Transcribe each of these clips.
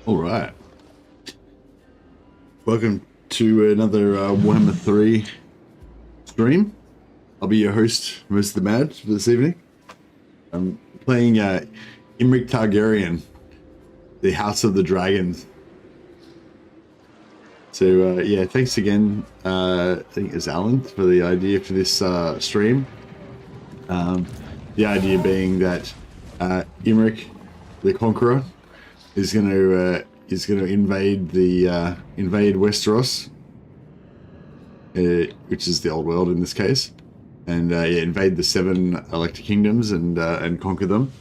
All right. Welcome to another Warhammer 3 stream. I'll be your host, most of the Mad, for this evening. I'm playing Imrik Targaryen, the House of the Dragons. So yeah, thanks again. I think it's Alan for the idea for this stream. The idea being that Imrik, the Conqueror, is going to invade Westeros, which is the old world in this case, and yeah, invade the 7 Elector Kingdoms and conquer them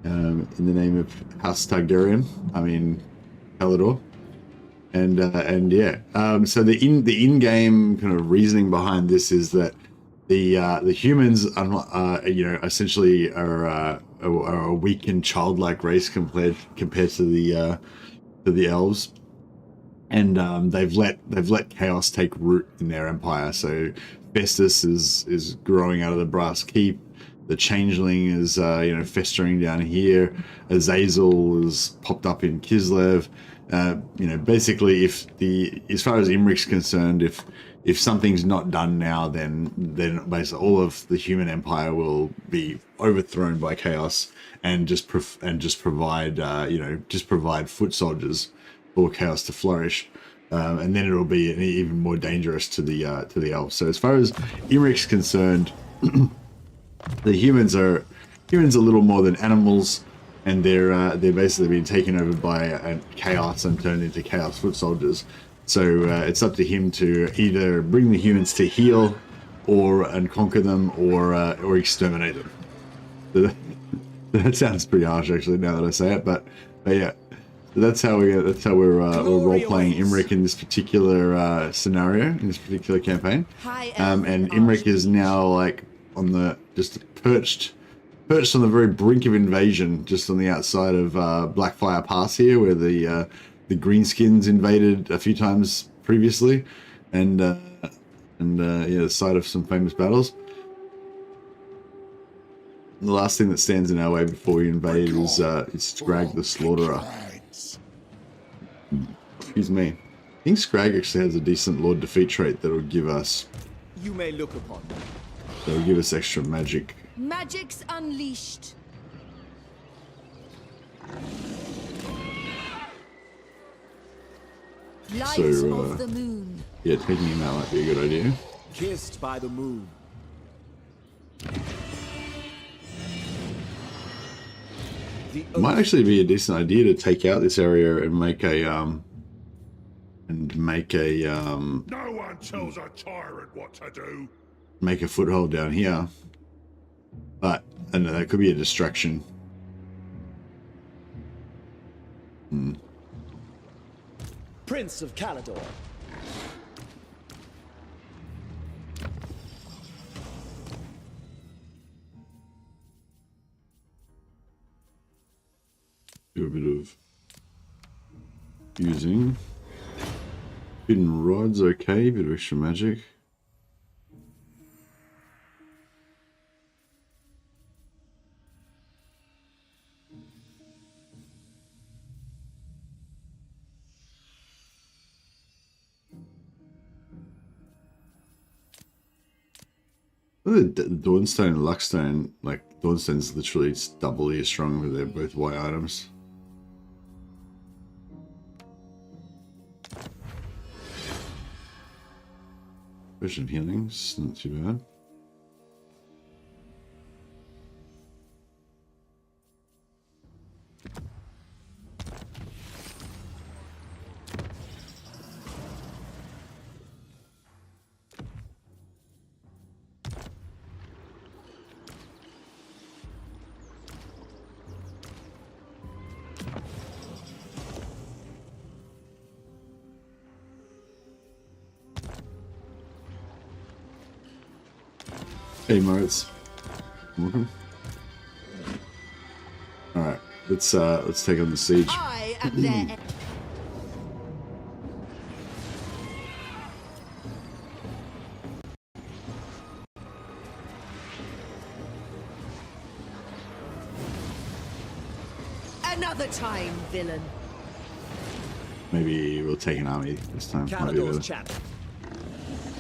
in the name of House Targaryen. I mean, Palador. And yeah, so the in-game kind of reasoning behind this is that the humans are essentially are a weak and childlike race compared to the elves, and they've let chaos take root in their empire. So Festus is growing out of the Brass Keep. The Changeling is festering down here. Azazel is popped up in Kislev. Basically, as far as Imrik's concerned, if something's not done now, then basically all of the human empire will be overthrown by chaos, and just provide foot soldiers for chaos to flourish, and then it'll be even more dangerous to the elves. So as far as Imrik's concerned, the humans are a little more than animals, and they're basically being taken over by chaos and turned into chaos foot soldiers. So it's up to him to either bring the humans to heel, and conquer them, or exterminate them. So that sounds pretty harsh, actually, now that I say it. But yeah, so that's how we're role playing Imrik in this particular scenario, in this particular campaign. And Imrik is now like just perched on the very brink of invasion, just on the outside of Blackfire Pass here, where the Greenskins invaded a few times previously, and yeah, the site of some famous battles. And the last thing that stands in our way before we invade is Scrag the Slaughterer. Excuse me. I think Scrag actually has a decent Lord Defeat trait that will give us. You may look upon me. That will give us extra magic. Magic's unleashed. Light of the moon. Yeah, taking him out might be a good idea. Kissed by the moon. It might actually be a decent idea to take out this area and make a No one tells a tyrant what to do. Make a foothold down here. But I don't know, that could be a distraction. Prince of Calador. Do a bit of using hidden rods, okay, bit of extra magic. The Dawnstone and Luckstone, like Dawnstone's literally doubly as strong, but they're both white items. Potion of healings, not too bad. Hey Moritz, welcome. All right, let's take on the siege. I am there. Another time, villain. Maybe we'll take an army this time. Might be Calidor's better. channel.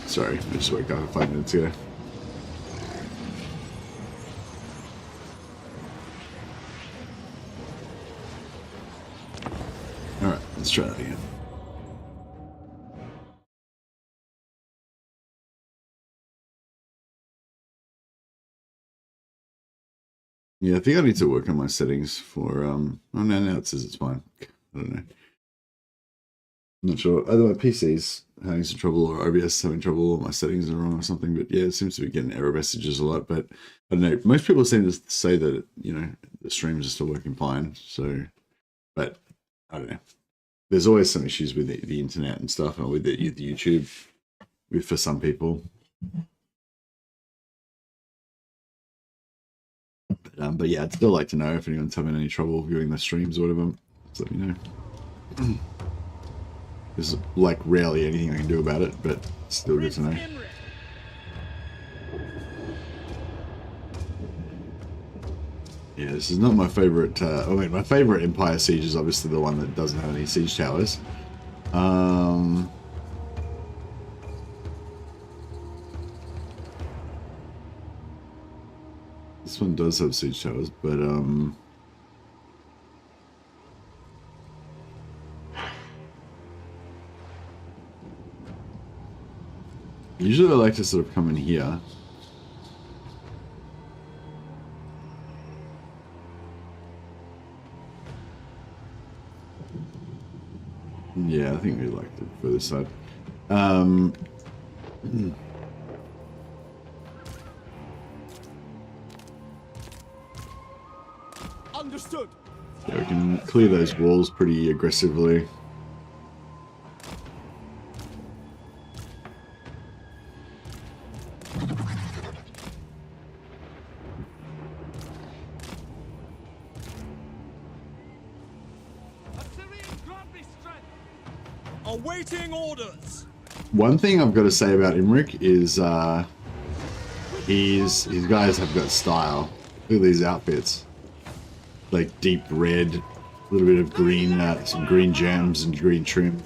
Sorry, I just woke up 5 minutes ago. Alright, let's try that again. Yeah, I think I need to work on my settings for oh no, now it says it's fine. I don't know. I'm not sure. Either my PC's having some trouble or OBS having trouble or my settings are wrong or something, but yeah, it seems to be getting error messages a lot. But I don't know. Most people seem to say that, you know, the streams are still working fine. So, but I don't know. There's always some issues with the internet and stuff, and with the YouTube for some people. But yeah, I'd still like to know if anyone's having any trouble viewing the streams or whatever. Just let me know. There's like rarely anything I can do about it, but still good to know. Yeah, this is not my favorite. I mean, my favorite Empire Siege is obviously the one that doesn't have any siege towers. This one does have siege towers, but usually I like to sort of come in here. Yeah, I think we like the further side. Understood. Yeah, we can clear those walls pretty aggressively. Awaiting orders. One thing I've got to say about Imrik is his guys have got style. Look at these outfits. Like deep red, a little bit of green, some green gems and green trim.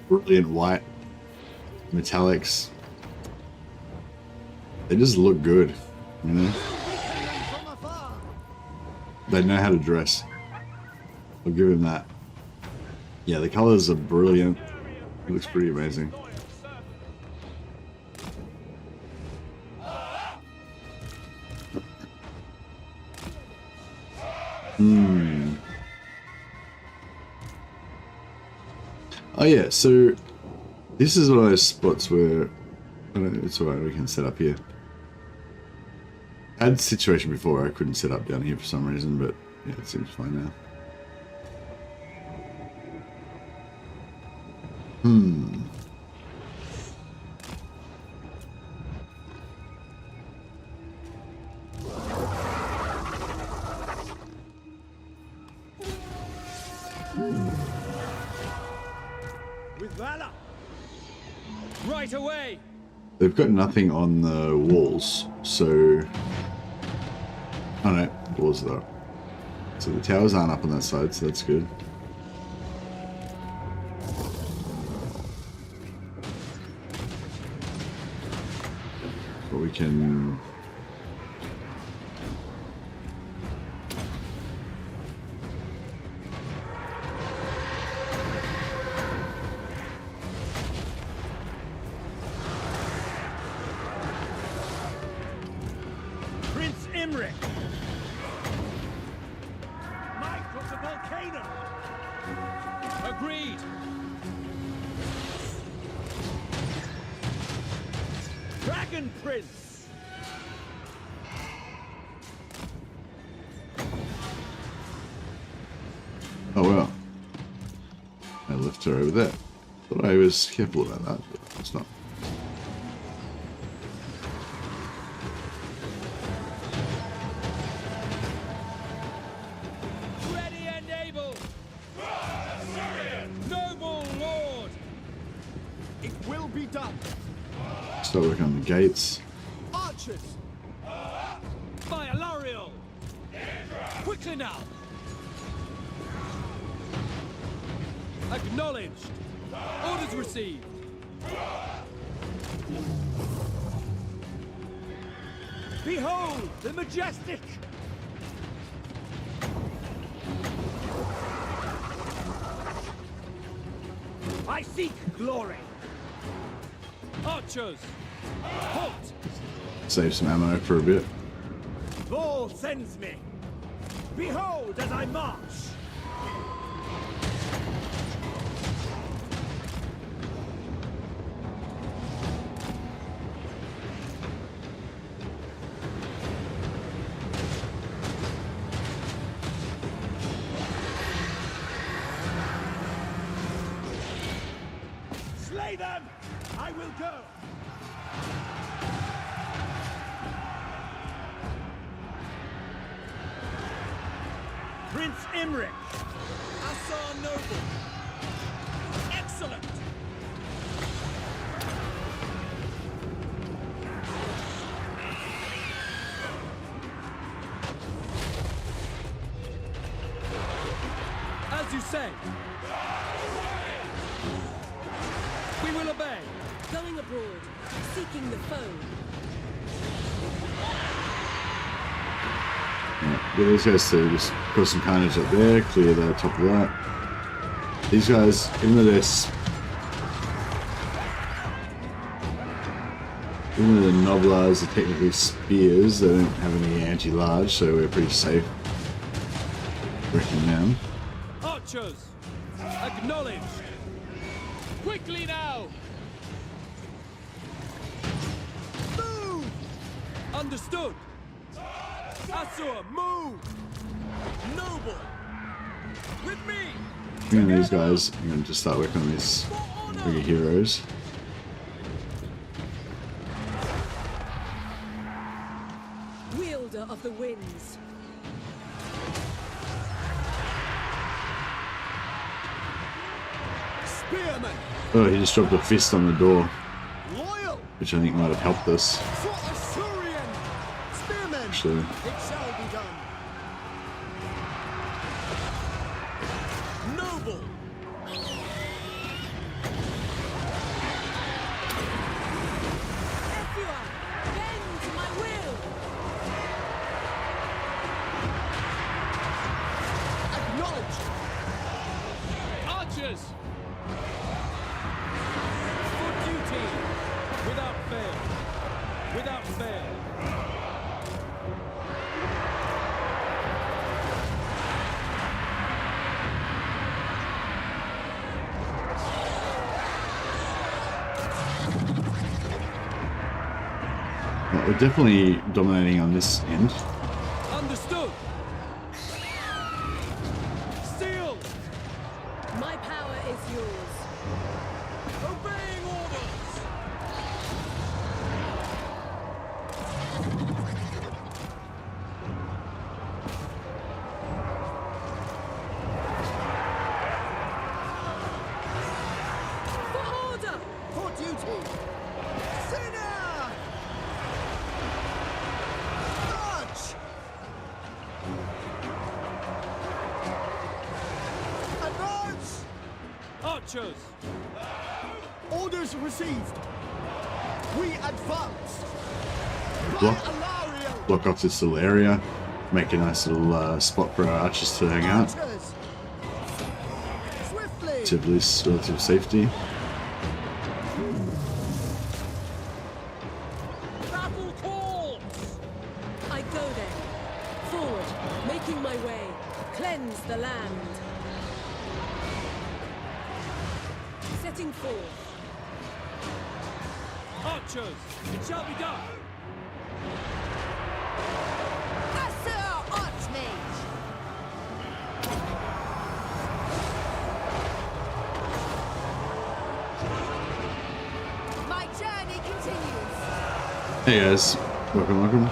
Brilliant white, metallics. They just look good, you know? They know how to dress. I'll give him that. Yeah, the colors are brilliant. It looks pretty amazing. Oh yeah, so this is one of those spots where it's alright, we can set up here. I had a situation before where I couldn't set up down here for some reason, but yeah, it seems fine now. With valor. Right away. They've got nothing on the walls, so... Oh no, walls though. So the towers aren't up on that side, so that's good. But we can... Prince Imrik. Might of the volcano. Agreed. Dragon Prince. Oh well. I left her over there. Thought I was careful about that, but it's not. Ready and able. Noble Lord. It will be done. Start working on the gates. Archers. By Alariel. Quickly now. Acknowledged. Orders received. Behold the majestic. I seek glory. Archers, halt! Save some ammo for a bit. Vol sends me. Behold as I march. Slay them! I will go! Prince Imrik! Assar Noble! Excellent! As you say! We will obey! Going abroad, seeking the foe. Get these guys to just cause some carnage up there, clear the top of that. These guys, even though the Noblars are technically spears, they don't have any anti-large, so we're pretty safe. Wrecking them. Archers! Acknowledged! Quickly now! Move! Understood! Assur, move! Noble! With me! And these guys, I'm going to just start working on these bigger heroes. Wielder of the winds. Spearman! Oh, he just dropped a fist on the door, Loyal! which I think might have helped us. For Assyrian! Spearmen! Actually, It shall be done! Noble! Everyone, bend to my will. Acknowledged! Archers! For duty! Without fail! Without fail! well, we're definitely dominating on this end. Understood! Steel! My power is yours. Obeying orders! For order! For duty! Sinner! March! Advance! Archers! Orders received! We advance! Block off this little area, make a nice little spot for our archers to hang out. Archers! Swiftly! To release relative safety. Battle calls! I go then. Forward, making my way. Cleanse the land. Setting forth. Archers! It shall be done! Assur Archmage! My journey continues. Hey guys, welcome.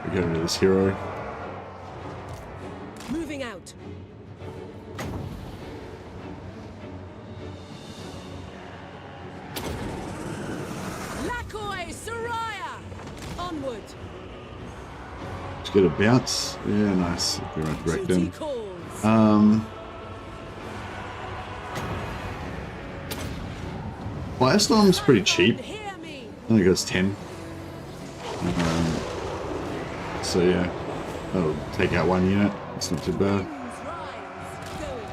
We get rid of this hero. Moving out. Lakoi Soraya! Onward. Let's get a bounce. Yeah, nice. We won't wreck Duty them. calls. Firestorm's pretty cheap. Hear me. I think it was 10. So yeah, that'll take out one unit. It's not too bad. Winds rise. Going.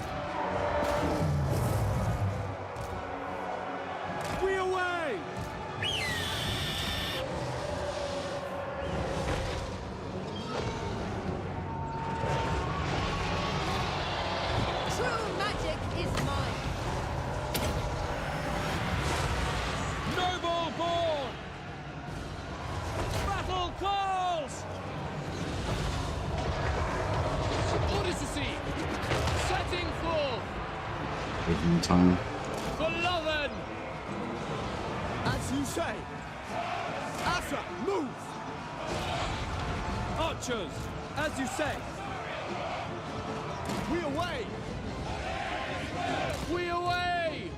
We away! True magic is mine. Noble born! Battle calls! Orders to see. Setting forth. Taking time. For Loven. As you say. Asa, move! Archers, as you say. We away! We away.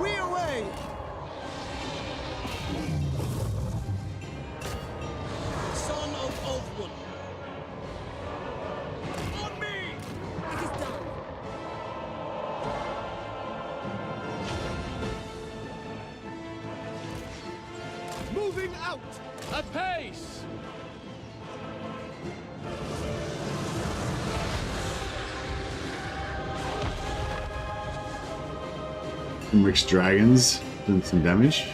We away! Son of Oathwood! On me! It is done. Moving out! Apace. Imrik's dragons doing some damage.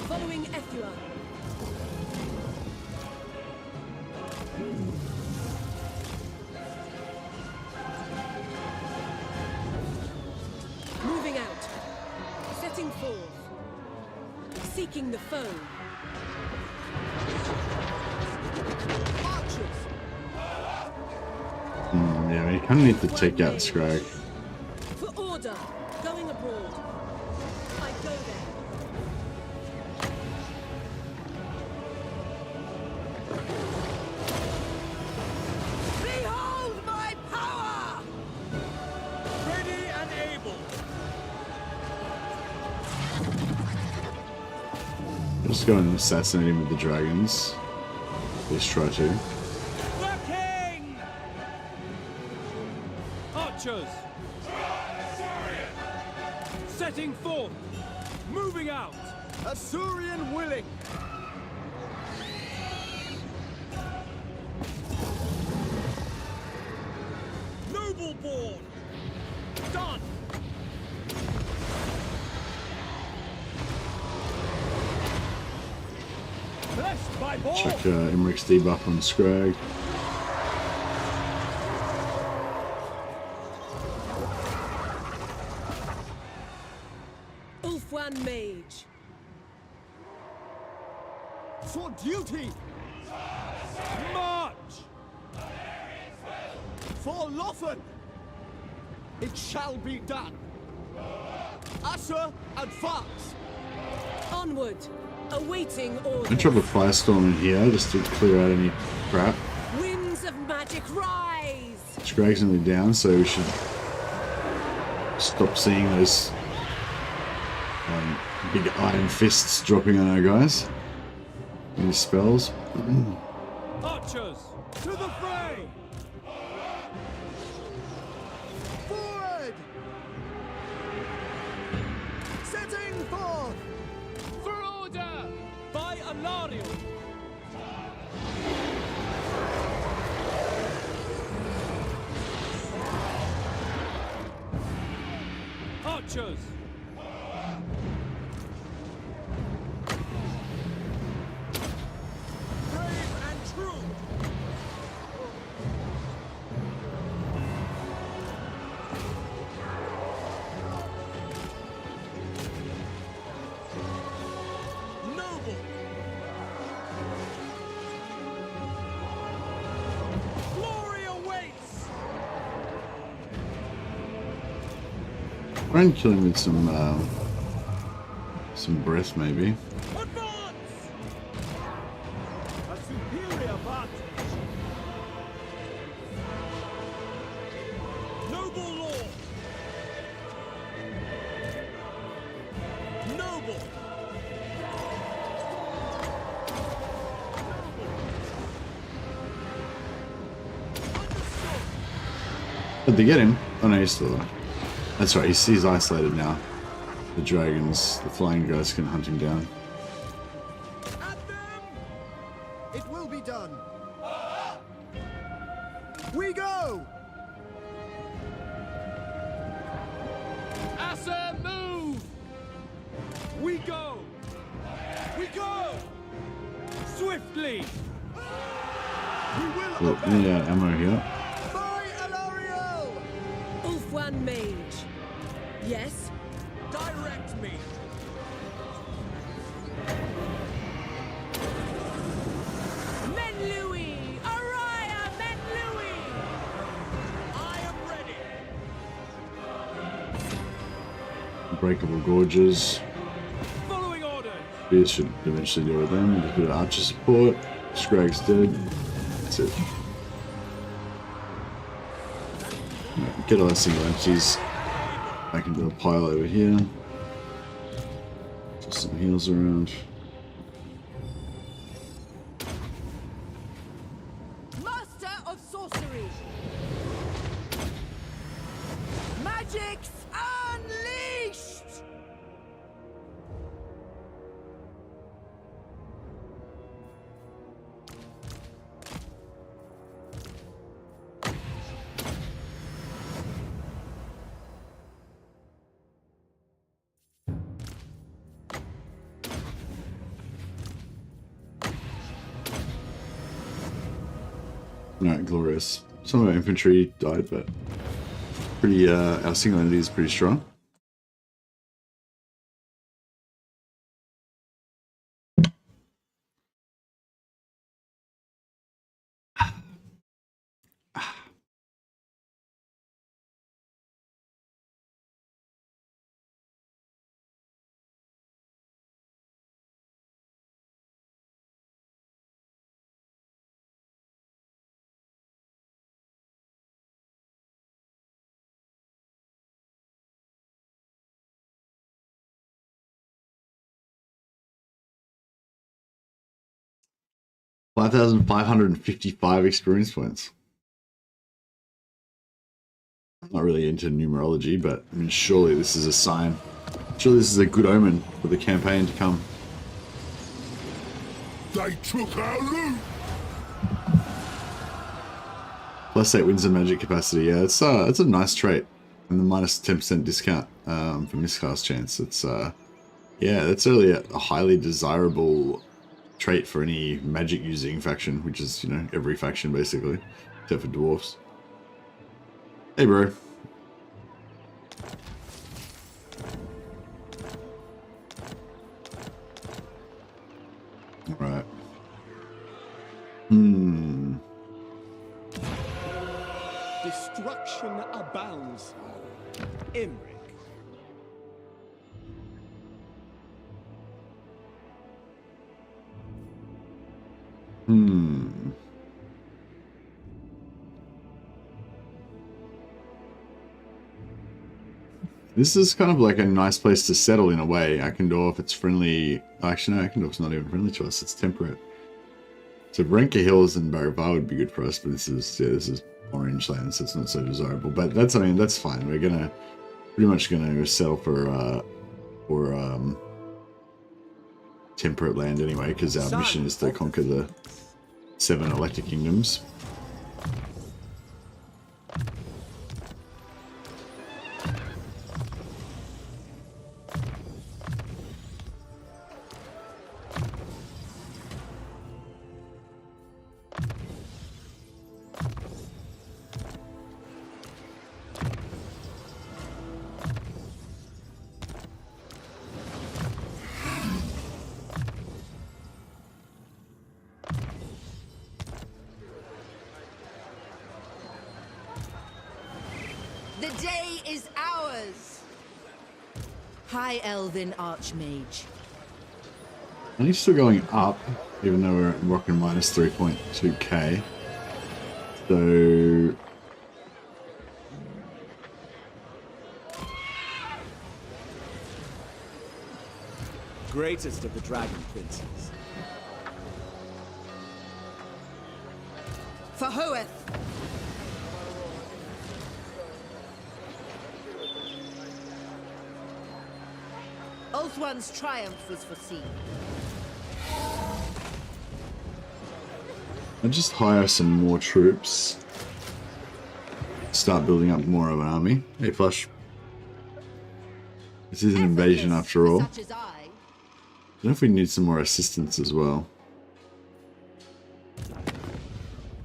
Following Ethua. Moving out. Setting forth. Seeking the foe. Archers! Yeah, we kind of need to take out Scrag. For order. Going abroad. I go there. Behold my power! Ready and able. Just go and assassinate him with the dragons. Let's try to. The king! Archers! Setting forth! Moving out! Assyrian willing! Noble born! Done! Blessed by ball! Check Imrik's debuff on Scrag. Ulfwan Mage. For duty! March! For Lofen! It shall be done! Asa, advance! Onward. Awaiting I'm order. gonna drop a firestorm in here just to clear out any crap. Winds of magic rise. Scrag's nearly down, so we should stop seeing those big iron fists dropping on our guys. Any spells? Archers, to the fray! Forward! Setting forth! For order. By Alario! Archers! Brave and true! Noble! Glory awaits! Try and kill him with some breath, maybe. Advance! A superior vantage! Noble lord! Did they get him? Oh no, he's still there. That's right, he's isolated now. The dragons, the flying guys can hunt him down. At them! It will be done. We go! Asa, move! We go! We go! Swiftly! We will Look, yeah, ammo here. by Alariel! Ulfwan Mage. Yes? Direct me! Men Louis! Araya Men Louis! I am ready! Breakable gorges. Following orders! This should eventually deal with them. Just a bit of archer support. Scrag's dead. That's it. Right, get all our single empties. I can do a pile over here. Just some heals around. Master of Sorcery! Magics unleashed! Alright, glorious. Some of our infantry died, but pretty our single entity is pretty strong. $5,555 experience points. I'm not really into numerology, but I mean, surely this is a sign. Surely this is a good omen for the campaign to come. They took our loot! +8 wins and magic capacity. Yeah, it's a nice trait. And the minus 10% discount for miscast chance. It's yeah, that's really a highly desirable trait for any magic using faction, which is, you know, every faction basically, except for dwarfs. Hey, bro. All right. Destruction abounds. Imrik. This is kind of like a nice place to settle in a way. Eckendorf, it's friendly. Actually, no, Eckendorf's not even friendly to us. It's temperate. So Renka Hills and Baravar would be good for us, but this is orange land, so it's not so desirable. But that's, I mean, that's fine. We're pretty much gonna settle for temperate land anyway, because our mission is to conquer the 7 elected kingdoms. The day is ours! High Elven Archmage. And he's still going up, even though we're rocking minus 3.2k. So greatest of the dragon princes. For Hoeth! Ulthuan's triumph was foreseen. I'll just hire some more troops. Start building up more of an army. Hey, Flush. This is an invasion after all. Such as I. I don't know if we need some more assistance as well.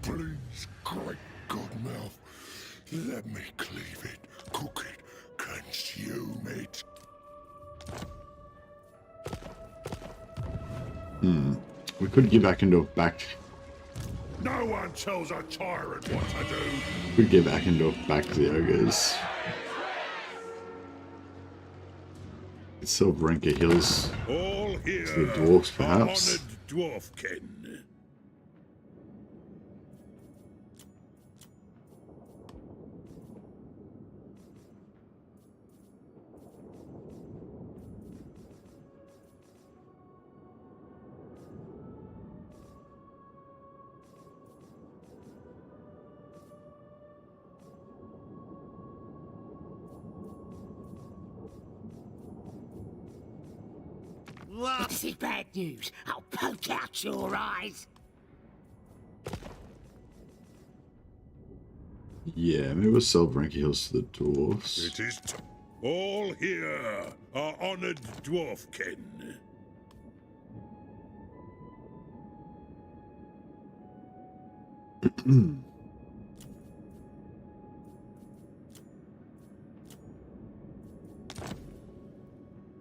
Please, great Godmouth, let me cleave it, cook it, consume it. We could give Akendorf back. No one tells a tyrant what to do. Could give Akendorf back to the ogres. Could sell Renka Hills All here to the dwarves, are perhaps. honored dwarfkin. This is bad news. I'll poke out your eyes. Yeah, maybe we'll sell Renka Hills to the dwarves. It is all here are honored dwarfkin.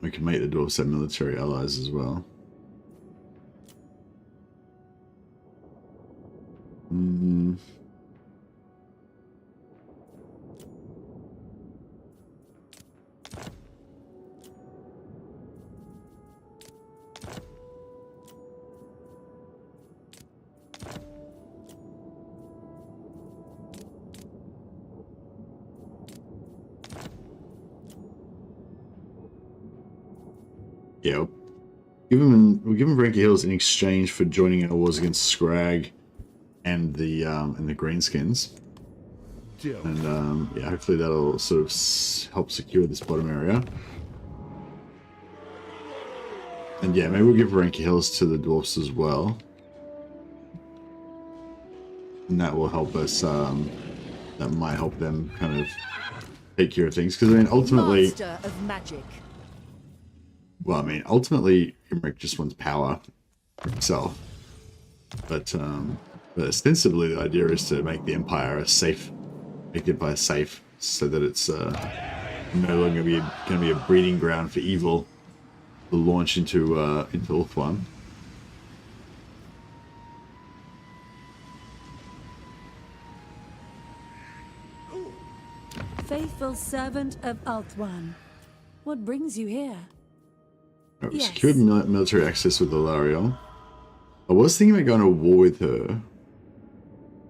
We can make the dwarves have military allies as well. Yeah, we'll give him Renka Hills in exchange for joining our wars against Scrag and the Greenskins. And yeah, hopefully that'll sort of help secure this bottom area. And yeah, maybe we'll give Renka Hills to the dwarfs as well. And that will help us, that might help them kind of take care of things. Because I mean, ultimately... Master of magic. Well, I mean, ultimately, Imrik just wants power for himself. But ostensibly, the idea is to make the Empire safe, make the Empire safe, so that it's no longer going to be a breeding ground for evil to launch into Ulthuan. Faithful servant of Ulthuan, what brings you here? We Yes. secured military access with Alariel. I was thinking about going to war with her,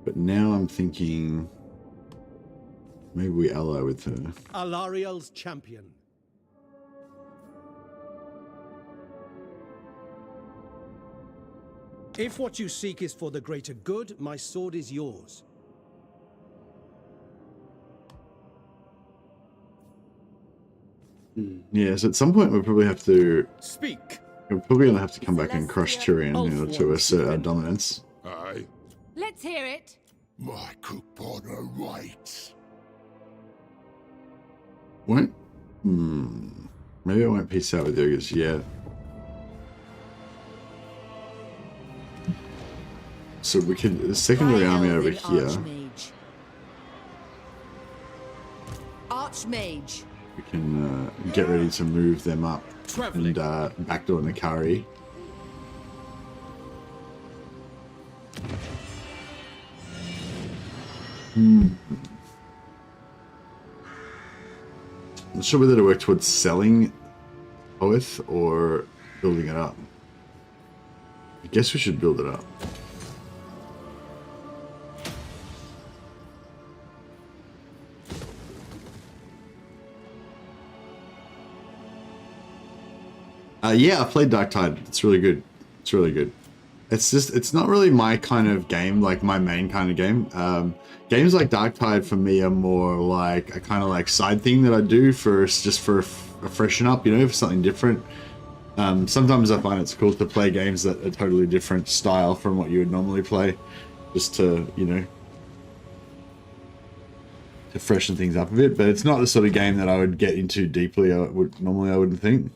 but now I'm thinking maybe we ally with her. Alariel's champion. If what you seek is for the greater good, my sword is yours. Yeah, so at some point we'll probably have to. Speak. We're probably gonna have to come back and crush Tyrion in order to assert our dominance. Aye, Let's hear it. my coupon awaits. Won't. Maybe I won't peace out with the ogres yet. So we can the secondary army over here. Archmage. Archmage. We can get ready to move them up and backdoor Nakari. Not sure whether to work towards selling Oath or building it up. I guess we should build it up. Yeah, I played Dark Tide. It's really good. It's really good. It's not really my kind of game, like my main kind of game. Games like Dark Tide for me are more like a kind of like side thing that I do for just for a freshen up, you know, for something different. Sometimes I find it's cool to play games that are totally different style from what you would normally play, just to, you know, to freshen things up a bit. But it's not the sort of game that I would get into deeply. I wouldn't think.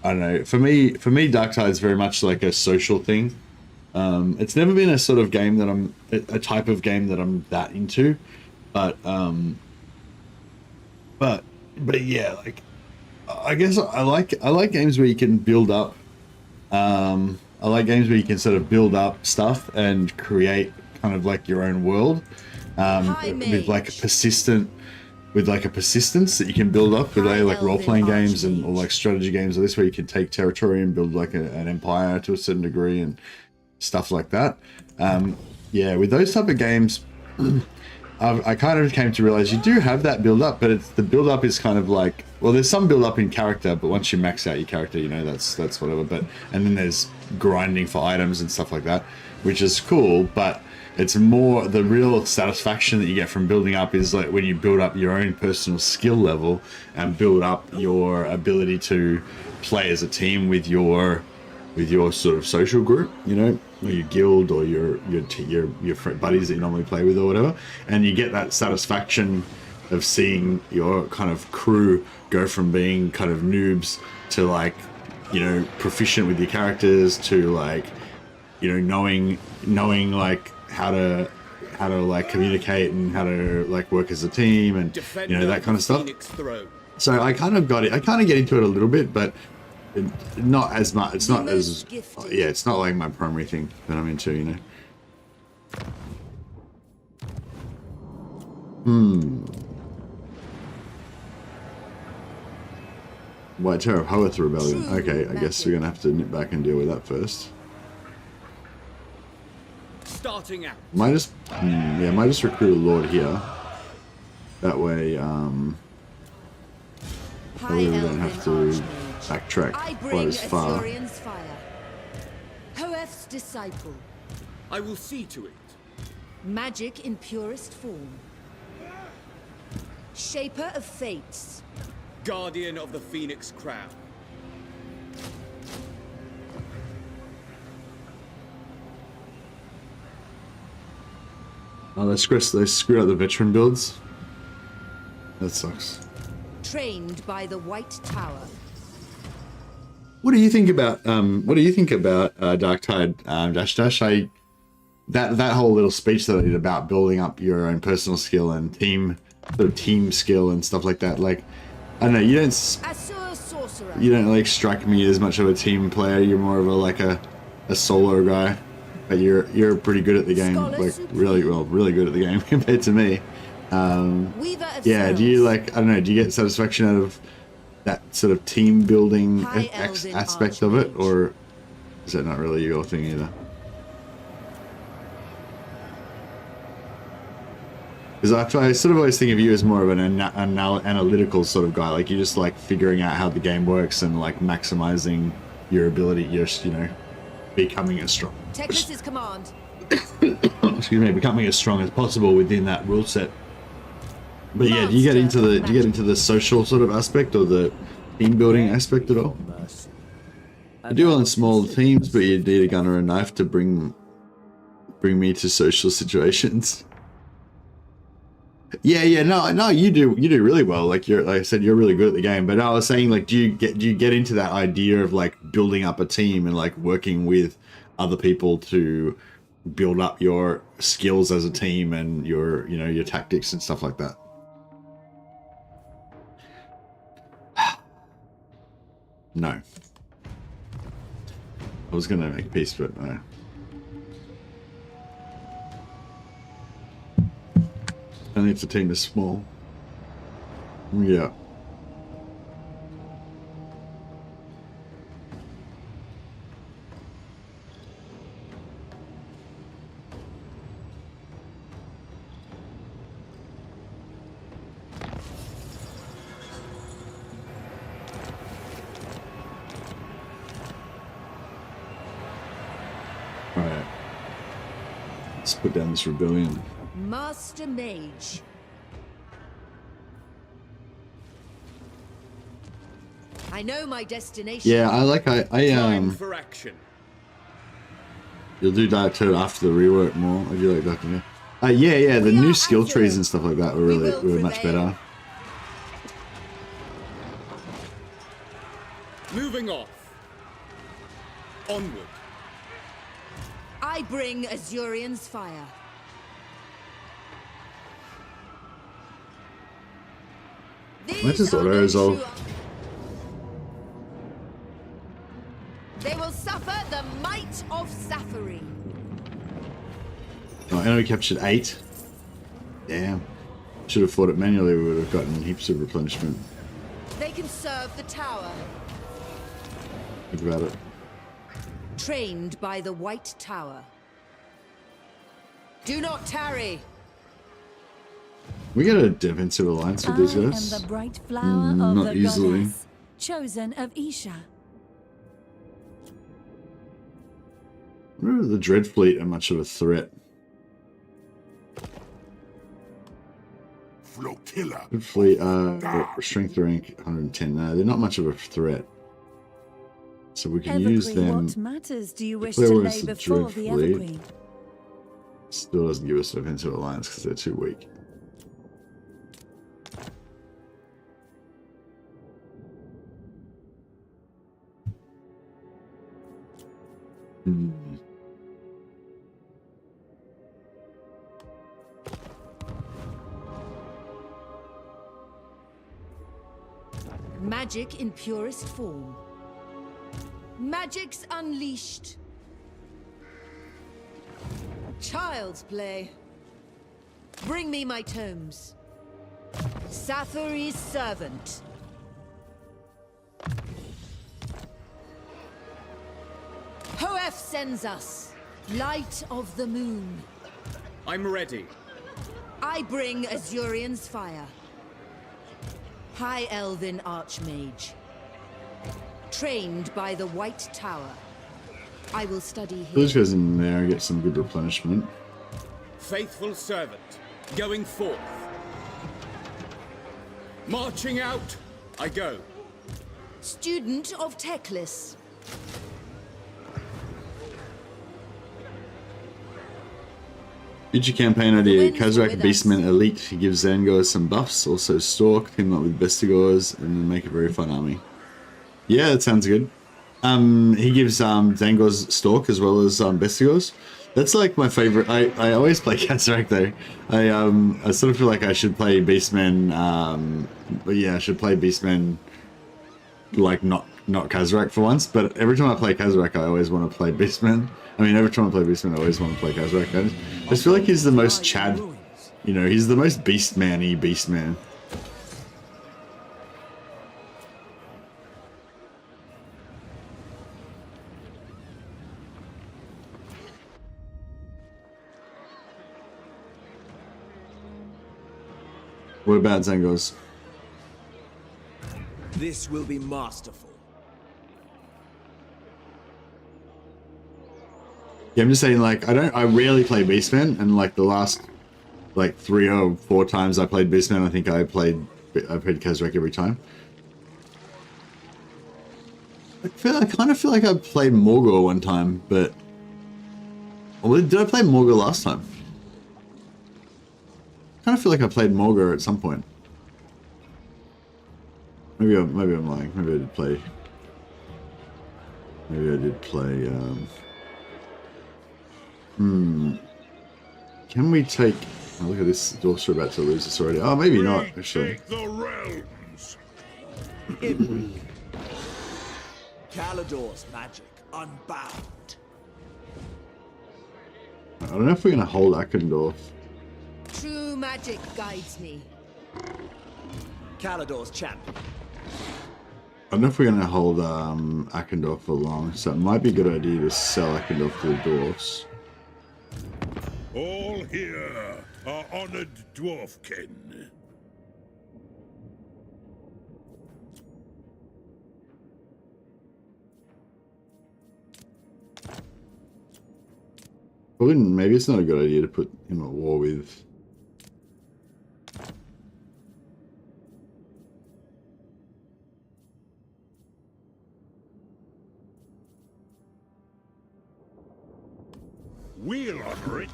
I don't know. For me, Dark Tide's very much like a social thing. It's never been a sort of game that I'm a type of game that I'm that into, but yeah, like I guess I like games where you can build up. I like games where you can sort of build up stuff and create kind of like your own world, with like a persistence that you can build up with like role-playing games and or like strategy games like this, where you can take territory and build like an empire to a certain degree and stuff like that. Yeah, with those type of games, I kind of came to realize you do have that build up, but the build up is kind of like, well, there's some build up in character, but once you max out your character, you know, that's whatever. But and then there's grinding for items and stuff like that, which is cool, but it's more the real satisfaction that you get from building up is like when you build up your own personal skill level and build up your ability to play as a team with your sort of social group, you know, or your guild or your buddies that you normally play with or whatever, and you get that satisfaction of seeing your kind of crew go from being kind of noobs to like, you know, proficient with your characters to like, you know, knowing like how to like communicate and how to like work as a team and you know, that kind of stuff. So I kind of get into it a little bit, but not as much. It's not as yeah, it's not like my primary thing that I'm into, you know. White Terror of Hoeth Rebellion. Okay, I guess we're gonna have to nip back and deal with that first. Starting out. Might just recruit a lord here. That way, that way we don't have to backtrack quite as far. Hoeth's disciple. I will see to it. Magic in purest form. Shaper of fates. Guardian of the Phoenix Crown. Oh, they screwed up the veteran builds. That sucks. Trained by the White Tower. What do you think about Dark Tide, Dash? That whole little speech that I did about building up your own personal skill and team skill and stuff like that. Like, I don't know, you don't like strike me as much of a team player. You're more of a solo guy, but you're pretty good at the game, like really good at the game compared to me. Yeah, do you like, I don't know, do you get satisfaction out of that sort of team building aspect of it, or is that not really your thing either? Because I sort of always think of you as more of an analytical sort of guy, like you just like figuring out how the game works and like maximizing your ability, you know, becoming as strong. Technic's command. Excuse me, becoming as strong as possible within that rule set. But yeah, do you get into the social sort of aspect or the team building aspect at all? I do on small teams, but you need a gun or a knife to bring me to social situations. Yeah, no, you do really well. Like I said, you're really good at the game. But I was saying, like, do you get into that idea of like building up a team and like working with other people to build up your skills as a team and your tactics and stuff like that? No. I was gonna make peace, but no. Only if the team is small. Yeah. Let's put down this rebellion. Master Mage. I know my destination. Yeah, I Time for action. You'll do Dark Toad after the rework more. I do like Dark Toad. Yeah, the new skill trees and stuff like that were much better. Moving off. Onward. I bring Azurian's fire. Let's just auto resolve. They will suffer the might of Safari. Oh, enemy captured 8. Damn. Should have fought it manually, we would have gotten heaps of replenishment. They can serve the tower. Think about it. Trained by the White Tower. Do not tarry. We get a defensive alliance with these guys. I am the bright flower of not the easily. goddess, chosen of Isha. I wonder if the Dread Fleet are much of a threat. Flotilla. Dread Fleet, strength rank 110. No, they're not much of a threat. So we can use them. What matters do you wish Clear to one lay is the before Dread the Fleet. Everqueen? Still doesn't give us a defensive alliance because they're too weak. Magic in purest form. Magic's unleashed. Child's play. Bring me my tomes. Safari's servant. Hoef sends us. Light of the moon. I'm ready. I bring Azurian's fire. High Elven Archmage. Trained by the White Tower. I will study here. Those guys in there get some good replenishment. Faithful servant. Going forth. Marching out. I go. Student of Teclis. Future campaign idea. winds were Kazrak with Beastmen Elite. He gives Zangor some buffs. Also Stork. Team up with Bestigors and then make a very fun army. Yeah, that sounds good. He gives Zangor's Stork as well as Bestigors. That's like my favorite. I always play Kazrak though. I sort of feel like I should play Beastmen. But yeah, I should play Beastmen like not Kazrak for once. But every time I play Kazrak, I always want to play Beastmen. I mean, every time I play Beastman, I always want to play Kazrak. I just feel like he's the most Chad. You know, he's the most Beastman-y Beastman. What about Zangos? This will be masterful. Yeah, I'm just saying, like, I rarely play Beastman, and like the last, like 3 or 4 times I played Beastman, I think I played Kazrak every time. I kind of feel like I played Morgor one time, but did I play Morgor last time? I kind of feel like I played Morgor at some point. Maybe I'm lying. Maybe I did play. Can we take... Oh, look at this. Dwarfs are about to lose this already. Oh, maybe not, actually. Take the realms. Imrik. Calador's magic unbound. I don't know if we're going to hold Akendorf. True magic guides me. Calador's champion. I don't know if we're going to hold Akendorf for long, so it might be a good idea to sell Akendorf to the dwarfs. All here are honored dwarfkin. Probably, maybe it's not a good idea to put him at war with... We'll honor it.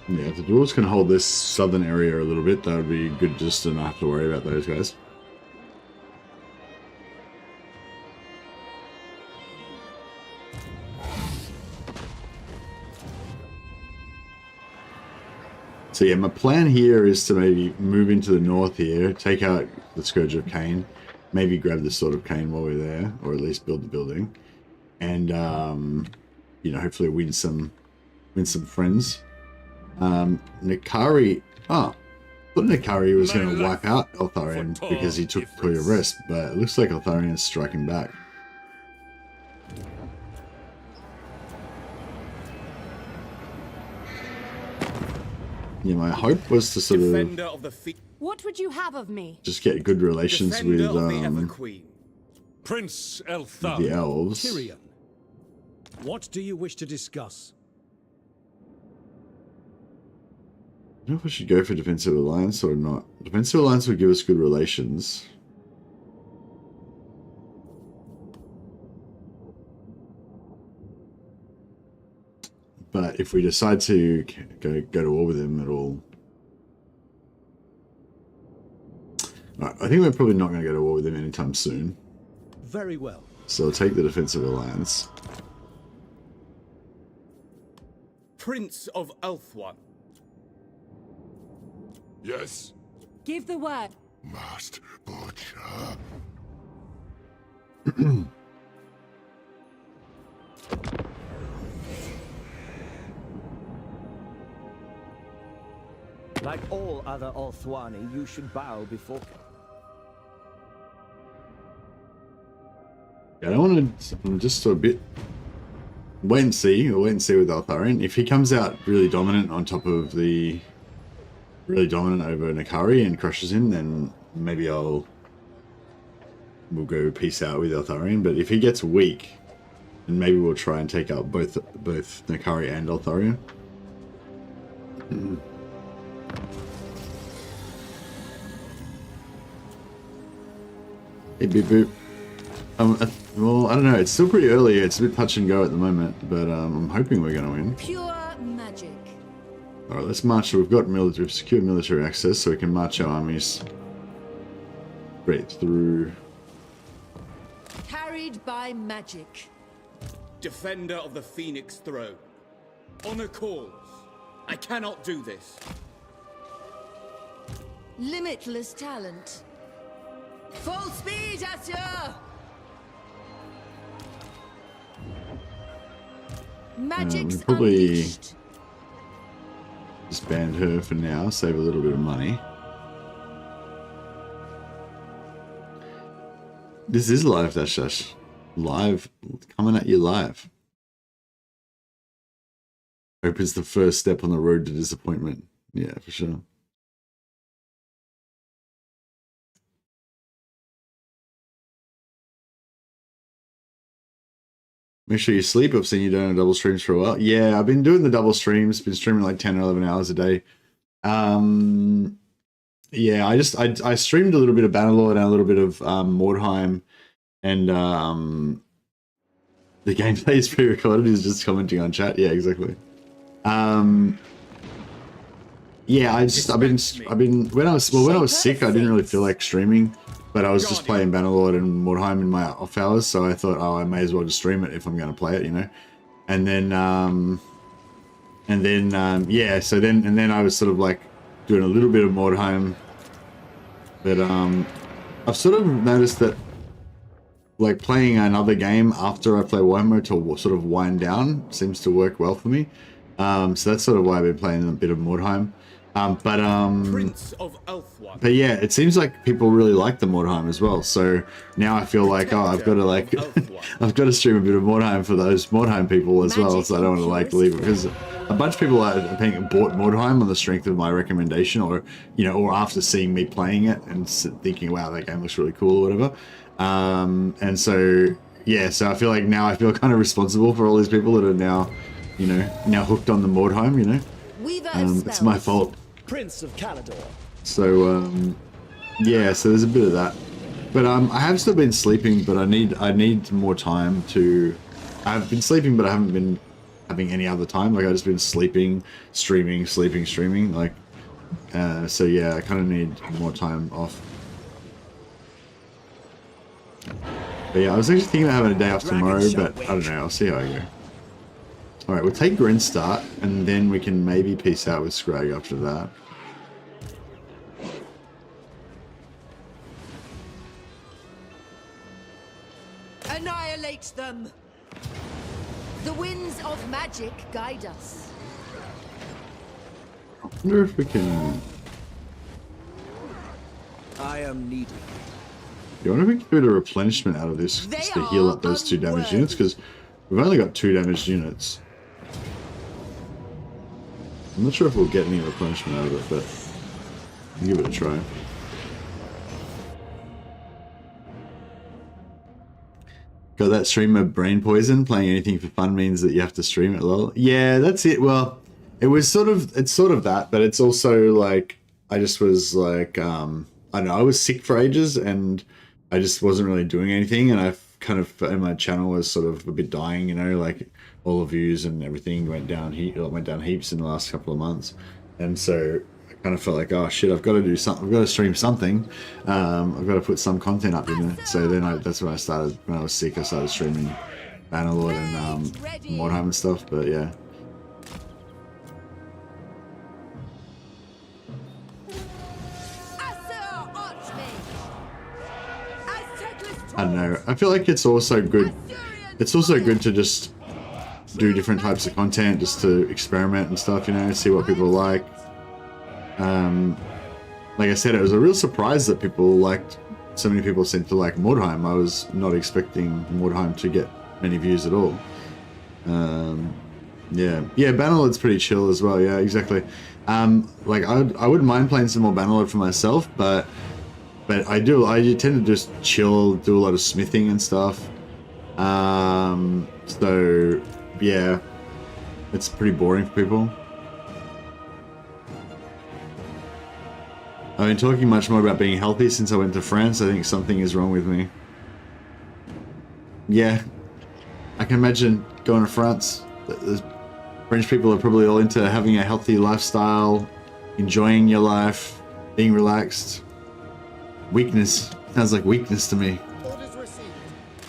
Yeah, if the dwarves can hold this southern area a little bit, that would be good just to not have to worry about those guys. So yeah, my plan here is to maybe move into the north here, take out the Scourge of Cain, maybe grab the Sword of Cain while we're there, or at least build the building, and you know, hopefully win some friends. Nikari, I thought Nikari was going to wipe out Eltharion because he took Koya Rest, but it looks like Eltharion is striking back. Yeah, my hope was to sort of What would you have of me? just get good relations with Prince Elthar, the elves. Tyrion. What do you wish to discuss? I don't know if I should go for Defensive Alliance or not. Defensive Alliance would give us good relations. But if we decide to go to war with him at all... Right, I think we're probably not going to go to war with him anytime soon. Very well. So I'll take the Defensive Alliance. Prince of Ulthuan. Yes, Give the word. Master Butcher. Like all other Ulthuani, you should bow before... Yeah, I don't want to... I'm just a bit... Wait and see. We'll wait and see with Eltharion. If he comes out really dominant on top of the... Really dominant over Nikari and crushes him, then maybe we'll go peace out with Eltharion. But if he gets weak, then maybe we'll try and take out both Nikari and Eltharion. Hey, beep boop. Well, I don't know. It's still pretty early. It's a bit touch and go at the moment, but I'm hoping we're going to win. Pure magic. All right, let's march. We've got we've secured military access, so we can march our armies straight through. Carried by magic. Defender of the Phoenix Throne. Honor calls. I cannot do this. Limitless talent. Full speed, Asya! Magic's we'll probably unleashed. disband her for now, save a little bit of money. This is live, Dash Dash. Live, coming at you live. Hope it's the first step on the road to disappointment. Yeah, for sure. Make sure you sleep. I've seen you doing double streams for a while. Yeah, I've been doing the double streams. Been streaming like 10 or 11 hours a day. Yeah, I streamed a little bit of Bannerlord and a little bit of Mordheim, and the gameplay is pre-recorded. He's just commenting on chat. Yeah, exactly. Yeah, I've been when I was sick, I didn't really feel like streaming. But I was just playing Bannerlord and Mordheim in my off hours, so I thought, oh, I may as well just stream it if I'm going to play it, you know. And then yeah, so then I was sort of like doing a little bit of Mordheim, but I've sort of noticed that like playing another game after I play Warhammer to sort of wind down seems to work well for me. So that's sort of why I've been playing a bit of Mordheim. Prince of Ulthuan. But yeah, it seems like people really like the Mordheim as well. So now I feel like, oh, I've got to like, I've got to stream a bit of Mordheim for those Mordheim people as well. So I don't want to like leave it, because a bunch of people I think bought Mordheim on the strength of my recommendation, or you know, or after seeing me playing it and thinking, wow, that game looks really cool or whatever. And so yeah, so I feel like now I feel kind of responsible for all these people that are now, you know, now hooked on the Mordheim, you know. Weaver of It's my spells. fault. Prince of Calador. So, yeah, so there's a bit of that. But I have still been sleeping, but I need more time to... I've been sleeping, but I haven't been having any other time. Like, I've just been sleeping, streaming, sleeping, streaming. Like, so yeah, I kind of need more time off. But yeah, I was actually thinking about having a day off tomorrow, but I don't know. I'll see how I go. Alright, we'll take Grenstart, and then we can maybe peace out with Scrag after that. Annihilate them! The winds of magic guide us. I wonder if we can... I am needed. I wonder if we can get a replenishment out of this just to heal up those 2 damaged units, because we've only got 2 damaged units. I'm not sure if we'll get any replenishment out of it, but we'll give it a try. Got that streamer Brain Poison. Playing anything for fun means that you have to stream it, lol. Yeah, that's it. Well, it's sort of that, but it's also like, I just was like, I don't know, I was sick for ages and I just wasn't really doing anything, and I've kind of, and my channel was sort of a bit dying, you know, like all the views and everything went down heaps in the last couple of months. And so I kind of felt like, oh shit, I've got to do something, I've got to stream something, I've got to put some content up in there. So then that's when I started, when I was sick, I started streaming Bannerlord and Warhammer and stuff. But yeah, I don't know, I feel like it's also good to just do different types of content, just to experiment and stuff, you know, see what people like. Like I said, it was a real surprise that so many people seemed to like Mordheim. I was not expecting Mordheim to get many views at all. Yeah, Bannerlord's pretty chill as well. Yeah, exactly. Like I wouldn't mind playing some more Bannerlord for myself, but I tend to just chill, do a lot of smithing and stuff. So yeah, it's pretty boring for people. I've been talking much more about being healthy since I went to France. I think something is wrong with me. Yeah, I can imagine going to France. The French people are probably all into having a healthy lifestyle, enjoying your life, being relaxed. Weakness. Sounds like weakness to me. Orders received.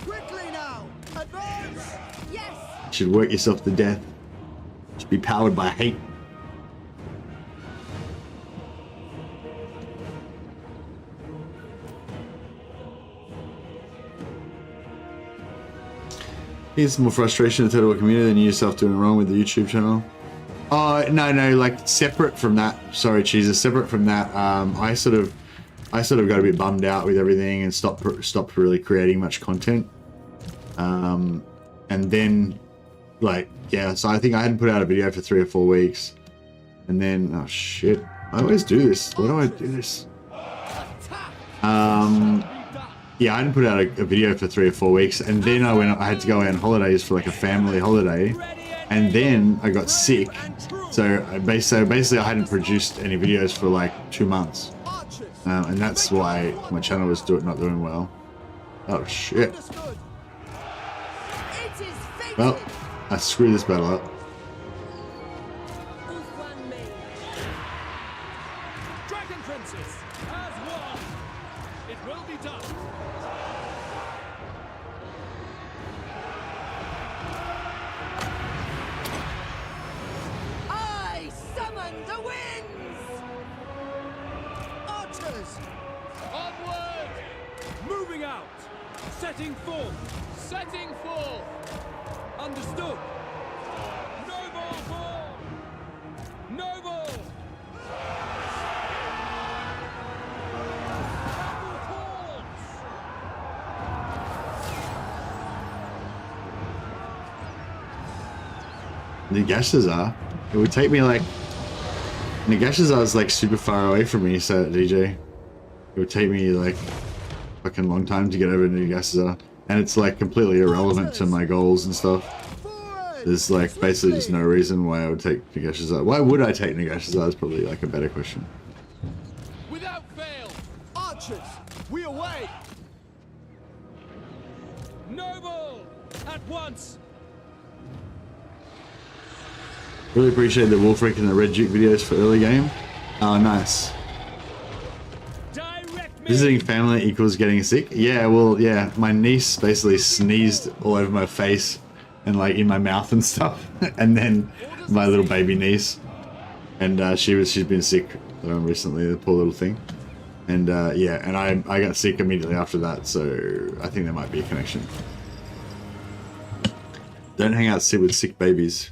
Quickly now! Advance! Yes! You should work yourself to death. You should be powered by hate. Here's more frustration in the total community than yourself doing wrong with the YouTube channel. Oh, no, like separate from that. Sorry, Jesus, separate from that. I sort of got a bit bummed out with everything and stopped really creating much content. And then, like, yeah, so I think I hadn't put out a video for 3 or 4 weeks. And then, oh shit, I always do this. Why do I do this? Yeah, I hadn't put out a video for 3 or 4 weeks, and then I had to go on holidays for like a family holiday, and then I got sick. So basically I hadn't produced any videos for like 2 months. And that's why my channel was not doing well. Oh shit. Well, I screwed this battle up. Dragon Princess has won! It will be done! I summon the winds! Archers! Onward! Moving out! Setting forth! Setting forth! Understood! Noble born! Noble! Nagashazar? It would take me like... Nagashazar is like super far away from me, so DJ. It would take me like fucking long time to get over to Nagashazar. and it's like completely irrelevant to my goals and stuff. There's like basically just no reason why I would take Nagash's. Why would I take Nagash's? Is probably like a better question. Without fail, archers, we await. Noble, at once. Really appreciate the Wolfric and the Red Duke videos for early game. Oh, nice. Visiting family equals getting sick. Yeah, well, yeah. My niece basically sneezed all over my face and like in my mouth and stuff, and then my little baby niece, and she's been sick recently. The poor little thing, and yeah, and I got sick immediately after that. So I think there might be a connection. Don't hang out with sick babies.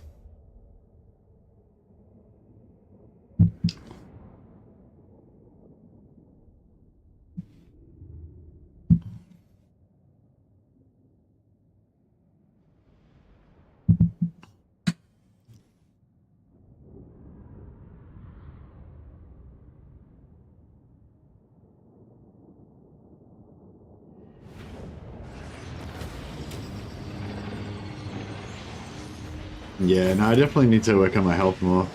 Yeah, no, I definitely need to work on my health more.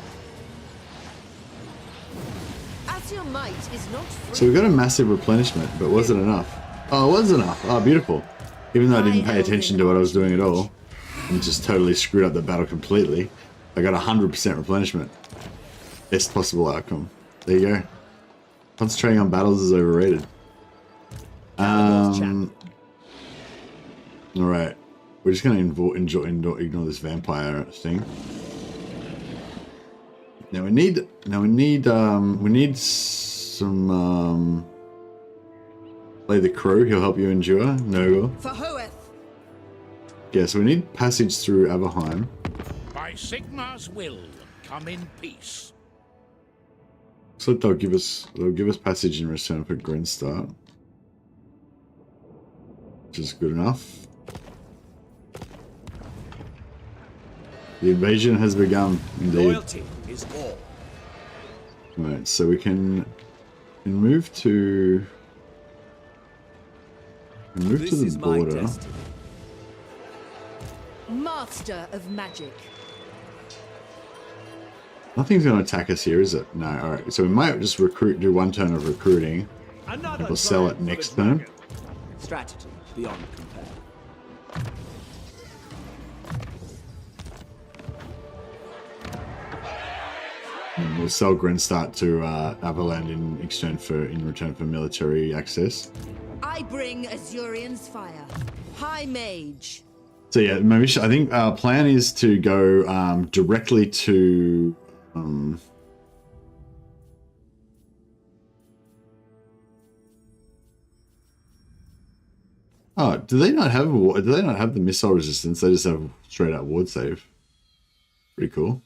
As your might is not free. So we got a massive replenishment, but was it enough? Oh, it was enough. Oh, beautiful. Even though I didn't pay attention to what I was doing at all, and just totally screwed up the battle completely, I got 100% replenishment. Best possible outcome. There you go. Concentrating on battles is overrated. Alright. We're just gonna ignore this vampire thing. Now we need some play the crow. He'll help you endure. Nogel. For Hoeth. Yeah, so we need passage through Aberheim. By Sigmar's will, come in peace. So they'll give us passage in return for Grenstart, which is good enough. The invasion has begun, indeed. Loyalty is all. Right, so we can move to the border. Master of magic. Nothing's going to attack us here, is it? No. All right. So we might just do one turn of recruiting. Another We'll sell it next turn. Strategy beyond compare. And we'll sell Grenstart to Averland in return for military access. I bring Azurian's fire. High mage. So yeah, maybe I think our plan is to go directly to. Oh, do they not have the missile resistance? They just have straight out ward save. Pretty cool.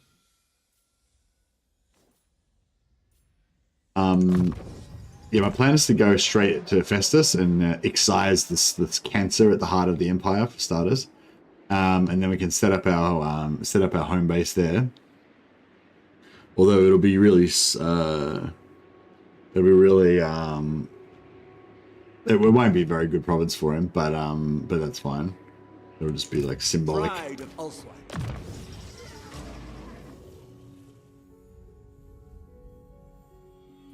Yeah, my plan is to go straight to Festus and excise this cancer at the heart of the Empire for starters, and then we can set up our home base there. Although it'll be really, it won't be a very good province for him, but that's fine. It'll just be like symbolic. Pride of Ulswag.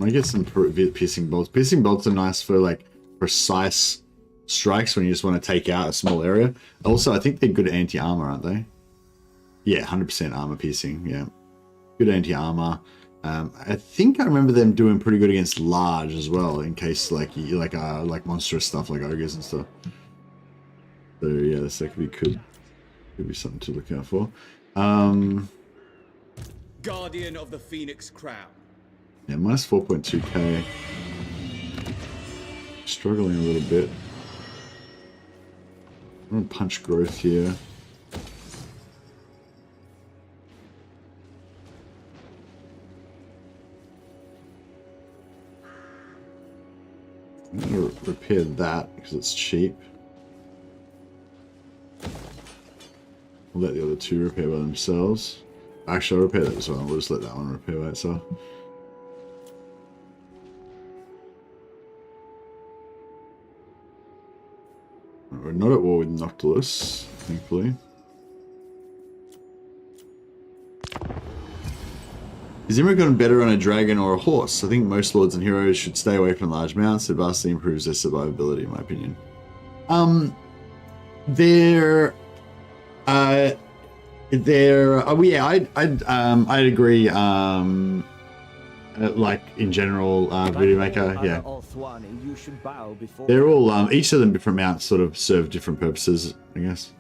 I get some piercing bolts. Piercing bolts are nice for like precise strikes when you just want to take out a small area. Also, I think they're good anti-armor, aren't they? Yeah, 100% armor piercing. Yeah, good anti-armor. I think I remember them doing pretty good against large as well, in case like you like monstrous stuff like ogres and stuff. So yeah, this could be something to look out for. Guardian of the Phoenix Crown. Yeah, minus 4.2k. Struggling a little bit. I'm gonna punch growth here. I'm gonna repair that because it's cheap. I'll let the other two repair by themselves. Actually, I'll repair that as well. We'll just let that one repair by itself. We're not at war with Noctilus, thankfully. Is Imrik gotten better on a dragon or a horse? I think most lords and heroes should stay away from large mounts. It vastly improves their survivability, in my opinion. I'd agree. Like in general, Videomaker, yeah. They're all each of them different mounts sort of serve different purposes, I guess.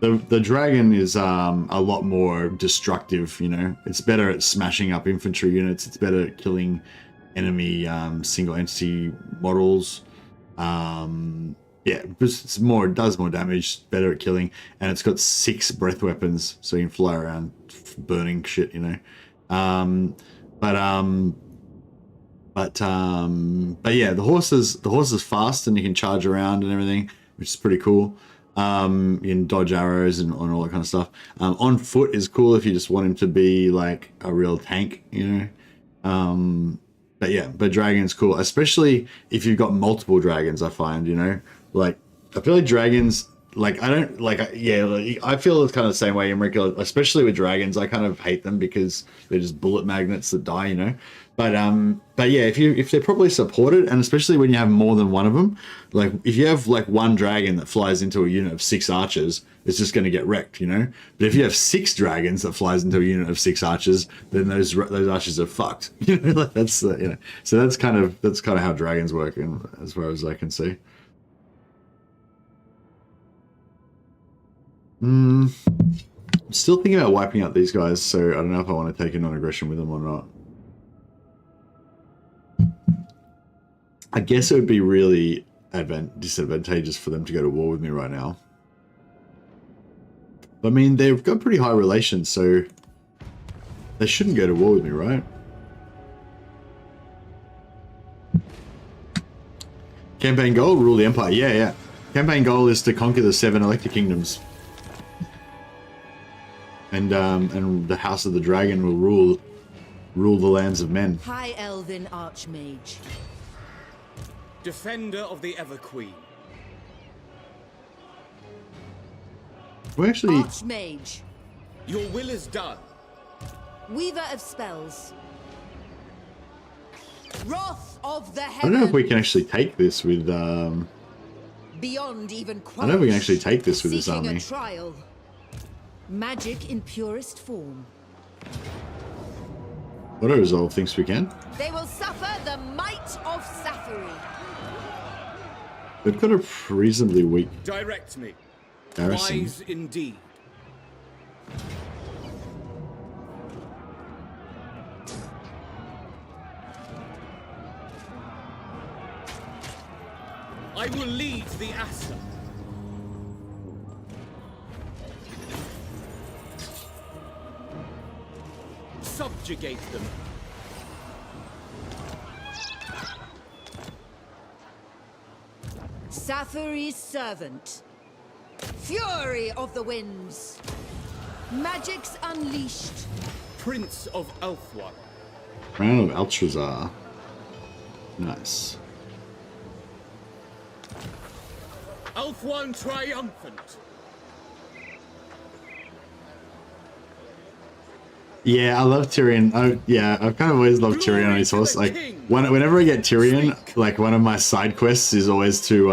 The dragon is a lot more destructive, you know. It's better at smashing up infantry units. It's better at killing enemy single entity models. Yeah, it's more, it does more damage, better at killing, and it's got 6 breath weapons, so you can fly around burning shit, you know. But yeah, the horse is fast and you can charge around and everything, which is pretty cool. You can dodge arrows and all that kind of stuff. On foot is cool if you just want him to be like a real tank, you know. But yeah, but dragon's cool, especially if you've got multiple dragons. I find, you know, like I feel like dragons, like I don't like, yeah, like, I feel it's kind of the same way, Imrik, especially with dragons. I kind of hate them because they're just bullet magnets that die, you know. But yeah, if they're properly supported, and especially when you have more than one of them, like if you have like one dragon that flies into a unit of 6 archers, it's just going to get wrecked, you know. But if you have 6 dragons that flies into a unit of 6 archers, then those archers are fucked. You know, like that's you know. So that's kind of how dragons work, as far as I can see. I'm still thinking about wiping out these guys, so I don't know if I want to take a non-aggression with them or not. I guess it would be really disadvantageous for them to go to war with me right now. I mean, they've got pretty high relations, so they shouldn't go to war with me, right? Campaign goal, rule the empire. Yeah, yeah. Campaign goal is to conquer the 7 elected kingdoms. And the House of the Dragon will rule the lands of men. High Elven Archmage. Defender of the Everqueen. We're actually... Archmage. Your will is done. Weaver of spells. Wrath of the heavens. I don't know if we can actually take this with... Beyond even I don't know if we can actually take this with this army. A trial. Magic in purest form. Auto-resolve thinks we can. They will suffer the might of Safari. They've got a reasonably weak Direct me. garrison. Wise indeed. I will lead the Asa. Subjugate them. Safari's servant. Fury of the winds. Magics unleashed. Prince of Elfwan. Crown of Altrazar. Nice. Elfwan triumphant. Yeah, I love Tyrion. I've kind of always loved Tyrion on his horse. Like, whenever I get Tyrion, like one of my side quests is always to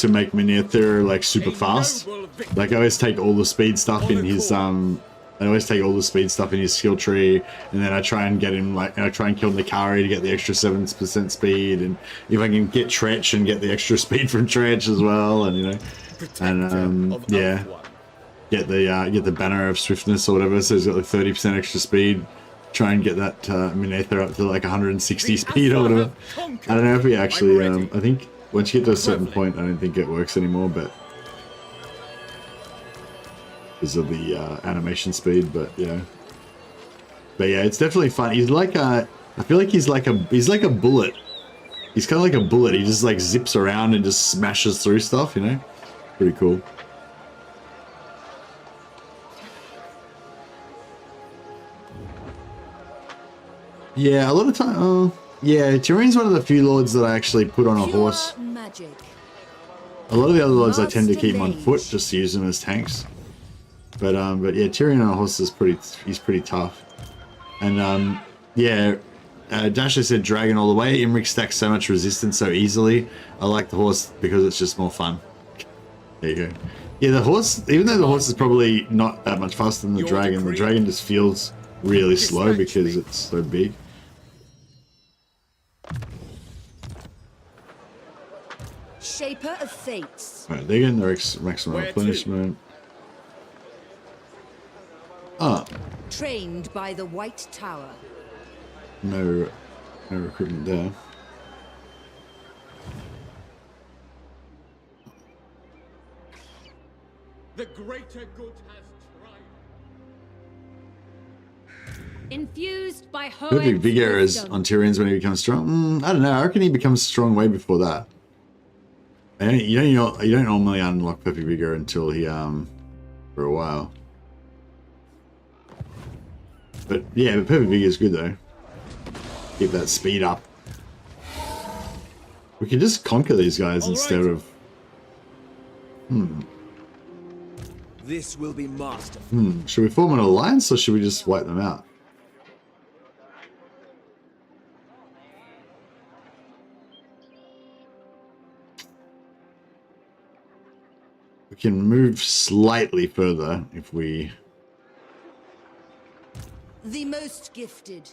make Menethir like super fast. Like I always take all the speed stuff in his skill tree, and then I try and get him I try and kill Nikari to get the extra 7% speed, and if I can get Tretch and get the extra speed from Tretch as well, and you know, and yeah. Get the banner of swiftness or whatever, so he's got like 30% extra speed. Try and get that Menethir up to like 160 speed or whatever. I don't know if we actually, I think once you get to a certain point, I don't think it works anymore, but because of the animation speed, but yeah. But yeah, it's definitely fun. He's like I feel like he's like a bullet. He's kind of like a bullet. He just like zips around and just smashes through stuff, you know? Pretty cool. Yeah, a lot of time. Yeah, Tyrion's one of the few lords that I actually put on a Pure horse. magic. A lot of the other lords I tend to keep them on Master foot, mage. just to use them as tanks. But yeah, Tyrion on a horse is he's pretty tough. And yeah, Dasher said dragon all the way. Imrik stacks so much resistance so easily. I like the horse because it's just more fun. There you go. Yeah, the horse, even though the horse is probably not that much faster than the dragon just feels really slow because it's so big. Shaper of fates. Alright, they're getting their maximum replenishment. Ah, Trained by the White Tower. no recruitment there. The greater good has triumphed. Infused by Perfect vigor is on Tyrion's when he becomes strong. I don't know. I reckon he becomes strong way before that. You don't normally unlock perfect vigor until he for a while. But yeah, the perfect vigor is good though. Keep that speed up. We can just conquer these guys instead of. This will be masterful. Should we form an alliance or should we just wipe them out? We can move slightly further if we. The most gifted.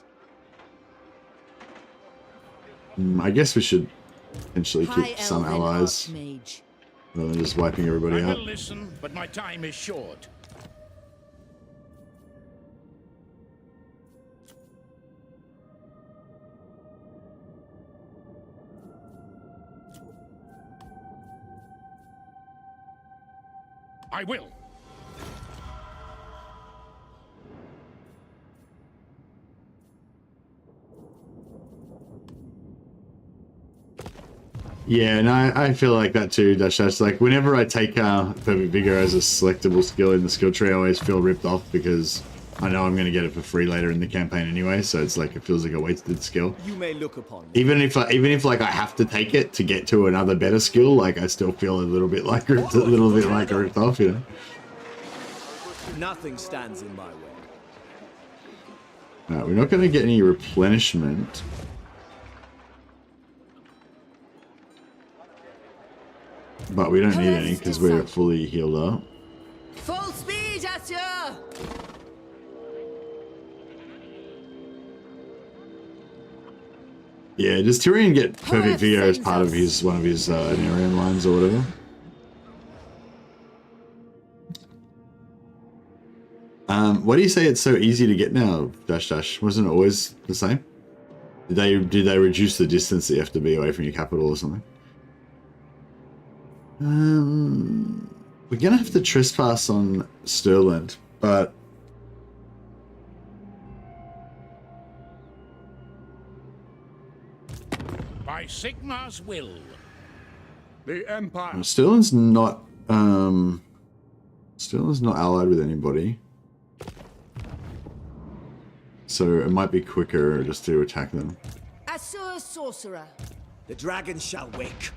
I guess we should potentially High keep some Elven allies Archmage. rather than just wiping everybody I out. will listen, but my time is short. I will. Yeah, and I feel like that too, Dash Dash. Like, whenever I take Perfect Vigor as a selectable skill in the skill tree, I always feel ripped off because I know I'm going to get it for free later in the campaign anyway, so it's like, it feels like a wasted skill. You may look upon me. Even if like I have to take it to get to another better skill, like I still feel a little bit like ripped off, you know? Nothing stands in my way. We're not going to get any replenishment. But we don't need any because we're fully healed up. Full speed at you! Yeah, does Tyrion get Perfect Vigor as part of his one of his Anarian lines or whatever? Why do you say it's so easy to get now, Dash Dash? Wasn't it always the same? Did they reduce the distance that you have to be away from your capital or something? We're gonna have to trespass on Stirland, but By Sigmar's will. The Empire. Stirland's not allied with anybody, so it might be quicker just to attack them. Assur Sorcerer. The dragon shall wake.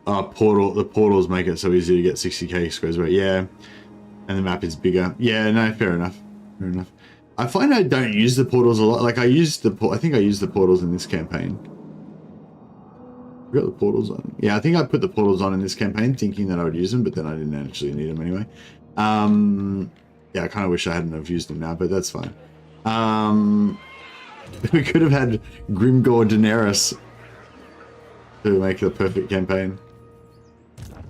The portals make it so easy to get 60k squares away. Yeah, and the map is bigger. Yeah, no, fair enough. Fair enough. I find I don't use the portals a lot. Like I think I used the portals in this campaign. We got the portals on. Yeah, I think I put the portals on in this campaign thinking that I would use them, but then I didn't actually need them anyway. Yeah, I kind of wish I hadn't have used them now, but that's fine. We could have had Grimgore Daenerys to make the perfect campaign.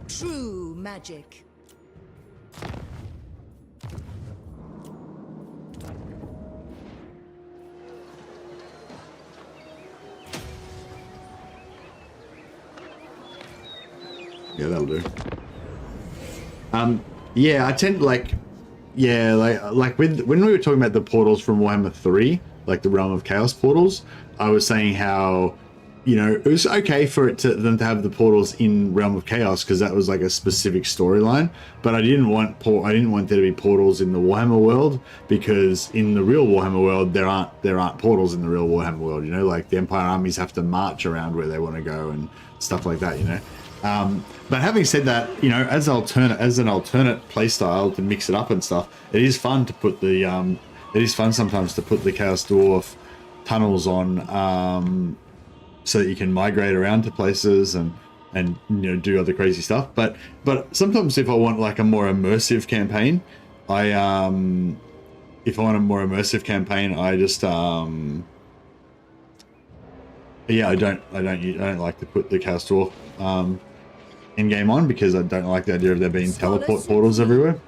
True magic. Yeah, that'll do. Yeah, I tend like when we were talking about the portals from Warhammer 3, like the Realm of Chaos portals, I was saying how, you know, it was okay for them to have the portals in Realm of Chaos because that was like a specific storyline. But I didn't want there to be portals in the Warhammer world, because in the real Warhammer world there aren't portals in the real Warhammer world. You know, like the Empire armies have to march around where they want to go and stuff like that. You know. But having said that, you know, as an alternate playstyle to mix it up and stuff, it is fun to put the it is fun sometimes to put the Chaos Dwarf tunnels on, so that you can migrate around to places and you know, do other crazy stuff. But sometimes if I want like a more immersive campaign, I just yeah, I don't like to put the Chaos Dwarf in game on, because I don't like the idea of there being teleport portals everywhere.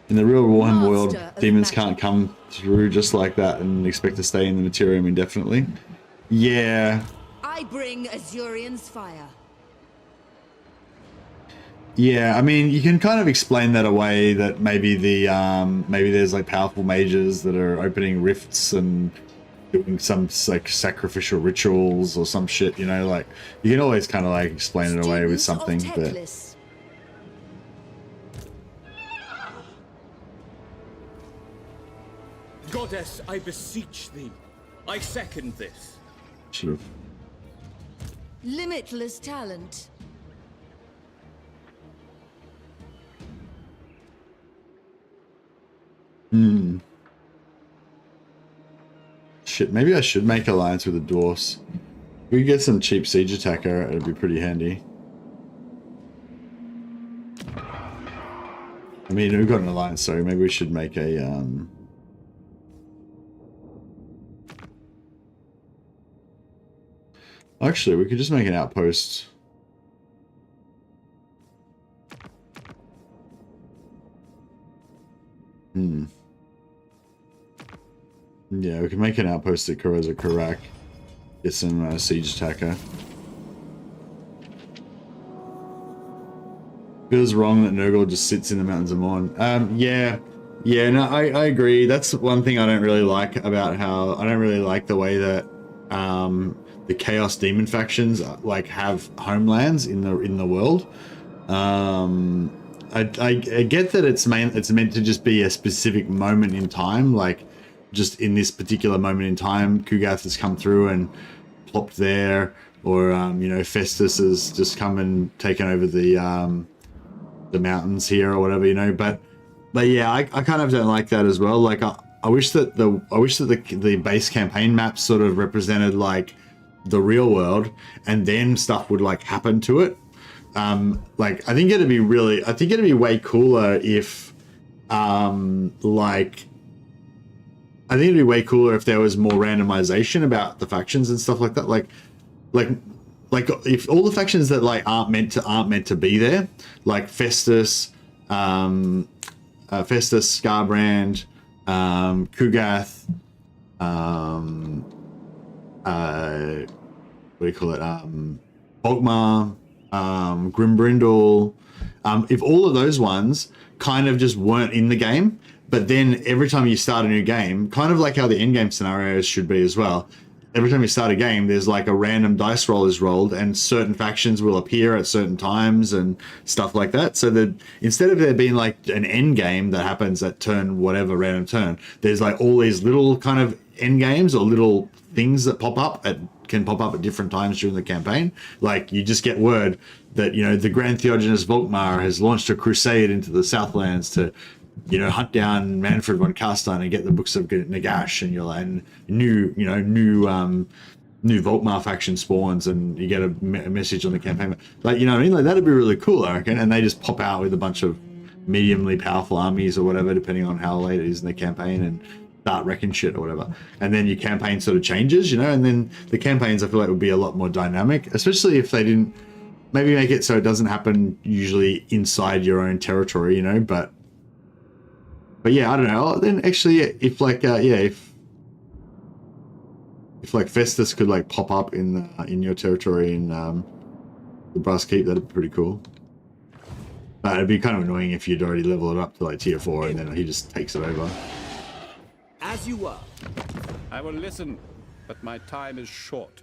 In the real Warhammer world, demons can't come through just like that and expect to stay in the Materium indefinitely. Yeah. I bring Azurian's fire. Yeah, I mean, you can kind of explain that away, that maybe maybe there's like powerful mages that are opening rifts and doing some like sacrificial rituals or some shit, you know, like you can always kind of like explain it away with something. But Goddess, I beseech thee. I second this. Sure. Limitless talent. Shit, maybe I should make alliance with the dwarfs. If we could get some cheap siege attacker, it'd be pretty handy. I mean, we've got an alliance, so maybe we should make a Actually, we could just make an outpost. Yeah, we can make an outpost at Kuroza Karak. Get some siege attacker. Feels wrong that Nurgle just sits in the Mountains of Morn. Yeah, no, I agree. That's one thing I don't really like about how I don't really like the way that the Chaos Demon factions like have homelands in the world. I get that it's meant to just be a specific moment in time, like just in this particular moment in time, Kugath has come through and plopped there, or you know, Festus has just come and taken over the mountains here or whatever, you know. But yeah, I kind of don't like that as well. Like I wish that the base campaign maps sort of represented like the real world, and then stuff would like happen to it. Like I think it'd be way cooler if I think it'd be way cooler if there was more randomization about the factions and stuff like that. Like if all the factions that like aren't meant to be there, like Festus, Scarbrand, Kugath, what do you call it? Bogmar, Grimbrindle. If all of those ones kind of just weren't in the game, but then every time you start a new game, kind of like how the endgame scenarios should be as well, every time you start a game, there's like a random dice roll is rolled and certain factions will appear at certain times and stuff like that. So that instead of there being like an end game that happens at turn whatever random turn, there's like all these little kind of end games or little things that can pop up at different times during the campaign. Like you just get word that, you know, the Grand Theogenes Volkmar has launched a crusade into the Southlands to, you know, hunt down Manfred von Carstein and get the books of Nagash, and you're like, new Volkmar faction spawns, and you get a message on the campaign. Like, you know what I mean? Like that'd be really cool, I reckon. And they just pop out with a bunch of mediumly powerful armies or whatever, depending on how late it is in the campaign, and start wrecking shit or whatever. And then your campaign sort of changes, you know, and then the campaigns I feel like would be a lot more dynamic, especially if they didn't maybe make it so it doesn't happen usually inside your own territory, you know, but yeah, I don't know. Then actually, if like if like Festus could like pop up in your territory in the Brass Keep, that'd be pretty cool. But it'd be kind of annoying if you'd already leveled it up to like tier 4 and then he just takes it over. As you were. I will listen, but my time is short.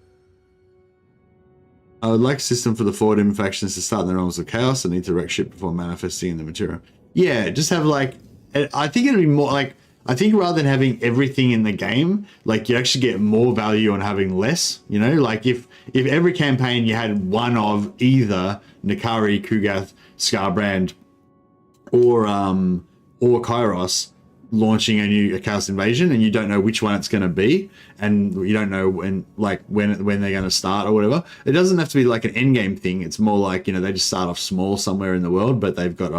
I would like a system for the forward infections to start in the realms of chaos and need to wreck shit before manifesting in the material. Yeah, just have like, I think it'd be more like, I think rather than having everything in the game, like you actually get more value on having less, you know, like if every campaign you had one of either Nakari, Kugath, Scarbrand, or Kairos launching a Chaos Invasion, and you don't know which one it's going to be, and you don't know when they're going to start or whatever. It doesn't have to be like an end game thing. It's more like, you know, they just start off small somewhere in the world, but they've got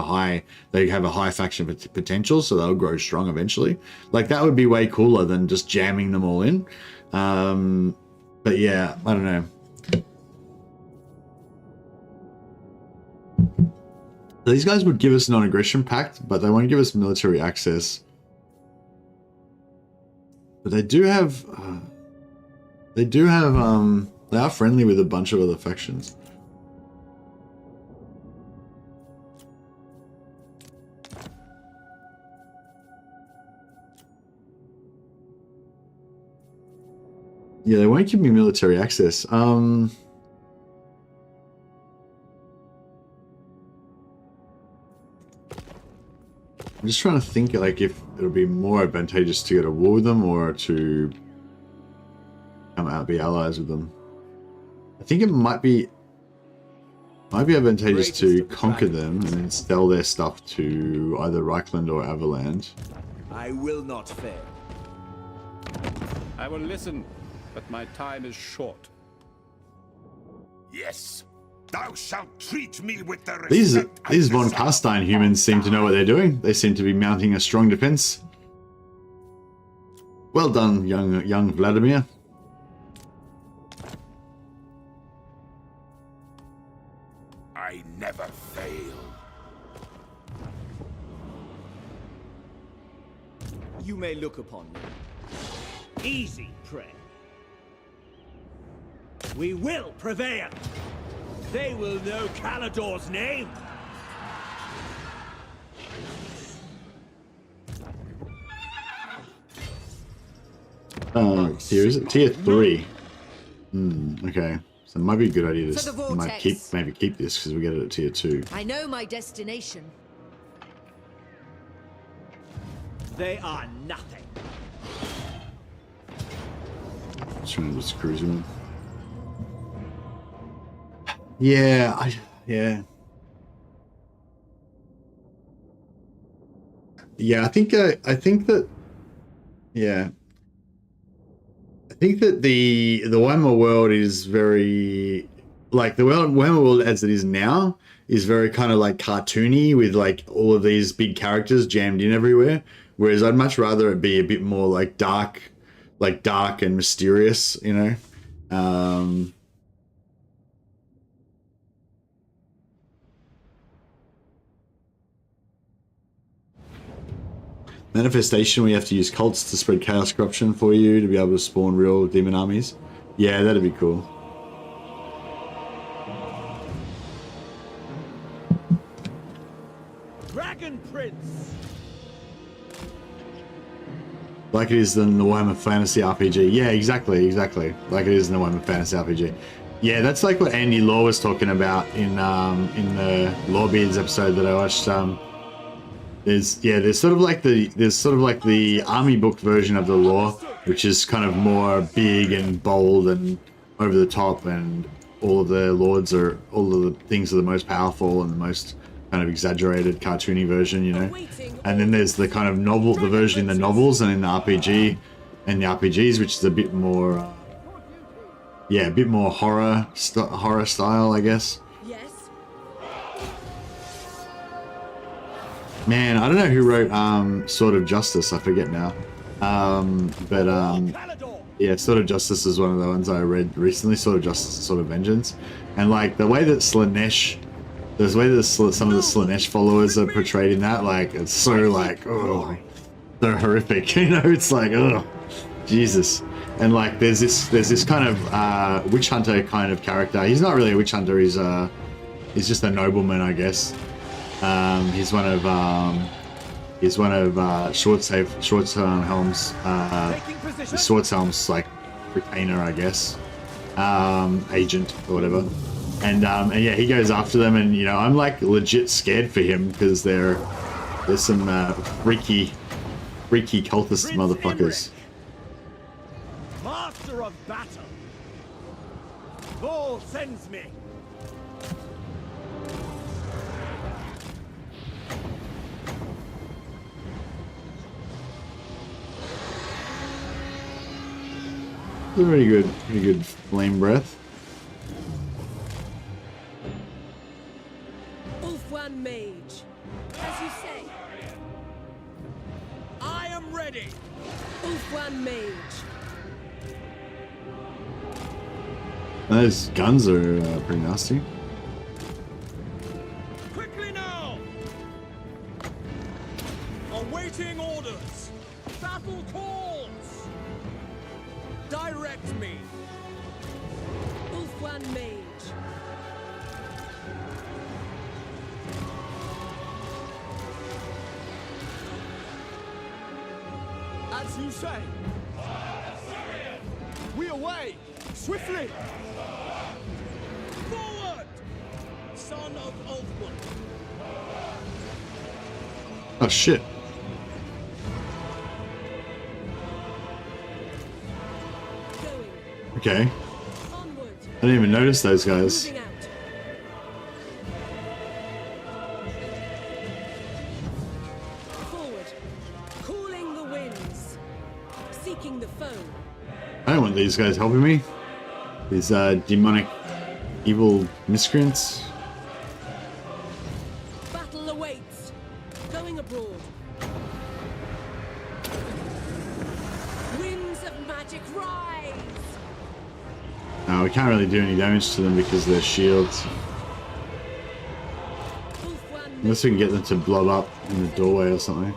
they have a high faction potential, so they'll grow strong eventually. Like that would be way cooler than just jamming them all in. But yeah, I don't know. These guys would give us non-aggression pact, but they won't give us military access. But they are friendly with a bunch of other factions. Yeah, they won't give me military access. I'm just trying to think like if it'll be more advantageous to go to war with them or to come out, be allies with them. I think it might be advantageous to conquer them and then sell their stuff to either Reichland or Avaland. I will not fail. I will listen, but my time is short. Yes. Thou shalt treat me with the respect These von Carstein humans seem to know what they're doing. They seem to be mounting a strong defense. Well done, young Vladimir. I never fail. You may look upon me. Easy, prey. We will prevail. They will know Calador's name. Here is it, tier 3. Okay, so it might be a good idea to maybe keep this because we get it at tier 2. I know my destination. They are nothing. Just trying to just cruise them. Yeah, yeah, I think that the Warhammer world is very like the Warhammer world as it is now is very kind of like cartoony with like all of these big characters jammed in everywhere. Whereas I'd much rather it be a bit more like dark and mysterious, you know. Manifestation, we have to use cults to spread chaos corruption for you to be able to spawn real demon armies. Yeah, that'd be cool. Dragon Prince. Like it is in the Warhammer Fantasy RPG. Yeah, exactly. Like it is in the Warhammer Fantasy RPG. Yeah, that's like what Andy Law was talking about in the Lawbeards episode that I watched. There's sort of like the army book version of the lore, which is kind of more big and bold and over the top, and all of the things are the most powerful and the most kind of exaggerated cartoony version, you know. And then there's the kind of the version in the novels and in the RPG and the RPGs, which is a bit more, a bit more horror style, I guess. Man, I don't know who wrote Sword of Justice, I forget now. Yeah, Sword of Justice is one of the ones I read recently, Sword of Justice and Sword of Vengeance. And like the way that Slaanesh, some of the Slaanesh followers are portrayed in that, like it's so like, oh, they're horrific, you know, it's like, oh, Jesus. And like there's this kind of witch hunter kind of character. He's not really a witch hunter, he's just a nobleman, I guess. He's one of Schwarzhelm's Schwarzhelm's like retainer, I guess, agent or whatever. And yeah, he goes after them, and you know, I'm like legit scared for him because there's some freaky cultist motherfuckers. Imrik, master of battle. All sends me. Pretty good flame breath. Ulfwan Mage. As you say. I am ready. Ulfwan Mage. Those guns are pretty nasty. Quickly now. Awaiting orders. Battle calls. Direct me. Ulfwan Mage. As you say. We away. Swiftly. Forward. Son of Ulfwan. Oh shit. Going. Okay. Onward. I didn't even notice those guys. Moving out. Forward. Calling the winds. Seeking the foe. I don't want these guys helping me. These demonic, evil miscreants. Battle awaits. Going abroad. Winds of magic rise. No, we can't really do any damage to them because of their shields. Ulfwan Unless we can get them to blow up in the doorway or something.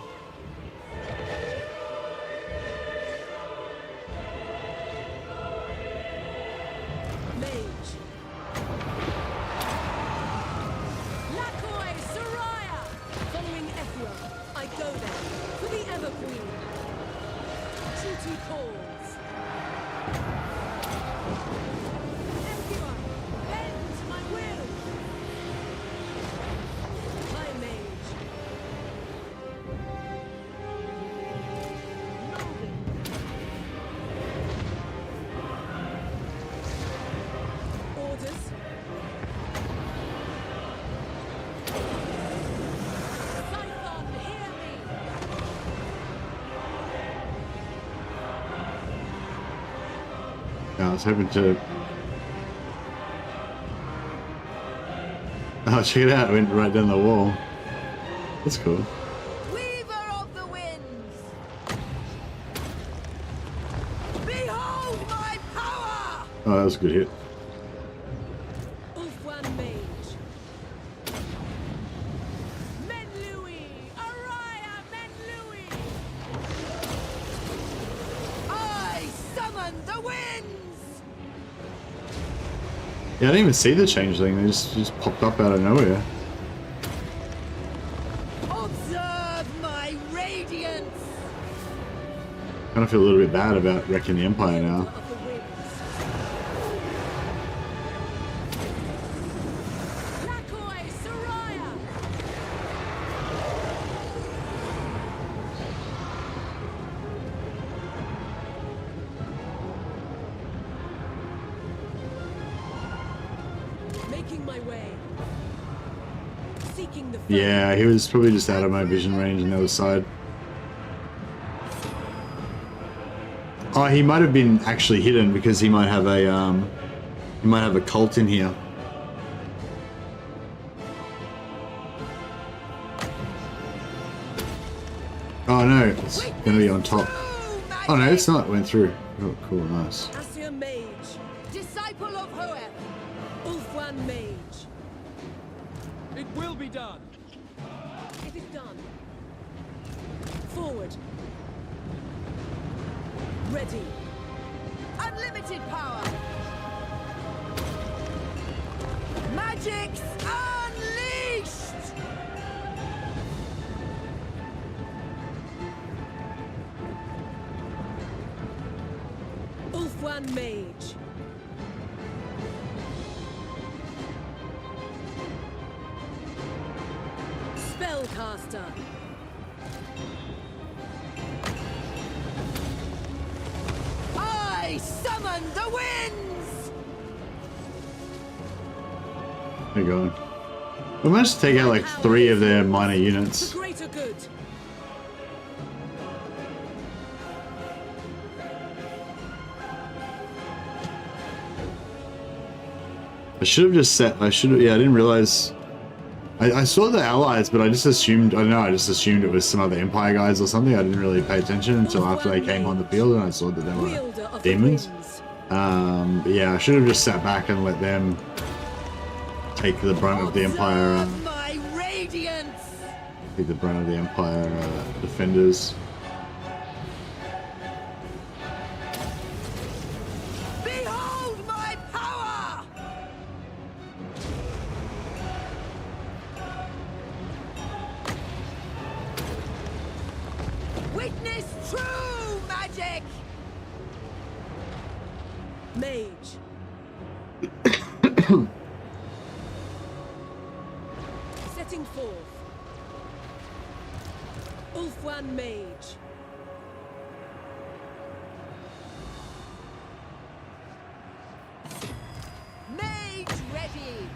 Mage. Lakoi Soraya. Following Ethra, I go there for the Ever Queen. Duty calls. Everyone, bend my will. High Mage. Orders. Python, hear me. Yeah, I was hoping to... Oh, check it out, it went right down the wall. That's cool. Weaver of the winds! Behold my power! Oh, that was a good hit. Ulfwan Mage. Menlui! Araya Menlui! I summon the winds! Yeah, I didn't even see the changeling. They just popped up out of nowhere. Observe my radiance! Kind of feel a little bit bad about wrecking the Empire now. Of the winds. Lakoi Soraya! Making my way. Seeking the foe. Yeah, he was probably just out of my vision range on the other side. Oh, he might have been actually hidden because he might have a cult in here. Oh no, it's gonna be on top. Oh no, it's not. It went through. Oh, cool, nice. Asir Mage. Disciple of Hoeth! Ulfwan Mage. It will be done. It is done. Forward. Ready. Unlimited power! Magic's unleashed! Ulfwan Mage. Spellcaster. I summon the winds! There you go. We managed to take out like 3 of their minor For units. greater good. I should have just set. I should have. Yeah, I didn't realize. I saw the allies, but I just assumed. I don't know. I just assumed it was some other Empire guys or something. I didn't really pay attention until after they came on the field, and I saw that they were Wielder of the demons. winds. But yeah, I should have just sat back and let them take the brunt of the Empire. Observe my radiance! Take the brunt of the Empire defenders. Behold my power! Witness true magic! Mage. Setting forth. Ulfwan Mage. Mage ready!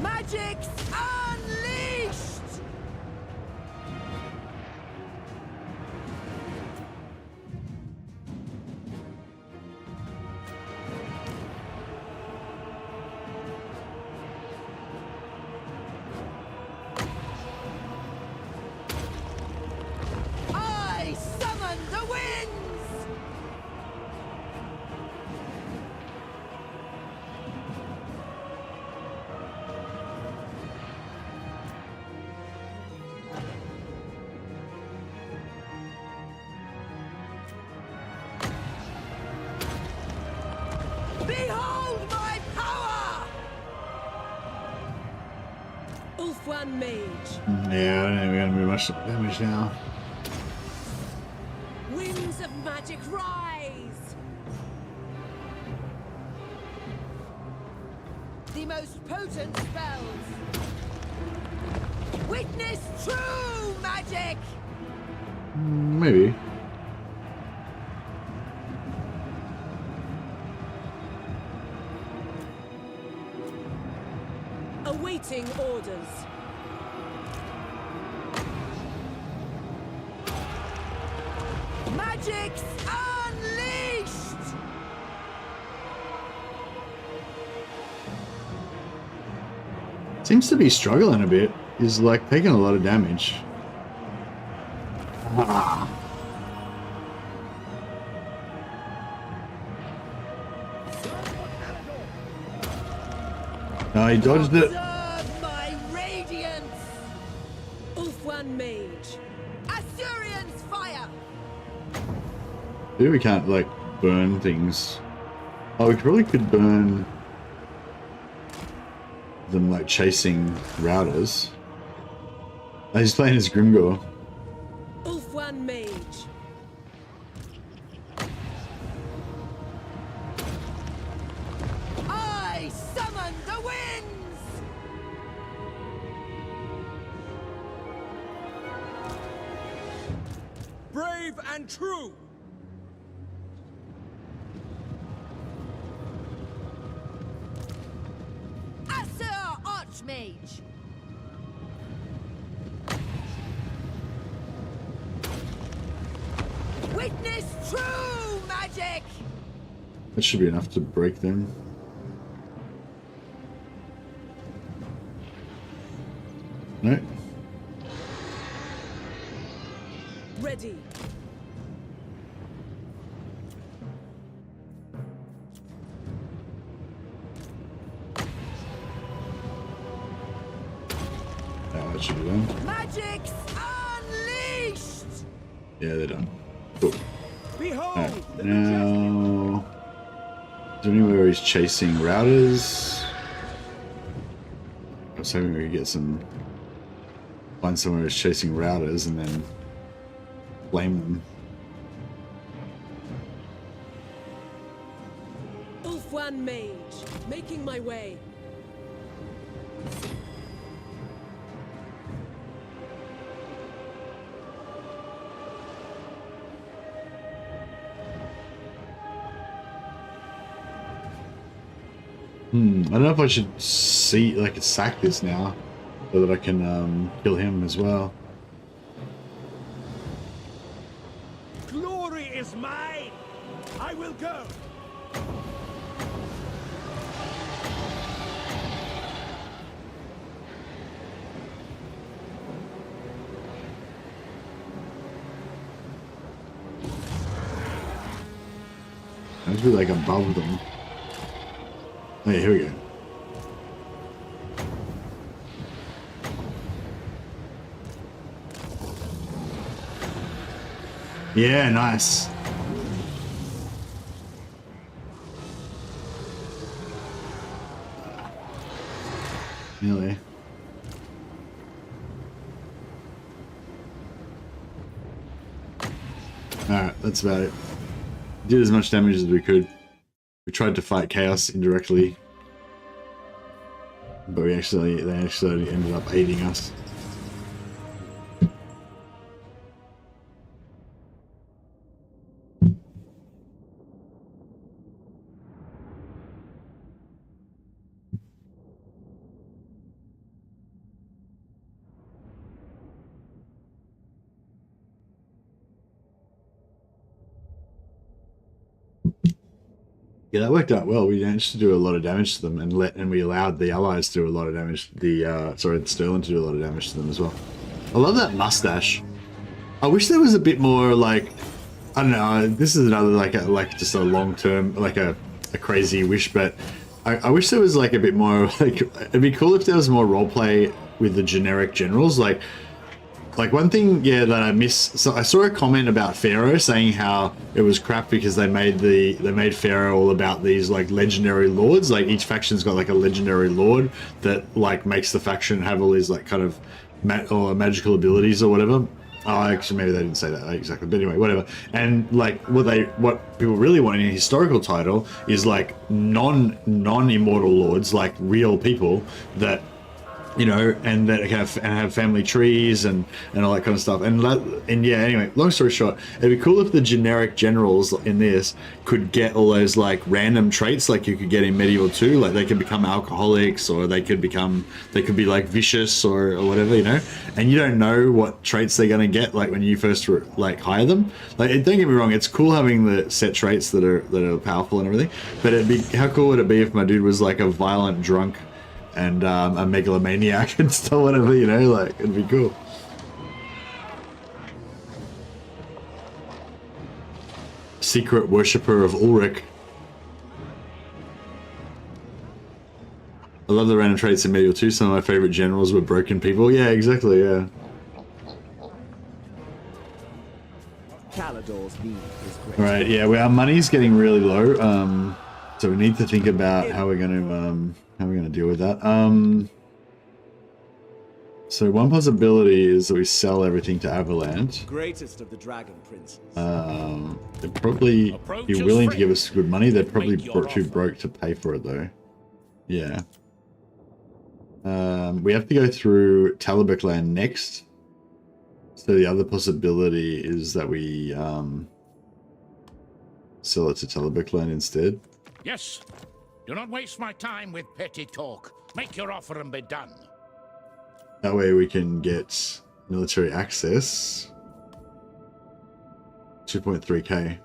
Magic's unleashed! I summon the winds! Behold my power! Ulfwan Mage. Yeah, I don't think we're gonna do much damage now. Winds of magic rise. The most potent spells. Witness true magic! Maybe. Awaiting orders. Magic's unleashed! Seems to be struggling a bit. He's like taking a lot of damage. No, he dodged it. Observe my radiance! Ulfwan Mage. Assyrian's fire! Maybe we can't like burn things. Oh, we probably could burn them like chasing routers. Oh, he's playing as Grimgor. Ulfwan Mage. I summon the winds! Brave and true. Assur Archmage! Witness true magic! That should be enough to break them. No? Ready. Oh, that should be done. Magic's unleashed! Yeah, they're done. Cool. Behold Alright, the now... Is there anywhere where he's chasing routers? I was hoping we could get some... Find somewhere who's chasing routers and then... Blame them. Elven mage, making my way. I don't know if I should sack this now, so that I can kill him as well. Glory is mine. I will go. I was like above them. Oh yeah, here we go. Yeah, nice. Nearly. Alright, that's about it. Did as much damage as we could. We tried to fight chaos indirectly, but they actually ended up aiding us. Yeah, that worked out well. We managed to do a lot of damage to them, and we allowed the allies to do a lot of damage. The Sterling to do a lot of damage to them as well. I love that mustache. I wish there was a bit more like, I don't know. This is another just a long term, like a crazy wish, but I wish there was like a bit more like. It'd be cool if there was more roleplay with the generic generals, like one thing, yeah, that I miss. So I saw a comment about Pharaoh saying how it was crap because they made Pharaoh all about these like legendary lords. Like each faction's got like a legendary lord that like makes the faction have all these like kind of magical abilities or whatever. Oh, actually, maybe they didn't say that exactly, but anyway, whatever. And like what people really want in a historical title is like non-immortal lords, like real people that, you know, and that have family trees and all that kind of stuff. And yeah, anyway, long story short, it'd be cool if the generic generals in this could get all those like random traits like you could get in Medieval 2, like they could become alcoholics, or they could be like vicious or whatever, you know, and you don't know what traits they're going to get like when you first like hire them. Like, don't get me wrong, it's cool having the set traits that are powerful and everything, but how cool would it be if my dude was like a violent drunk and a megalomaniac and stuff, whatever, you know, like, it'd be cool. Secret worshipper of Ulrich. I love the random traits in Medieval 2. Some of my favorite generals were broken people. Yeah, exactly, yeah. Calador's need is great. Right, yeah, well, our money's getting really low, so we need to think about how we're going to deal with that. So one possibility is that we sell everything to Avalanche. Greatest of the dragon princes. They'd probably be willing to give us good money. They're probably too broke to pay for it, though. Yeah. We have to go through Talabek land next. So the other possibility is that we sell it to Talabek land instead. Yes. Do not waste my time with petty talk. Make your offer and be done. That way we can get military access. 2.3k.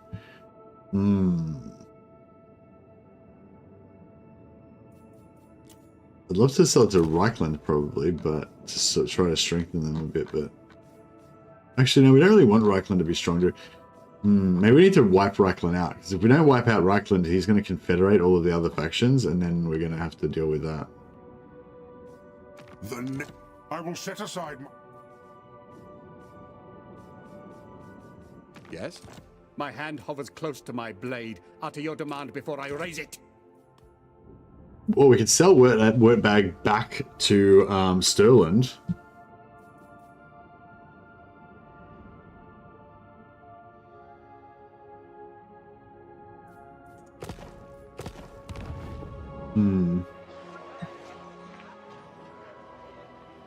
I'd love to sell it to Reichland probably, but to sort of try to strengthen them a bit, but... Actually, no, we don't really want Reichland to be stronger. Maybe we need to wipe Reichland out, because if we don't wipe out Reichland, he's going to confederate all of the other factions, and then we're going to have to deal with that. Then I will set aside my... Yes? My hand hovers close to my blade. Utter your demand before I raise it. Well, we could sell Wurtbag back to Sterland.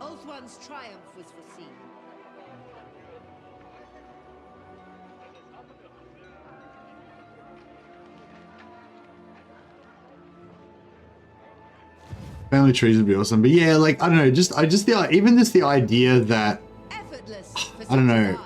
Oath One's triumph was foreseen. Family trees would be awesome, but yeah, like I don't know, even the idea that Effortless I don't know.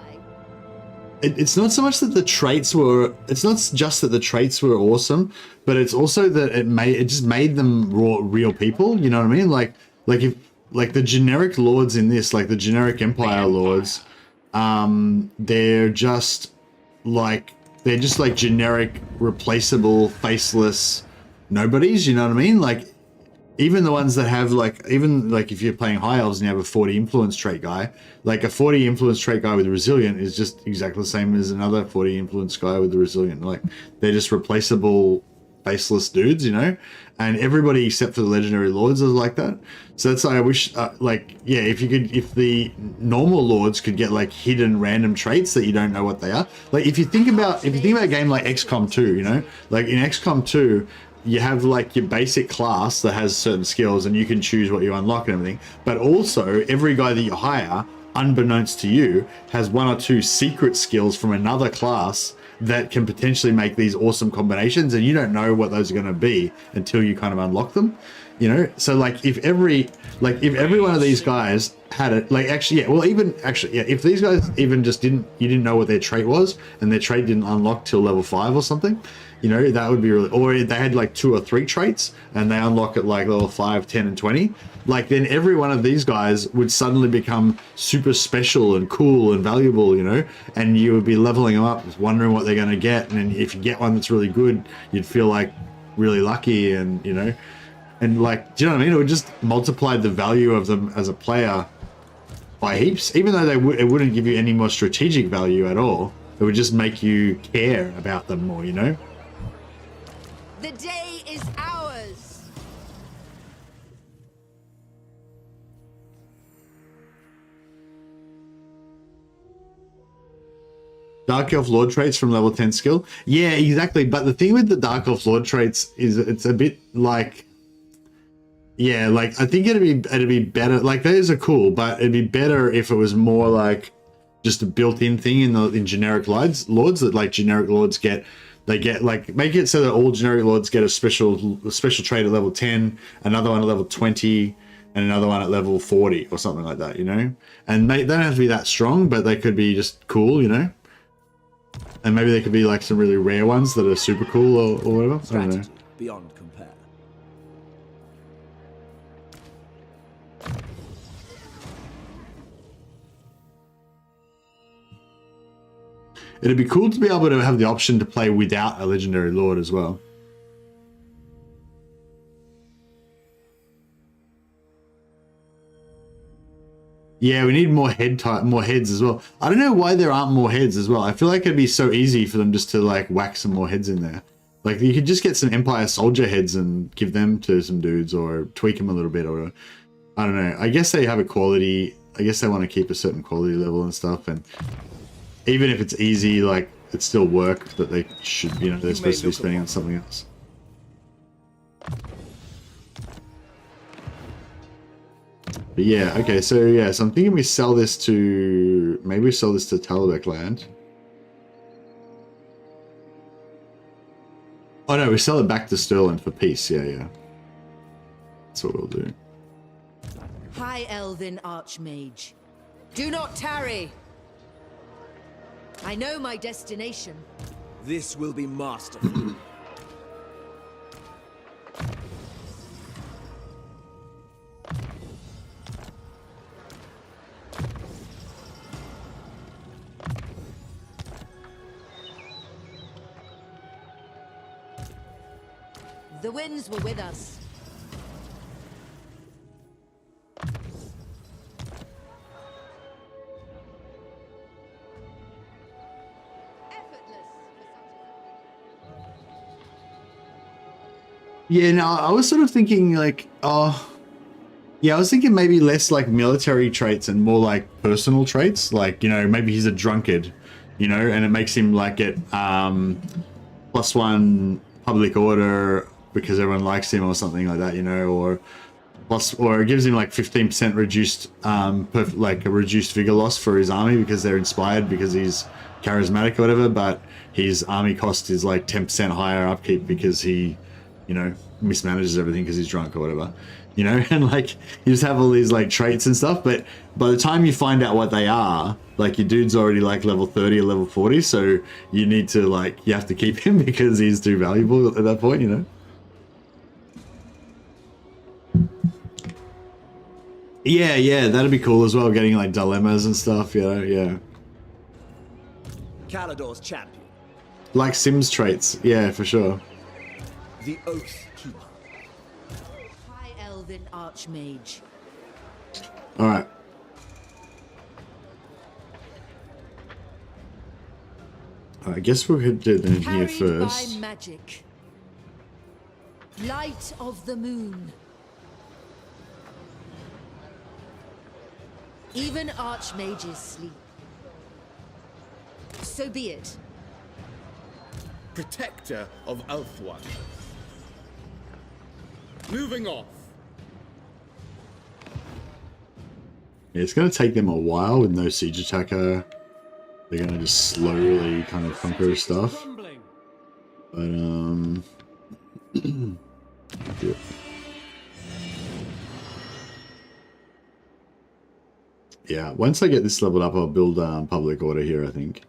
It's not so much that the traits were. It's not just that the traits were awesome, but it's also that it just made them real people. You know what I mean? Like if the generic lords in this, like the generic Empire lords, they're just like generic, replaceable, faceless nobodies. You know what I mean? Like. Even the ones that have even if you're playing High Elves and you have a 40 influence trait guy, like a 40 influence trait guy with Resilient is just exactly the same as another 40 influence guy with the Resilient. Like they're just replaceable, faceless dudes, you know? And everybody except for the Legendary Lords is like that. So that's why I wish, if the normal Lords could get like hidden random traits that you don't know what they are. Like if you think about a game like XCOM 2, you know? Like in XCOM 2, you have like your basic class that has certain skills and you can choose what you unlock and everything. But also every guy that you hire, unbeknownst to you, has 1 or 2 secret skills from another class that can potentially make these awesome combinations. And you don't know what those are going to be until you kind of unlock them, you know? So like if every one of these guys had it, if these guys even just you didn't know what their trait was and their trait didn't unlock till level 5 or something, you know, that would be really, or they had like 2 or 3 traits and they unlock at like level 5, 10 and 20, like then every one of these guys would suddenly become super special and cool and valuable, you know, and you would be leveling them up, wondering what they're going to get. And then if you get one that's really good, you'd feel like really lucky, and you know, and like, do you know what I mean? It would just multiply the value of them as a player by heaps, even though it wouldn't give you any more strategic value at all. It would just make you care about them more, you know? The day is ours. Dark Elf Lord traits from level 10 skill. Yeah, exactly. But the thing with the Dark Elf Lord traits is it's a bit like, yeah, like I think it'd be better. Like those are cool, but it'd be better if it was more like just a built-in thing in generic lords that like generic lords get. They get like, make it so that all generic lords get a special trait at level 10, another one at level 20, and another one at level 40 or something like that, you know? And they don't have to be that strong, but they could be just cool, you know? And maybe they could be like some really rare ones that are super cool or whatever. I don't know. Beyond compare. It'd be cool to be able to have the option to play without a legendary lord as well. Yeah, we need more heads as well. I don't know why there aren't more heads as well. I feel like it'd be so easy for them just to like whack some more heads in there. Like you could just get some Empire soldier heads and give them to some dudes, or tweak them a little bit, or I don't know. I guess they have a quality. I guess they want to keep a certain quality level and stuff, and even if it's easy, like it's still work that they should, you know, they're supposed to be spending on something else. But yeah, okay, so yeah, so I'm thinking we sell this to, maybe we sell this to Talabek land. Oh no, we sell it back to Sterling for peace, yeah. That's what we'll do. High Elven Archmage, do not tarry. I know my destination. This will be masterful. The winds were with us. Yeah, no, I was sort of thinking like, yeah, I was thinking maybe less like military traits and more like personal traits. Like, you know, maybe he's a drunkard, you know, and it makes him like get +1 public order, because everyone likes him or something like that, you know, or it gives him like 15% reduced, like a reduced vigor loss for his army because they're inspired because he's charismatic or whatever, but his army cost is like 10% higher upkeep because he, you know, mismanages everything because he's drunk or whatever, you know, and like you just have all these like traits and stuff, but by the time you find out what they are, like your dude's already like level 30 or level 40, so you need to like, you have to keep him because he's too valuable at that point, you know. Yeah, that'd be cool as well, getting like dilemmas and stuff, yeah. Calador's champion. Like Sims traits, yeah, for sure. The Oath Keeper. High Elven Archmage. Alright. I guess we'll hit it in here first. By magic. Light of the moon. Even archmages sleep. So be it. Protector of Ulthuan. Moving off. Yeah, it's going to take them a while with no siege attacker. They're going to just slowly kind of conquer stuff. But, yeah. Yeah, once I get this leveled up, I'll build public order here, I think.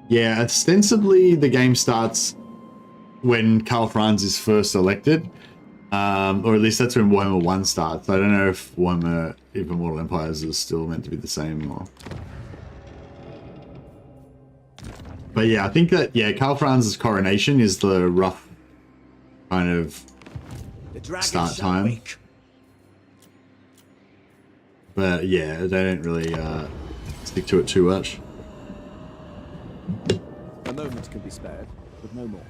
Yeah, ostensibly the game starts when Karl Franz is first elected, or at least that's when Warhammer 1 starts. I don't know if Warhammer, if Immortal Empires is still meant to be the same, or... But yeah, I think that, yeah, Karl Franz's coronation is the rough kind of start time. But yeah, they don't really stick to it too much. A moment can be spared, but no more.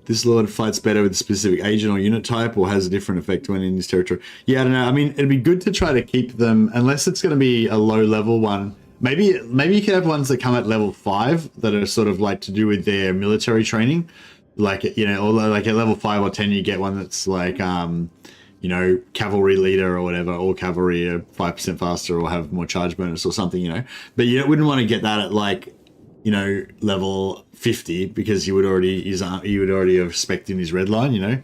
This lord fights better with a specific agent or unit type, or has a different effect when in his territory. Yeah, I don't know. I mean, it'd be good to try to keep them, unless it's going to be a low level one. Maybe you could have ones that come at level 5 that are sort of like to do with their military training. Like, you know, or like at level 5 or 10, you get one that's like, you know, cavalry leader or whatever, or cavalry are 5% faster or have more charge bonus or something, you know. But you wouldn't want to get that at like, you know, level 50 because you would already have spec'd in his red line, you know.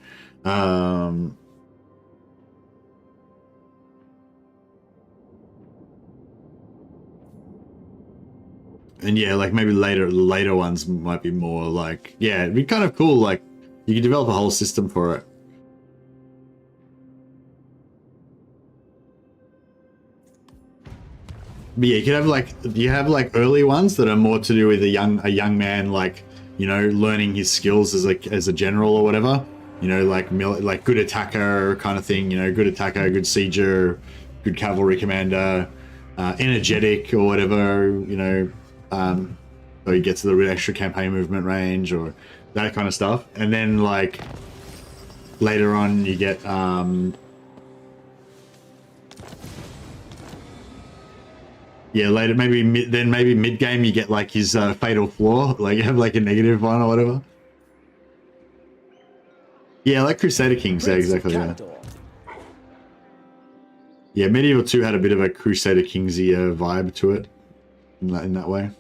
And yeah, like maybe later ones might be more like, yeah, it'd be kind of cool. Like you could develop a whole system for it. But yeah, you have like early ones that are more to do with a young man, like, you know, learning his skills as a general or whatever, you know, like good attacker kind of thing, you know, good attacker, good sieger, good cavalry commander, energetic or whatever, you know, so he gets a little bit extra campaign movement range or that kind of stuff. And then like later on you get yeah, later maybe mid game you get like his fatal flaw, like you have like a negative one or whatever. Yeah, like Crusader Kings, yeah, exactly. Yeah, Medieval 2 had a bit of a Crusader Kingsy vibe to it in that way.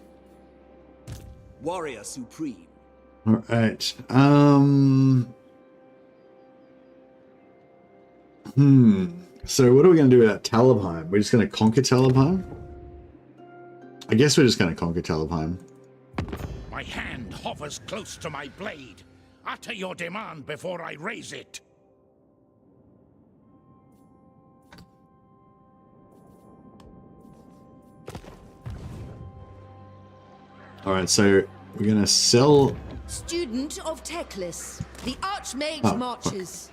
Warrior Supreme. All right. So what are we going to do about Talabheim? We're just going to conquer Talabheim? I guess we're just going to conquer Talabheim. My hand hovers close to my blade. Utter your demand before I raise it. All right, so we're going to sell... Student of Teclis, the Archmage marches.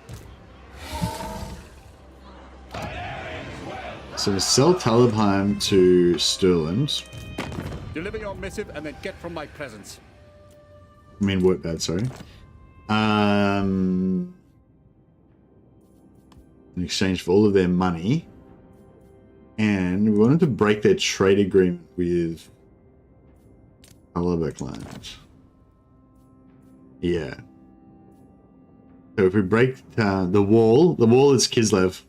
So we sell Talabheim to Stirland. Deliver your missive and then get from my presence. I mean, work bad, sorry. In exchange for all of their money. And we wanted to break their trade agreement with Talabek land. Yeah. So if we break the wall is Kislev.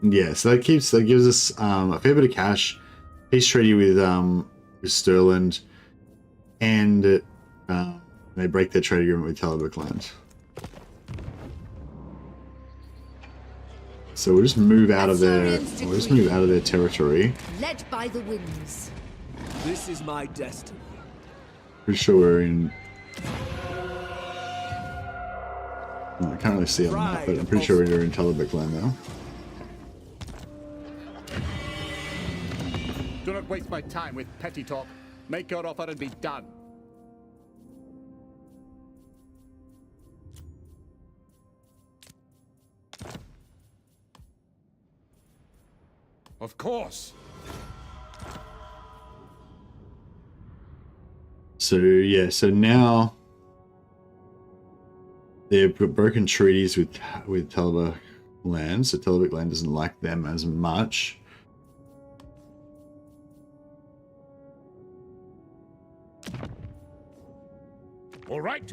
Yeah, so that gives us a fair bit of cash, peace treaty with Stirland, and they break their trade agreement with Talabek land. So we'll just move out of their territory. Led by the winds. This is my destiny. Pretty sure we're in. Well, I can't really see on that, but I'm pretty sure we're in Talabek land now. Do not waste my time with petty talk. Make your offer and be done. Of course. So yeah, so now they've got broken treaties with Talabek land, so Talabek land doesn't like them as much. All right.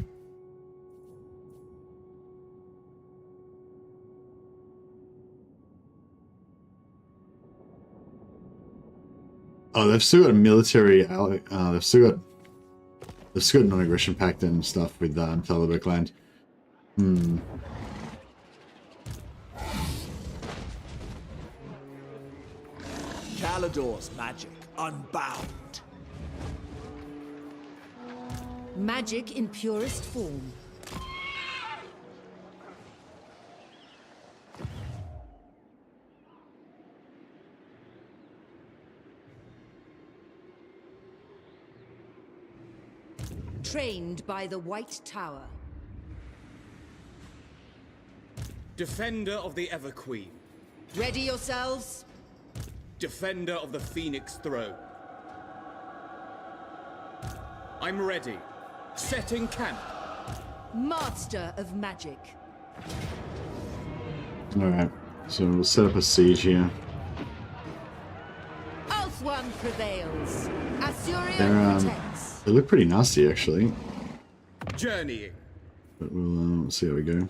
Oh, they've still got a military. They've still got non-aggression pact and stuff with Talabek land. Kalador's magic unbound. Magic in purest form. Trained by the White Tower. Defender of the Ever Queen. Ready yourselves. Defender of the Phoenix Throne. I'm ready. Setting camp. Master of magic. Alright, so we'll set up a siege here. One prevails. Assyrian protects. They look pretty nasty, actually. Journeying. But we'll see how we go.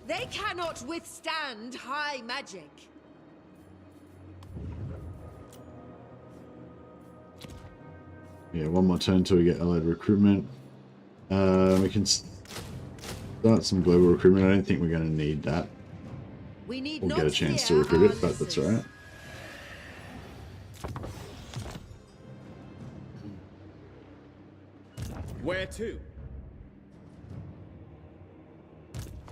They cannot withstand high magic. Yeah, one more turn till we get allied recruitment. We can start some global recruitment. I don't think we're going to need that. We'll get a chance to recruit it, but that's alright. Where to?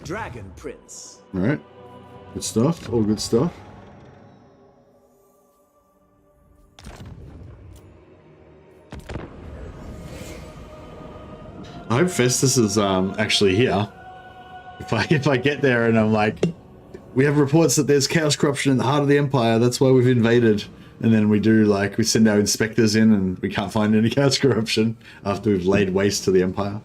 Dragon Prince. Alright. Good stuff. All good stuff. I hope Festus is actually here. If I get there and I'm like, we have reports that there's chaos corruption in the heart of the Empire, that's why we've invaded. And then we send our inspectors in and we can't find any chaos corruption after we've laid waste to the Empire.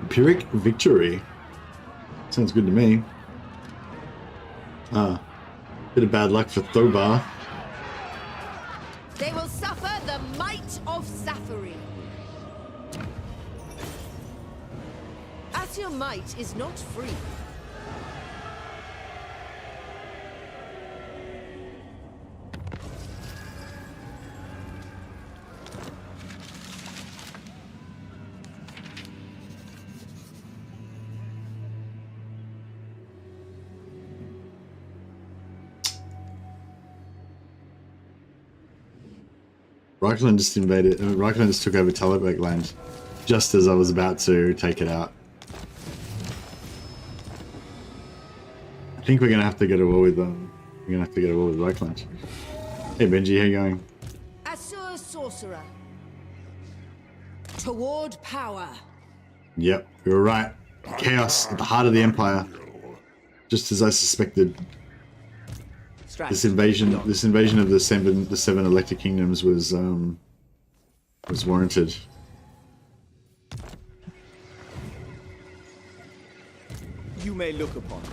Pyrrhic victory. Sounds good to me. Bit of bad luck for Thobar. They will suffer the might of Safari. As your might is not free. Reichland just invaded. Reichland just took over Talabek land, just as I was about to take it out. I think we're gonna have to go to war with them. We're gonna have to go to war with Reichland. Hey Benji, how you going? Assur sorcerer. Toward power. Yep, you were right. Chaos at the heart of the Empire. Just as I suspected. This invasion of the seven elected kingdoms was warranted. You may look upon me.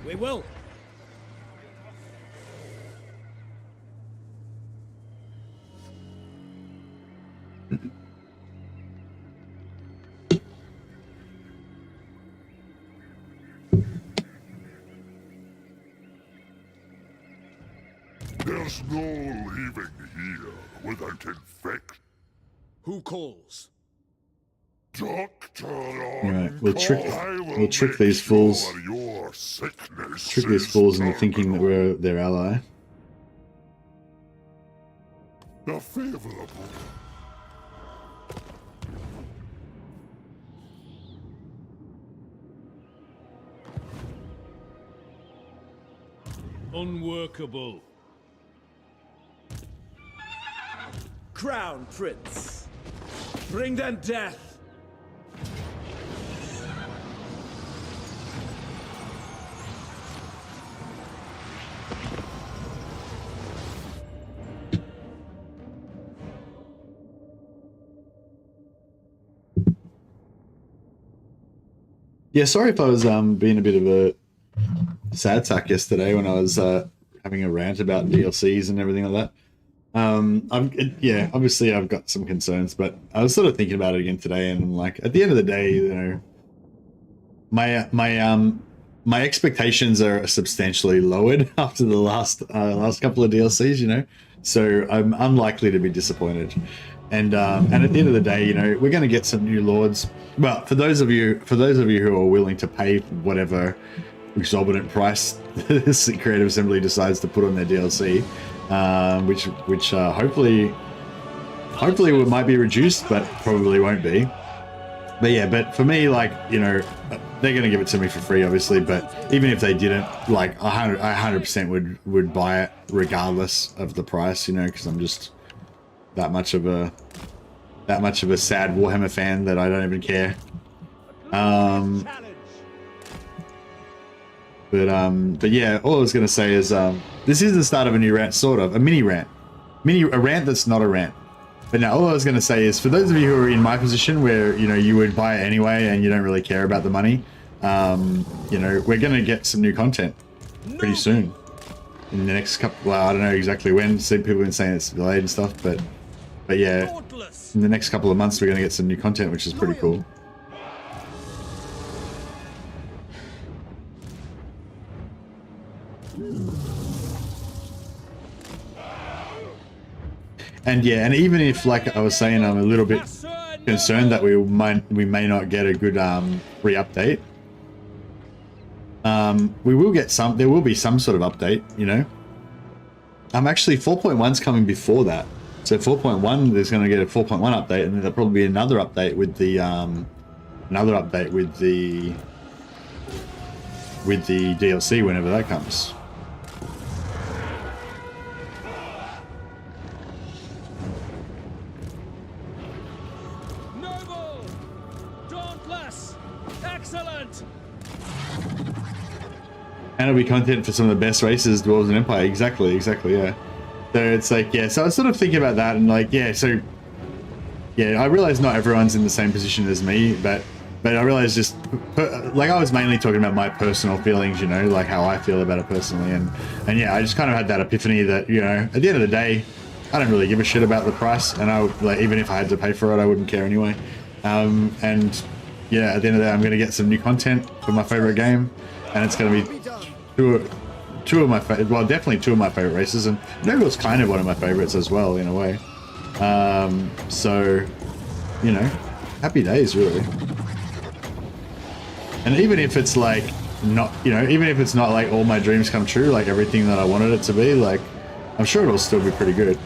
We will. There's no leaving here without infect. Who calls? Doctor, Right, we'll trick these fools. Trick these fools into thinking that we're their ally. The favorable. Unworkable. Crown Prince. Bring them death. Yeah, sorry if I was being a bit of a sad sack yesterday when I was having a rant about DLCs and everything like that. Yeah, obviously I've got some concerns, but I was sort of thinking about it again today, and like at the end of the day, you know, my expectations are substantially lowered after the last couple of DLCs, you know, so I'm unlikely to be disappointed. And at the end of the day, you know, we're going to get some new lords. Well, for those of you who are willing to pay whatever exorbitant price this Creative Assembly decides to put on their DLC, which hopefully might be reduced, but probably won't be. But yeah, but for me, like, you know, they're going to give it to me for free, obviously. But even if they didn't, like, I 100% would buy it regardless of the price, you know, because I'm just that much of a sad Warhammer fan that I don't even care. But yeah, all I was going to say is this is the start of a new rant, sort of a mini rant, a rant that's not a rant. But now all I was going to say is, for those of you who are in my position where, you know, you would buy it anyway and you don't really care about the money, you know, we're going to get some new content pretty soon. In the next couple, well, I don't know exactly when. Some people have been saying it's delayed and stuff, but yeah, in the next couple of months we're going to get some new content, which is pretty cool. And yeah, and even if, like I was saying, I'm a little bit concerned that we may not get a good re-update. We will get some. There will be some sort of update, you know. Actually 4.1's coming before that, so 4.1 there's going to get a 4.1 update, and then there'll probably be another update with the with the DLC whenever that comes. Noble! Dauntless! Excellent! And it'll be content for some of the best races, Dwarves and Empire. Exactly, yeah. So it's like, yeah, so I was sort of thinking about that, and like, yeah, so yeah, I realize not everyone's in the same position as me, but I realized just, like, I was mainly talking about my personal feelings, you know, like how I feel about it personally, and yeah, I just kind of had that epiphany that, you know, at the end of the day, I don't really give a shit about the price, and I would, like, even if I had to pay for it, I wouldn't care anyway. And yeah, at the end of the day, I'm going to get some new content for my favorite game, and it's going to be two of my favorite, well, definitely two of my favorite races, and Noble's kind of one of my favorites as well, in a way. So, you know, happy days, really. And even if it's like not, you know, even if it's not like all my dreams come true, like everything that I wanted it to be, like, I'm sure it'll still be pretty good.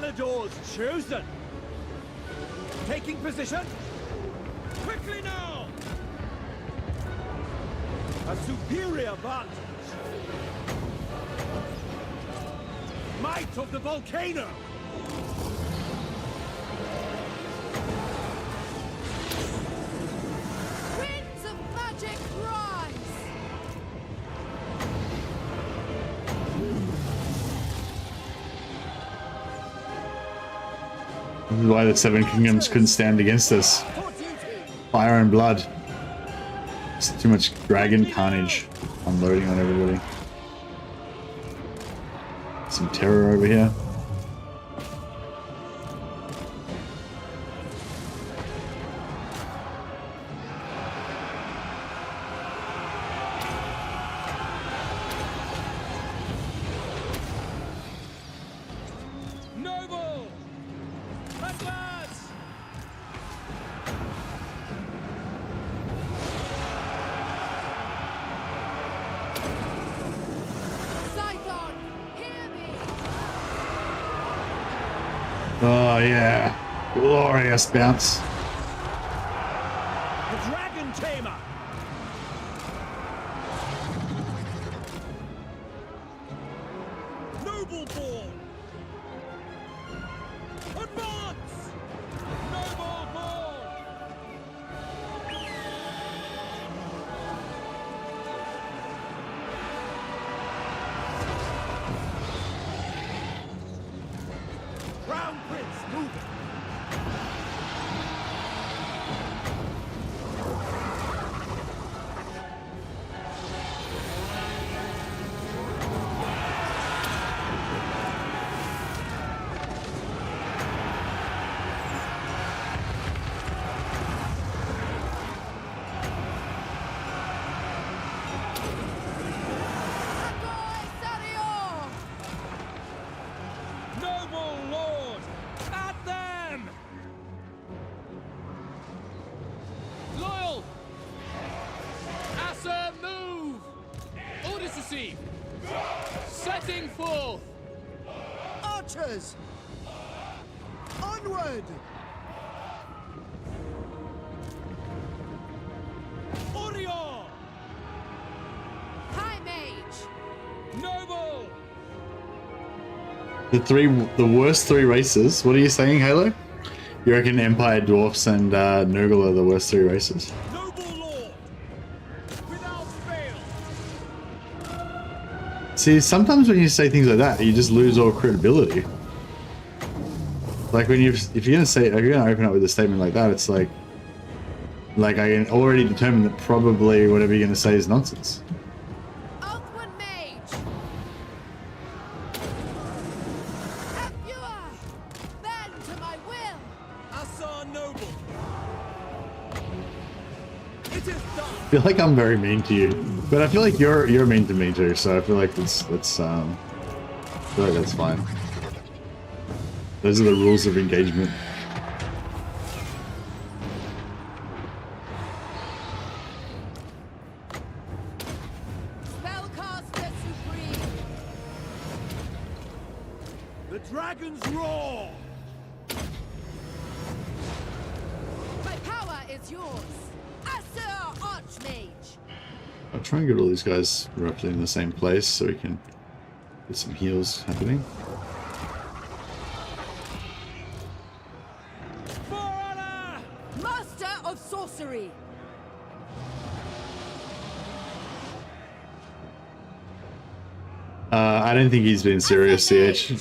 Palador's chosen. Taking position. Quickly now. A superior vantage. Might of the volcano. Winds of magic rise. This is why the Seven Kingdoms couldn't stand against us. Fire and blood. It's too much dragon carnage unloading on everybody. Some terror over here. Noble! Atlas! Scython, hear me. Oh yeah. Glorious bounce. The Dragon Tamer! Noble born! Advance! Noble born! Crown Prince moving! Noble Lord! At them! Loyal! Asa, move! Orders received! Setting forth! Archers! Onward! Orion! High Mage. Noble! The worst three races. What are you saying, Halo? You reckon Empire, Dwarfs, and Nurgle are the worst three races? Noble Lord! Without fail! See, sometimes when you say things like that, you just lose all credibility. Like when if you're gonna open up with a statement like that, it's like I can already determine that probably whatever you're gonna say is nonsense. Outward Mage. Apua! Bend to my will. Asa Noble! It is done! I feel like I'm very mean to you, but I feel like you're mean to me too. So I feel like I feel like that's fine. Those are the rules of engagement. Spellcaster Supreme. The dragon's roar! My power is yours. Asa Archmage. I'll try and get all these guys roughly in the same place so we can get some heals happening. For honor! Master of Sorcery. I don't think he's been serious, CH.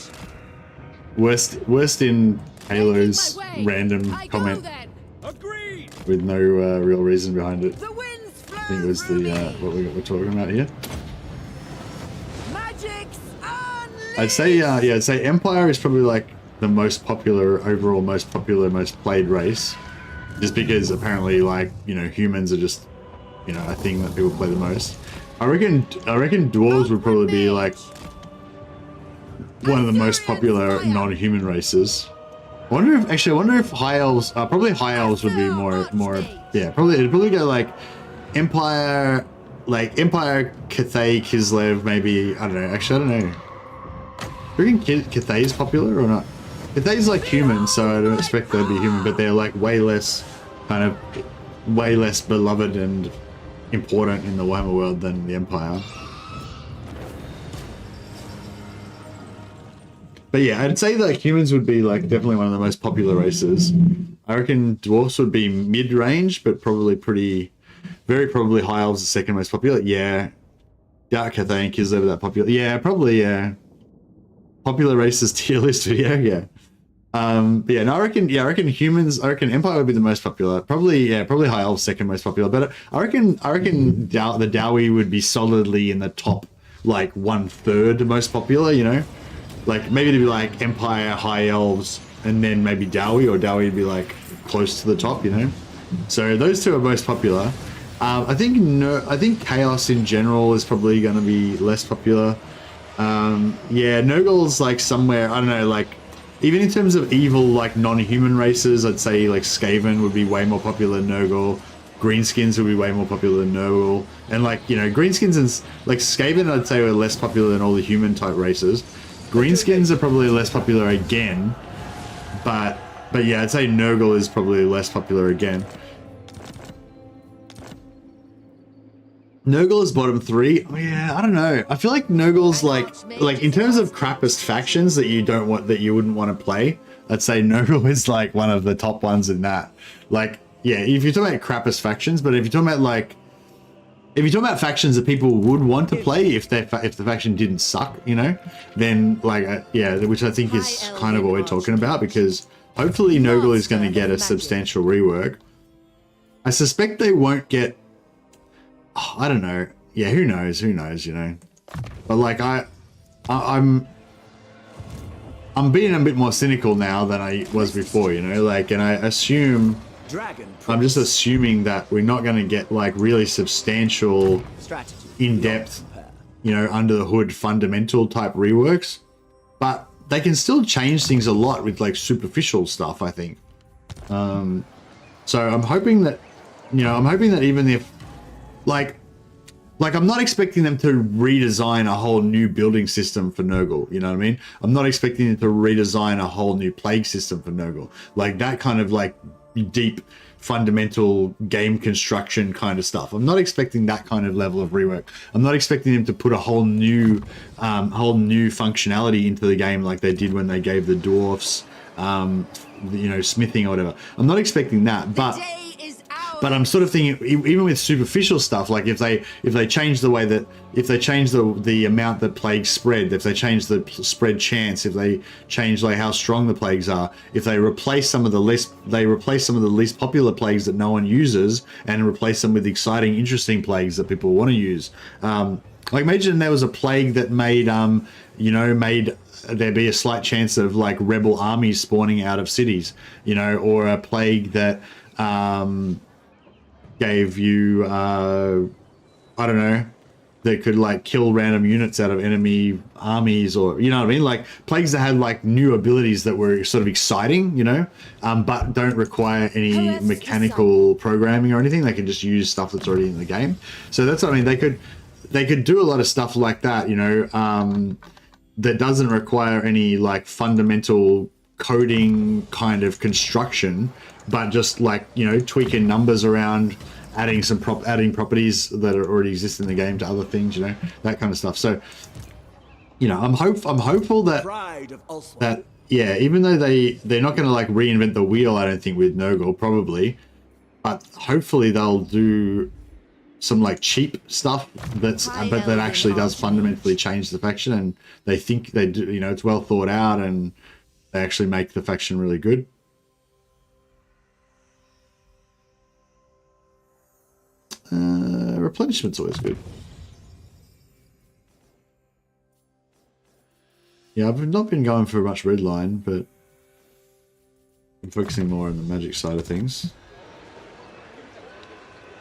Worst in Halo's random comment Agreed! with no real reason behind it. The winds flow I think it was the what we're talking about here. Magic's unleashed. I'd say Empire is probably like the most popular overall, most played race, just because apparently humans are just a thing that people play the most. I reckon dwarves would probably be like one of the most popular non-human races. I wonder if high elves, probably high elves would be more, yeah, it'd probably go like Empire, Cathay, Kislev, maybe, I don't know, actually I don't know. Do you reckon Cathay is popular or not? They's like human, so I don't expect they'll be human, but they're like way less beloved and important in the Warhammer world than the Empire. But yeah, I'd say like humans would be like definitely one of the most popular races. I reckon dwarfs would be mid-range, but probably very probably high elves the second most popular. Yeah. Dark Cathane is over that popular. Yeah, probably, yeah. Popular races tier list video, yeah. But yeah, no, I reckon humans, I reckon Empire would be the most popular. Probably high elves second most popular. But I reckon the Dowie would be solidly in the top, like 1/3 most popular, you know? Like maybe to be like Empire, high elves, and then maybe Dowie, or Dowie would be like close to the top, you know? So those two are most popular. I think Chaos in general is probably going to be less popular. Yeah, Nurgle's like somewhere, I don't know, like even in terms of evil, like non-human races, I'd say like Skaven would be way more popular than Nurgle. Greenskins would be way more popular than Nurgle. And like, you know, Greenskins and like Skaven, I'd say, are less popular than all the human type races. Greenskins are probably less popular again, but yeah, I'd say Nurgle is probably less popular again. Nurgle is bottom 3. Oh yeah, I don't know. I feel like Nurgle's like in terms of crappiest factions that you wouldn't want to play, I'd say Nurgle is like one of the top ones in that. Like, yeah, if you're talking about crappiest factions, but if you're talking about factions that people would want to play if the faction didn't suck, you know, then like yeah, which I think is kind of what we're talking about, because hopefully Nurgle is going to get a substantial rework. I suspect they won't get. Oh, I don't know. Yeah, who knows? Who knows? You know, but like I'm being a bit more cynical now than I was before. You know, like, and I assume. I'm just assuming that we're not going to get like really substantial, in-depth, you know, under the hood fundamental type reworks, but they can still change things a lot with like superficial stuff, I think. So I'm hoping that, you know, even if like I'm not expecting them to redesign a whole new building system for Nurgle, you know what I mean? I'm not expecting them to redesign a whole new plague system for Nurgle. Like that kind of like deep fundamental game construction kind of stuff. I'm not expecting that kind of level of rework. I'm not expecting them to put a whole new functionality into the game like they did when they gave the dwarfs you know, smithing or whatever. I'm not expecting that, but I'm sort of thinking, even with superficial stuff, like if they change the way that, if they change the amount that plagues spread, if they change the spread chance, if they change like how strong the plagues are, if they replace some of the least popular plagues that no one uses and replace them with exciting, interesting plagues that people want to use. Like imagine there was a plague that made there be a slight chance of like rebel armies spawning out of cities, you know, or a plague that gave you I don't know, that could like kill random units out of enemy armies, or you know what I mean, like plagues that had like new abilities that were sort of exciting, you know, but don't require any mechanical programming or anything. They can just use stuff that's already in the game. So that's what I mean, they could do a lot of stuff like that, you know, that doesn't require any like fundamental coding kind of construction, but just like, you know, tweaking numbers around, adding properties that already exist in the game to other things, you know, that kind of stuff. So, you know, I'm hopeful that yeah, even though they're not going to like reinvent the wheel, I don't think, with Nurgle probably, but hopefully they'll do some like cheap stuff that actually does fundamentally change the faction, and they think they do, you know, it's well thought out and they actually make the faction really good. Replenishment's always good. Yeah, I've not been going for much red line, but I'm focusing more on the magic side of things.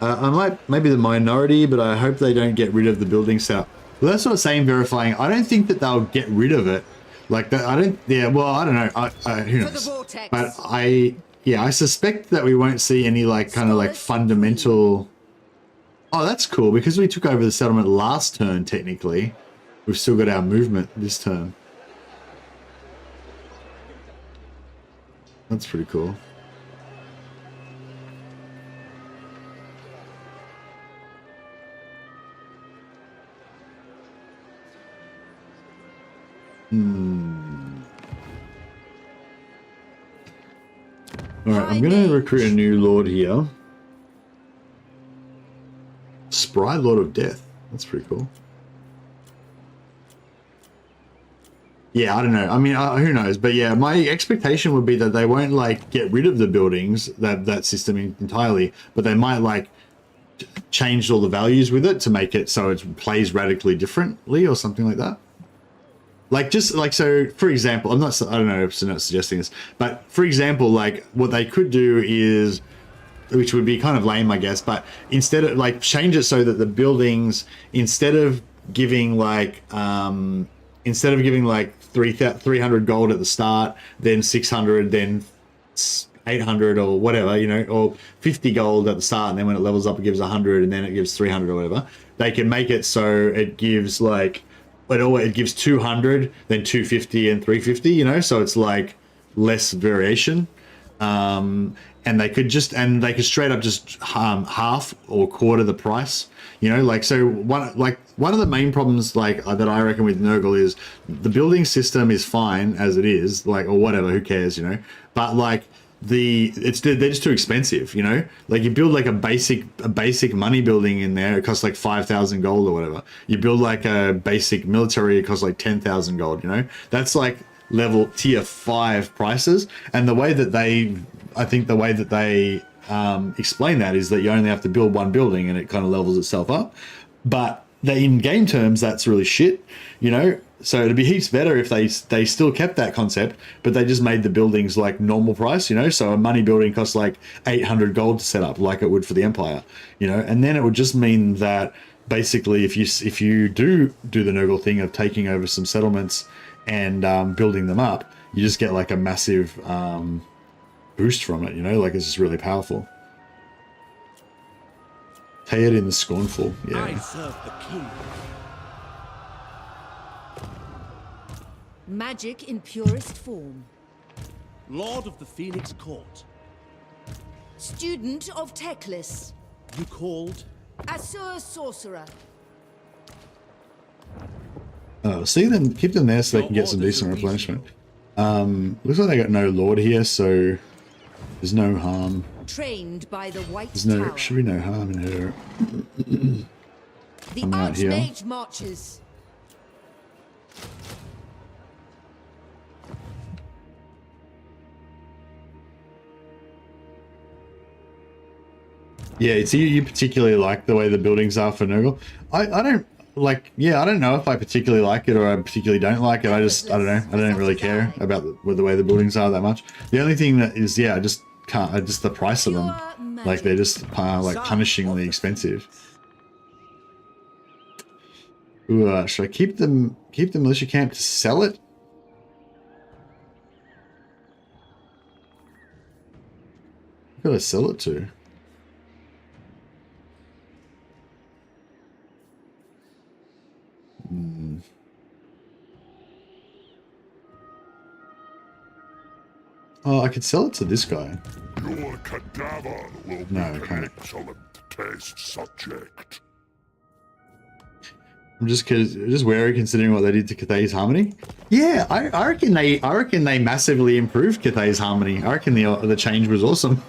I might, maybe the minority, but I hope they don't get rid of the building setup. Well, that's what I'm saying, verifying. I don't think that they'll get rid of it. Like that, I don't, yeah, well, I don't know. Who knows? But I suspect that we won't see any like kind of like fundamental. Oh, that's cool, because we took over the settlement last turn, technically. We've still got our movement this turn. That's pretty cool. Alright, I'm going to recruit a new lord here. Spry Lord of Death. That's pretty cool. Yeah, I don't know. I mean, who knows? But yeah, my expectation would be that they won't like get rid of the buildings, that system entirely, but they might like change all the values with it to make it so it plays radically differently or something like that. Like just like, so for example, I don't know if I'm not suggesting this, but for example, like what they could do is, which would be kind of lame, I guess, but instead of like change it so that the buildings, instead of giving like 300 gold at the start, then 600, then 800 or whatever, you know, or 50 gold at the start, and then when it levels up it gives 100 and then it gives 300 or whatever. They can make it so it gives like, it gives 200, then 250 and 350, you know, so it's like less variation. And they could straight up just half or quarter the price, you know, like, so one of the main problems like that I reckon with Nurgle is the building system is fine as it is, like, or whatever, who cares, you know, but like they're just too expensive, you know, like you build like a basic money building in there, it costs like 5,000 gold or whatever. You build like a basic military, it costs like 10,000 gold, you know, that's like level tier 5 prices. And the way that they explain that is that you only have to build one building and it kind of levels itself up. But in game terms, that's really shit, you know. So it'd be heaps better if they still kept that concept, but they just made the buildings like normal price, you know. So a money building costs like 800 gold to set up, like it would for the Empire, you know. And then it would just mean that basically, if you do the Nurgle thing of taking over some settlements and building them up, you just get like a massive boost from it, you know, like it's just really powerful. Theoden the Scornful, yeah. I serve the king. Magic in purest form. Lord of the Phoenix Court. Student of Teclis. You called? Assur Sorcerer. Oh, see them, keep them there so they can get some decent replenishment. Looks like they got no lord here, so there's no harm. Trained by the White Tower. Should be no harm in her. The Archmage marches. Yeah, so you particularly like the way the buildings are for Nurgle. I don't like, yeah, I don't know if I particularly like it or I particularly don't like it. I don't know. I don't really care about the way the buildings are that much. The only thing that is, yeah, I just the price of them. Like they're just like punishingly expensive. Ooh, should I keep the militia camp to sell it? Who could I sell it to? Oh, I could sell it to this guy. Your cadaver will be an excellent taste subject. I'm just wary considering what they did to Cathay's Harmony. Yeah, I reckon they massively improved Cathay's Harmony. I reckon the change was awesome.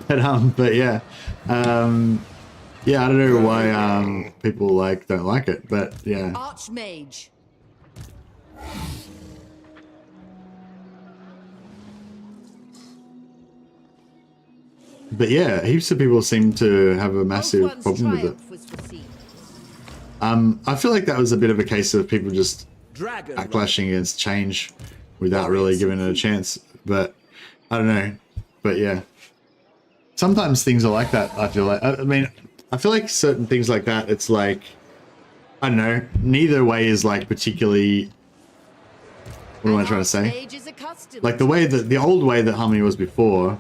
but yeah. Yeah, I don't know why people don't like it, but yeah. Archmage. But yeah, heaps of people seem to have a massive problem with it. I feel like that was a bit of a case of people just backlashing against change without really giving it a chance. But I don't know. But yeah, sometimes things are like that. I feel like. I mean, I feel like certain things like that. It's like, I don't know. Neither way is like particularly. What am I trying to say? Like the old way that Harmony was before.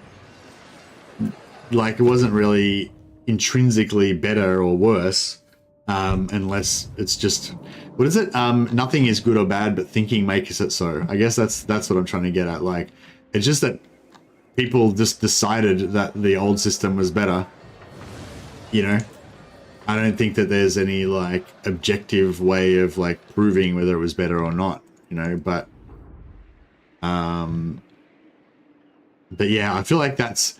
Like it wasn't really intrinsically better or worse, unless it's just, what is it? Nothing is good or bad, but thinking makes it so. I guess that's what I'm trying to get at. Like, it's just that people just decided that the old system was better. You know, I don't think that there's any like objective way of like proving whether it was better or not, you know, but yeah, I feel like that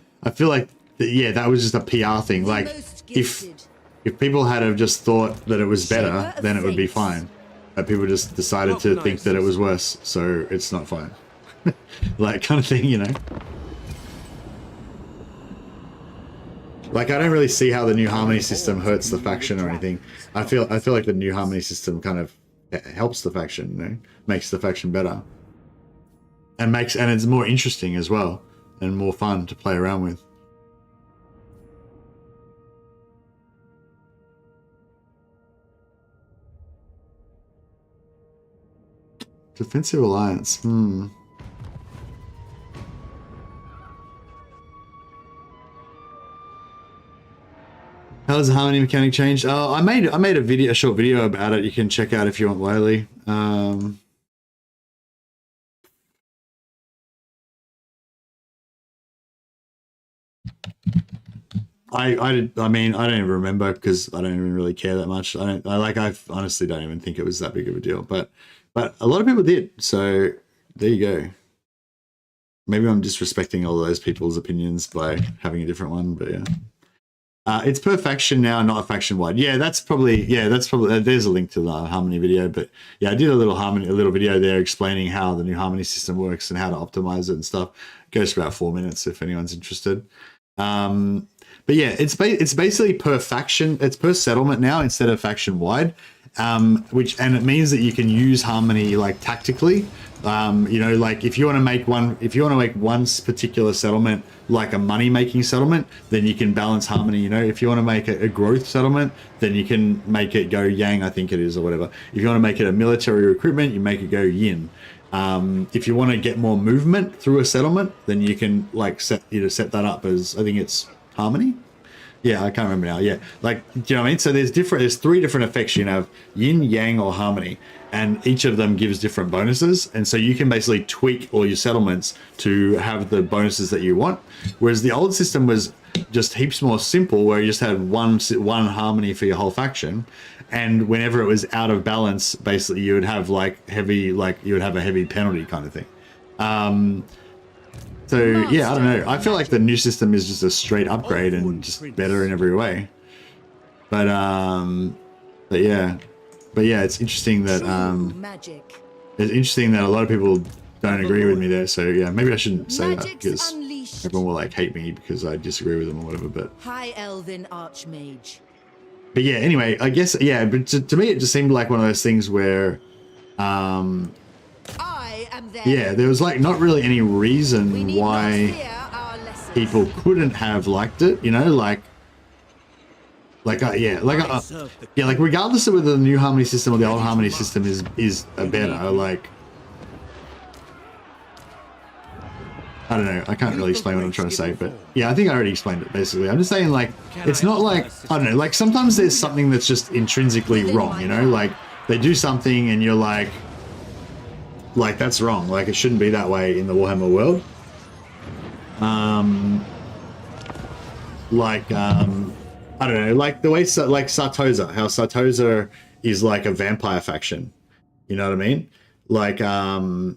was just a PR thing. Like if people had have just thought that it was better, then it would be fine. But people just decided to think that it was worse, so it's not fine. Like kind of thing, you know. Like I don't really see how the new harmony system hurts the faction or anything. I feel like the new harmony system kind of helps the faction, you know, makes the faction better, and it's more interesting as well and more fun to play around with. Defensive alliance. How has the harmony mechanic changed? Oh, I made a short video about it. You can check out if you want later. I mean, I don't even remember because I don't even really care that much. I honestly don't even think it was that big of a deal. But a lot of people did. So there you go. Maybe I'm disrespecting all those people's opinions by having a different one, but yeah. It's per faction now, not faction wide. Yeah, that's probably there's a link to the harmony video, but yeah, I did a little video there explaining how the new harmony system works and how to optimize it and stuff. It goes for about 4 minutes if anyone's interested. But yeah, it's basically per faction, it's per settlement now instead of faction wide. And it means that you can use harmony like tactically. You know, like if you want to make one particular settlement like a money making settlement, then you can balance harmony. You know, if you want to make a growth settlement, then you can make it go yang, I think it is, or whatever. If you want to make it a military recruitment, you make it go yin. If you want to get more movement through a settlement, then you can like set that up as, I think it's harmony. Yeah, I can't remember now. Yeah, like, do you know what I mean? So there's 3 different effects. You can have yin, yang, or harmony, and each of them gives different bonuses. And so you can basically tweak all your settlements to have the bonuses that you want. Whereas the old system was just heaps more simple, where you just had one harmony for your whole faction, and whenever it was out of balance, basically you would have a heavy penalty kind of thing. So yeah, I don't know. I feel like the new system is just a straight upgrade and just better in every way. But yeah, it's interesting that a lot of people don't agree with me there. So yeah, maybe I shouldn't say that because everyone will like hate me because I disagree with them or whatever. But High Elven Archmage. But yeah, anyway, I guess yeah. But to me, it just seemed like one of those things where. Yeah, there was like not really any reason why people couldn't have liked it, you know, like regardless of whether the new harmony system or the old harmony system is better, like I don't know, I can't really explain what I'm trying to say, but yeah, I think I already explained it basically. I'm just saying, like, it's not like, I don't know, like sometimes there's something that's just intrinsically wrong, you know, like they do something and you're like that's wrong, like it shouldn't be that way in the Warhammer world. I don't know, like the way like Sartosa, how Sartosa is like a vampire faction, you know what I mean? Like you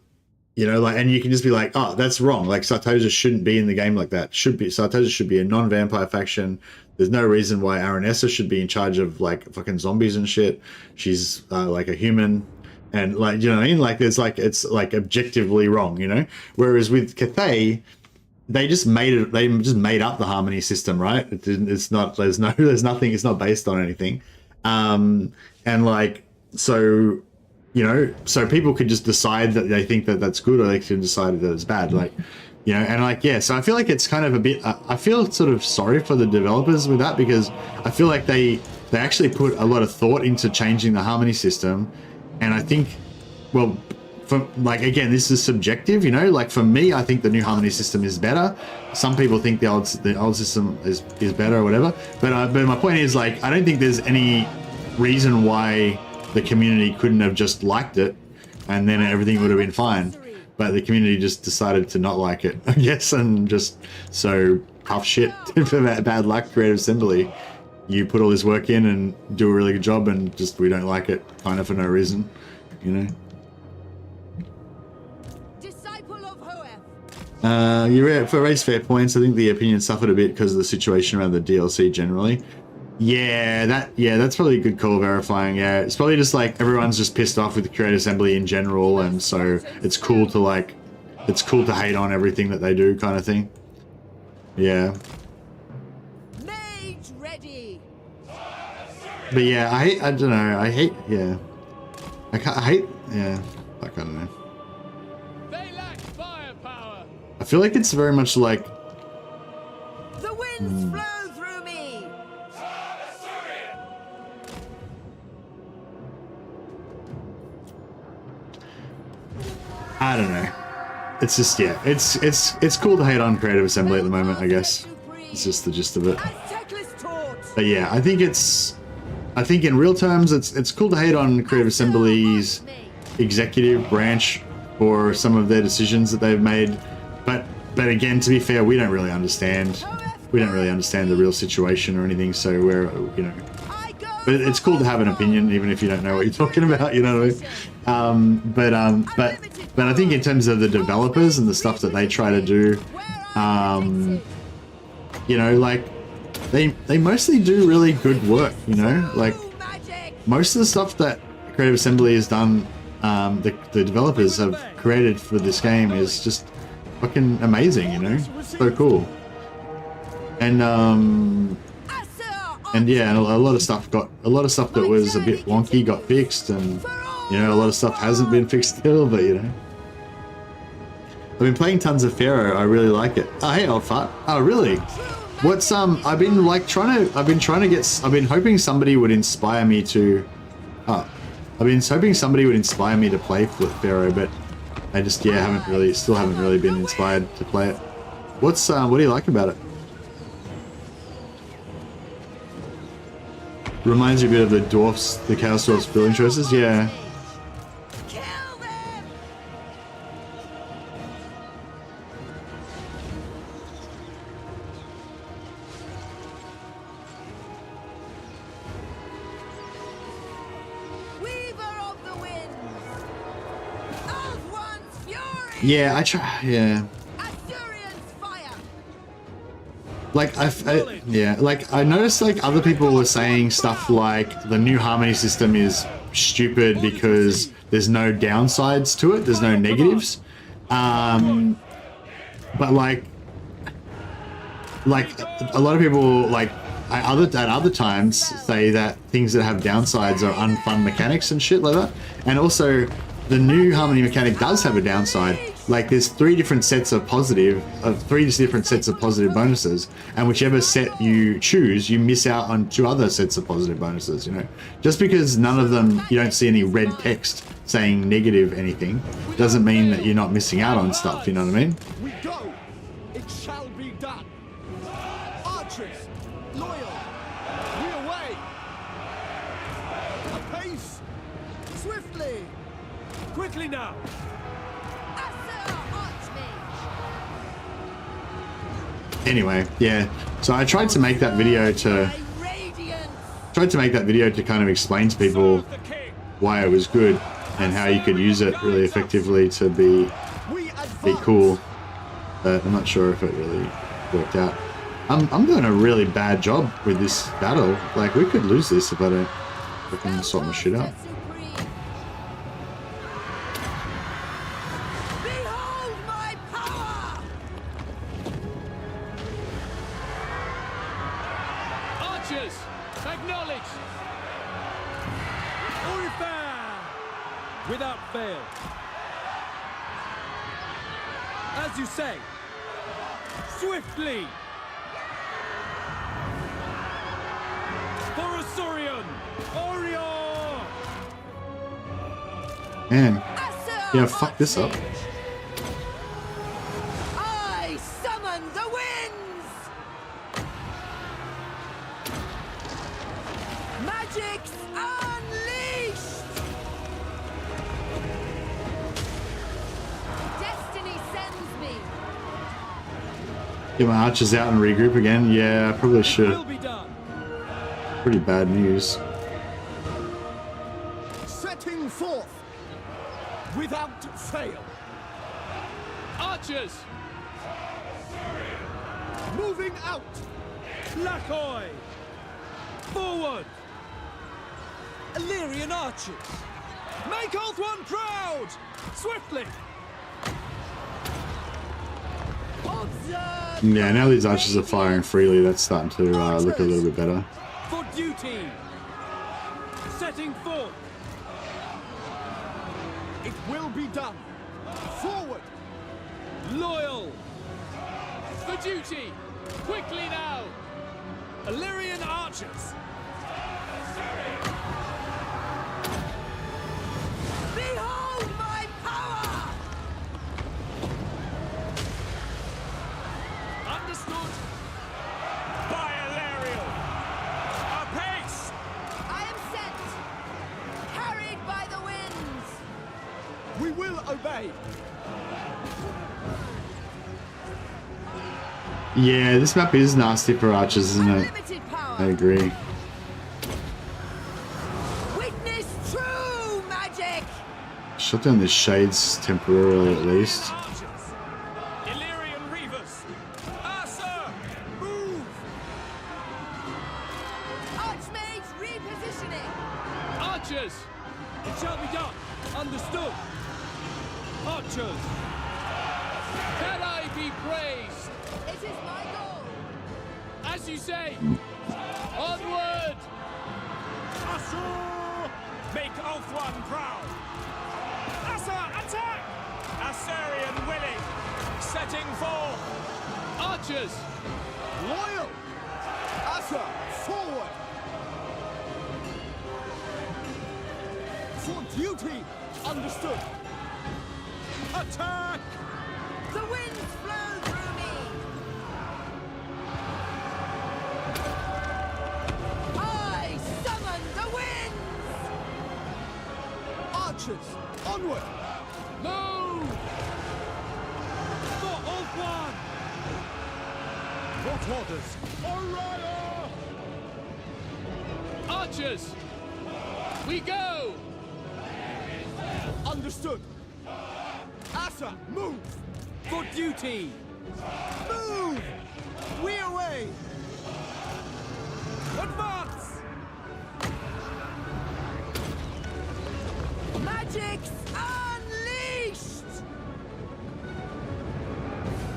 know, like, and you can just be like, oh, that's wrong, like Sartosa shouldn't be in the game like that. Sartosa should be a non-vampire faction. There's no reason why Aranessa should be in charge of like fucking zombies and shit. She's like a human. And like, you know what I mean? Like, it's like objectively wrong, you know? Whereas with Cathay, they just made up the harmony system, right? It's not, there's nothing, it's not based on anything. And like, so, you know, so people could just decide that they think that that's good, or they can decide that it's bad. Like, you know, and like, yeah, so I feel like it's kind of a bit, I feel sort of sorry for the developers with that, because I feel like they actually put a lot of thought into changing the harmony system. And I think, well, for like, again, this is subjective, you know, like for me, I think the new harmony system is better. Some people think the old system is better or whatever. But my point is, like, I don't think there's any reason why the community couldn't have just liked it and then everything would have been fine. but the community just decided to not like it, I guess, and just so tough shit for that bad luck. Creative Assembly, you put all this work in and do a really good job, and just we don't like it, kind of for no reason, you know. You're for race fair points. I think the opinion suffered a bit because of the situation around the DLC generally. Yeah, that's probably a good call, verifying. Yeah, it's probably just like everyone's just pissed off with the Creative Assembly in general, and so it's cool to hate on everything that they do, kind of thing. Yeah. Mage ready. But yeah, I don't know. I hate. Yeah. I hate. Yeah. I don't know. I feel like it's very much like the winds flow through me. I don't know. It's just, yeah, it's cool to hate on Creative Assembly at the moment, I guess. It's just the gist of it. But yeah, I think in real terms it's cool to hate on Creative Assembly's executive branch for some of their decisions that they've made. But again, to be fair, we don't really understand. We don't really understand the real situation or anything, so we're, you know. But it's cool to have an opinion, even if you don't know what you're talking about, you know what I mean? But I think in terms of the developers and the stuff that they try to do, you know, like they mostly do really good work, you know. Like most of the stuff that Creative Assembly has done, the developers have created for this game is just fucking amazing, you know, so cool. And yeah, and a lot of stuff that was a bit wonky got fixed, and you know, a lot of stuff hasn't been fixed still, but you know. I've been playing tons of Pharaoh. I really like it. Oh, hey, old fart. Oh, really? What's I've been hoping somebody would inspire me to. I've been hoping somebody would inspire me to play Pharaoh, but I just still haven't really been inspired to play it. What do you like about it? Reminds you a bit of the Chaos Dwarfs building choices, yeah. Yeah, I try. Yeah. Like I noticed like other people were saying stuff like the new harmony system is stupid because there's no downsides to it. There's no negatives. But like a lot of people like at other times say that things that have downsides are unfun mechanics and shit like that. And also the new harmony mechanic does have a downside. Like there's three different sets of positive bonuses, and whichever set you choose, you miss out on 2 other sets of positive bonuses, you know. Just because none of them, you don't see any red text saying negative anything, doesn't mean that you're not missing out on stuff, you know what I mean? We go! It shall be done! Archers, loyal! We away! Apace! Swiftly! Quickly now! Anyway, yeah. So I tried to make that video to kind of explain to people why it was good and how you could use it really effectively to be cool. But I'm not sure if it really worked out. I'm doing a really bad job with this battle. Like we could lose this if I don't fucking sort my shit out. Without fail. As you say, swiftly. For Asurion, Orion. Man, yeah, fuck this up. I summon the winds. Magic's unleashed. Get my archers out and regroup again. Yeah, I probably should. Will be done. Pretty bad news. Setting forth without fail. Archers! Moving out. Lacoy. Forward. Illyrian archers. Make Alt One proud. Swiftly. Observe. Yeah, now these archers are firing freely. That's starting to look a little bit better. For duty. Setting forth. It will be done. Forward. Loyal. For duty! Quickly now! Illyrian archers. Behold my power! Understood. By Illyrian. Apace! I am sent. Carried by the winds. We will obey. Yeah, this map is nasty for archers, isn't it? Unlimited power. I agree. Witness true magic. Shut down the shades temporarily at least. Archers. Illyrian reavers. Ah, sir. Move. Archmage repositioning. Archers! It shall be done. Understood. Archers. Can I be praised? It is my goal. As you say! Onward! Assur! Make Ulthuan proud. Assur, attack! Assyrian willing. Setting forth. Archers! Loyal. Assur, forward. For duty. Understood. Attack! The winds flow through me. I summon the winds. Archers, onward! Move! For Ulthuan! What orders? Orion! Archers! We go! Understood! Assur, move! For duty! Move! We away! Advance! Magic's unleashed.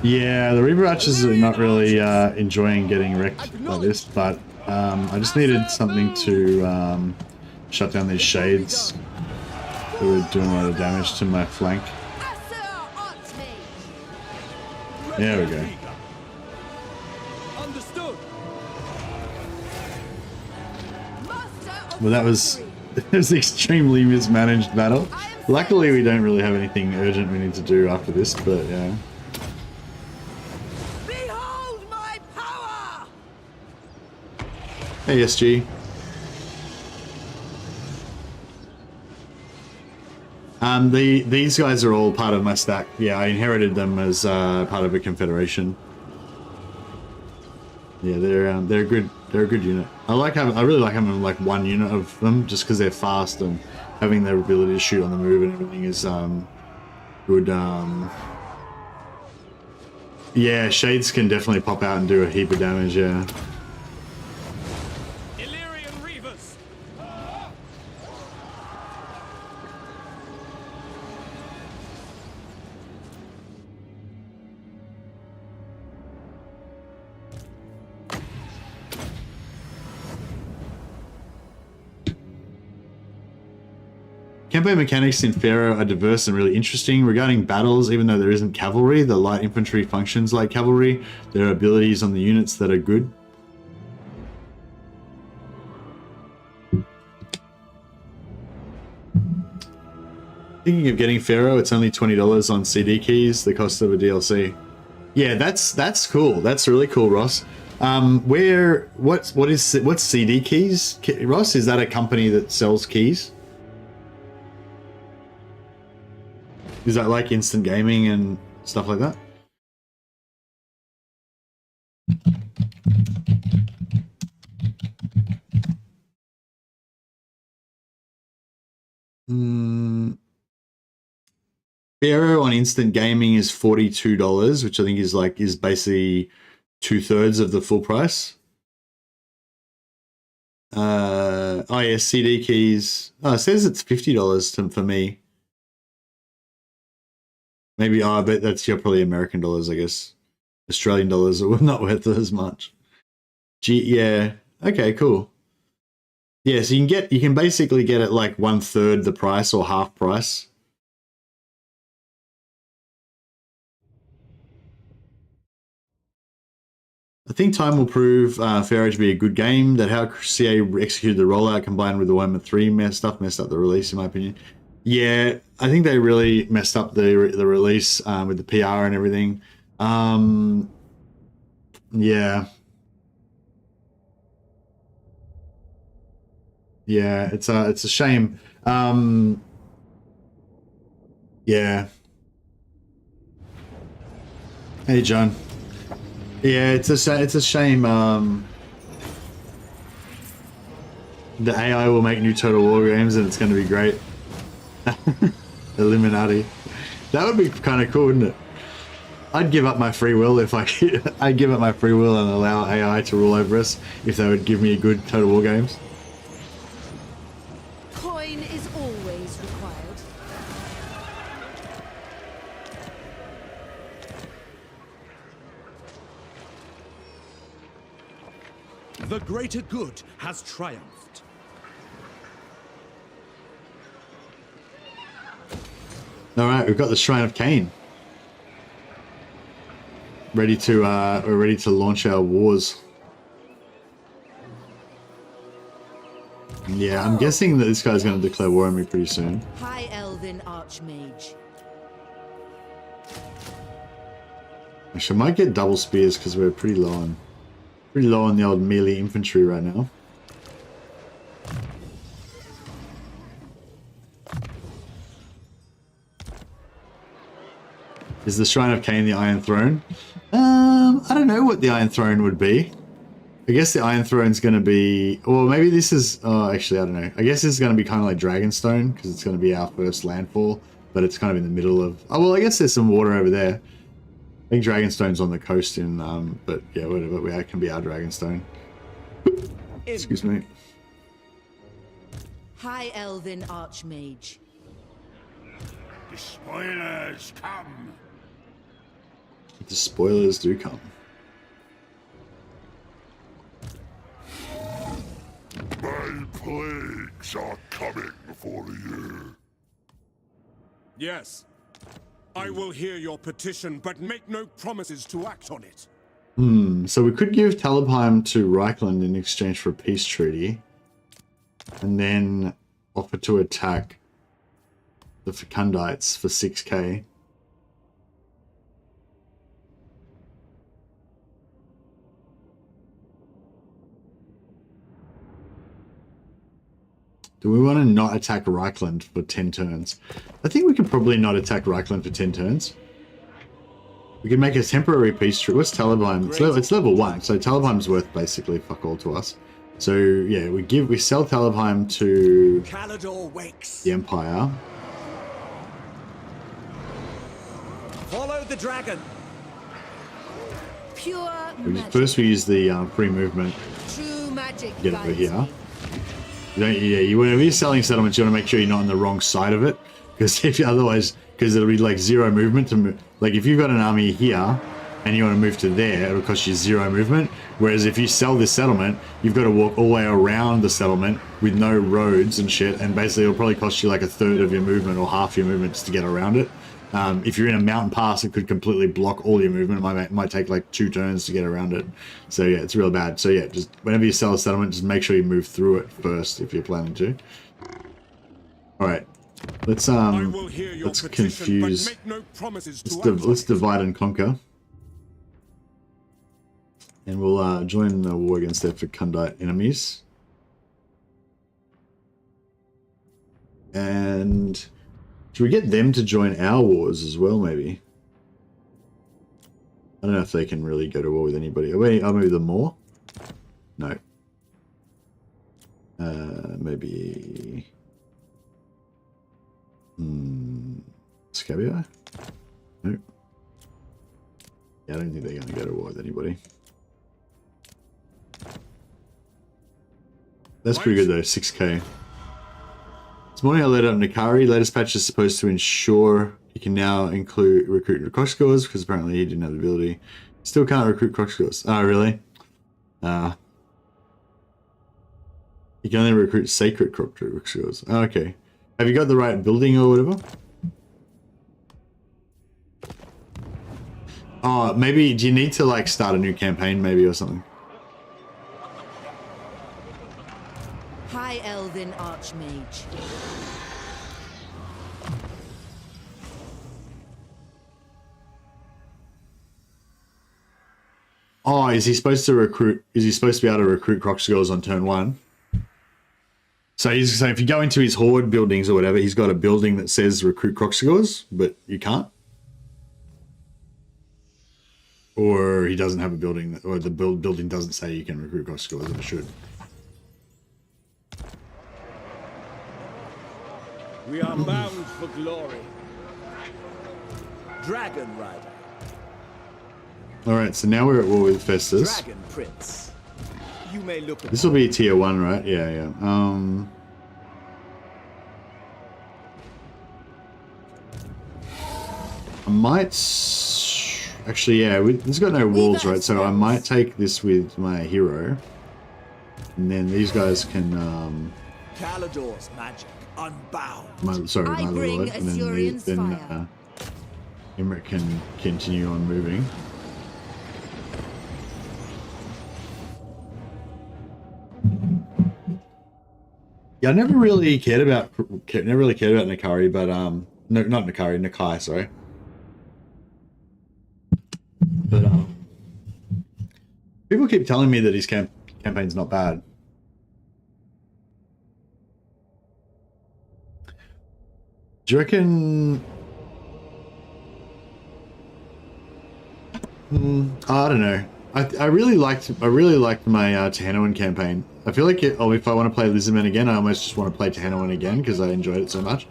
Yeah, the Reaper archers are not really enjoying getting wrecked like this, but I just needed something to shut down these shades who were doing a lot of damage to my flank. There we go. Understood. Well, that was it was an extremely mismanaged battle. Luckily, we don't really have anything urgent we need to do after this, but yeah. Behold my power. Hey, SG. These guys are all part of my stack. Yeah, I inherited them as part of a confederation. Yeah, they're good. They're a good unit. I really like having like one unit of them just because they're fast and having their ability to shoot on the move and everything is good. Yeah, shades can definitely pop out and do a heap of damage. Yeah. Illyrian reavers. Campaign mechanics in Pharaoh are diverse and really interesting. Regarding battles, even though there isn't cavalry, the light infantry functions like cavalry. There are abilities on the units that are good. Thinking of getting Pharaoh, it's only $20 on CD keys, the cost of a DLC. Yeah, that's cool. That's really cool, Ross. What's CD keys, Ross? Is that a company that sells keys? Is that like instant gaming and stuff like that? Pharaoh on instant gaming is $42, which I think is basically 2/3 of the full price. Oh yeah, CD keys. Oh, it says it's $50 for me. Maybe, I bet that's probably American dollars, I guess. Australian dollars are not worth as much. Yeah. Okay, cool. Yeah, so you can basically get it like 1/3 the price or half price. I think time will prove Pharaoh to be a good game. That how CA executed the rollout combined with the Warhammer 3 messed up the release, in my opinion. Yeah, I think they really messed up the release with the PR and everything. Yeah. Yeah, it's a shame. Yeah. Hey, John. Yeah, it's a shame. The AI will make new Total War games, and it's going to be great. Illuminati. That would be kind of cool, wouldn't it? I'd give up my free will if I could. I'd give up my free will and allow AI to rule over us if they would give me good Total War games. Coin is always required. The greater good has triumphed. All right, we've got the Shrine of Cain. We're ready to launch our wars. Yeah, I'm guessing that this guy's going to declare war on me pretty soon. High Elven Archmage. Actually, I might get double spears because we're pretty low on the old melee infantry right now. Is the Shrine of Cain the Iron Throne? I don't know what the Iron Throne would be. I guess the Iron Throne's going to be... Or maybe this is... Oh, actually, I don't know. I guess this is going to be kind of like Dragonstone, because it's going to be our first landfall, but it's kind of in the middle of... Oh, well, I guess there's some water over there. I think Dragonstone's on the coast in... but yeah, whatever. It can be our Dragonstone. Excuse me. High Elven Archmage. The spoilers come. The spoilers do come. My plagues are coming for you. Yes. I will hear your petition, but make no promises to act on it. So we could give Talabheim to Reichland in exchange for a peace treaty. And then offer to attack the Fecundites for 6k. Do we want to not attack Reichland for 10 turns? I think we could probably not attack Reichland for 10 turns. We can make a temporary peace treaty. What's Talabheim? It's level 1, so Talabheim's worth basically fuck all to us. So yeah, we sell Talabheim to Calador wakes. the Empire. Follow the dragon. Pure magic. First we use the free movement. True magic. Get over here. Whenever you're selling settlements, you want to make sure you're not on the wrong side of it, because because it'll be like 0 movement to move. Like if you've got an army here and you want to move to there, it'll cost you 0 movement. Whereas if you sell this settlement, you've got to walk all the way around the settlement with no roads and shit, and basically it'll probably cost you like 1/3 of your movement or half your movement just to get around it. If you're in a mountain pass, it could completely block all your movement. It might take like 2 turns to get around it. So yeah, it's real bad. So yeah, just whenever you sell a settlement, just make sure you move through it first if you're planning to. All right, let's confuse. Let's divide and conquer, and we'll join the war against their Fecundite enemies. And should we get them to join our wars as well, maybe? I don't know if they can really go to war with anybody. Maybe the more? No. Maybe... Scabia? Nope. Yeah, I don't think they're going to go to war with anybody. That's pretty good though, 6k. This morning I let out Nikari. Latest patch is supposed to ensure he can now recruit croc scores because apparently he didn't have the ability. Still can't recruit croc scores. Oh, really? You can only recruit sacred croc scores. Oh, okay. Have you got the right building or whatever? Oh, maybe, do you need to like start a new campaign maybe or something? High Elven Archmage. Oh, is he supposed to recruit, is he supposed to be able to recruit croc scores on turn 1? So he's saying if you go into his horde buildings or whatever, he's got a building that says recruit croc scores, but you can't? Or he doesn't have a building, that, or the building doesn't say you can recruit croc scores, and it should. We are bound for glory. Dragon Rider. Alright, so now we're at war with Festus. Dragon Prince. You may look at This will be tier 1, right? Yeah, yeah. I might... Actually, yeah, it's got no walls, right? So I might take this with my hero. And then these guys can... Calador's magic, unbound. my lord. And then Imrik can continue on moving. Yeah, I never really cared about Nikari, but no, not Nikari, Nikai, sorry. But people keep telling me that his campaign's not bad. Do you reckon? I don't know. I really liked my Tehanoan campaign. I feel like if I want to play Lizardmen again, I almost just want to play Tehanoan again because I enjoyed it so much.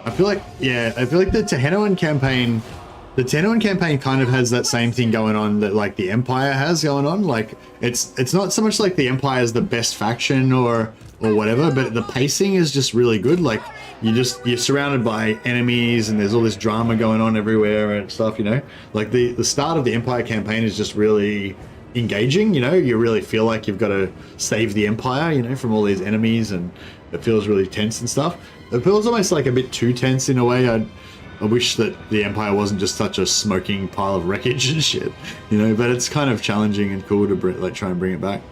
I feel like the Tehanoan campaign kind of has that same thing going on that like the Empire has going on. Like it's not so much like the Empire is the best faction or whatever, but the pacing is just really good. Like you're surrounded by enemies and there's all this drama going on everywhere and stuff, you know? Like the start of the Empire campaign is just really engaging, you know? You really feel like you've got to save the Empire, you know, from all these enemies, and it feels really tense and stuff. It feels almost like a bit too tense in a way. I wish that the Empire wasn't just such a smoking pile of wreckage and shit, you know, but it's kind of challenging and cool to try and bring it back.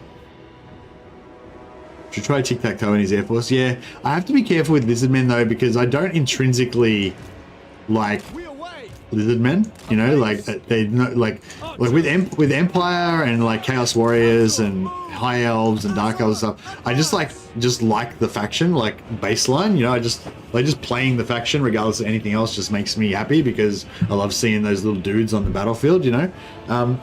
Should try tic-tac-toe in his Air Force. Yeah, I have to be careful with Lizardmen though, because I don't intrinsically like Lizardmen, you know, like they like with Empire and like Chaos Warriors and High Elves and Dark Elves and stuff. I just like the faction, like baseline, you know. I just playing the faction regardless of anything else just makes me happy because I love seeing those little dudes on the battlefield, you know.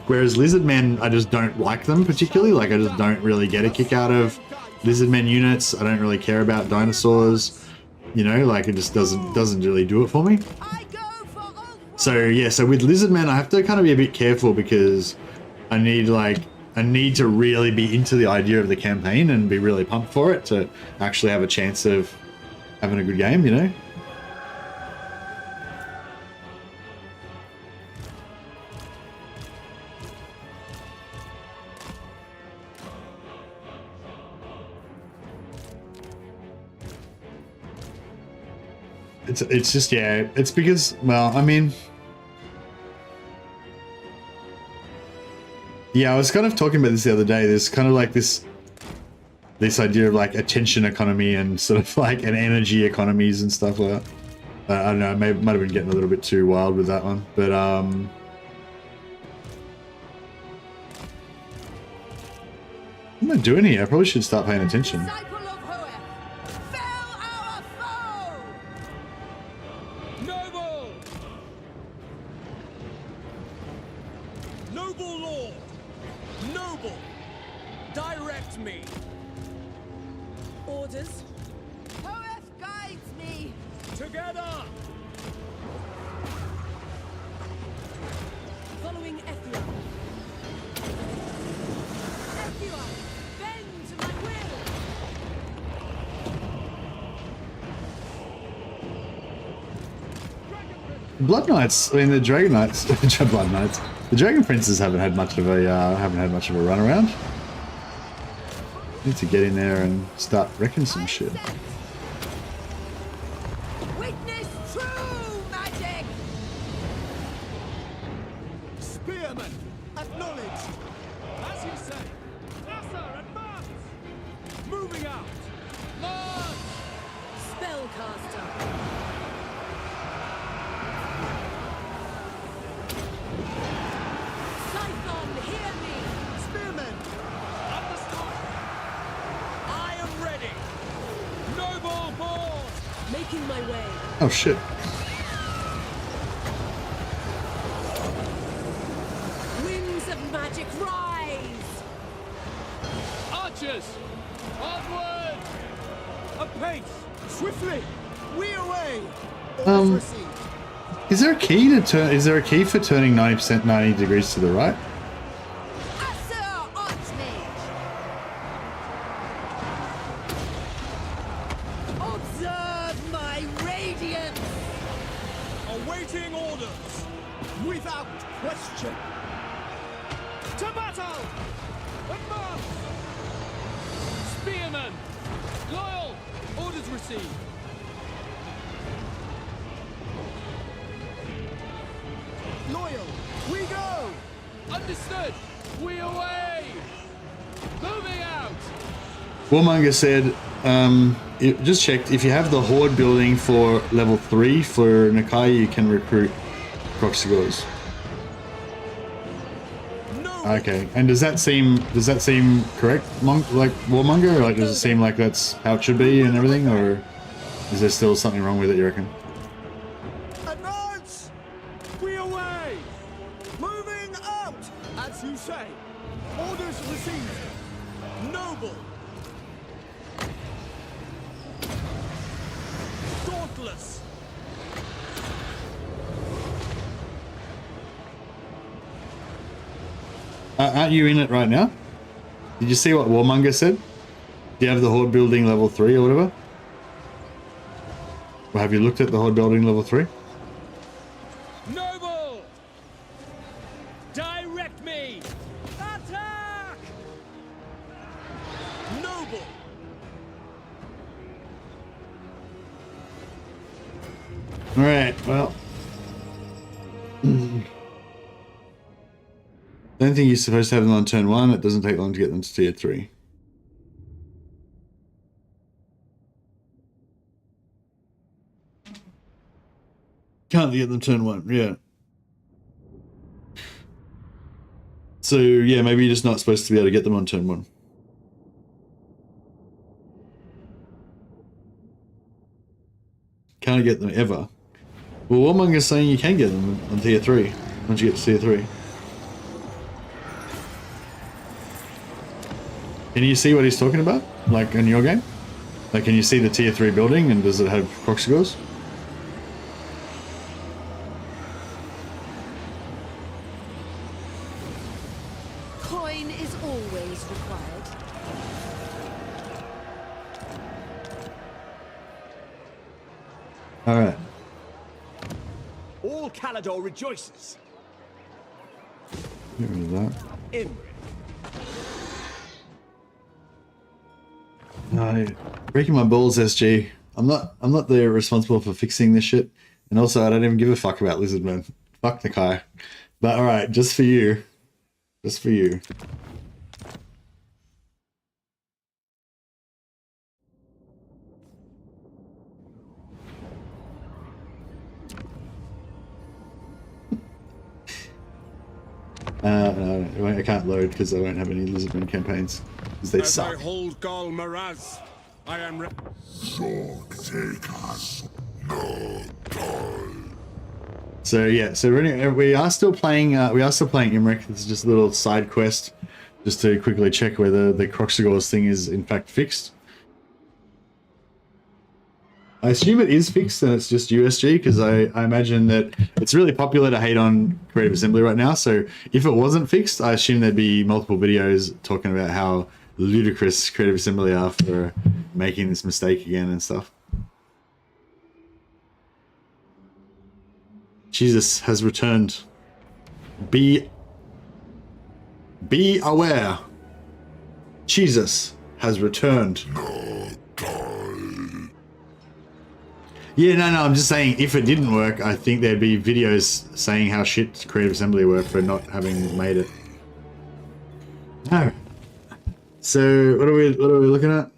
Whereas Lizardmen, I just don't like them particularly. Like I just don't really get a kick out of Lizardmen units. I don't really care about dinosaurs, you know, like it just doesn't really do it for me. So yeah, so with Lizardmen I have to kind of be a bit careful because I need to really be into the idea of the campaign and be really pumped for it to actually have a chance of having a good game, you know. It's just, yeah, it's because, well, I mean, yeah, I was kind of talking about this the other day. There's kind of like this idea of like attention economy and sort of like an energy economies and stuff like that. I don't know, might have been getting a little bit too wild with that one, but what am I doing here? I probably should start paying attention. Calling Ethia. Ethia, bend to my will. Blood Knights, I mean the Dragon Knights, Blood Knights, the Dragon Princes haven't had much of a run around. Need to get in there and start wrecking some shit. Witness true magic! Spearmen, acknowledged. As you say. Nasser, advance. Moving out. March! Spellcaster. Scython, hear me. Spearmen. Understood. I am ready. Noble board. Making my way. Oh shit. Winds of magic rise. Archers! Onward! Apace. Swiftly. We away. Um, Orders received. Is there a key to turn? Is there a key for turning 90% 90 degrees to the right? Assur Archmage! Observe my radiance! Awaiting orders. Without question. To battle. Advance. Spearmen! Loyal! Orders received. Loyal. We go. Understood! We away! Moving out! Warmonger said, just checked, if you have the Horde building for level 3 for Nakai, you can recruit Proxigors. No. Okay, and does that seem correct, like Warmonger? Like, does it seem like that's how it should be and everything, or is there still something wrong with it, you reckon? Advance. We away. Moving out. As you say. Orders received. Noble. Dauntless. Aren't you in it right now? Did you see what Warmonger said? Do you have the Horde building level 3 or whatever? Or have you looked at the Horde building level 3? Noble. Direct me. Attack. Noble. Alright, well. I don't think you're supposed to have them on turn 1. It doesn't take long to get them to tier 3. Can't get them turn 1, yeah. So, yeah, maybe you're just not supposed to be able to get them on turn 1. Can't get them ever. Well, Warmonger's saying you can get them on tier 3 once you get to tier 3. Can you see what he's talking about? Like in your game? Like, can you see the tier 3 building and does it have Proxigors? Coin is always required. Alright. All Calador rejoices. Get rid of that. Imrik. No, breaking my balls, SG. I'm not the responsible for fixing this shit. And also, I don't even give a fuck about Lizardmen. Fuck Nakai. But alright, just for you. Just for you. No, I can't load because I won't have any Lizardmen campaigns. Because they As suck. I hold Gal Maraz, I am ready. So take us. No time. So yeah, so we are still playing Imrik. This is just a little side quest, just to quickly check whether the Proxigors thing is in fact fixed. I assume it is fixed and it's just USG because I imagine that it's really popular to hate on Creative Assembly right now. So if it wasn't fixed, I assume there'd be multiple videos talking about how ludicrous Creative Assembly are for making this mistake again and stuff. Jesus has returned. Be aware. Jesus has returned. Yeah, no, I'm just saying if it didn't work, I think there'd be videos saying how shit Creative Assembly were for not having made it. No. So what are we looking at?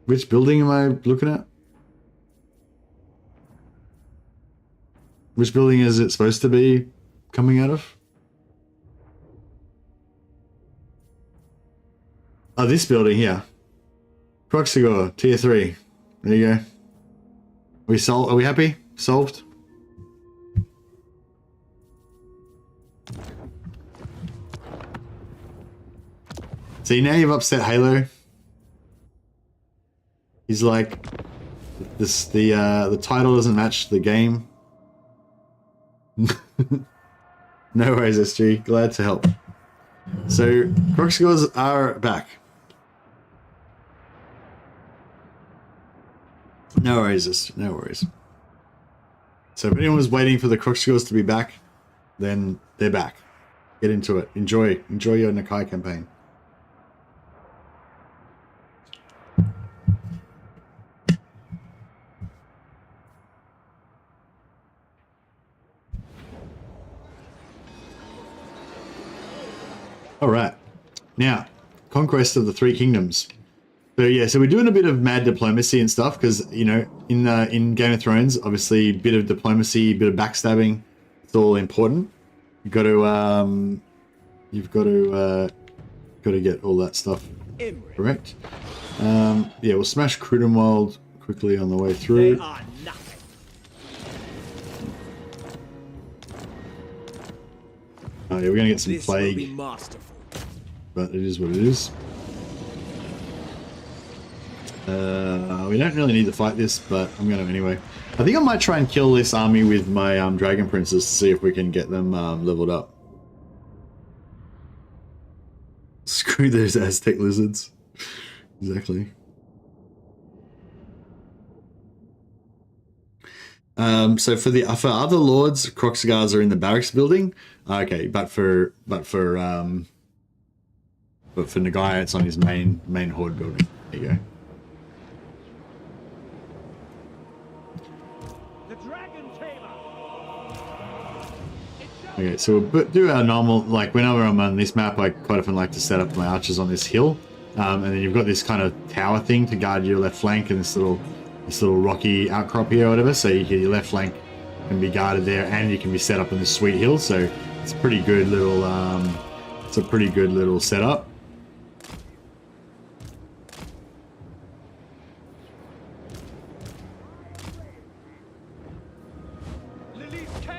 Which building am I looking at? Which building is it supposed to be coming out of? Oh, this building here. Proxigor, tier 3. There you go. Are we happy? Solved? See, now you've upset Halo. He's like, the title doesn't match the game. No worries, SG. Glad to help. So, Proxigors are back. No worries, no worries. So if anyone was waiting for the Croxigors to be back, then they're back. Get into it. Enjoy your Nakai campaign. All right. Now, conquest of the 3 kingdoms. So yeah, so we're doing a bit of mad diplomacy and stuff because, you know, in Game of Thrones, obviously, a bit of diplomacy, a bit of backstabbing, it's all important. You've got to get all that stuff correct. Yeah, we'll smash Crudenwald quickly on the way through. They are nothing. Oh yeah, we're gonna get some This plague, will be masterful. but it is what it is. We don't really need to fight this, but I'm going to anyway. I think I might try and kill this army with my Dragon Princes to see if we can get them leveled up. Screw those Aztec lizards. Exactly. So for other lords, Croxigars are in the barracks building. Okay, but for Nagai, it's on his main horde building. There you go. Okay, so we'll do our normal, like whenever I'm on this map, I quite often like to set up my archers on this hill. And then you've got this kind of tower thing to guard your left flank and this little rocky outcrop here or whatever. So your left flank can be guarded there and you can be set up on this sweet hill. So it's a pretty good little, setup.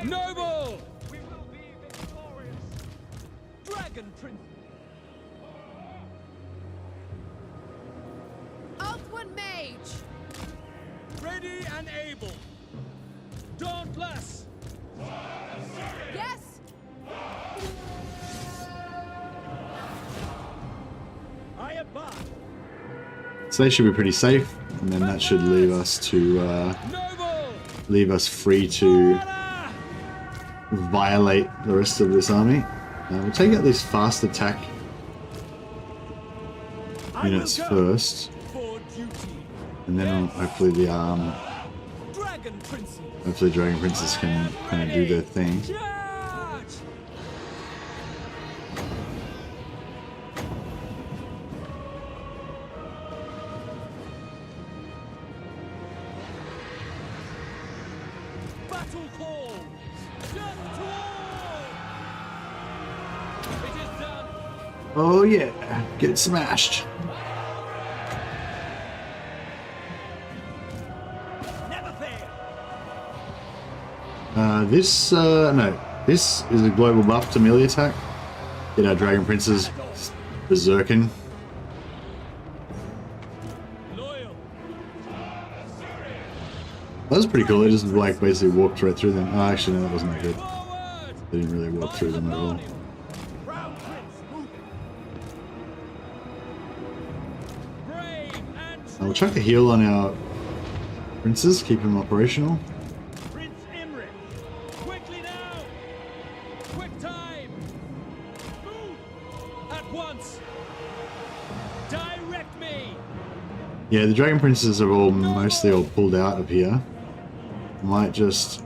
Noble! We will be victorious. Dragon Prince. Outward Mage! Ready and able. Dauntless. Yes! I abide. So they should be pretty safe, and then that should leave us free to violate the rest of this army. We'll take out these fast attack units first, and then hopefully Dragon Princes can kind of do their thing. Oh yeah, get smashed. This is a global buff to melee attack. Get our Dragon Princes berserking. pretty cool. They just like basically walked right through them. Oh, actually, no, that wasn't that good. They didn't really walk through them at all. We'll chuck a heal on our princes, keep them operational. Prince Imrik, quickly now! Quick time! Move! At once! Direct me! Yeah, the dragon princes are all mostly all pulled out of here. Might just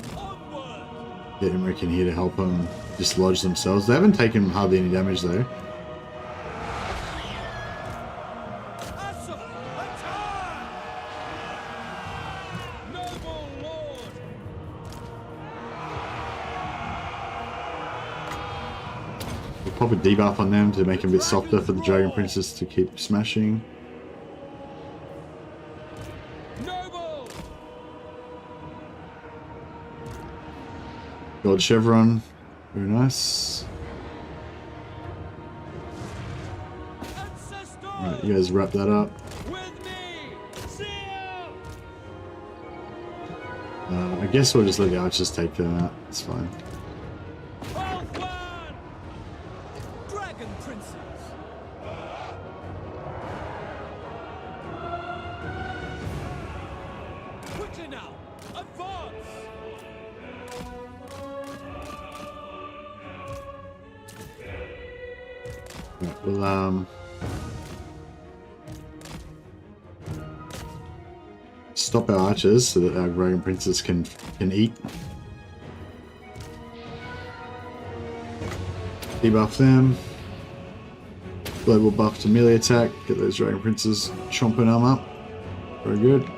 get Imrik in here to help them dislodge themselves. They haven't taken hardly any damage though. We'll pop a debuff on them to make them a bit softer for the dragon princes to keep smashing. Gold chevron, very nice. Alright, you guys wrap that up. I guess we'll just let the archers take them out, it's fine. Dragon princes. Quickly now, advance. Right, we'll stop our archers so that our dragon princes can eat. Debuff them. Global buff to melee attack. Get those dragon princes chomping them up. Very good.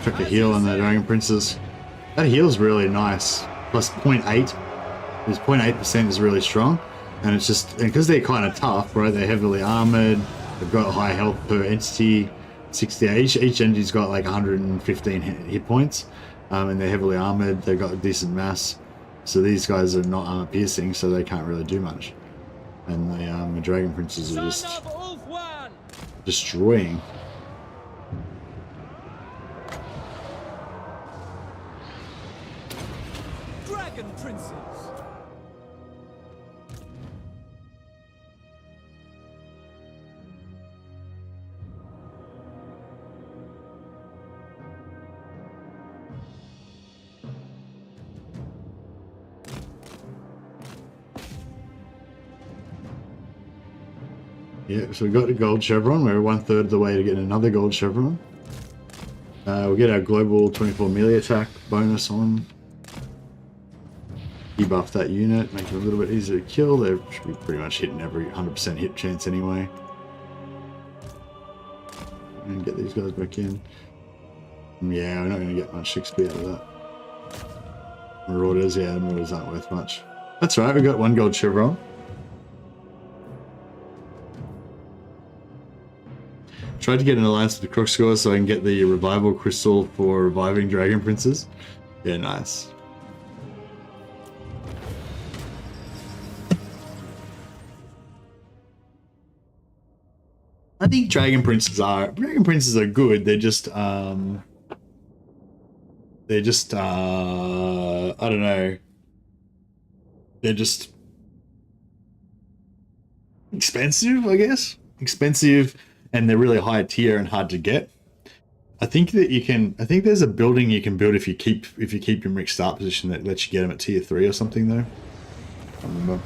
Chuck a heal on the dragon princes. That heal's really nice. Plus 0.8. This 0.8% is really strong. And it's just because they're kind of tough, right? They're heavily armored. They've got high health per entity. 60 each entity's got like 115 hit points. And they're heavily armored. They've got a decent mass. So these guys are not armor piercing, so they can't really do much. And the dragon princes are just destroying. Dragon princes. Yeah, so we got the gold chevron. We're 1/3 of the way to get another gold chevron. We'll get our global 24 melee attack bonus on. Debuff that unit, make it a little bit easier to kill. They should be pretty much hitting every 100% hit chance anyway. And get these guys back in. Yeah, we're not going to get much XP out of that. Marauders, yeah, Marauders aren't worth much. That's right, we got 1 gold chevron. Tried to get an alliance with the Crookscore so I can get the revival crystal for reviving dragon princes. Yeah, nice. I think dragon princes are good. They're just I don't know. They're just expensive, I guess. Expensive, and they're really high tier and hard to get. I think that you can. I think there's a building you can build if you keep your Imrik start position that lets you get them at tier 3 or something though. I don't remember.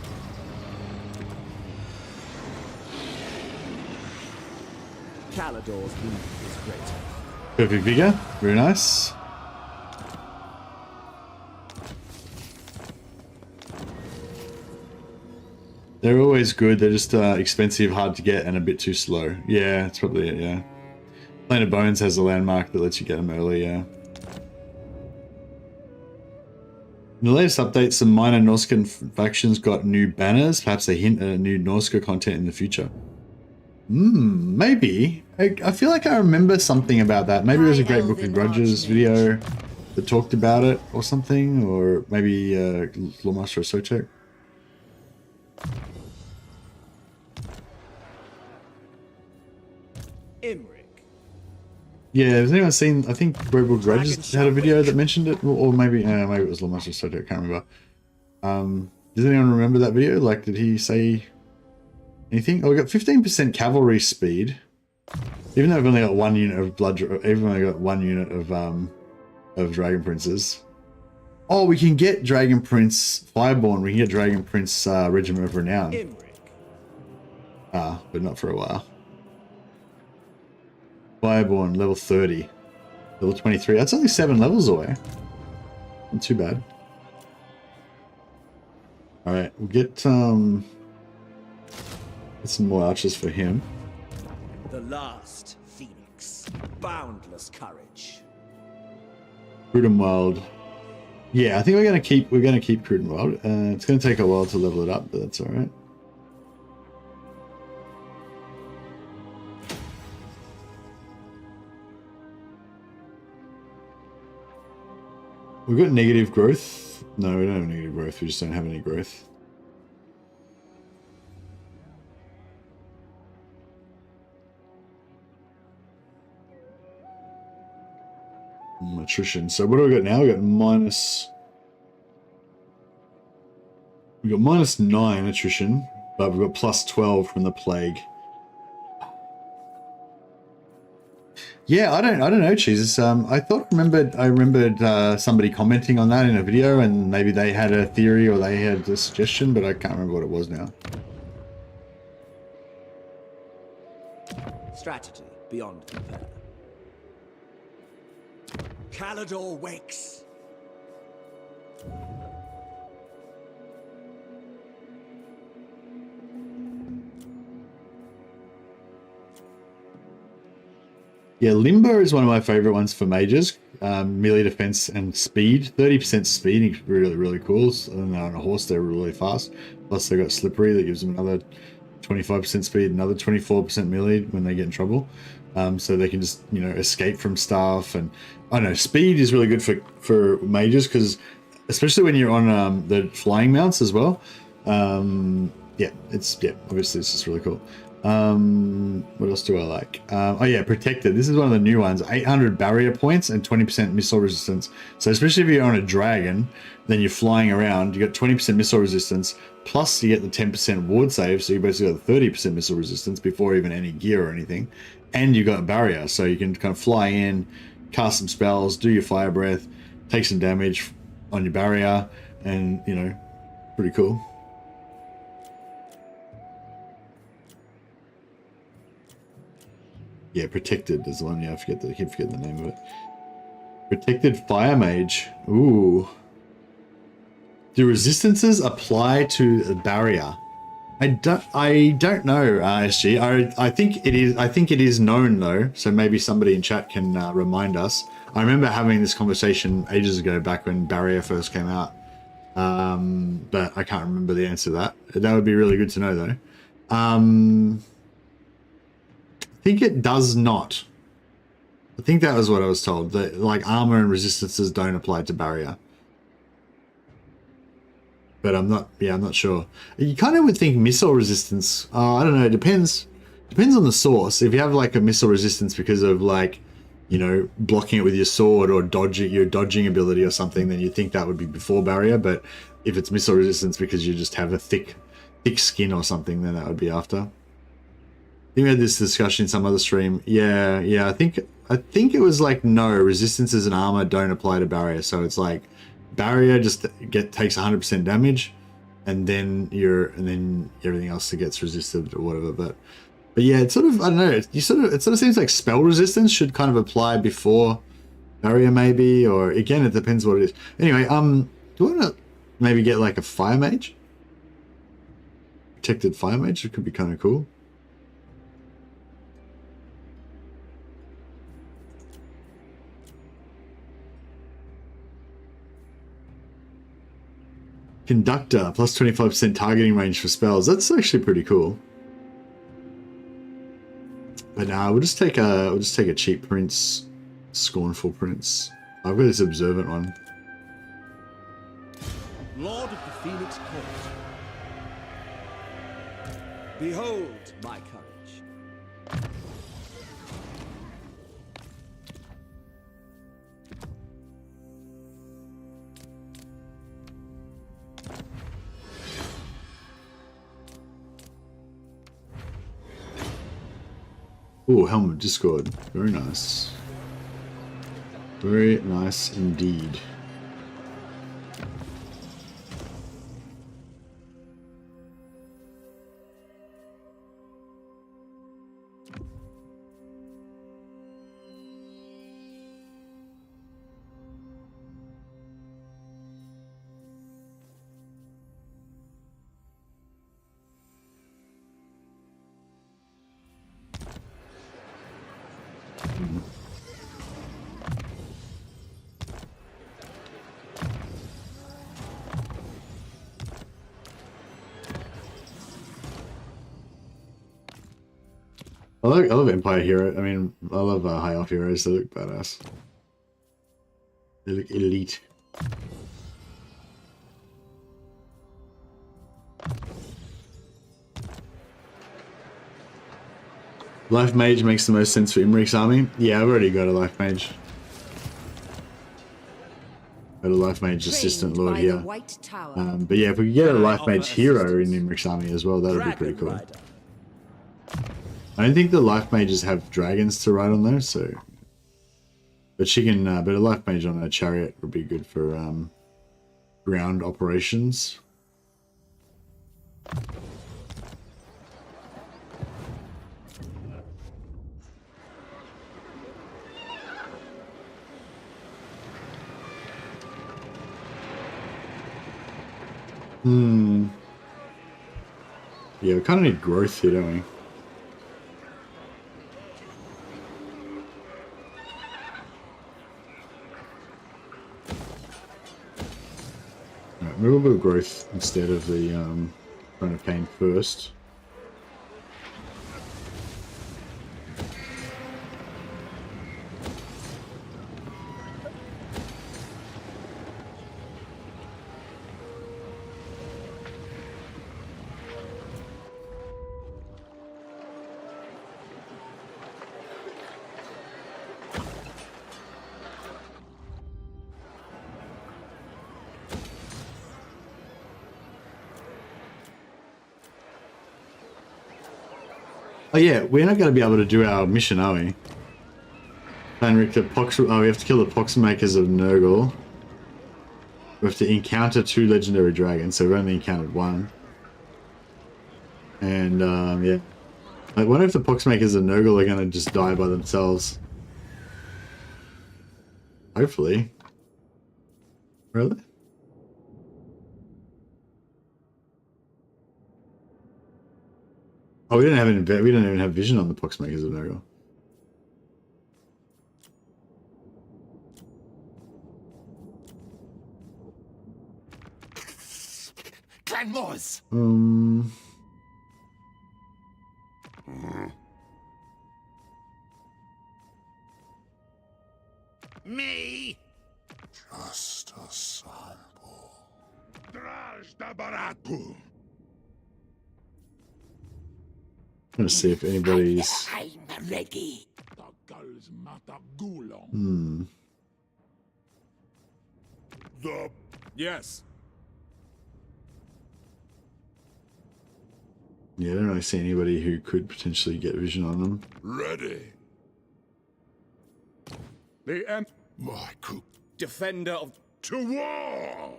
Calador's lead is great. Perfect vigor, very nice. They're always good, they're just expensive, hard to get, and a bit too slow. Yeah, that's probably it, yeah. Plane of Bones has a landmark that lets you get them early, yeah. In the latest update, some minor Norscan factions got new banners, perhaps a hint at new Norsca content in the future. Maybe. I feel like I remember something about that. Maybe it was a Great Book of Grudges video that talked about it or something, or maybe Lawmaster Sochek. Imrik. Yeah, has anyone seen, I think Great Book of Grudges had a video that mentioned it, or maybe maybe it was Lawmaster Sochek, I can't remember. Does anyone remember that video? Like, did he say anything? Oh, we got 15% cavalry speed. Even though I've only got 1 unit of blood, even though I got 1 unit of Dragon Princes. Oh, we can get Dragon Prince Fireborn. We can get Dragon Prince Regiment of Renown. Imrik. But not for a while. Fireborn, level 30. Level 23. That's only 7 levels away. Not too bad. Alright, we'll get some more archers for him. The last phoenix. Boundless courage. Crudenwald. Yeah, I think we're gonna keep Crudenwald. It's gonna take a while to level it up, but that's alright. We've got negative growth. No, we don't have negative growth. We just don't have any growth. Attrition. So what do we got now? We got minus. We got -9 attrition, but we've got +12 from the plague. Yeah, I don't know, Jesus. I remembered somebody commenting on that in a video, and maybe they had a theory or they had a suggestion, but I can't remember what it was now. Strategy beyond compare. Calador wakes. Yeah, Limbo is one of my favorite ones for mages. Melee defense and speed. 30% speed, really, really cool. And on a horse, they're really fast. Plus, they got slippery that gives them another 25% speed, another 24% melee when they get in trouble. So they can just, you know, escape from stuff. And I don't know, speed is really good for mages because, especially when you're on the flying mounts as well. Yeah, obviously it's just really cool. What else do I like? Oh yeah, Protected. This is one of the new ones. 800 barrier points and 20% missile resistance. So especially if you're on a dragon, then you're flying around, you got 20% missile resistance, plus you get the 10% ward save, so you basically got the 30% missile resistance before even any gear or anything. And you got a barrier, so you can kind of fly in, cast some spells, do your fire breath, take some damage on your barrier, and, you know, pretty cool. Yeah, Protected is the one. Yeah, I keep forgetting the name of it. Protected Fire Mage. Ooh. Do resistances apply to the barrier? I don't know, SG. I think it is known though. So maybe somebody in chat can remind us. I remember having this conversation ages ago, back when barrier first came out. But I can't remember the answer to that. That would be really good to know though. I think it does not. I think that was what I was told. That like armor and resistances don't apply to barrier. But I'm not sure. You kind of would think missile resistance. I don't know. It depends on the source. If you have like a missile resistance because of like, you know, blocking it with your sword or your dodging ability or something, then you think that would be before barrier. But if it's missile resistance because you just have a thick skin or something, then that would be after. I think we had this discussion in some other stream. Yeah. I think it was like, no, resistances and armor don't apply to barrier. So it's like barrier just takes 100% damage, and then everything else that gets resisted or whatever. But yeah, it's sort of, I don't know. It sort of seems like spell resistance should kind of apply before barrier, maybe, or again, it depends what it is. Anyway, do you want to maybe get like a fire mage? Protected fire mage. It could be kind of cool. Conductor, plus 25% targeting range for spells. That's actually pretty cool. But nah, we'll just take a cheap prince, scornful prince. I've got this observant one. Lord of the Phoenix Court. Behold my courage. Oh, Helm of Discord. Very nice. Very nice indeed. I love Empire Hero. I mean, I love High Elf heroes. They look badass. They look elite. Life Mage makes the most sense for Imrik's army. Yeah, I've already got a Life Mage. Got a Life Mage Assistant Lord here. But yeah, if we could get a Life Mage Hero in Imrik's army as well, that would be pretty cool. I don't think the Life Mages have dragons to ride on there, so... But she can... but a Life Mage on a chariot would be good for ground operations. Yeah, we kind of need growth here, don't we? Right, maybe we'll go growth instead of the trying to pain first. Oh yeah, we're not going to be able to do our mission, are we? Imrik, the pox. Oh, we have to kill the pox makers of Nurgle. We have to encounter 2 legendary dragons, so we've only encountered 1. And yeah, I wonder if the pox makers of Nurgle are going to just die by themselves. Hopefully. Really? Oh, we don't even have vision on the pox makers of Nurgle. Clanmores. Me. Just a sample. Draj da Baraku. I'm gonna see if anybody's. I'm ready. Yes. Yeah, I don't really see anybody who could potentially get vision on them. Ready. My coup. Defender of... To war!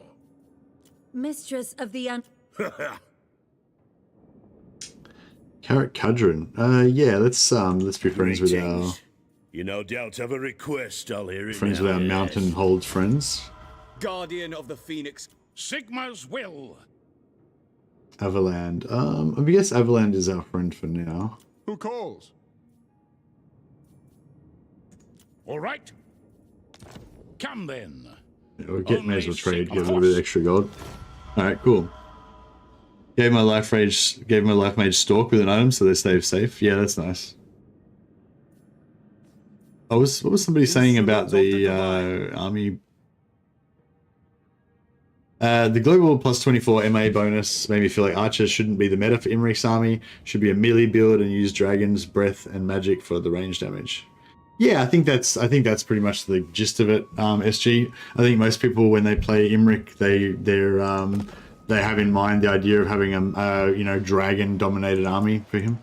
Mistress of the Carrot Cudron. Yeah, let's be friends with our... You no doubt have a request, I'll hear it friends now, with our yes. mountain hold friends. Guardian of the Phoenix. Sigma's will. Everland. I guess Everland is our friend for now. Who calls? All right. Come then. Yeah, we'll may as well trade, get a little bit of extra gold. All right, cool. Gave my life mage stalk with an item so they stay safe. Yeah, that's nice. What was somebody saying about the army? The global plus 24 MA bonus made me feel like archers shouldn't be the meta for Imrik's army. Should be a melee build and use dragons, breath, and magic for the range damage. Yeah, I think that's pretty much the gist of it. SG. I think most people when they play Imrik, they have in mind the idea of having a dragon dominated army for him.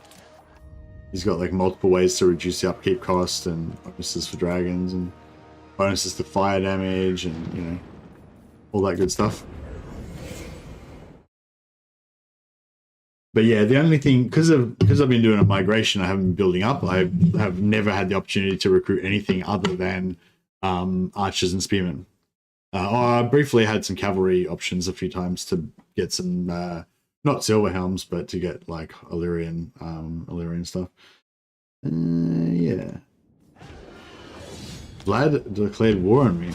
He's got like multiple ways to reduce the upkeep cost and bonuses for dragons and bonuses to fire damage and all that good stuff. But yeah, the only thing, because I've been doing a migration, I haven't been building up. I have never had the opportunity to recruit anything other than archers and spearmen. I briefly had some cavalry options a few times to get some, not silver helms, but to get like Illyrian stuff. Yeah. Vlad declared war on me.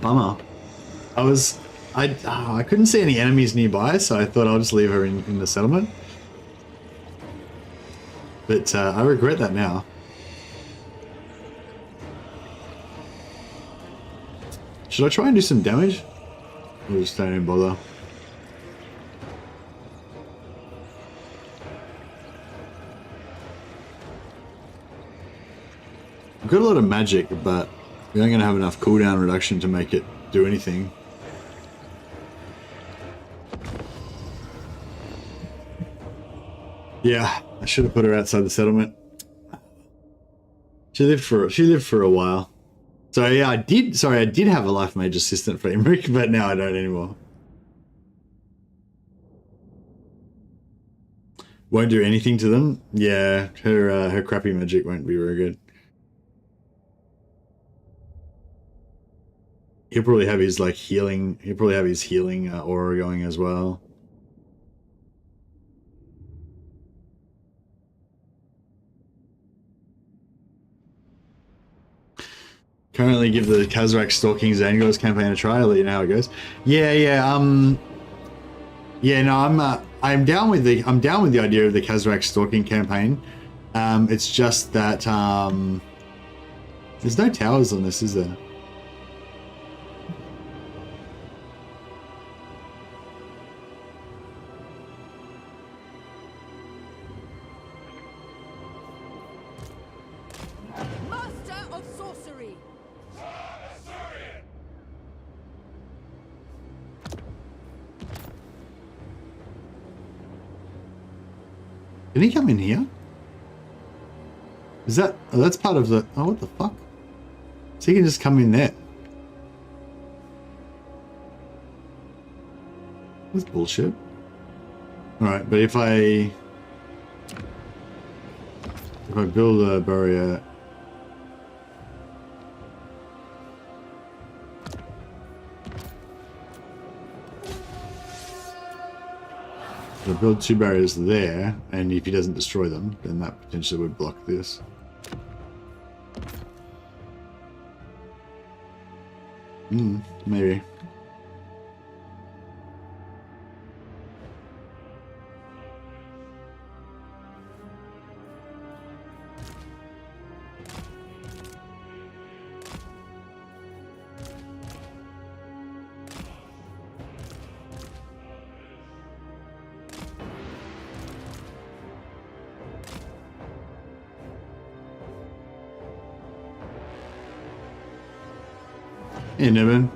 Bummer. I couldn't see any enemies nearby, so I thought I'll just leave her in the settlement. But I regret that now. Should I try and do some damage? Or just don't even bother? I've got a lot of magic, but we aren't going to have enough cooldown reduction to make it do anything. Yeah, I should have put her outside the settlement. She lived for a while. So yeah, I did have a life mage assistant for Imrik, but now I don't anymore. Won't do anything to them. Yeah, her crappy magic won't be very good. He'll probably have his healing. He'll probably have his healing aura going as well. Currently, give the Khazrak Stalking Zangors campaign a try. I'll let you know how it goes. Yeah. No, I'm down with the idea of the Khazrak Stalking campaign. It's just that there's no towers on this, is there? Can he come in here? Is that... Oh, that's part of the... Oh, what the fuck? So he can just come in there. That's bullshit. Alright, but if I build a barrier... I'll build 2 barriers there, and if he doesn't destroy them, then that potentially would block this. Maybe. Hey, Niven.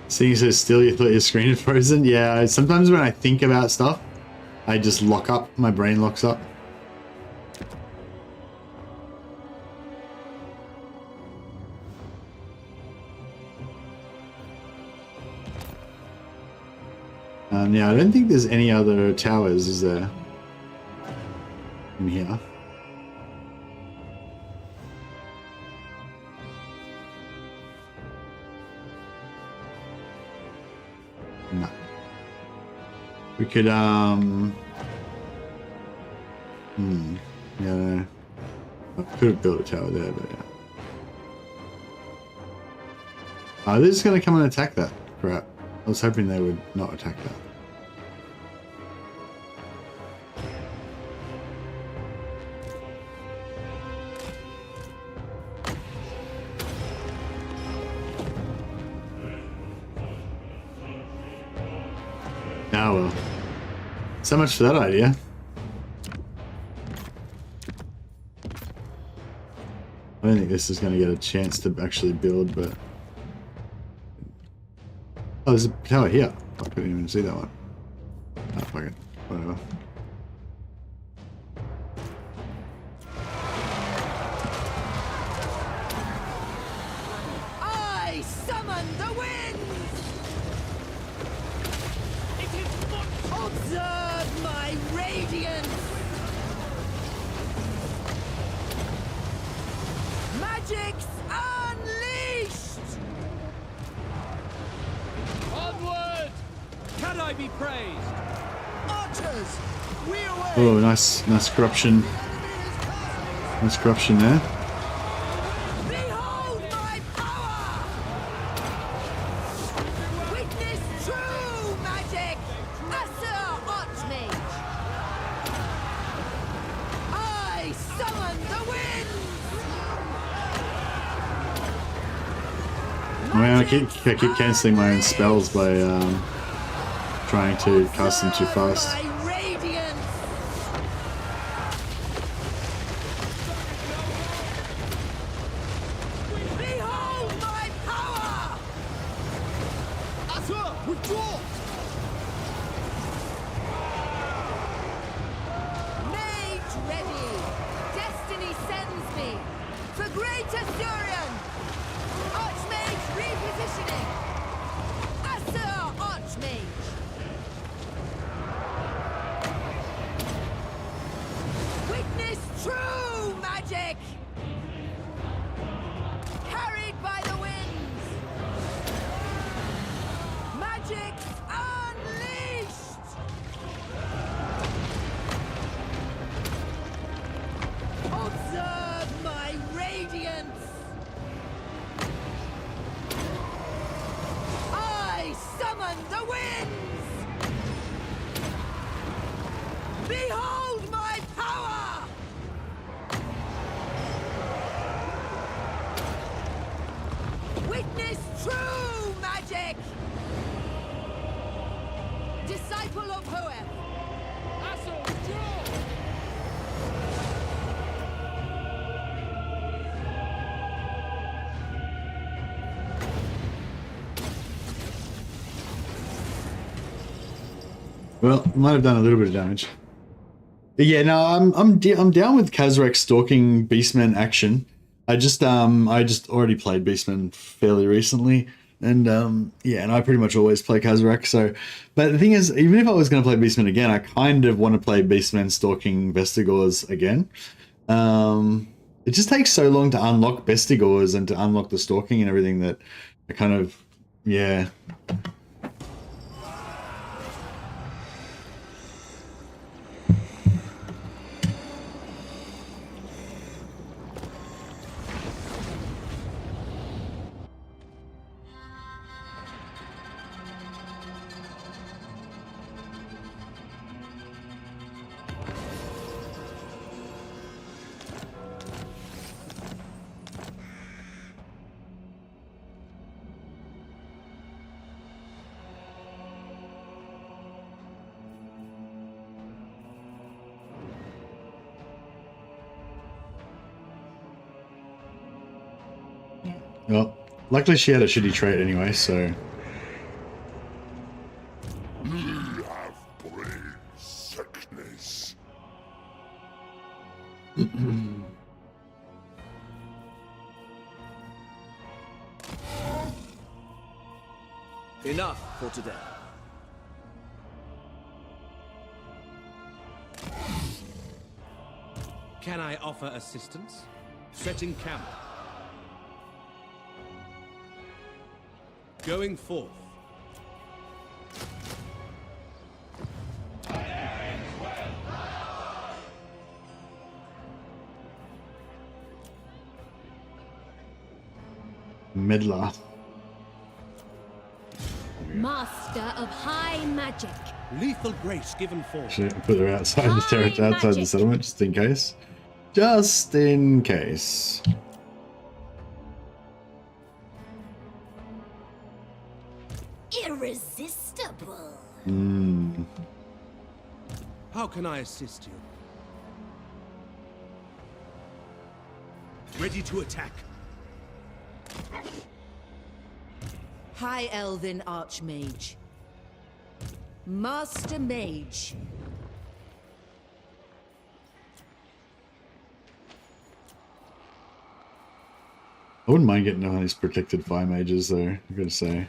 Seeing so still, you thought your screen is frozen? Yeah, sometimes when I think about stuff, I just lock up. My brain locks up. Yeah, I don't think there's any other towers, is there? In here. No. We could, yeah. I could have built a tower there, but yeah. Oh, they're just going to come and attack that. Crap. I was hoping they would not attack that. Oh well. So much for that idea. I don't think this is going to get a chance to actually build, but... Oh, there's a tower here. I couldn't even see that one. Oh, fuck it. Whatever. I summon the winds! It is observe my radiance! Magic's unleashed! Onward! Can I be praised? Archers, we away! Oh, nice corruption. Nice corruption there. Behold my power! Witness true magic! Asur Archmage! I summon the winds! I mean, I keep cancelling my own spells by trying to cast them too fast. My radiance! Behold my power! Asur, withdraw! Mage ready! Destiny sends me! For great Asurian! Archmage repositioning! Asur Archmage! Witness true magic! Carried by the winds! Magic's unleashed! Observe my radiance! I summon the winds! Behold my power! Witness true magic! Disciple of Hoeth! Asur, withdraw! Well, might have done a little bit of damage. But yeah, no, I'm down with Kazrak stalking Beastmen action. I just already played Beastmen fairly recently, and yeah, and I pretty much always play Kazrak. So, but the thing is, even if I was going to play Beastmen again, I kind of want to play Beastmen stalking Vestigors again. It just takes so long to unlock Vestigors and to unlock the stalking and everything that I kind of, yeah. Well, luckily she had a shitty trait anyway, so... We have brain sickness. Enough for today. Can I offer assistance? Setting camp. Going forth. Meddler. Master of high magic. Lethal grace given forth. Should I put her outside the territory, outside the settlement, just in case? Just in case. Irresistible. How can I assist you? Ready to attack. High Elven Archmage. Master Mage. I wouldn't mind getting on these protected fire mages though, I'm gonna say.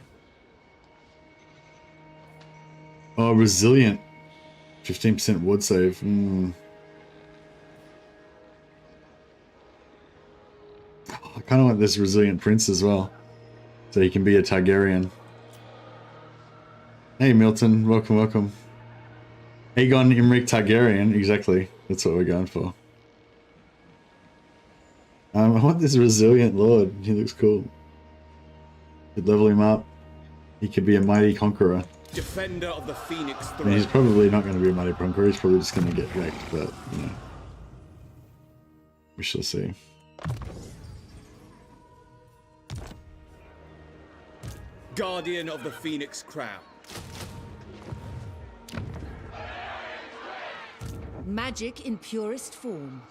Oh, resilient. 15% ward save. I kind of want this resilient prince as well. So he can be a Targaryen. Hey Milton, welcome, welcome. Aegon Imrik Targaryen, exactly. That's what we're going for. I want this resilient lord. He looks cool. Could level him up. He could be a mighty conqueror. Defender of the Phoenix I mean, he's probably not going to be a mighty conqueror. He's probably just going to get wrecked, but you know, we shall see. Guardian of the Phoenix Crown. Magic in purest form.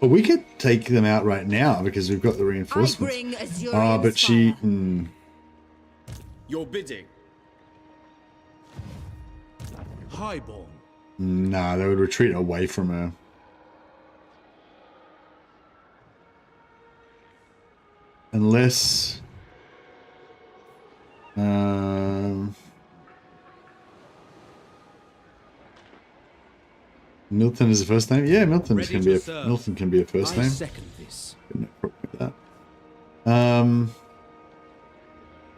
Well, we could take them out right now because we've got the reinforcements. bring Azurian's Oh, but she... fire. Your bidding. Highborn. Nah, they would retreat away from her. Unless... Milton is the first name? Yeah, Milton can be a first name. Second this. No problem with that.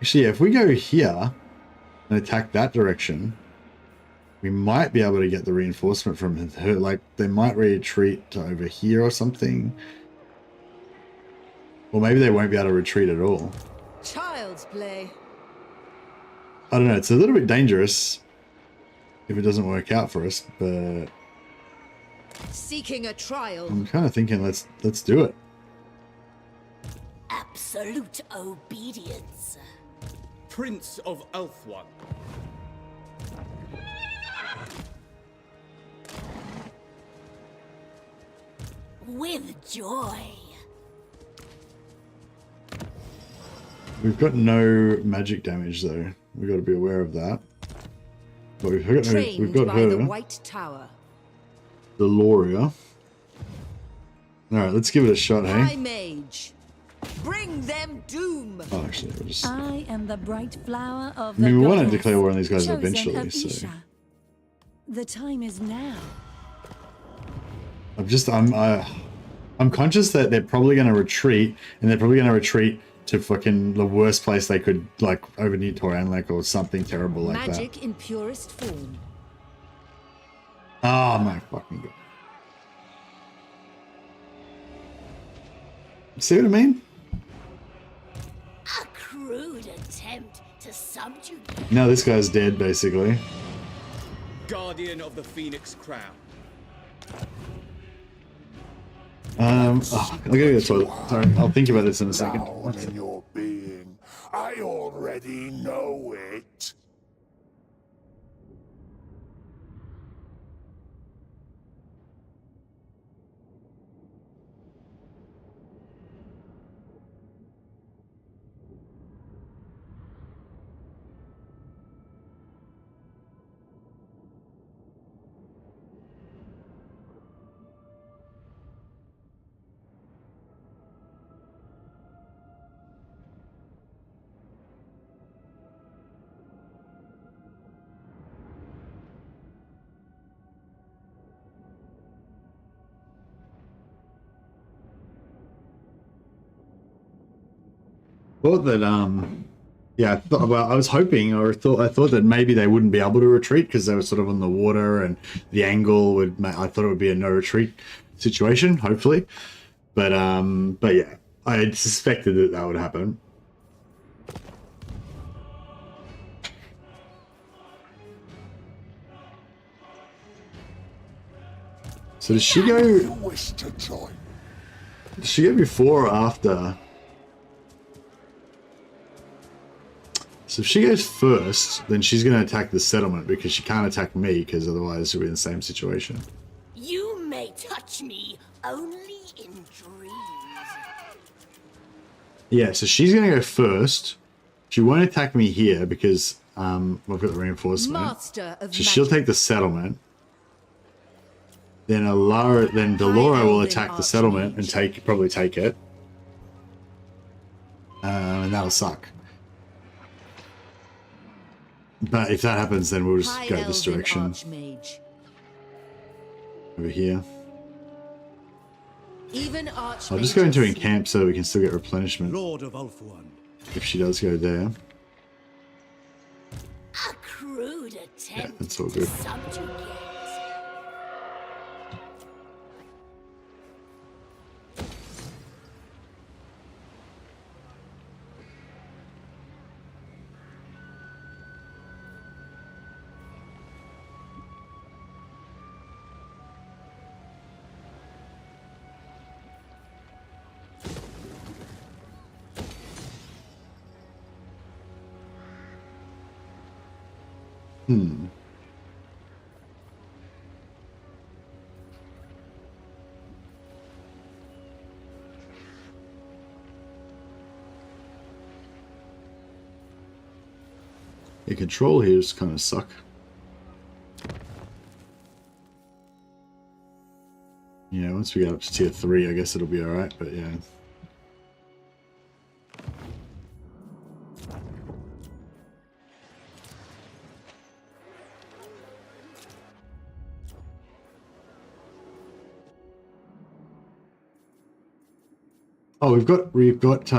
Actually, yeah, if we go here and attack that direction, we might be able to get the reinforcement from her. Like, they might retreat to over here or something. Or maybe they won't be able to retreat at all. Child's play. I don't know. It's a little bit dangerous if it doesn't work out for us, but Seeking a trial. I'm kind of thinking let's do it. Absolute obedience. Prince of Elfwan. With joy. We've got no magic damage though. We've got to be aware of that. But we've got by her, the White Tower. the Loria. Alright, let's give it a shot, High hey? Mage. Bring them doom. Oh, actually, we'll just... I am the bright flower of I mean, the we want to goddess, declare war on these guys chosen eventually, of so... Isha. The time is now. I'm conscious that they're probably going to retreat, and they're probably going to retreat to fucking the worst place they could, like, over near Toranlek or something terrible like Magic that. in purest form. Oh my fucking god. See what I mean? A crude attempt to subjugate. Now this guy's dead, basically. Guardian of the Phoenix Crown. I'll go to the toilet. Sorry, I'll think about this in a second. Down in your being. I already know it. Thought that yeah, I was hoping, or I thought that maybe they wouldn't be able to retreat because they were sort of on the water and the angle would I thought it would be a no retreat situation, hopefully, but yeah, I suspected that that would happen. So does she go? Does she go before or after? So if she goes first, then she's going to attack the settlement because she can't attack me because otherwise she'll be in the same situation. You may touch me only in dreams. Yeah, so she's going to go first. She won't attack me here because I've got the reinforcement. Master of So she'll take the settlement. Then Delora will attack the settlement and probably take it. And that'll suck. But if that happens, then we'll just go this direction. Over here. I'll just go into encamp so that we can still get replenishment. Lord of Ulfuan. If she does go there. A crude attempt Yeah, that's all good. to subjugate. The control here is kind of suck. Yeah, once we get up to tier 3, I guess it'll be alright, but yeah. Oh, we've got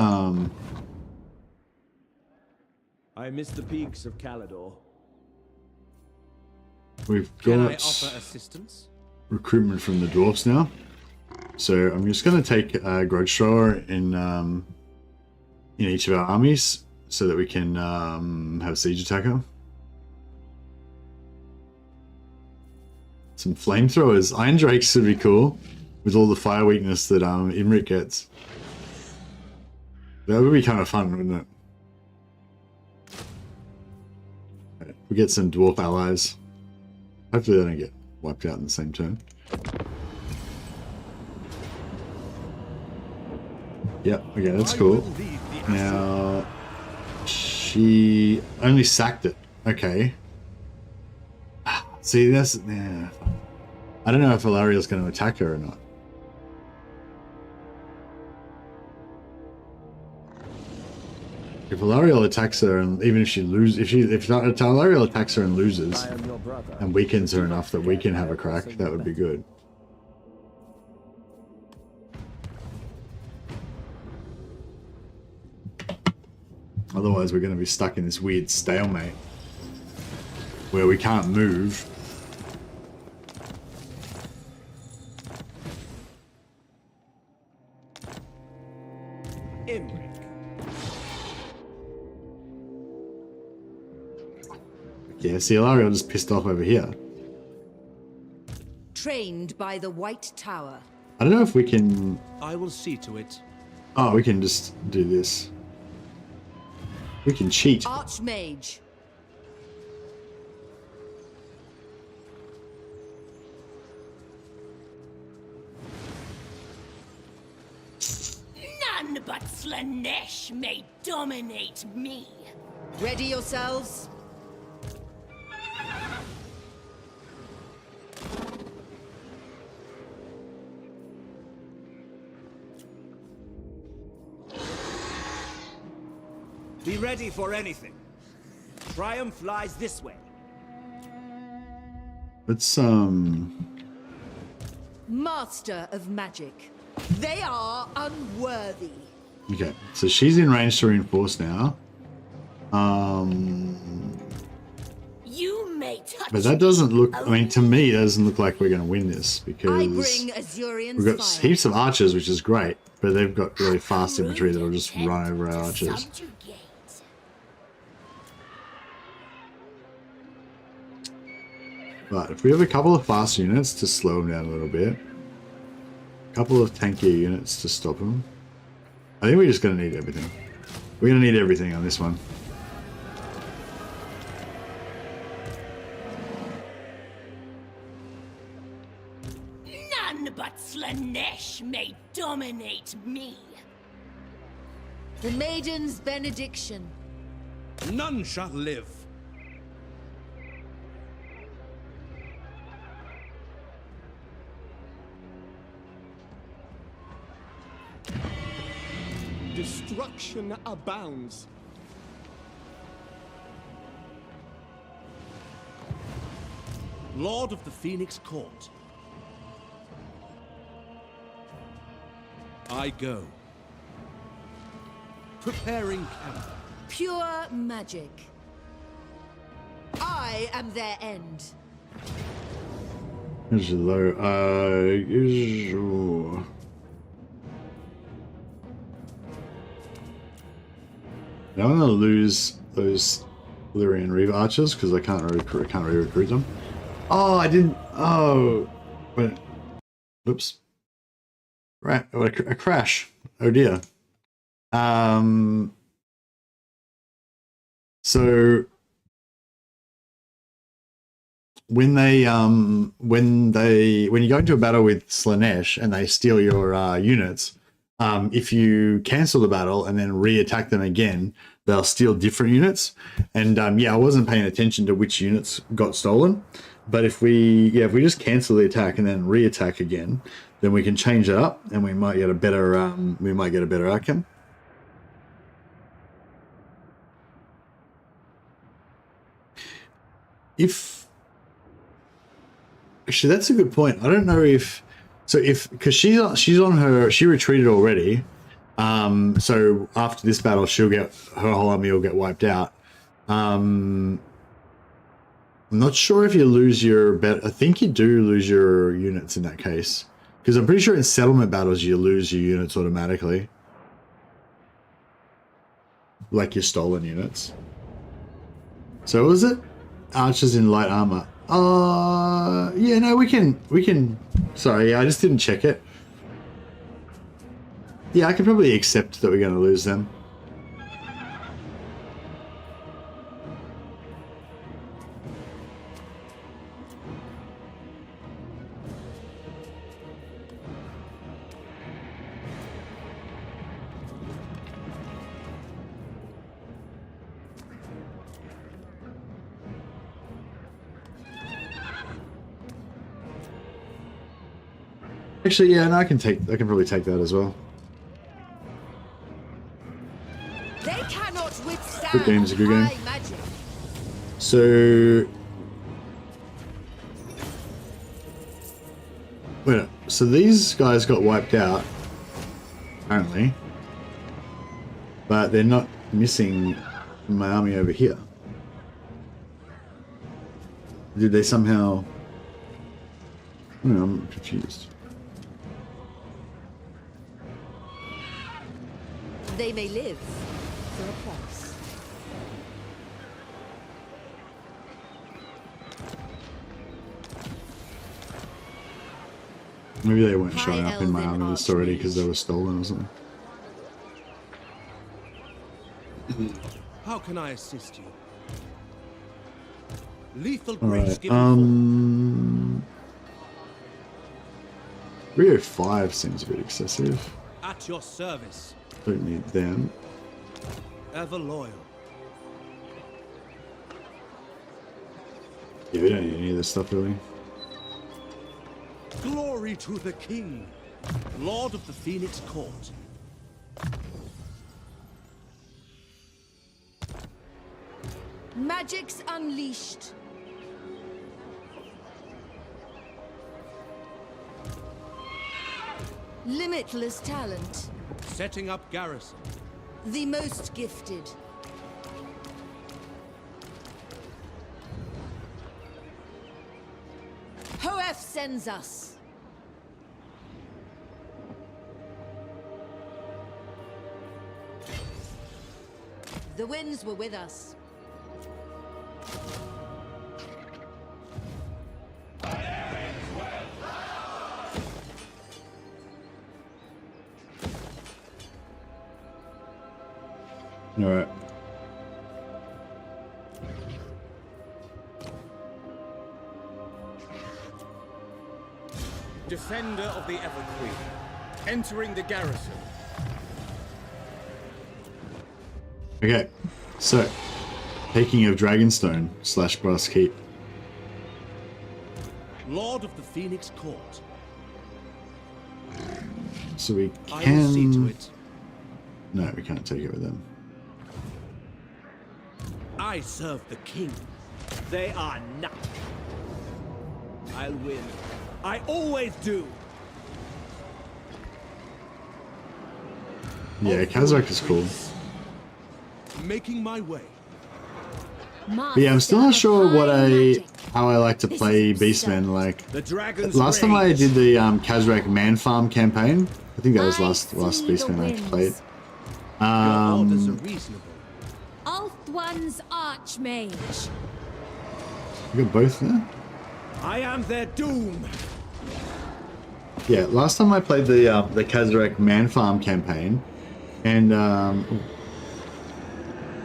I miss the peaks of Calador. we've Can I got offer assistance? recruitment from the dwarfs now. So I'm just going to take Grudge in each of our armies so that we can have siege attacker. Some flamethrowers. Iron Drakes would be cool with all the fire weakness that Imrik gets. That would be kind of fun, wouldn't it? Okay, we get some dwarf allies. Hopefully they don't get wiped out in the same turn. Yep, okay, that's cool. Now, she only sacked it. Okay. See, that's... Yeah. I don't know if Valariel's going to attack her or not. If Valariel attacks her, and even if she loses, if Valariel attacks her and loses, and weakens her enough that we can have a crack, that would be good. Otherwise, we're going to be stuck in this weird stalemate where we can't move. Imrik. Yeah, see, Ilariel just pissed off over here. Trained by the White Tower. I don't know if we can... I will see to it. Oh, we can just do this. We can cheat. Archmage. None but Slaanesh may dominate me. Ready yourselves. Be ready for anything. Triumph lies this way. Let's, Master of Magic. They are unworthy. Okay, so she's in range to reinforce now. You may But that doesn't look, I mean, to me, it doesn't look like we're going to win this I because bring Azurian's we've got fire. heaps of archers, which is great, but they've got really fast infantry that'll just run over our archers. But if we have a couple of fast units to slow them down a little bit, a couple of tankier units to stop them, I think we're just going to need everything. We're going to need everything on this one. None but Slaanesh may dominate me. The Maiden's benediction. None shall live. Destruction abounds. Lord of the Phoenix Court. I go. Preparing camp. Pure magic. I am their end. This is low. Now I'm gonna lose those Lyrian Reaver archers because I can't re-recruit them. Oh, I didn't. Oh, wait. Oops. Right, a crash. Oh dear. So when you go into a battle with Slaanesh and they steal your units, if you cancel the battle and then re-attack them again, they'll steal different units. And yeah, I wasn't paying attention to which units got stolen. But if we just cancel the attack and then re-attack again, then we can change it up and we might get a better outcome. Actually, that's a good point. I don't know because she retreated already. So after this battle, her whole army will get wiped out. I'm not sure if you lose I think you do lose your units in that case. Because I'm pretty sure in settlement battles you lose your units automatically. Like your stolen units. So was it? Archers in light armor. Yeah, no, we can, sorry, I just didn't check it. Yeah, I can probably accept that we're going to lose them. Actually, yeah, no, I can probably take that as well. They cannot withstand Good game's a good game. high magic. So, wait, so these guys got wiped out, apparently, but they're not missing my army over here. Did they somehow? No, I'm confused. They may live for a price. Maybe they weren't showing up in my army list already because they were stolen or something. How can I assist you? Lethal All grace right. given 305 seems a bit excessive. at your service. Don't need them. Ever loyal. Yeah, we don't need any of this stuff really. Glory to the King, Lord of the Phoenix Court. Magic's unleashed. Limitless talent. Setting up garrison. The most gifted. Hoef sends us. The winds were with us. All right. Defender of the Everqueen, entering the garrison. Okay, so taking of Dragonstone / Brass Keep. Lord of the Phoenix Court. So we I will see to can. it. No, we can't take it with them. I serve the king. They are not. I'll win. I always do. Yeah, Kazakh is cool. Making my way. But yeah, I'm still not sure how I like to play Beastmen. Like The dragon's last time I rage. did the Kazakh Man Farm campaign, I think that was last Beastmen I played. Your orders are reasonable. Ulthuan's Archmage. You got both there? I am their doom. Yeah, last time I played the Kazakh Man Farm campaign, and let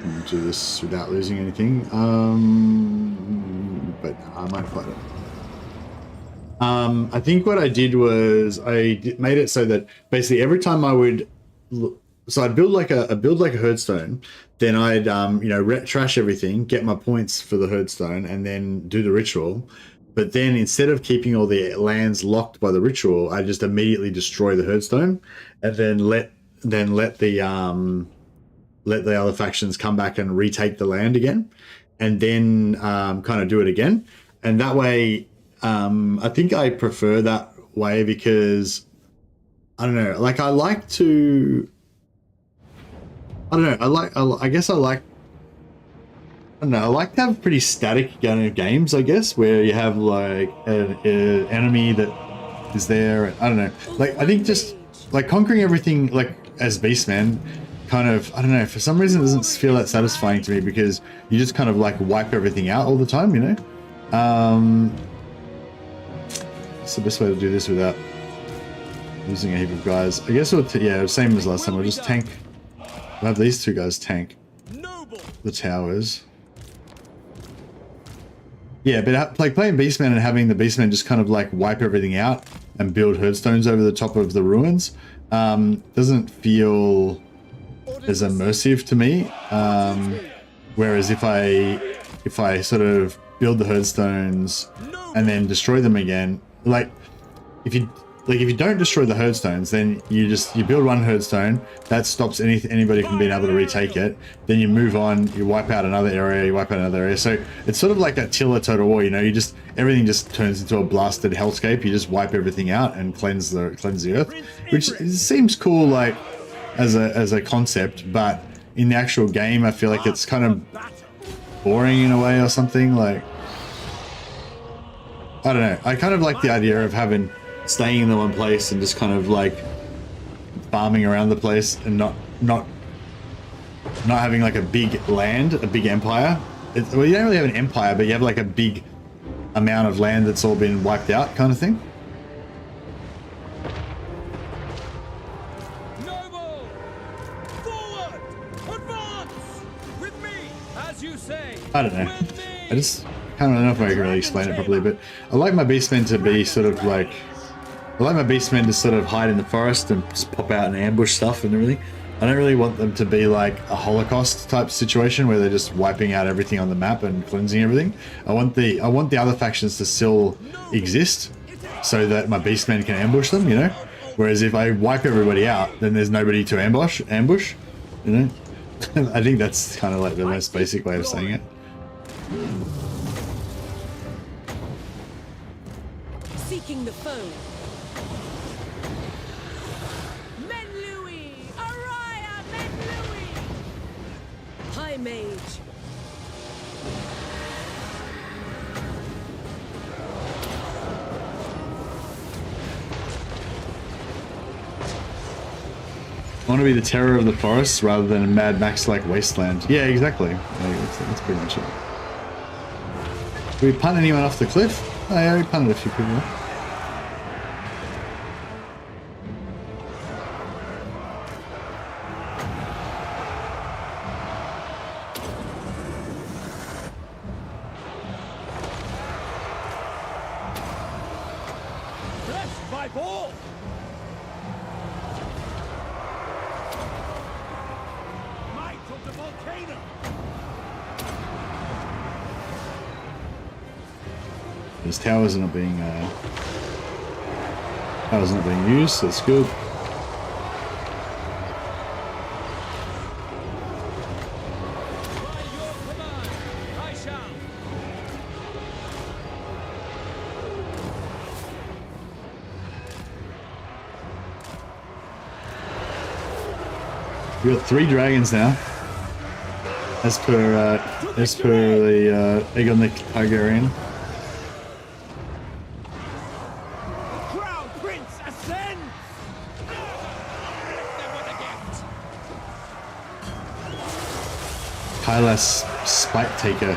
me do this without losing anything. But I might fight it. I think what I did was made it so that basically every time I would, so I'd build like a herdstone, then I'd trash everything, get my points for the herdstone, and then do the ritual. But then instead of keeping all the lands locked by the ritual, I just immediately destroy the herdstone, and then let the other factions come back and retake the land again, and then kind of do it again. And that way, I think I prefer that way because I don't know. Like I like to. I don't know. I guess I like. I don't know. I like to have pretty static kind of games. I guess where you have like an enemy that is there. I don't know. Like I think just like conquering everything like as Beastman, kind of. I don't know. For some reason, it doesn't feel that satisfying to me because you just kind of like wipe everything out all the time. You know. What's the best way to do this without losing a heap of guys? I guess yeah, same as last time. We'll just tank. We'll have these two guys tank the towers. Yeah, but like playing Beastman and having the Beastman just kind of like wipe everything out and build herdstones over the top of the ruins doesn't feel as immersive to me. Whereas if I sort of build the herdstones and then destroy them again, like if you don't destroy the herdstones, then you build one herdstone that stops anybody from being able to retake it. Then you move on, you wipe out another area, So it's sort of like a Tiller Total War, you know. Everything just turns into a blasted hellscape. You just wipe everything out and cleanse the earth, which seems cool, like as a concept, but in the actual game, I feel like it's kind of boring in a way or something. Like I don't know. I kind of like the idea of staying in the one place and just kind of like farming around the place and not having like a big land, a big empire. Well, you don't really have an empire, but you have like a big amount of land that's all been wiped out kind of thing. Noble! Forward! Advance! With me, as you say. I don't know. I just don't know if I can really explain it properly, but I like my beastmen to be sort of like. I like my beastmen to sort of hide in the forest and just pop out and ambush stuff and everything. I don't really want them to be like a Holocaust type situation where they're just wiping out everything on the map and cleansing everything. I want the other factions to still exist so that my beastmen can ambush them, you know? Whereas if I wipe everybody out, then there's nobody to ambush, you know? I think that's kind of like the most basic way of saying it. Seeking the foe. High Mage. want to be the terror of the forest rather than a Mad Max-like wasteland. Yeah, exactly. That's pretty much it. Did we punt anyone off the cliff? Oh yeah, we punted a few people. These towers are not being used, so that's good. We got 3 dragons now, as per the Aegon the Targaryen. Kylas Spite Taker.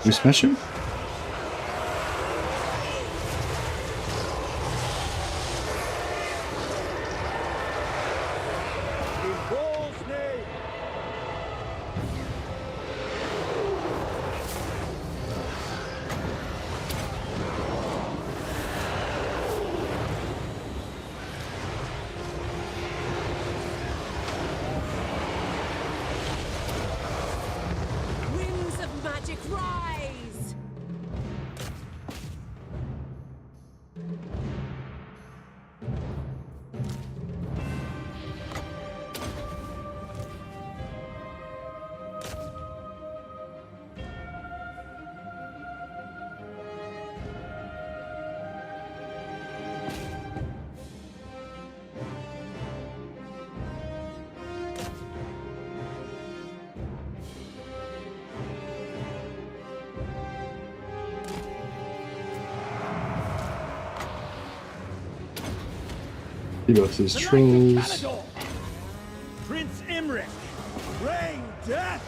We smash him? Versus trolls. Prince Imrik, rain death.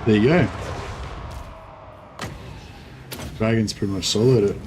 There you go. Dragon's pretty much soloed it.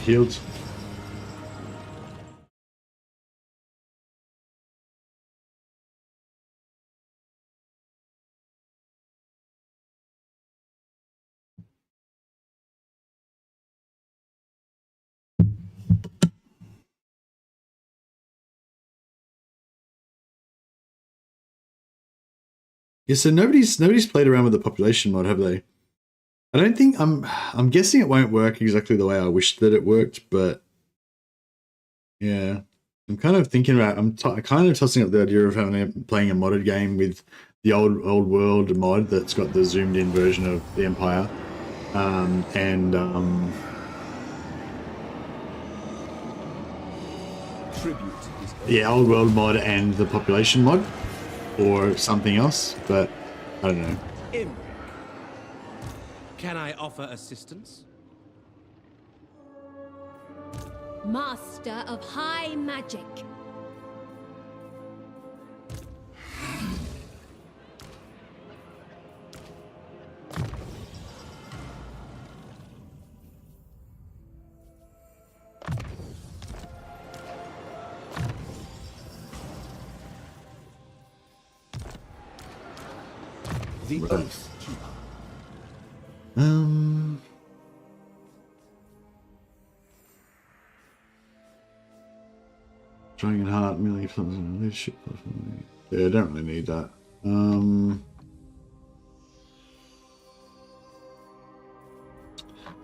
Healed. Yeah, so nobody's played around with the population mod, have they? I don't think I'm guessing it won't work exactly the way I wish that it worked, but yeah, I'm kind of thinking about kind of tossing up the idea of playing a modded game with the old world mod that's got the zoomed in version of the Empire, Tribute is yeah, old world mod and the population mod, or something else, but I don't know. Imrik. Can I offer assistance? Master of high magic. The Oath Keeper. Dragon Heart, melee plus leadership. Yeah, I don't really need that.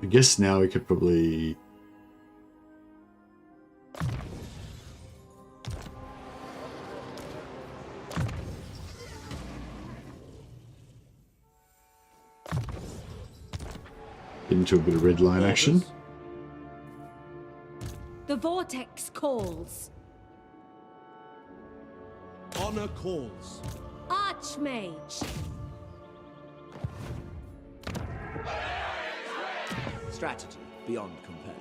I guess now we could probably. Get into a bit of red line action. The vortex calls. Honor calls. Archmage. Strategy beyond compare.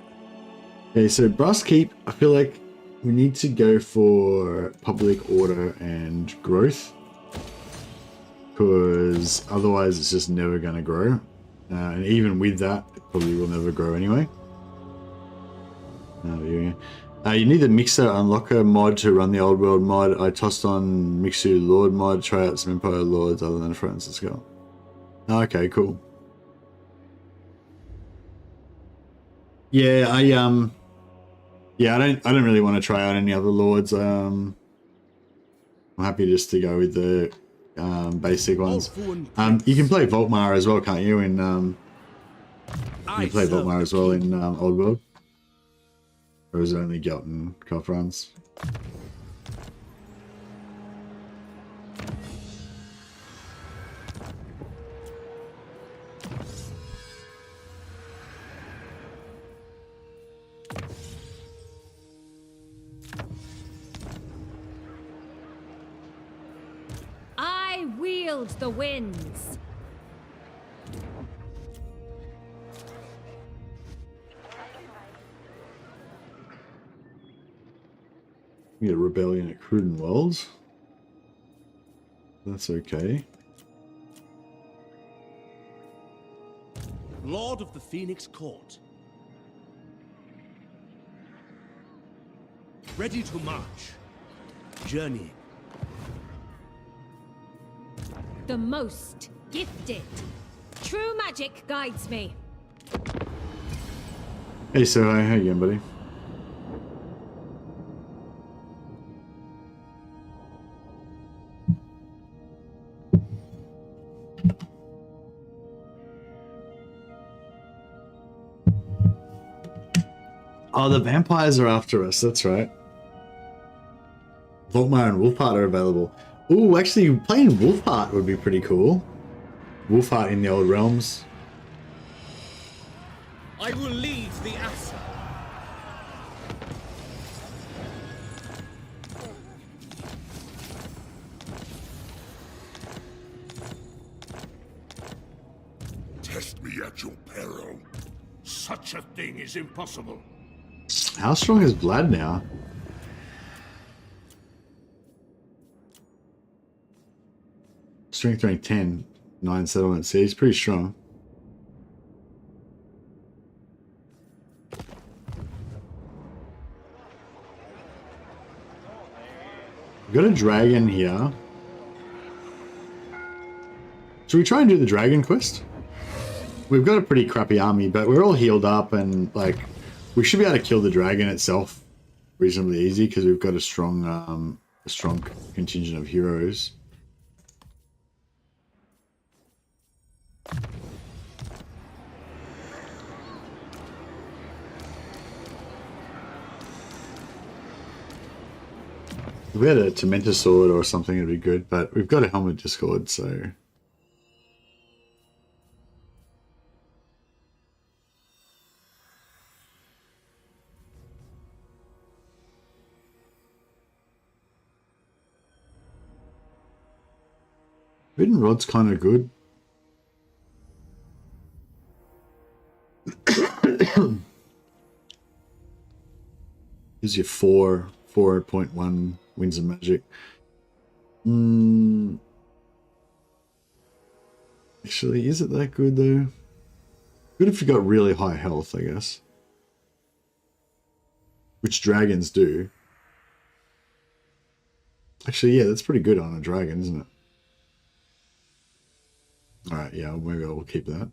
Okay, so Brass Keep, I feel like we need to go for public order and growth, because otherwise it's just never going to grow. And even with that, it probably will never grow anyway. You need the Mixer Unlocker mod to run the old world mod. I tossed on Mixu Lord mod, try out some Empire Lords other than friends. Let's go. Okay, cool. Yeah, I don't really want to try out any other lords. I'm happy just to go with the basic ones. You can play Voltmar as well, can't you? In you can play Voltmar as well in Old World. Or is it only Gelt and Kofrans? I wield the winds. We get a rebellion at Cruden Wells. That's okay. Lord of the Phoenix Court. Ready to march. Journeying. The most gifted. True magic guides me. Hey, so how you doing, buddy? Oh, the vampires are after us. That's right. Volkmar and Wolfheart are available. Ooh, actually, playing Wolfheart would be pretty cool. Wolfheart in the Old Realms. I will lead the Asa. Test me at your peril. Such a thing is impossible. How strong is Vlad now? Strength rank 10, 9 settlements. Yeah, he's pretty strong. We've got a dragon here. Should we try and do the dragon quest? We've got a pretty crappy army, but we're all healed up and like we should be able to kill the dragon itself reasonably easy because we've got a strong contingent of heroes. If we had a Tormentor Sword or something, it'd be good, but we've got a Helmet Discord, so... Ridden Rod's kind of good. Gives you 4.1 Winds of Magic. Actually, is it that good though? Good if you got really high health, I guess. Which dragons do. Actually, yeah, that's pretty good on a dragon, isn't it? Alright, yeah, maybe I will keep that.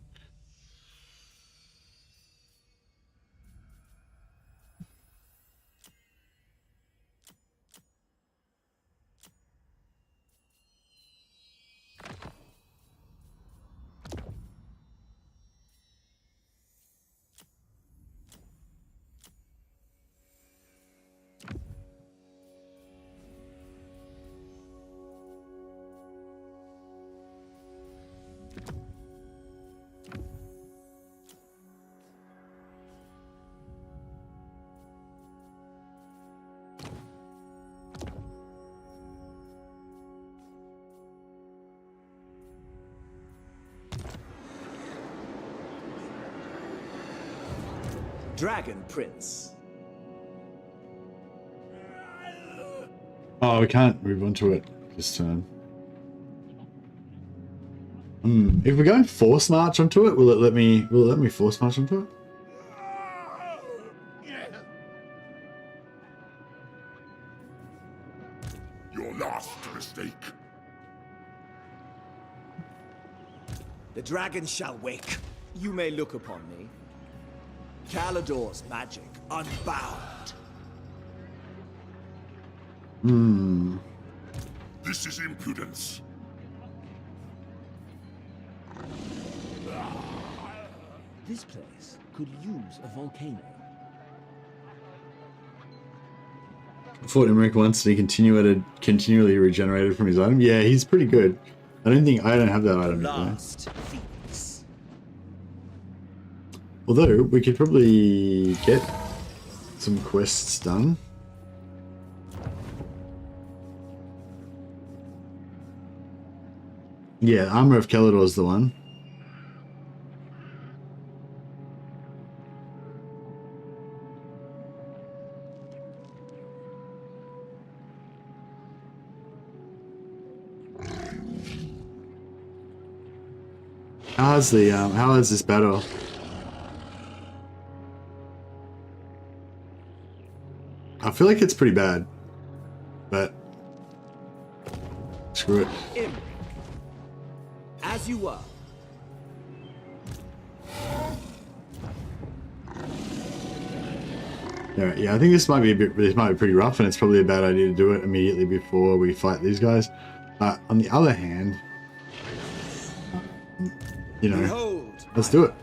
Dragon Prince. Oh, we can't move on to it this turn. If we're going force march onto it, will it let me force march onto it? Your last mistake. The dragon shall wake. You may look upon me. Calador's magic unbound. This is impudence. This place could use a volcano. I fought Imrik once and he continually regenerated from his item. Yeah, he's pretty good. I don't have that item yet. Although, we could probably get some quests done. Yeah, Armor of Calador is the one. How is this battle? I feel like it's pretty bad, but screw it. Imrik, as you were. Yeah, I think this might be pretty rough, and it's probably a bad idea to do it immediately before we fight these guys. On the other hand, you know, Behold, let's do it.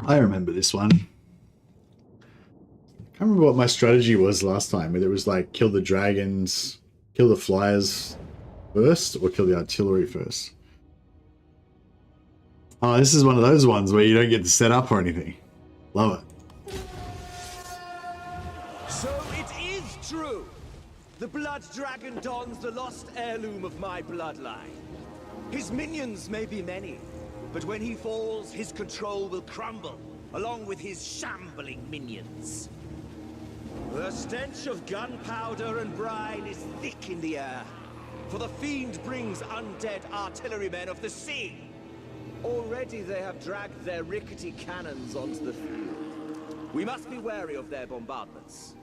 I remember this one. I can't remember what my strategy was last time, whether it was like kill the dragons, kill the flyers first, or kill the artillery first. Oh, this is one of those ones where you don't get to set up or anything. Love it. So it is true. The blood dragon dons the lost heirloom of my bloodline. His minions may be many, but when he falls, his control will crumble, along with his shambling minions. The stench of gunpowder and brine is thick in the air, for the fiend brings undead artillerymen of the sea. Already they have dragged their rickety cannons onto the field. We must be wary of their bombardments.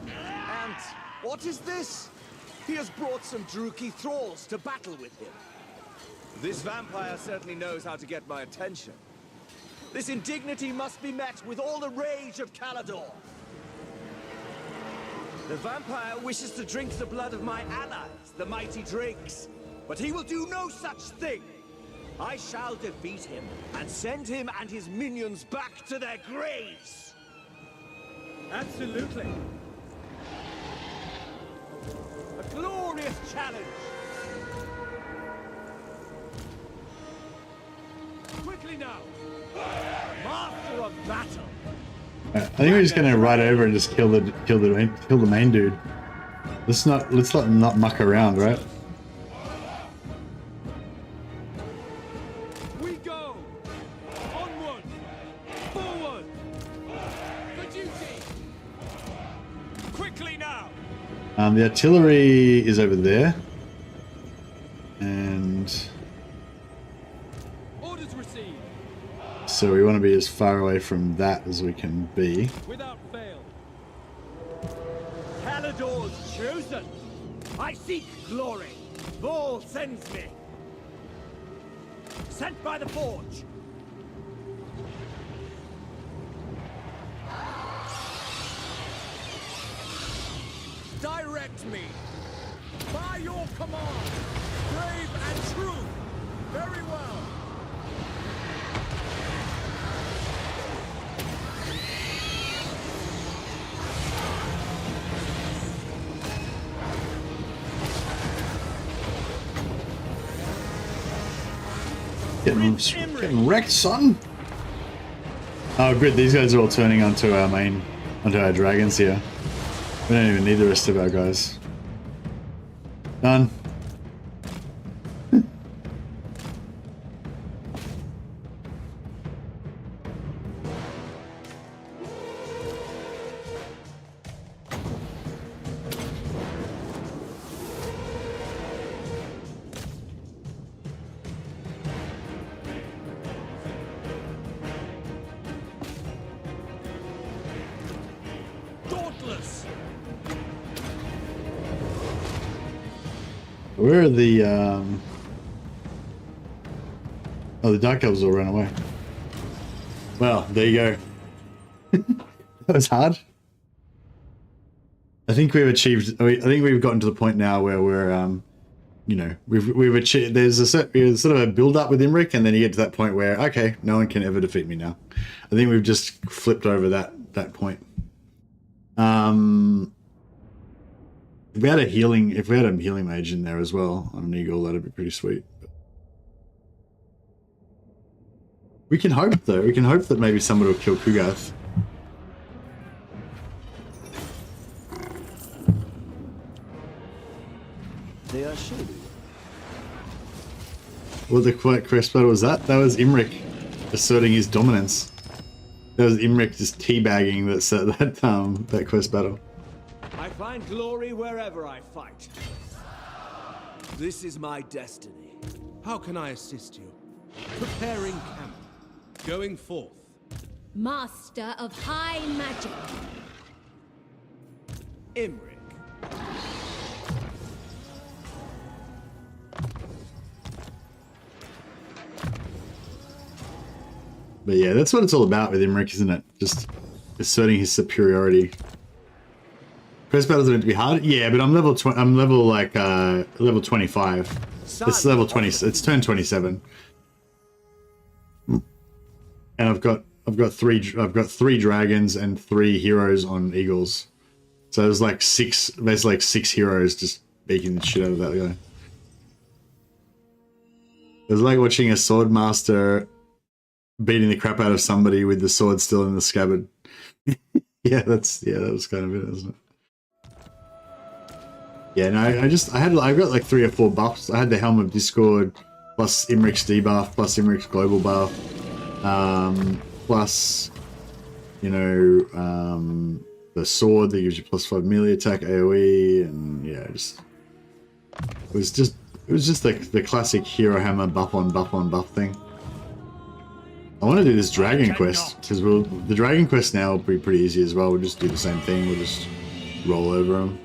And what is this? He has brought some Druki thralls to battle with him. This vampire certainly knows how to get my attention. This indignity must be met with all the rage of Calador. The vampire wishes to drink the blood of my allies, the mighty Drakes. But he will do no such thing. I shall defeat him and send him and his minions back to their graves. Absolutely. A glorious challenge. Quickly now. Master of battle. I think we're just gonna ride over and just kill the main dude. Let's let them not muck around, right? We go. Onward. Forward. For duty. Quickly now. The artillery is over there, and Orders received. so we want to be as far away from that as we can be. Without fail. Calador's chosen. I seek glory. Thor sends me. Sent by the forge. Direct me. By your command. Brave and true. Very well. Getting wrecked, son. Oh, good. These guys are all turning onto our dragons here. We don't even need the rest of our guys. Done. Where are the oh, the Dark Elves all ran away. Well, there you go. That was hard. I think we've achieved. I think we've gotten to the point now where we're, you know, we've achieved. There's sort of a build up with Imrik, and then you get to that point where, okay, no one can ever defeat me now. I think we've just flipped over that point. If we had a healing mage in there as well on an eagle, that'd be pretty sweet. We can hope though. We can hope that maybe somebody will kill Kugath. They are shady. What the quest battle was that? That was Imrik asserting his dominance. That was Imrik just teabagging that quest battle. I find glory wherever I fight. This is my destiny. How can I assist you? Preparing camp. Going forth. Master of high magic. Imrik. But yeah, that's what it's all about with Imrik, isn't it? Just asserting his superiority. Quest battles are meant to be hard. Yeah, but I'm level 20. I'm level level 25. It's level 20. It's turn 27. And I've got three dragons and 3 heroes on eagles. So there's like there's like 6 heroes just beating the shit out of that guy. It was like watching a sword master beating the crap out of somebody with the sword still in the scabbard. Yeah, that was kind of it, isn't it? Yeah, no, I got like 3 or 4 buffs. I had the Helm of Discord, plus Imrik's debuff, plus Imrik's global buff, plus, you know, the sword that gives you +5 melee attack AoE, and yeah, it was just like the classic hero hammer buff on buff thing. I want to do this dragon quest because the dragon quest now will be pretty easy as well. We'll just do the same thing. We'll just roll over them.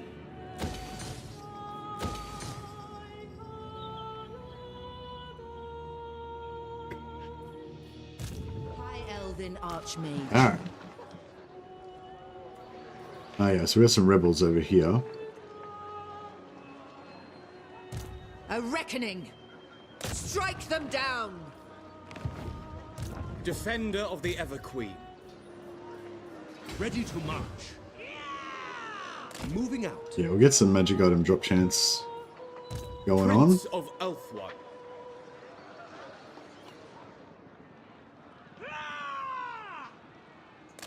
High Elven Archmage. All right. Oh yeah, so we got some rebels over here. A reckoning. Strike them down. Defender of the Ever-Queen. Ready to march. Moving out. Yeah, we'll get some magic item drop chance going Prince on. of Elfwine.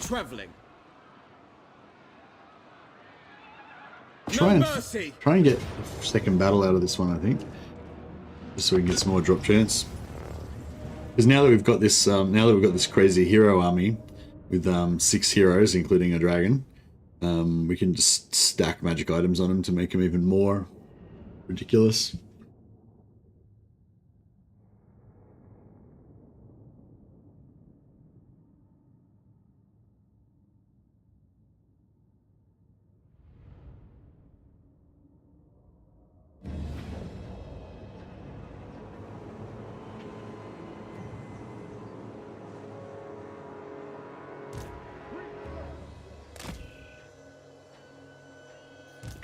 Traveling. Try No and mercy. try and get a second battle out of this one, I think, just so we can get some more drop chance. Because now that we've got this, crazy hero army with 6 heroes, including a dragon, we can just stack magic items on them to make them even more ridiculous.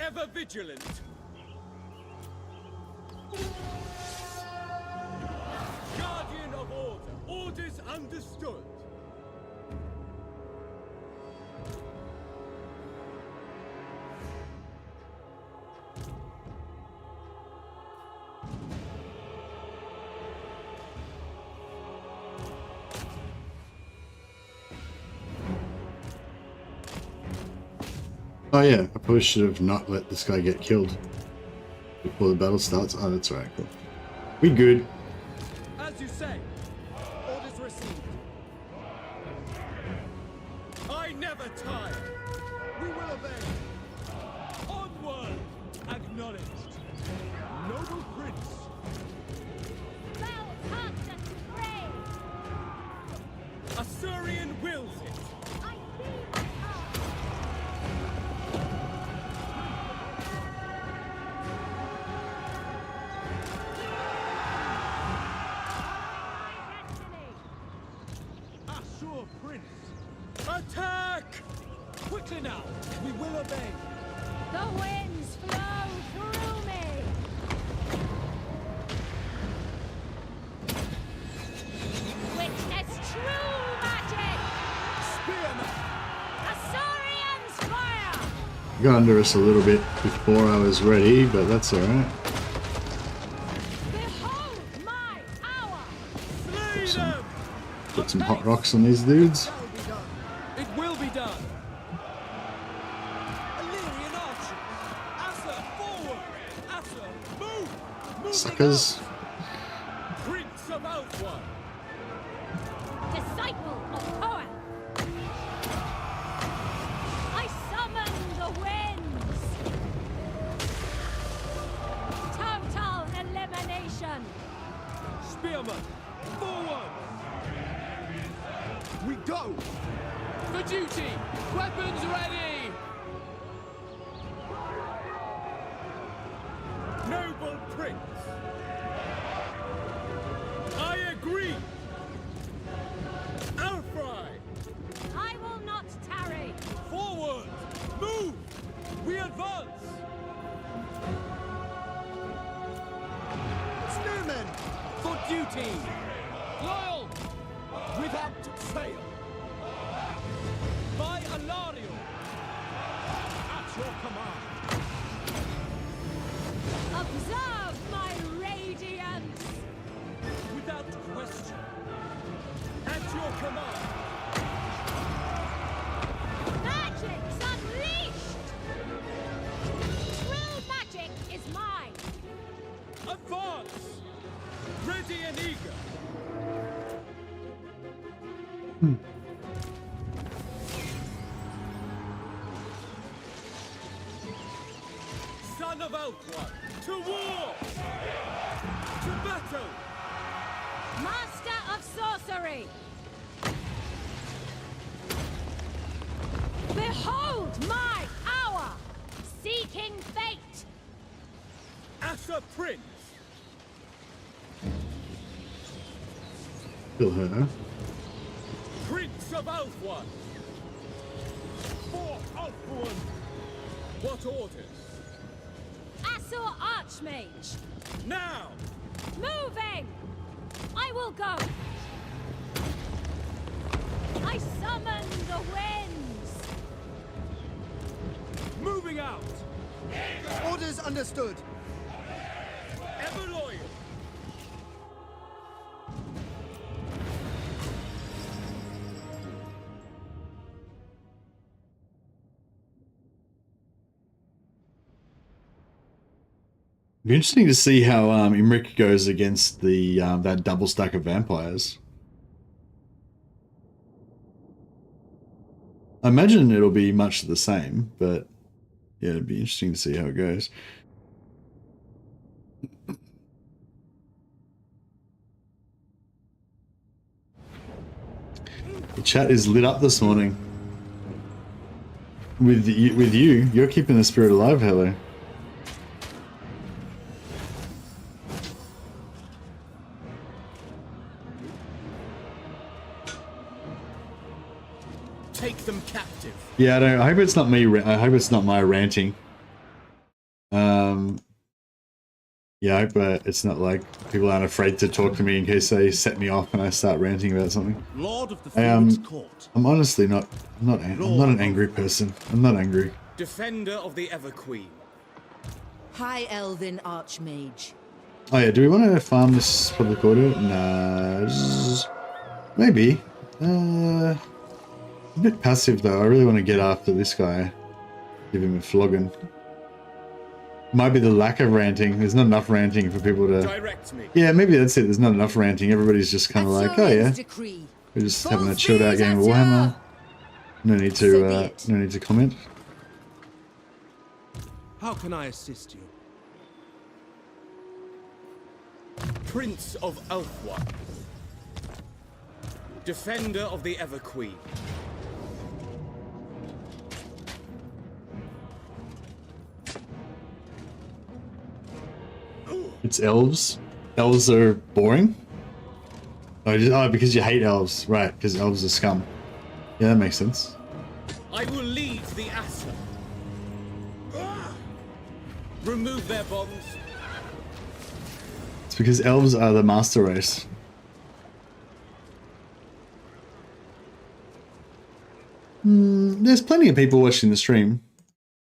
Ever vigilant. Guardian of order. Orders understood. Oh yeah, I probably should have not let this guy get killed before the battle starts. Oh, that's right. Cool. We good. As you say. Orders received. I never tire. We will obey. Onward. Acknowledged. Noble Prince. Assyrian wills it. Assur Prince. Attack! Quickly now. We will obey. The winds flow through me. Witness true magic. Spearman. Assyrians fire. Got under us a little bit before I was ready, but that's alright. Behold my hour. Slay them! Put some hot rocks on these dudes. It will be done. Illyrian archer. Assa forward. Assa move. Moving Suckers. Prince of Elfwine. Disciple of power. I summon the winds. Total elimination. Spearman. Forward. We go. For duty. Weapons ready. Noble Prince. I agree. Alfry. I will not tarry. Forward. Move. We advance. Spearmen. For duty. Loyal. Without fail. By Alario. At your command. Observe my radiance. Without question. At your command. Magic's unleashed. True magic is mine. Advance. Ready and eager. Son of Elfwine, to war! To battle! Master of sorcery. Behold my hour! Seeking fate! Asa Prince! Kill her. Prince of Alfwan! For Alfwan! What orders? Asur Archmage! Now! Moving! I will go! I summon the winds! Moving out! Orders understood! Ever loyal! Be interesting to see how Imrik goes against the that double stack of vampires. I imagine it'll be much the same, but yeah, it'd be interesting to see how it goes. The chat is lit up this morning. With you, you're keeping the spirit alive, Hello. Take them captive. Yeah, I hope it's not me. I hope it's not my ranting. Yeah, I hope it's not like people aren't afraid to talk to me in case they set me off and I start ranting about something. Lord of the Phoenix Court. I'm honestly not. I'm not an angry person. I'm not angry. Defender of the Ever Queen. High Elven Archmage. Oh yeah, do we want to farm this public order? Nah, maybe. A bit passive though. I really want to get after this guy. Give him a flogging. Might be the lack of ranting. There's not enough ranting for people to... Direct me. Yeah, maybe that's it. There's not enough ranting. Everybody's just kind of like, oh yeah. We're just having a chilled out game of Warhammer. No need to comment. How can I assist you? Prince of Alfwan. Defender of the Ever Queen. It's elves. Elves are boring. Oh, because you hate elves, right? Because elves are scum. Yeah, that makes sense. I will lead the Asa. Remove their bonds. It's because elves are the master race. There's plenty of people watching the stream.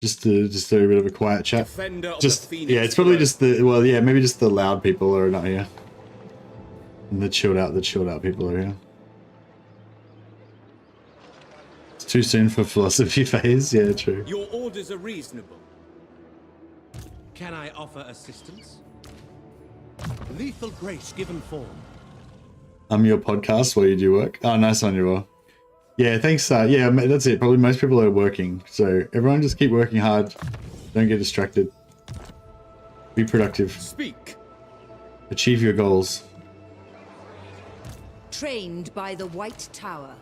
Just do a bit of a quiet chat. Yeah, it's probably just the maybe just the loud people are not here. And the chilled out people are here. It's too soon for philosophy phase. Yeah, true. Your orders are reasonable. Can I offer assistance? Lethal grace given form. I'm your podcast while you do work. Oh, nice on you all. Yeah, thanks. Yeah, that's it. Probably most people are working. So everyone just keep working hard. Don't get distracted. Be productive. Speak. Achieve your goals. Trained by the White Tower.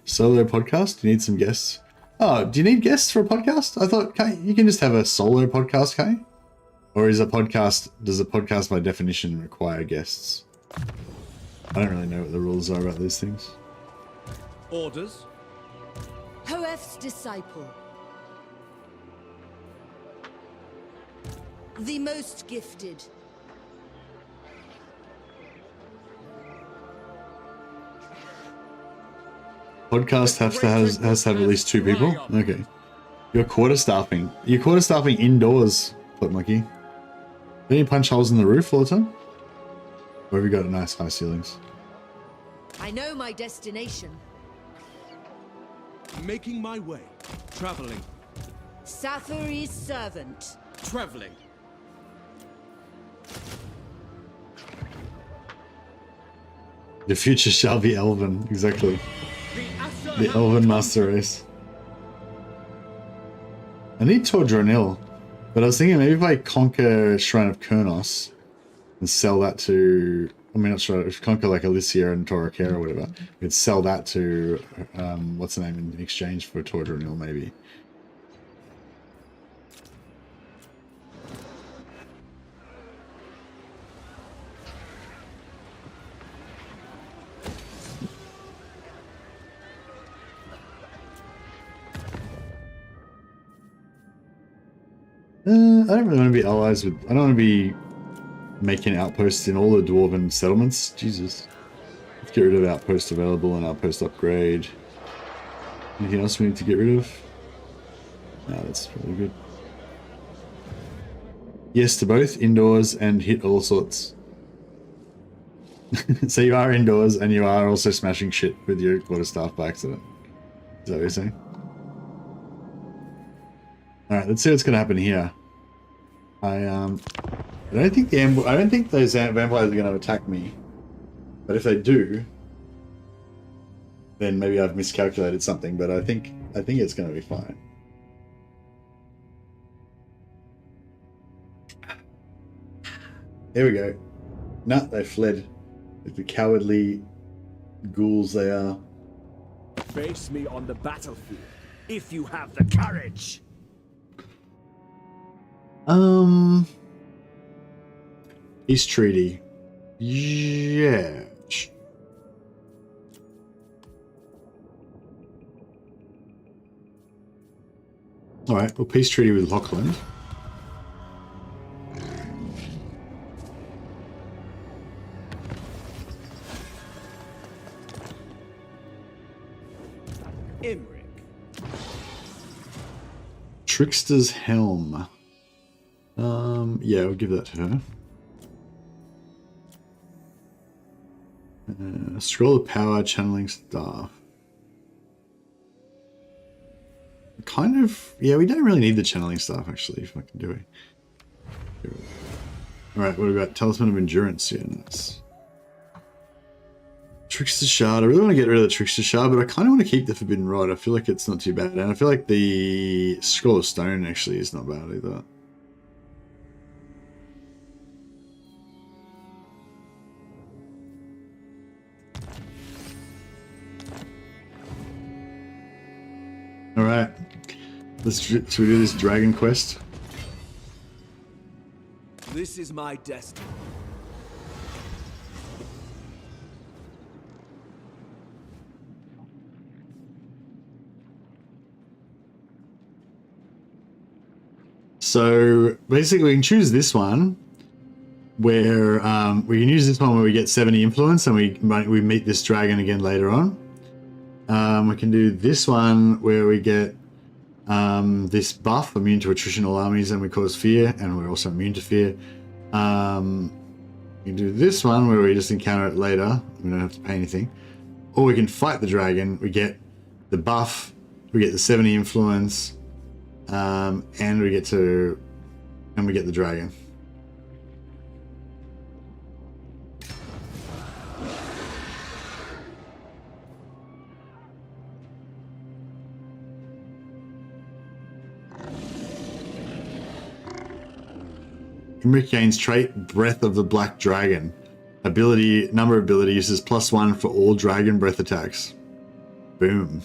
Solo podcast? Do you need some guests? Oh, do you need guests for a podcast? I thought you can just have a solo podcast, can't you? Or does a podcast by definition require guests? I don't really know what the rules are about these things. Orders? Hoef's disciple. The most gifted. Podcast has to have at least 2 people? Okay. You're quarterstaffing. You're quarterstaffing indoors, Flip Monkey. Don't you punch holes in the roof all the time? Or have you got nice high ceilings? I know my destination. Making my way. Traveling. Sathuri's servant. Traveling. The future shall be elven, exactly. The elven master race. I need Tordranil, but I was thinking maybe if I conquer Shrine of Kurnos and sell that to I mean, not sure. If we conquer like Alicia and Torokera or whatever, we'd sell that to what's the name in exchange for Tordranil, maybe. I don't really want to be allies with. I don't want to be making outposts in all the dwarven settlements. Jesus. Let's get rid of outpost available and outpost upgrade. Anything else we need to get rid of? No, that's really good. Yes to both, indoors and hit all sorts. So you are indoors and you are also smashing shit with your quarterstaff by accident. Is that what you're saying? Alright, let's see what's gonna happen here. I don't think those vampires are gonna attack me. But if they do, then maybe I've miscalculated something, but I think it's gonna be fine. There we go. Nah, they fled. Like the cowardly ghouls they are. Face me on the battlefield, if you have the courage. Peace treaty. Yeah. Alright, well, peace treaty with Lachlan. Imrik. Trickster's Helm. Yeah, we'll give that to her. Scroll of Power, Channeling Staff. Kind of, yeah, we don't really need the Channeling Staff, actually, if I can do it. Alright, what about Talisman of Endurance? Yeah, nice. Trickster Shard. I really want to get rid of the Trickster Shard, but I kind of want to keep the Forbidden Rod. I feel like it's not too bad. And I feel like the Scroll of Stone actually is not bad either. Alright. Should we do this dragon quest? This is my destiny. So basically we can choose this one where we can use this one where we get 70 influence and we meet this dragon again later on. We can do this one where we get this buff, immune to attrition all armies, and we cause fear, and we're also immune to fear. We can do this one where we just encounter it later. We don't have to pay anything. Or we can fight the dragon. We get the buff, we get the 70 influence, and we get the dragon. Imrik gains trait Breath of the Black Dragon. Ability, number of ability uses +1 for all dragon breath attacks. Boom.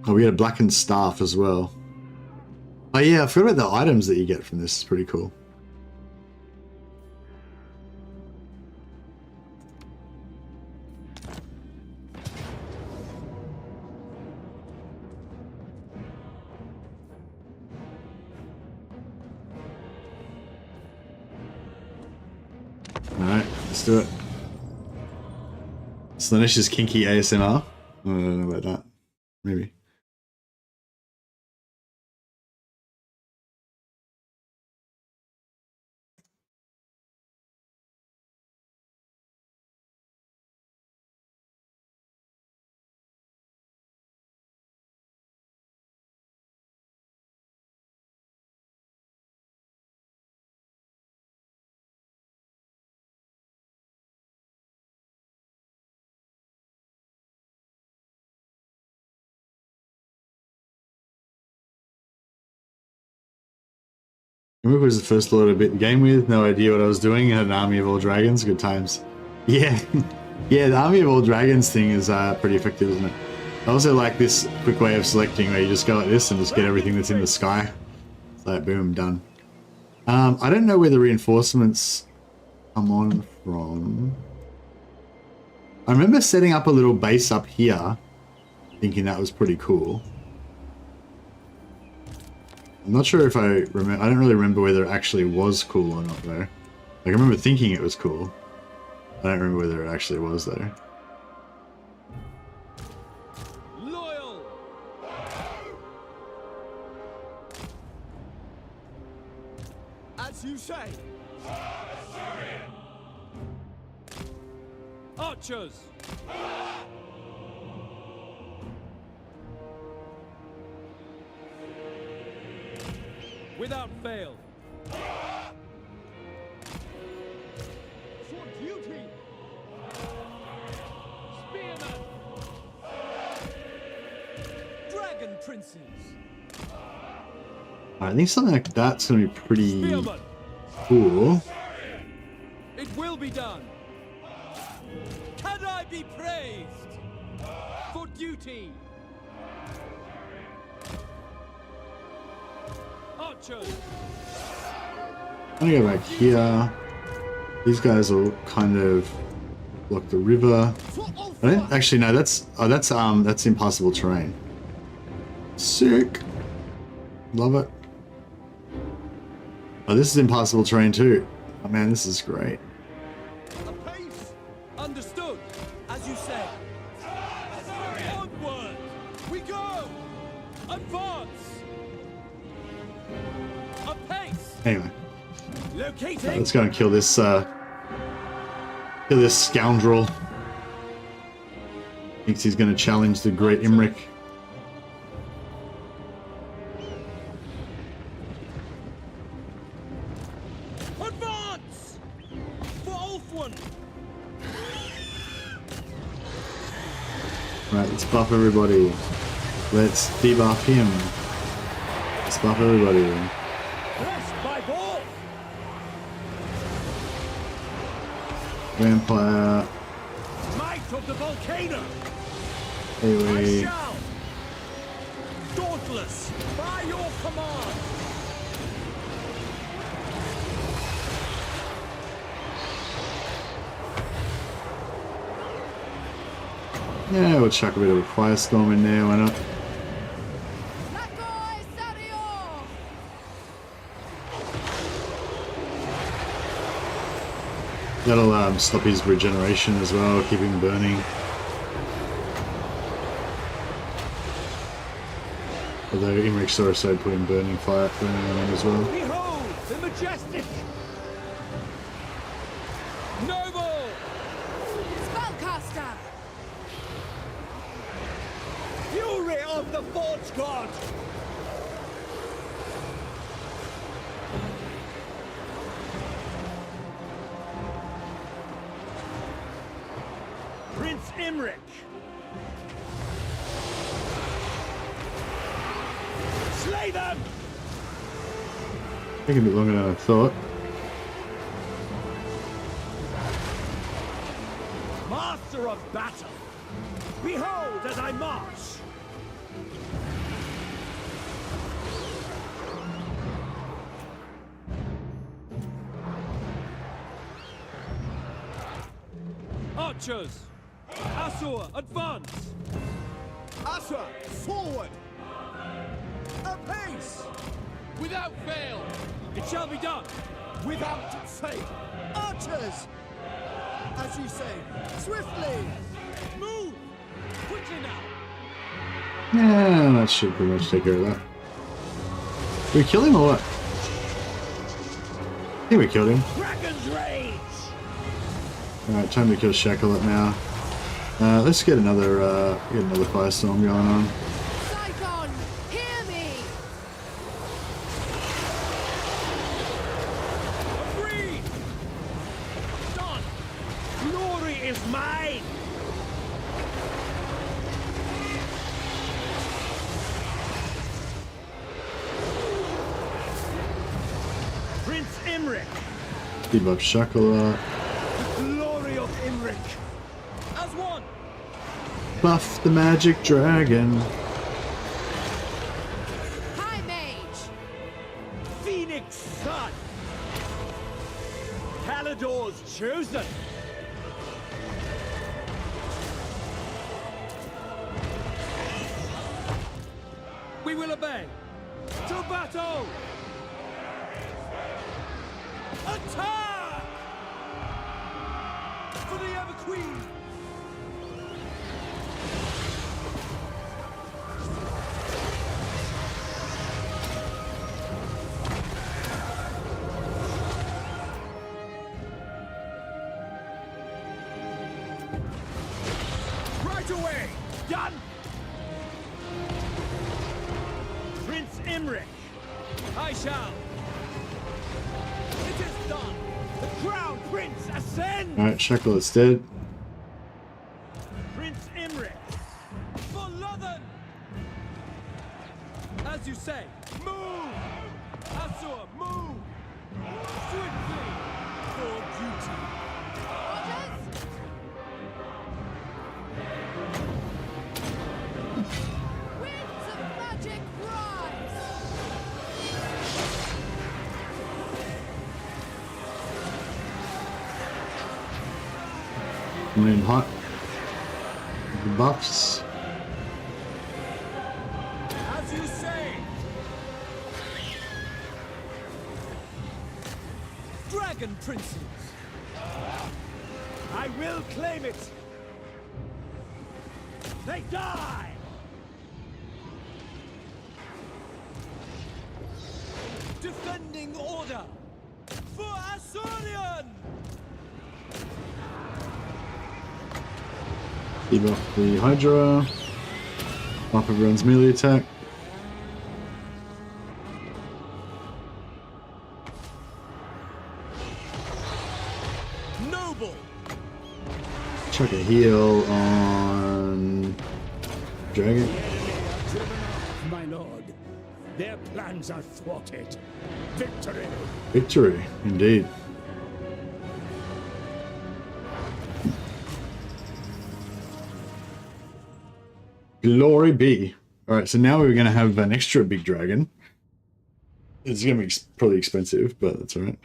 Oh, we get a blackened staff as well. Oh yeah, I forgot about the items that you get from this. It's pretty cool. Alright, let's do it. Slaanesh's kinky ASMR. I don't know about that. Maybe. Imrik was the first lord I bit the game with. No idea what I was doing. I had an army of all dragons. Good times. Yeah. Yeah, the army of all dragons thing is pretty effective, isn't it? I also like this quick way of selecting where you just go like this and just get everything that's in the sky. It's like, boom, done. I don't know where the reinforcements come on from. I remember setting up a little base up here, thinking that was pretty cool. I'm not sure if I remember. I don't really remember whether it actually was cool or not, though. Like, I remember thinking it was cool. I don't remember whether it actually was, though. Loyal. As you say. Archers! Without fail. For duty. Spearmen! Dragon princes. I think something like that's going to be pretty Spearmen! cool. It will be done! Can I be praised? For duty! Archers! I'm gonna go back here. These guys will kind of block the river. I don't actually know. That's impassable terrain. Sick. Love it. Oh, this is impassable terrain too. Oh man, this is great. Apace. Understood. As you say. Onward! We go! Advance! Apace! Anyway, Locating. let's go and kill this scoundrel. Thinks he's going to challenge the great Imrik. Advance! For Ulfwin! Right, let's buff everybody. Let's debuff him. Let's buff everybody. Pressed by ball! Vampire. Might of the volcano! Anyway. Shall! Dauntless! By your command! Yeah, we'll chuck a bit of a firestorm in there, why not? That'll stop his regeneration as well, keep him burning. Although Imrik's also put in burning fire burning on him as well. Behold the majestic! Noble! Spellcaster! Fury of the Forge God! Prince Imrik! Slay them! Taking a bit longer than I thought. Master of battle! Behold as I march! Archers! Asur, advance! Asher, forward! Apace! Without fail! It shall be done! Without fail! Archers! As you say, swiftly! Move! Quickly now! Yeah, that should pretty much take care of that. Did we kill him or what? I think we killed him. Dragon's Rage! Alright, time to kill Shacklet now. Let's get another firestorm going on. Saigon, hear me! Agreed! Done! Glory is mine! Imrik! Debuff Shakala. The glory of Imrik! As one! Buff the magic dragon. High Mage! Phoenix Sun! Kalidor's chosen! We will obey! To battle! Attack! For the Ever Queen! Right away! Done! Prince Imrik! I shall! It is done! The Crown Prince ascends! Alright, Shakala's dead. Prince Imrik! For London! As you say! Move! Azur, move! Swiftly! For duty! Orders? Winds of magic rise! Moon hot. The buffs. As you say! Dragon Princes! I will claim it! They die! Defending order! For Azurian! Debuff the Hydra. Buff everyone's melee attack. Noble! Chuck a heal on Dragon. My lord, their plans are thwarted. Victory! Victory, indeed. Glory be. Alright, so now we're going to have an extra big dragon. It's going to be probably expensive, but that's alright.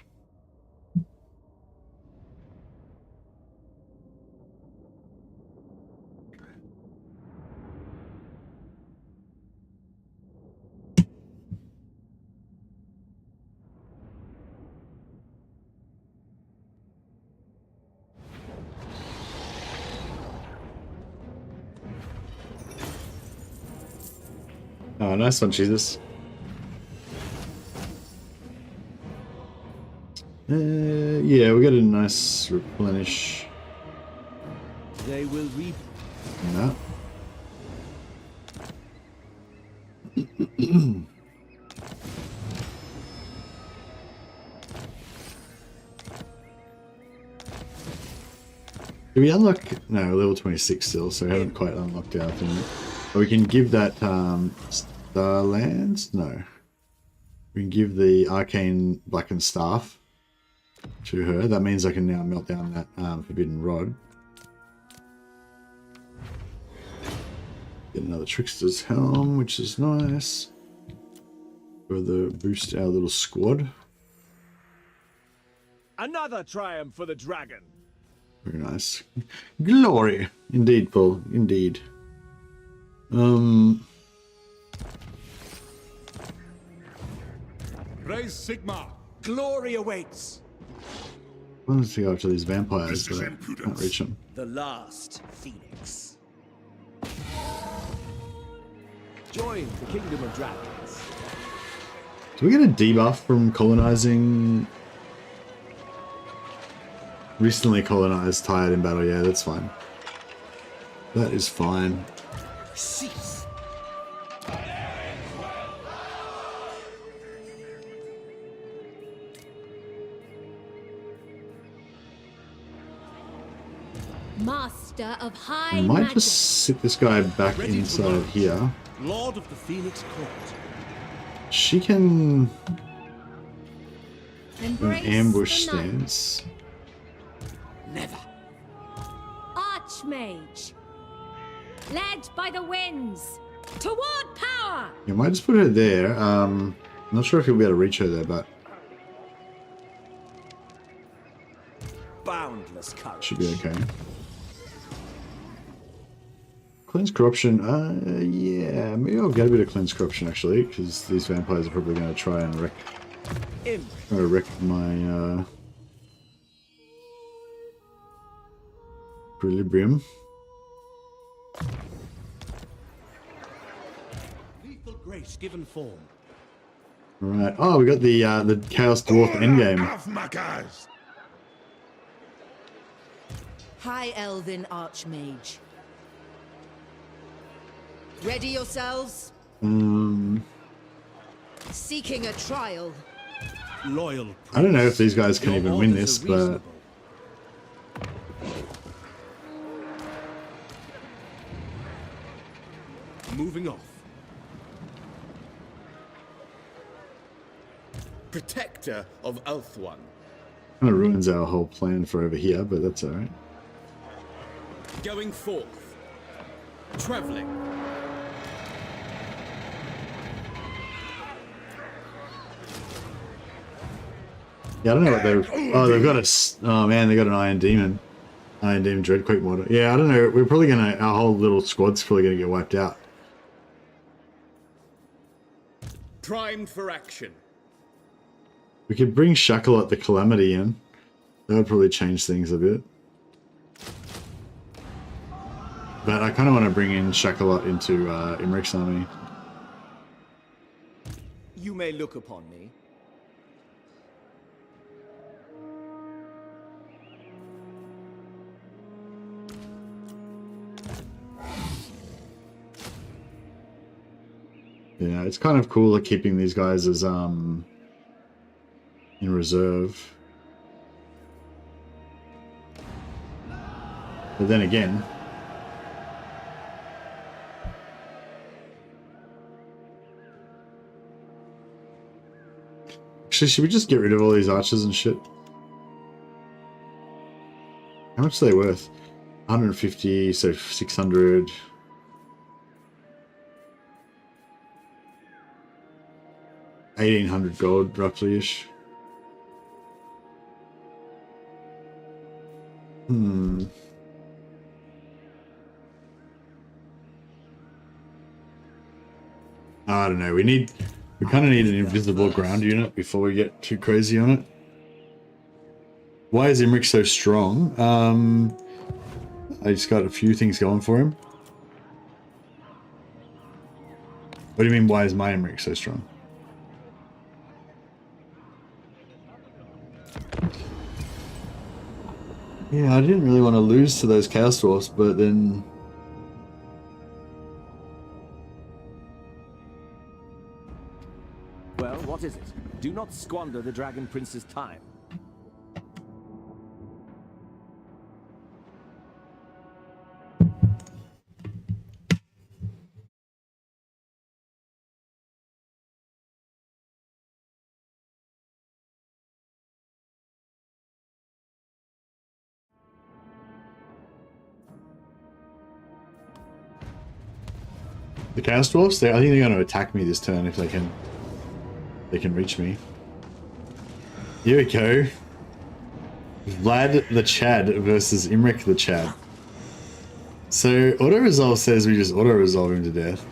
Oh, nice one, Jesus. Yeah, we got a nice replenish. They will reap. No. Did we unlock? No, we're level 26 still, so we haven't quite unlocked our thing. But we can give that Starlands? No. We can give the Arcane Blackened Staff to her. That means I can now melt down that Forbidden Rod. Get another Trickster's Helm, which is nice. Further boost our little squad. Another triumph for the dragon. Very nice. Glory! Indeed, Paul. Indeed. Raise Sigma. Glory awaits. I want to go after these vampires, but I can't reach them. The last Phoenix. Join the Kingdom of Dragons. Do we get a debuff from colonizing? Recently colonized, tired in battle. Yeah, that's fine. That is fine. Cease. Master of High I might Magic. just sit this guy back inside here. Lord of the Phoenix Court. She can... Embrace ambush the night. stance. Never. Archmage. Led by the winds. Toward power. You might just put her there. I'm not sure if you'll be able to reach her there, but Boundless courage. should be okay. Cleanse corruption. Yeah, maybe I'll get a bit of cleanse corruption actually, because these vampires are probably going to try and wreck my equilibrium. Lethal grace given form. Right. Oh, we got the Chaos Dwarf endgame. High Elven Archmage. Ready yourselves? Seeking a trial. Loyal. I don't know if these guys can even win this, but Moving off. Protector of Ulthuan. kind of ruins our whole plan for over here, but that's alright. Going forth. Traveling. Yeah, I don't know what they've... Oh, they've got a... Oh, man, they got an Iron Demon. Iron Demon Dreadquake model. Yeah, I don't know. We're probably going to... Our whole little squad's probably going to get wiped out. Primed for action. We could bring Shackleot the Calamity in. That would probably change things a bit. But I kind of want to bring in Shackleot into Imrik's army. You may look upon me. Yeah, it's kind of cool keeping these guys as in reserve. But then again, actually, should we just get rid of all these archers and shit? How much are they worth? 150, so 600. $1,800 gold, roughly-ish. I don't know. We kind of need an invisible ground unit before we get too crazy on it. Why is Imrik so strong? I just got a few things going for him. What do you mean, why is my Imrik so strong? Yeah, I didn't really want to lose to those Chaos Dwarfs, but then... Well, what is it? Do not squander the Dragon Prince's time. The Chaos Dwarfs? I think they're going to attack me this turn if they can reach me. Here we go. Vlad the Chad versus Imrik the Chad. So auto-resolve says we just auto-resolve him to death.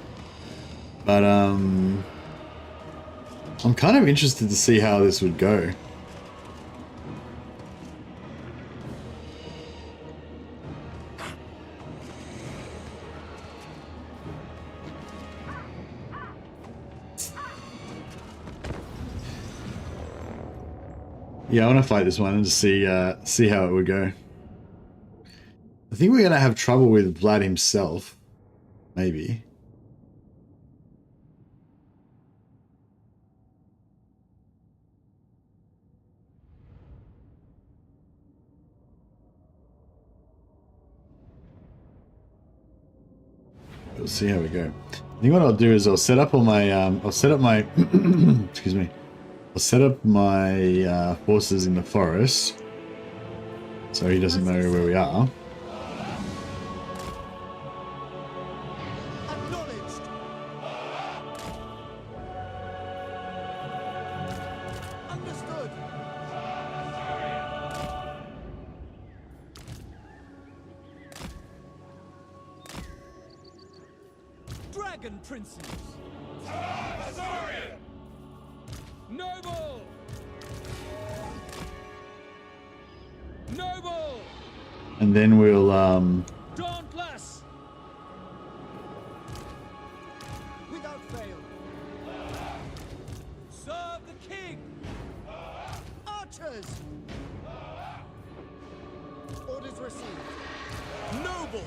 But I'm kind of interested to see how this would go. Yeah, I want to fight this one and just see how it would go. I think we're going to have trouble with Vlad himself. Maybe. We'll see how we go. I think what I'll do is I'll set up all my excuse me. I'll set up my forces in the forest so he doesn't know where we are. Acknowledged. Understood. Dragon princes. Noble! Noble! And then we'll Dauntless! Without fail. Serve the king. Archers. Orders received. Noble.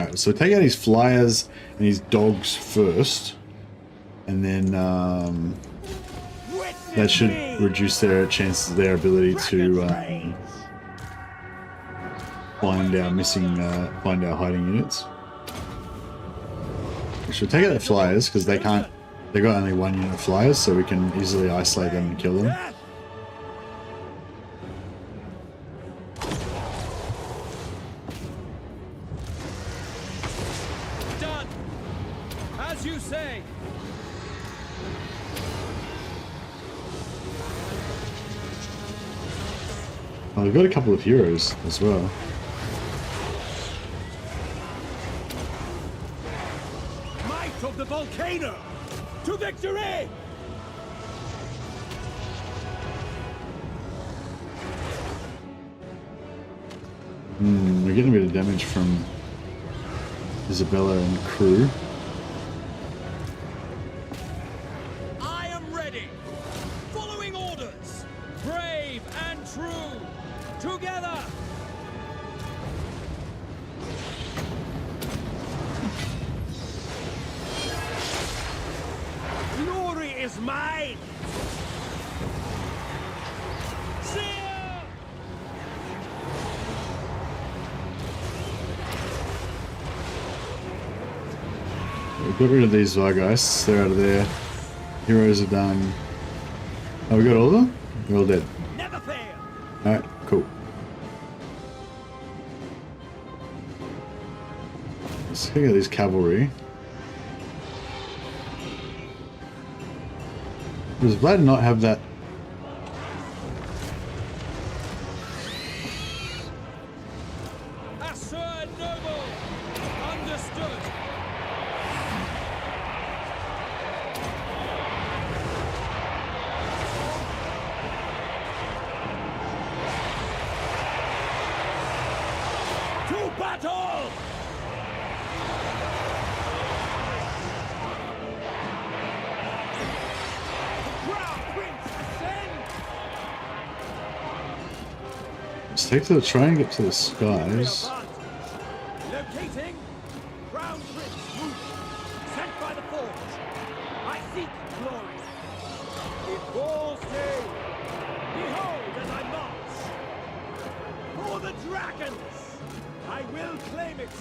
no, so take out his flyers and his dogs first, and then that should reduce their chances, their ability to find our missing, find our hiding units. We should take out the flyers because they can't. They got only one unit of flyers, so we can easily isolate them and kill them. Done! As you say! Oh, we've got a couple of heroes as well. Might of the volcano! To victory! We're getting a bit of damage from Isabella and crew. I am ready! Following orders! Brave and true! Together! Glory is mine! Seal! We got rid of these Vargeists. They're out of there. Heroes are done. Oh, we got all of them? They're all dead. Never fail! Alright, cool. Let's take out these cavalry. Does Vlad not have that? Assured noble! Understood! To battle! Crown Prince ascend! Let's take to the try and get to the skies. Locating Crown Prince moving, sent by the forge. I seek glory. It falls day. Behold as I march. For the dragons, I will claim it.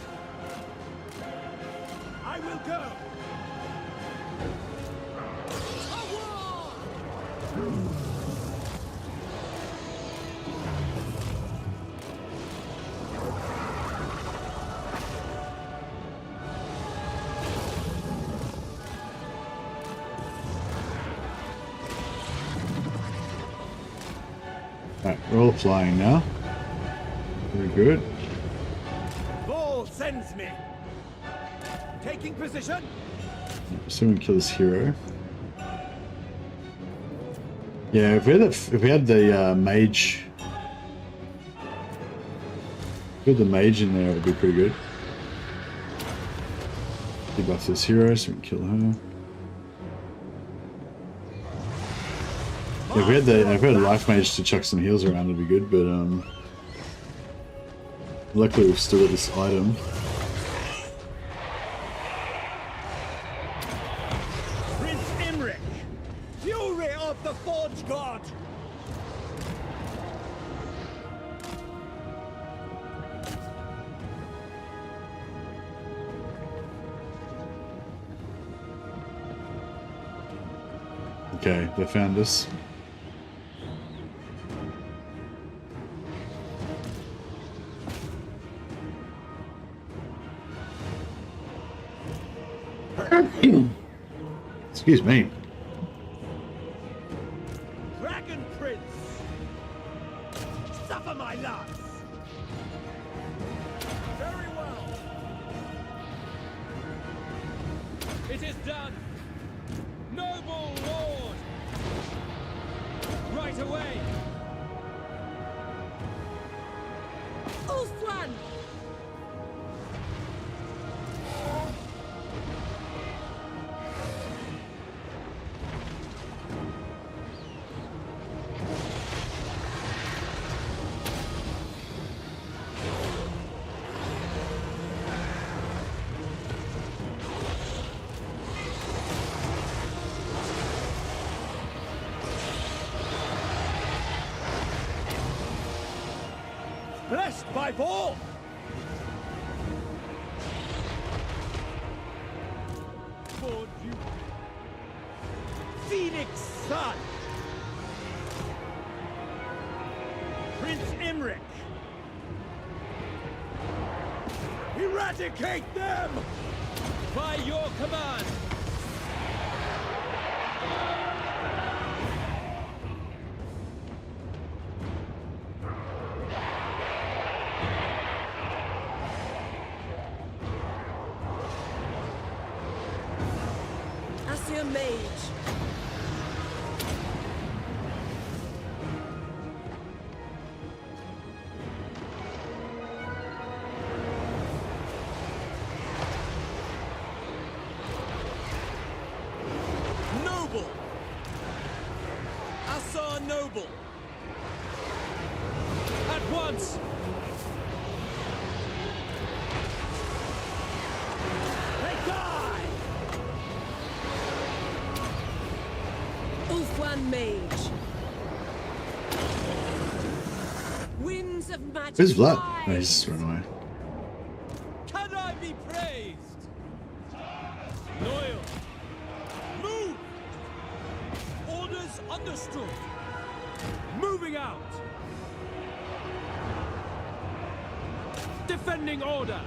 I will go. A war! Alright, we're all flying now. Very good. Ball sends me. Taking position. So we can kill this hero. Yeah, if we had the mage, if we had the mage in there, it would be pretty good. Debuff this hero so we can kill her. Yeah, if we had a life mage to chuck some heals around, it'd be good. But luckily we've still got this item. Prince Imrik, fury of the Forge God. Okay, they found us. Excuse me. Dragon Prince! Suffer my lance! Very well. It is done. Noble lord! Right away! Ulfwan! Blessed by Vor! For you. Phoenix Sun! Prince Imrik! Eradicate them! By your command! Asir Mage. Noble! Asar Noble! At once! They die! Ulfwan Mage. Winds of magic. Where's Vlad? rise. Oh, he's just run away. Can I be praised? Loyal! Move! Orders understood. Moving out! Defending order!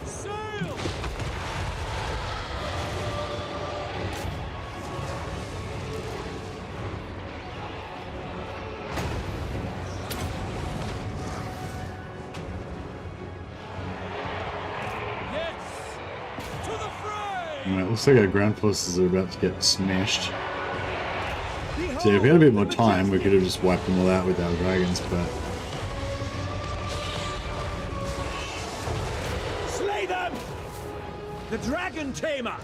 Sail! Yes! To the fray! Alright, looks like our ground forces are about to get smashed. So if we had a bit more time, we could have just wiped them all out with our dragons, but Slay them! The Dragon Tamer!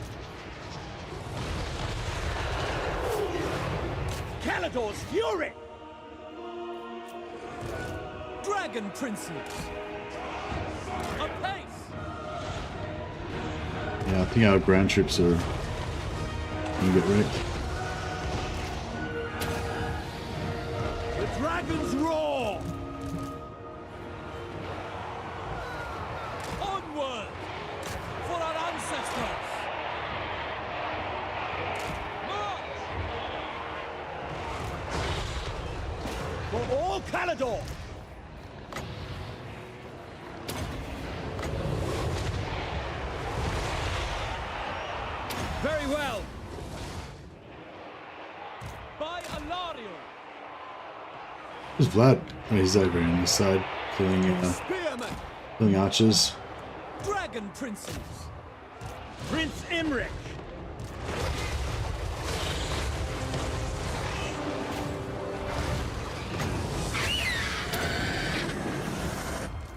Calador's Fury! Dragon Princes! Apace! yeah, I think our ground troops are gonna get wrecked. The Dragon's Roar! Onward! For our ancestors! March! For all Calador! Very well! By Alario! Where's Vlad? Oh, he's over here on this side, killing Spearmen! archers. Dragon Princes! Prince Imrik!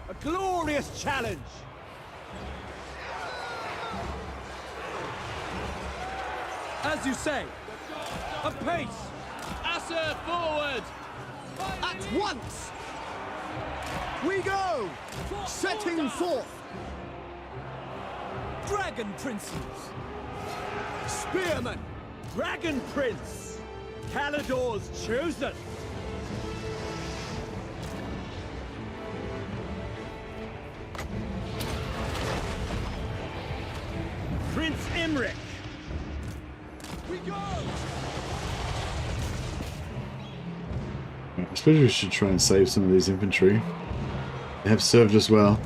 A glorious challenge! As you say! Apace! Asser forward! At once! We go! Setting forth! Dragon Princes! Spearman! Dragon Prince! Calador's chosen! Prince Imrik! we go! I suppose we should try and save some of these infantry. They have served us well.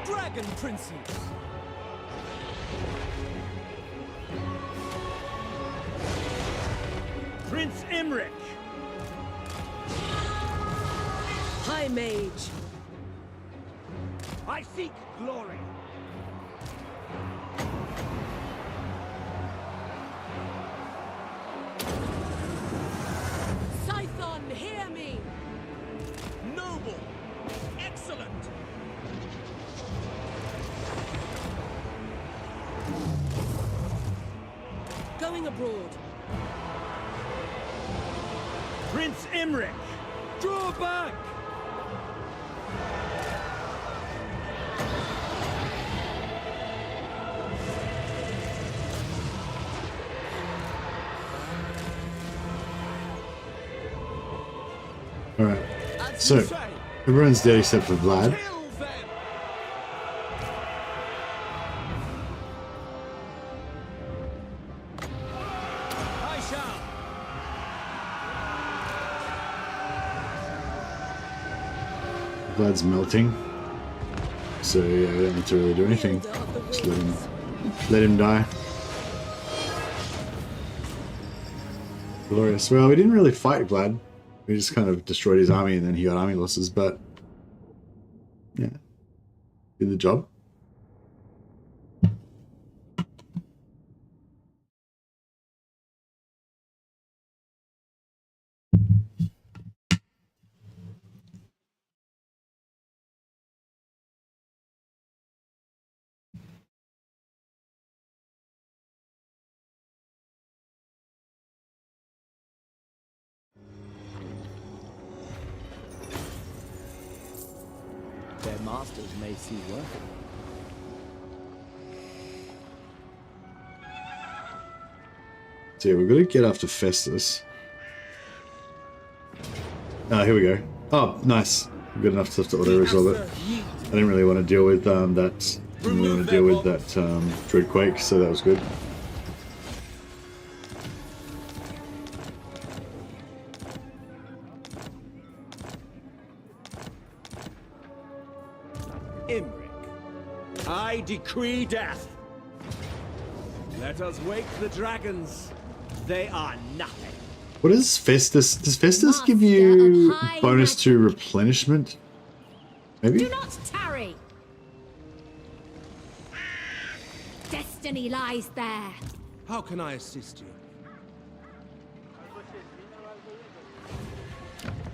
Dragon princes! Prince Imrik! High Mage! I seek glory! Scython, hear me! Noble! Excellent! Going abroad. Prince Imrik! Draw back! Alright, so everyone's dead except for Vlad. I shall! Vlad's melting. So yeah, we don't need to really do anything. Just let him die. Glorious. Well, we didn't really fight Vlad. We just kind of destroyed his army and then he got army losses, but yeah, did the job. Their masters may see worth it. So yeah, we're gonna get after Festus. Ah, here we go. Oh, nice. Good enough stuff to auto-resolve it. I didn't really want to deal with that. Didn't really want to deal with that Dreadquake, so that was good. Imrik, I decree death. Let us wake the dragons. They are nothing. What is Festus? Does Festus give you bonus to replenishment? Maybe? Do not tarry. Destiny lies there. How can I assist you?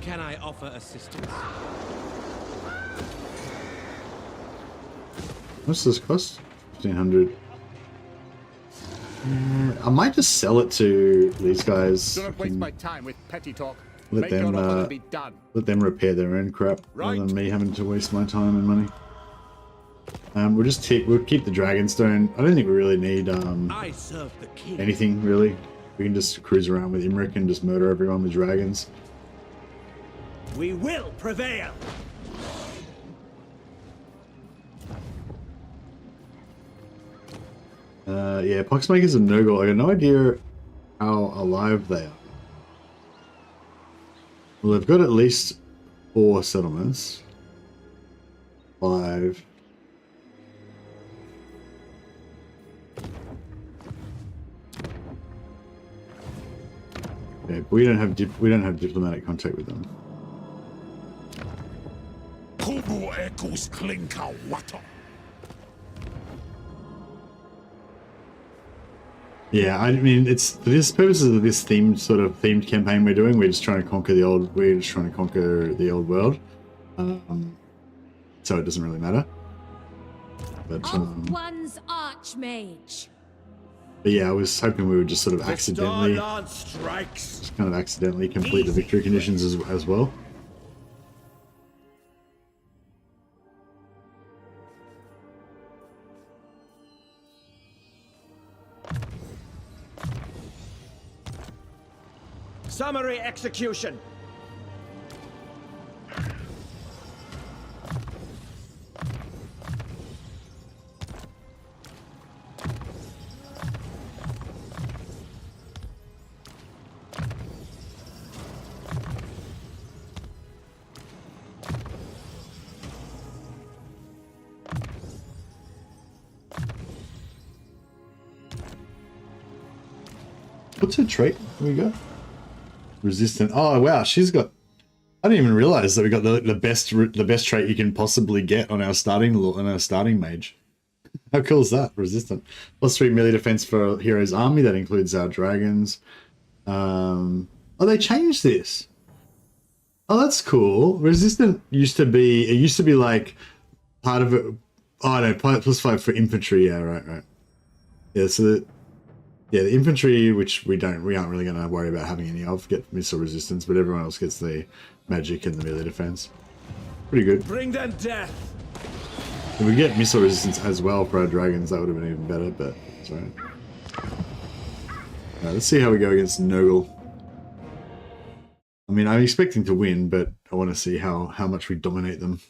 Can I offer assistance? What's this cost? 1500. I might just sell it to these guys. Do not waste my time with petty talk. Let them be done. Let them repair their own crap rather than me having to waste my time and money. We'll keep the Dragonstone. I don't think we really need I serve the king. anything really. We can just cruise around with Imrik and just murder everyone with dragons. We will prevail. Yeah, Poxmakers and Nurgle. I got no idea how alive they are. Well, they've got at least 4 settlements. 5. Yeah, but we don't have diplomatic contact with them. Kubu ekus klinka water. Yeah, I mean, it's for this purposes of this themed campaign we're doing. We're just trying to conquer the old. We're just trying to conquer the old world. So it doesn't really matter. But One's Archmage. But yeah, I was hoping we would just sort of accidentally, strikes. just kind of accidentally complete the victory conditions as well. Summary execution. What's her trait we got? Resistant. Oh wow, she's got. I didn't even realize that we got the best trait you can possibly get on our starting mage. How cool is that? Resistant. +3 melee defense for hero's army. That includes our dragons. Oh, they changed this. Oh, that's cool. Resistant used to be. It used to be like part of it. Oh no, +5 for infantry. Yeah, right. Yeah, so the infantry, which we aren't really going to worry about having any of, get missile resistance, but everyone else gets the magic and the melee defense. Pretty good. Bring them death. If we get missile resistance as well for our dragons, that would have been even better, but it's alright. Alright, let's see how we go against Nurgle. I mean, I'm expecting to win, but I want to see how much we dominate them.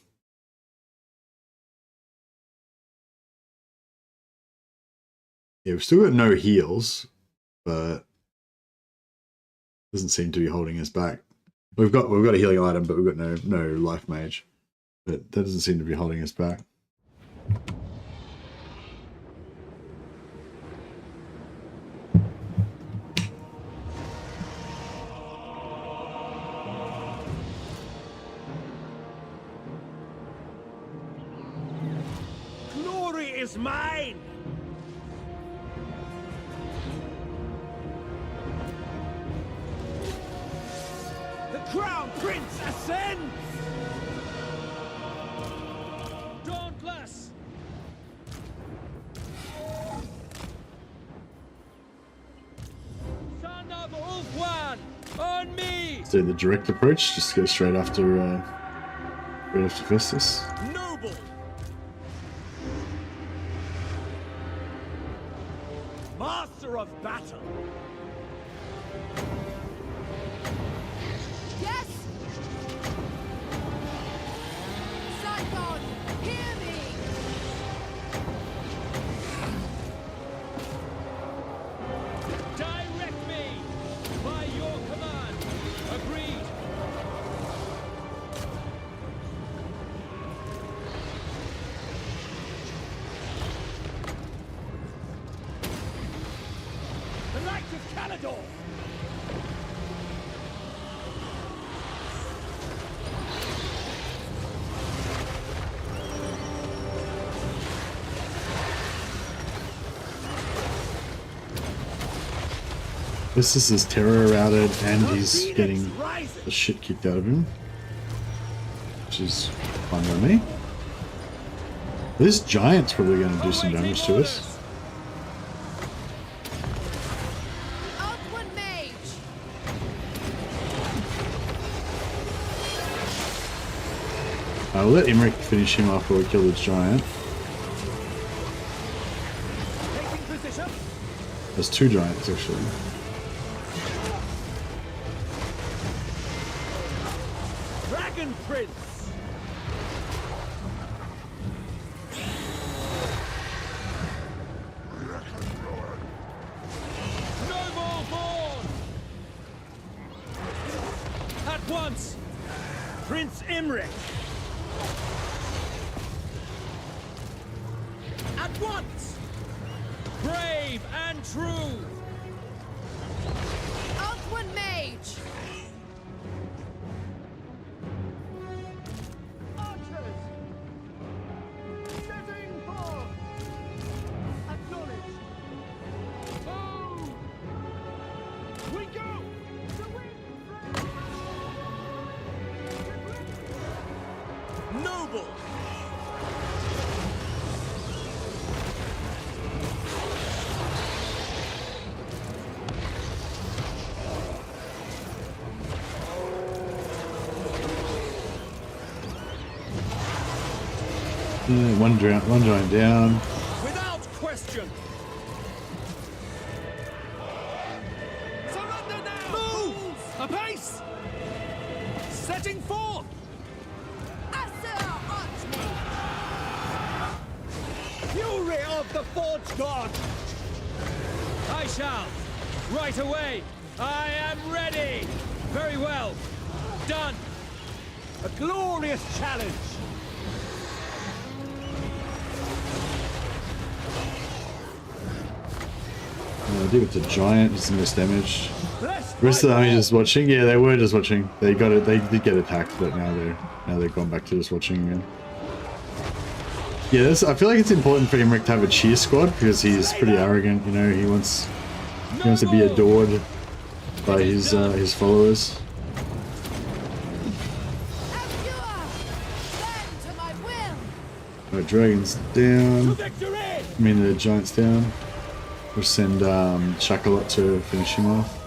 Yeah, we've still got no heals, but doesn't seem to be holding us back. We've got a healing item, but we've got no life mage. But that doesn't seem to be holding us back. Glory is mine. Crown Prince ascends! Dauntless! Son of Ulfwan, on me! So the direct approach, just go straight after Festus. Noble! Master of battle! Yes! Saigon, hear me! Direct me by your command. Agreed. The Light of Caledor! This is terror routed, and he's getting the shit kicked out of him, which is fine by me. This giant's probably going to do some damage to us. I'll let Imrik finish him after we kill this giant. There's two giants actually. Dragon Prince! Noble born! At once! Prince Imrik! At once! Brave and true! Ulfwan Mage! Archers! Setting forth! Acknowledged! Oh! We go! Noble! One giant down. Without question. Surrender now! Move! Apace! Setting forth! Asser Archmage! Fury of the Forge God! I shall. Right away. I am ready. Very well. Done. A glorious challenge. I think it's a giant, it's the most damage. The rest of the army just watching. Yeah, they were just watching. They got it. They did get attacked, but now they've gone back to just watching again. Yeah, I feel like it's important for Imrik to have a cheer squad because he's pretty arrogant. You know, he wants to be adored by his followers. Alright, dragons down. I mean the giants down. We'll send Shakalot to finish him off.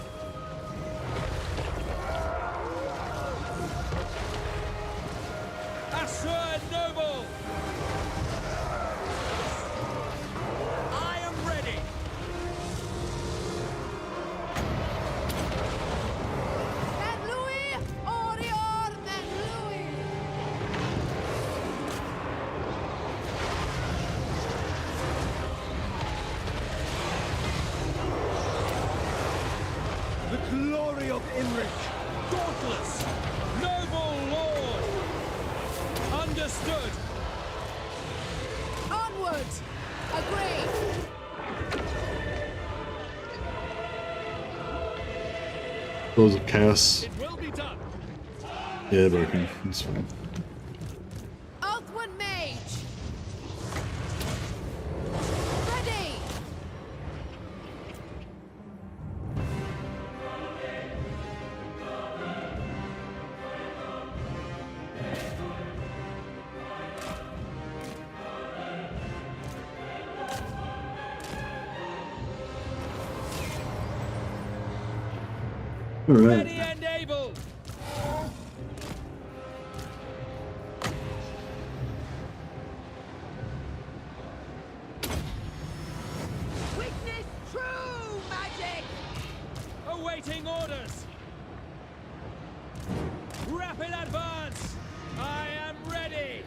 Balls of chaos. Yeah, they're broken. It's fine. Earthwind Mage! Ready! All right. Ready and able. Witness true magic! Awaiting orders. Rapid advance. I am ready.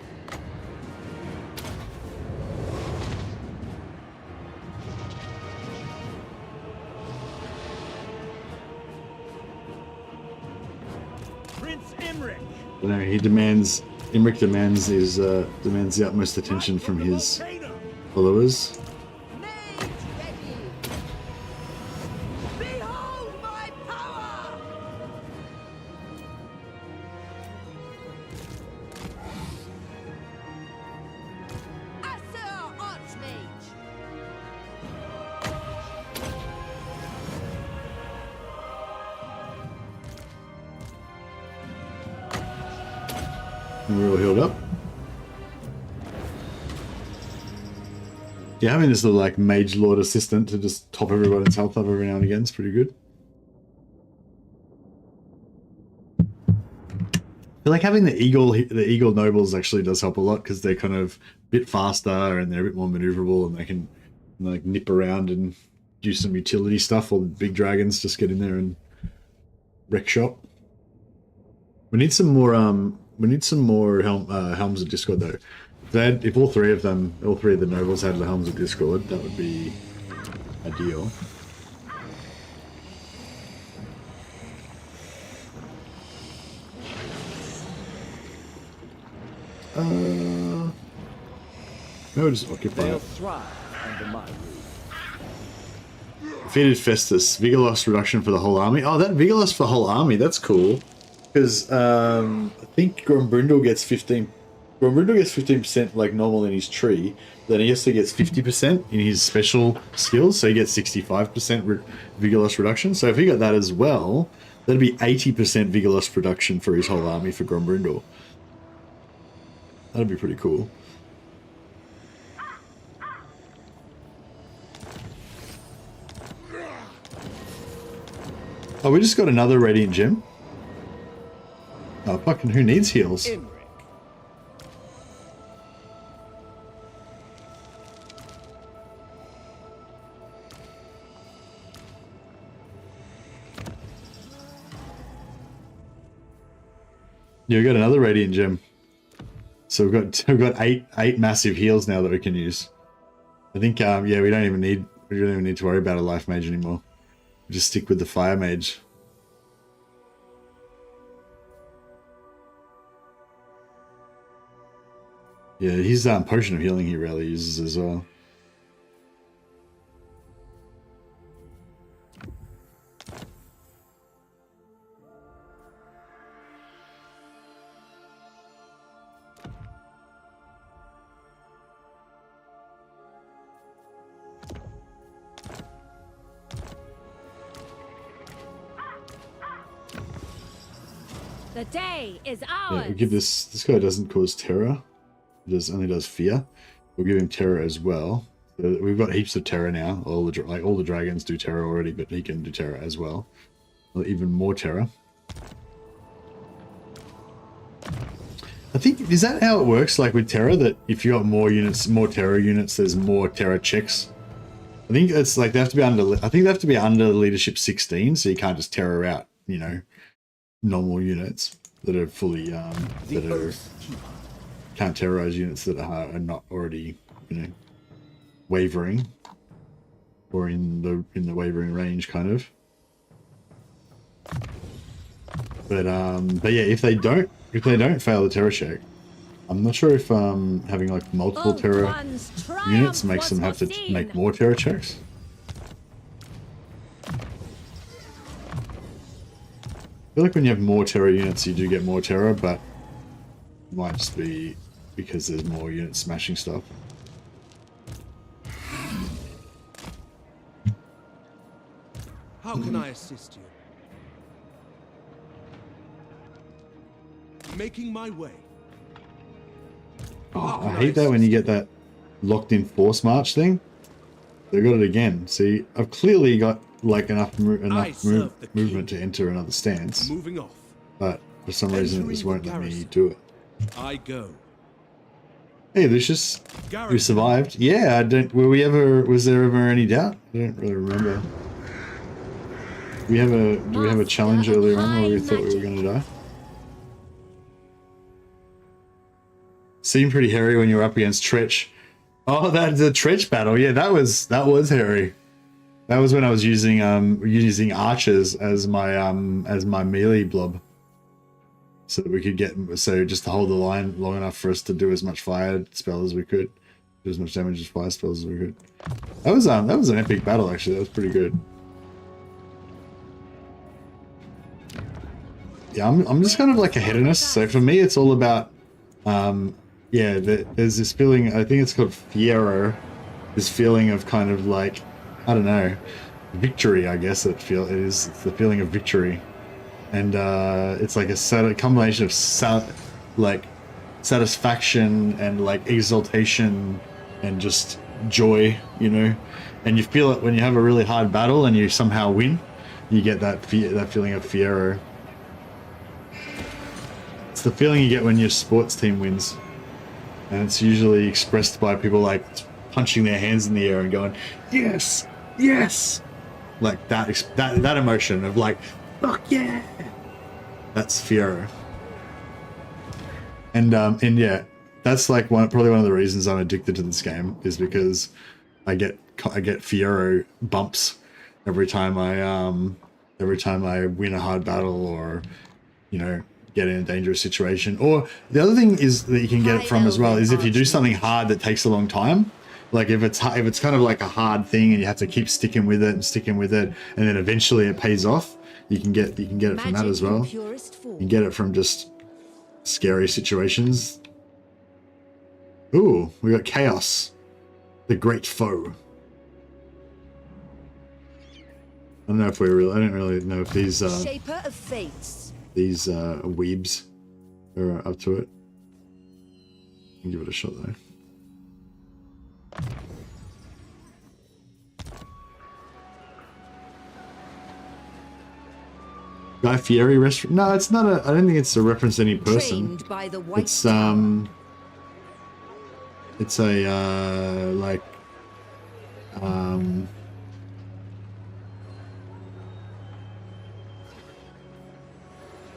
Prince Imrik. No, Imrik demands the utmost attention from his followers. Behold my power! Asur Archmage! We're all healed up. Yeah, having this little like mage lord assistant to just top everybody's health up every now and again is pretty good. I feel like having the eagle nobles actually does help a lot because they're kind of a bit faster and they're a bit more maneuverable and they can like nip around and do some utility stuff while the big dragons just get in there and wreck shop. We need some more Helms of Discord though. If all three of the nobles had the Helms of Discord, that would be ideal. No, just occupy They'll it. thrive under my rule. Defeated Festus. Vigor loss reduction for the whole army. Oh, that vigor loss for the whole army, that's cool. Because I think Grombrindle gets 15. Grombrindle gets 15% like normal in his tree. Then he also gets 50% in his special skills, so he gets 65% vigor loss reduction. So if he got that as well, that'd be 80% vigor loss reduction for his whole army for Grombrindle. That'd be pretty cool. Oh, we just got another Radiant Gem. Oh, fucking who needs heals? Imrik. Yeah, we got another Radiant Gem. So we've got eight massive heals now that we can use. I think yeah, we don't even need to worry about a life mage anymore. We just stick with the fire mage. Yeah, his potion of healing he rarely uses as well. The day is Yeah, ours. we'll give this guy doesn't cause terror. It only does fear. We'll give him terror as well. So we've got heaps of terror now. All the dragons do terror already, but he can do terror as well. Even more terror. I think, is that how it works, like with terror, that if you got more units, more terror units, there's more terror checks? I think it's like they have to be under, I think they have to be under leadership 16, so you can't just terror out, you know, normal units that are fully, can't terrorize units that are not already, you know, wavering, or in the wavering range, kind of. But yeah, if they don't fail the terror check, I'm not sure if having like multiple terror units makes them have to make more terror checks. I feel like when you have more terror units, you do get more terror, but it might just be because there's more units smashing stuff. How can I assist you? Making my way. Oh, I hate that when you get that locked in force march thing. They got it again. See, I've clearly got like enough movement to enter another stance. Moving off. But for some reason it just won't let me do it. I go. Hey Lucius, we survived. Yeah, I don't. Was there ever any doubt? I don't really remember. Do we have a challenge earlier on where we thought we were going to die? Seemed pretty hairy when you were up against Tretch. Oh, that's a Tretch battle. Yeah, that was hairy. That was when I was using archers as my melee blob, so that we could just to hold the line long enough for us to do as much fire spell as we could, do as much damage as fire spells as we could. That was an epic battle actually. That was pretty good. Yeah, I'm just kind of like a hedonist. So for me, it's all about yeah, there's this feeling, I think it's called Fiero, this feeling of kind of like, I don't know, victory, I guess it's the feeling of victory. And it's like a combination of satisfaction and like exaltation and just joy, you know? And you feel it when you have a really hard battle and you somehow win, you get that feeling of Fiero. It's the feeling you get when your sports team wins. And it's usually expressed by people like punching their hands in the air and going, yes, yes. Like that emotion of like, fuck yeah. That's Fiero. And yeah, that's like probably one of the reasons I'm addicted to this game, is because I get Fiero bumps every time I win a hard battle, or, you know, get in a dangerous situation. Or the other thing is that you can get it from as well is if you do something hard that takes a long time, like if it's kind of like a hard thing and you have to keep sticking with it, and then eventually it pays off, you can get it from that as well. You can get it from just scary situations. Ooh, we got Chaos, the great foe. I don't really know if these Shaper of Fates. These weebs are up to it. I'll give it a shot though. Guy Fieri restaurant? No, it's not a. I don't think it's a reference to any person. By the White it's It's a like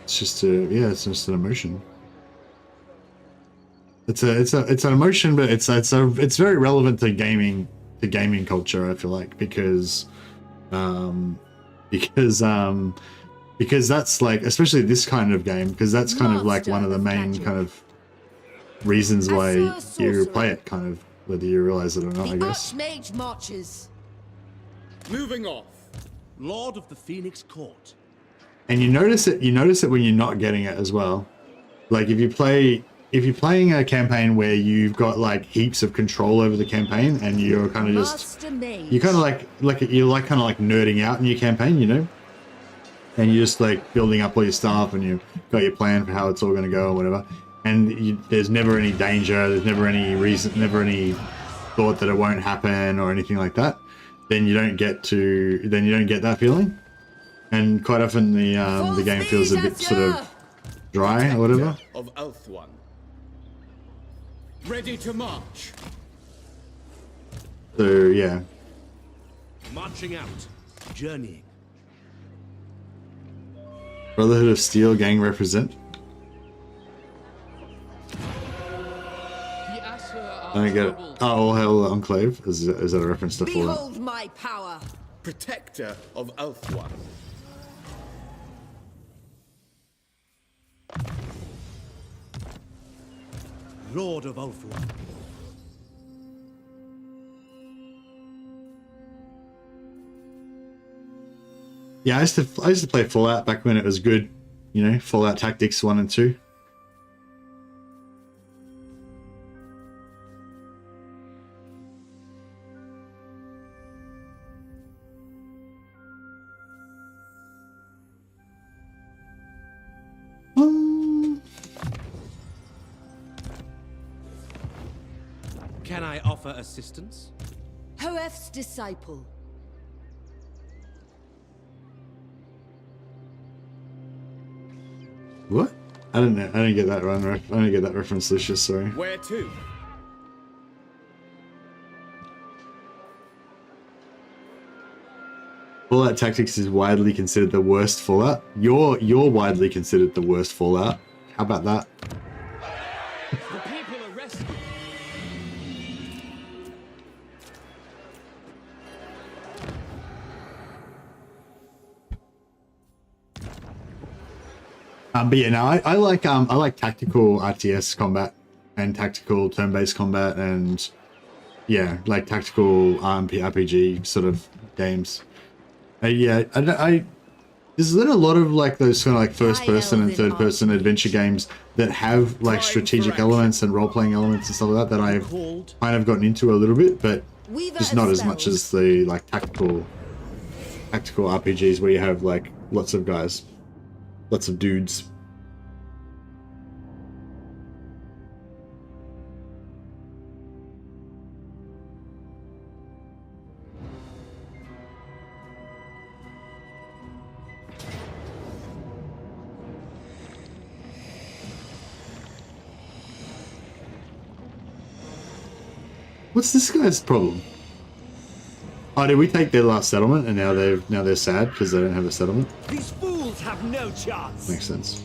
it's just an emotion. It's an emotion, but it's very relevant to gaming culture, I feel like, because that's like, especially this kind of game, because that's kind of like one of the main kind of reasons why you play it, kind of, whether you realize it or not, I guess. Archmage marches. Moving off. Lord of the Phoenix Court. And you notice it when you're not getting it as well. Like if you're playing a campaign where you've got like heaps of control over the campaign and you're kind of just you're kind of like nerding out in your campaign, you know, and you're just like building up all your stuff and you've got your plan for how it's all going to go or whatever, and there's never any danger, there's never any reason, never any thought that it won't happen or anything like that, then you don't get that feeling, and quite often the game feels a bit sort of dry or whatever. Of Elfwan. Ready to march. So yeah. Marching out. Journeying. Brotherhood of Steel gang represent. I don't get it. Oh, all hail the Enclave. Is that a reference to Fallout? Behold my power. Protector of Elfwan. Lord of Ulthuan. Yeah, I used to play Fallout back when it was good, you know, Fallout Tactics 1 and 2. Can I offer assistance? Hoef's disciple. What? I don't know. I don't get that run. I don't get that reference, Lucius. Sorry. Where to? Fallout Tactics is widely considered the worst Fallout. You're widely considered the worst Fallout. How about that? The people are rescued. But yeah, no, I like tactical RTS combat and tactical turn-based combat and yeah, like tactical RPG sort of games. Yeah, there's been a lot of like those kind of like first-person and third-person adventure games that have like strategic elements and role-playing elements and stuff like that I've kind of gotten into a little bit, but just not as much as the like tactical RPGs where you have like lots of guys. Lots of dudes. What's this guy's problem? Oh, did we take their last settlement and now they're sad because they don't have a settlement? These fools have no chance. Makes sense.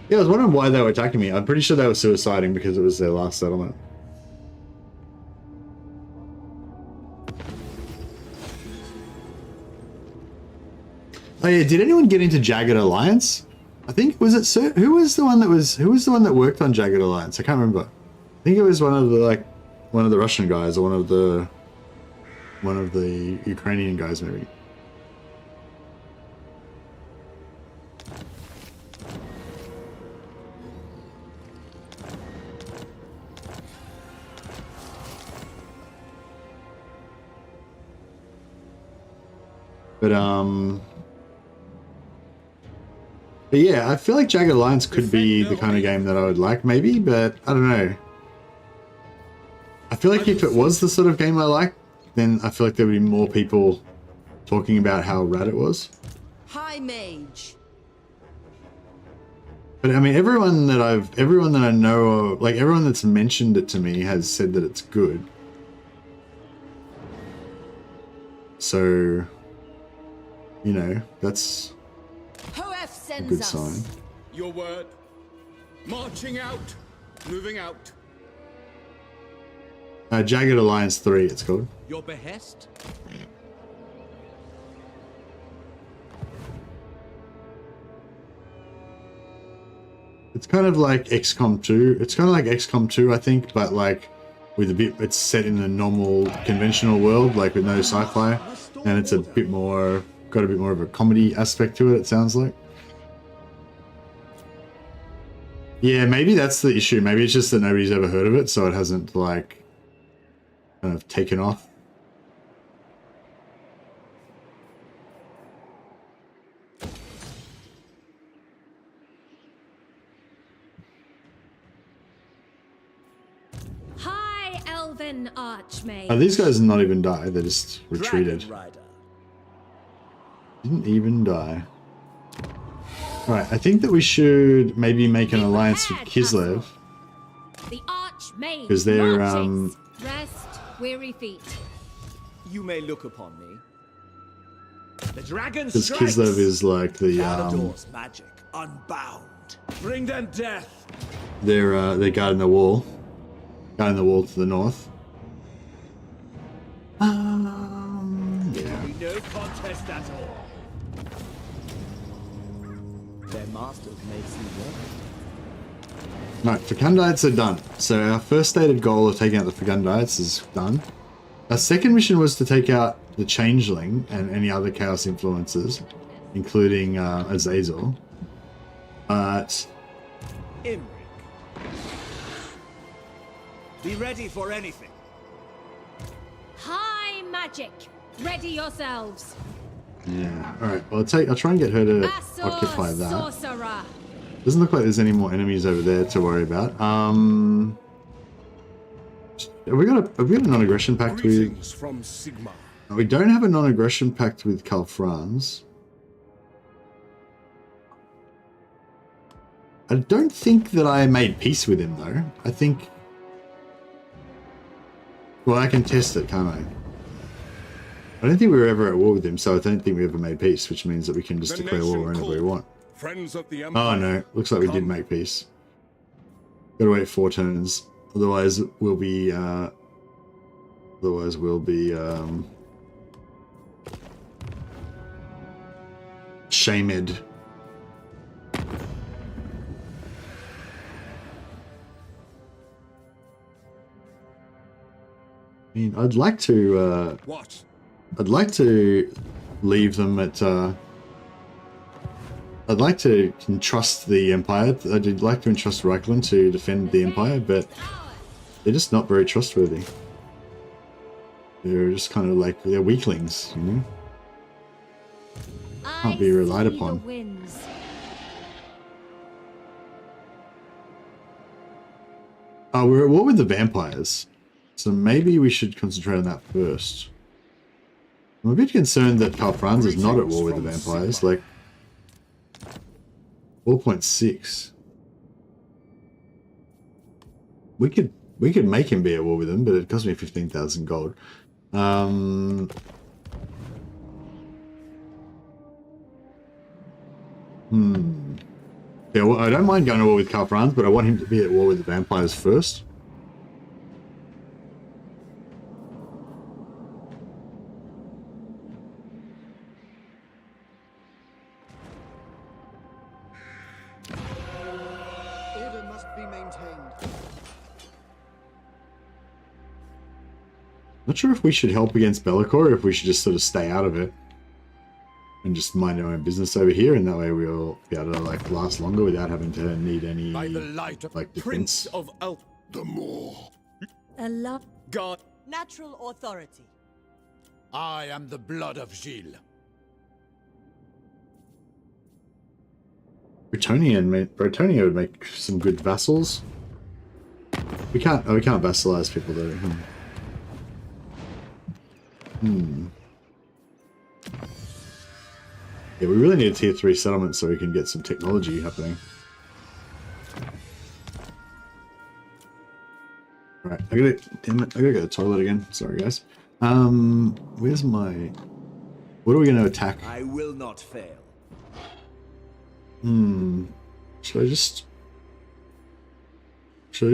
Yeah, I was wondering why they were attacking me. I'm pretty sure they were suiciding because it was their last settlement. Oh yeah, did anyone get into Jagged Alliance? I think who was the one that worked on Jagged Alliance? I can't remember. I think it was one of the Russian guys or one of the Ukrainian guys maybe. But yeah, I feel like Jagged Alliance could be the kind of game that I would like, maybe, but I don't know. I feel like if it was the sort of game I like, then I feel like there would be more people talking about how rad it was. High Mage. But I mean, everyone that I know, like everyone that's mentioned it to me has said that it's good. So, you know, that's a good sign. Your word. Marching out. Moving out. Jagged Alliance 3, it's called. Your behest? It's kind of like XCOM 2. It's kind of like XCOM 2, I think, but like with a bit. It's set in a normal, conventional world, like with no sci-fi, and it's a bit more, got a bit more of a comedy aspect to it. It sounds like. Yeah, maybe that's the issue. Maybe it's just that nobody's ever heard of it, so it hasn't like kind of taken off. Hi, Elven Archmage. Oh, these guys did not even die. They just retreated. Didn't even die. Alright, I think that we should maybe make an alliance with Kislev. The Archmage Because they're, Rest, weary feet. You may look upon me. The dragon because strikes. Kislev is like the, Palador's magic unbound. Bring them death. they're guarding the wall. Guarding the wall to the north. Yeah. No contest at all. Their masters may see well. Right, Fecundites are done. So our first stated goal of taking out the Fecundites is done. Our second mission was to take out the Changeling and any other Chaos influences, including Azazel. But Imrik. Be ready for anything. High magic. Ready yourselves. yeah, all right. Well, I'll try and get her to occupy that. Sorcerer. Doesn't look like there's any more enemies over there to worry about. Have we got a non-aggression pact with? From Sigma. We don't have a non-aggression pact with Calfrans. I don't think that I made peace with him though. I think. Well, I can test it, can't I? I don't think we were ever at war with him, so I don't think we ever made peace, which means that we can just declare war whenever we want. Friends of the Empire. Oh no, looks like we did make peace. Gotta wait 4 turns, otherwise we'll be shamed. I mean, I'd like to What? I'd like to leave them at I'd like to entrust the Empire. I'd like to entrust Reichland to defend the Empire, but they're just not very trustworthy. They're just kind of like, they're weaklings, you know? Can't be relied upon. Oh, we're at war with the vampires. So maybe we should concentrate on that first. I'm a bit concerned that Calfrans is not at war with the vampires, like 4.6. We could make him be at war with them, but it cost me 15,000 gold. Yeah, well, I don't mind going to war with Calfrans, but I want him to be at war with the vampires first. Order must be maintained. Not sure if we should help against Bellicor or if we should just sort of stay out of it and just mind our own business over here, and that way we'll be able to like last longer without having to need any By the light of like Prince defense. of the more. A love. God. Natural authority. I am the blood of Gilles. Bretonia would make some good vassals. We can't vassalize people though. Yeah, we really need a tier 3 settlement so we can get some technology happening. Alright, damn it, I gotta go to the toilet again. Sorry guys. Where's my... What are we gonna attack? I will not fail. Should I just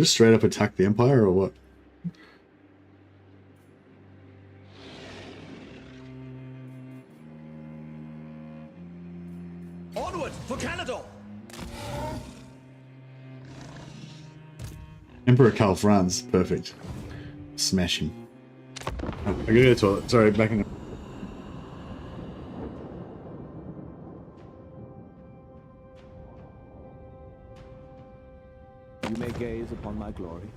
straight up attack the Empire or what? Onward for Canada! Emperor Calfrans, perfect. Smash him. Oh, I gotta go to the toilet. Sorry, back in. You may gaze upon my glory.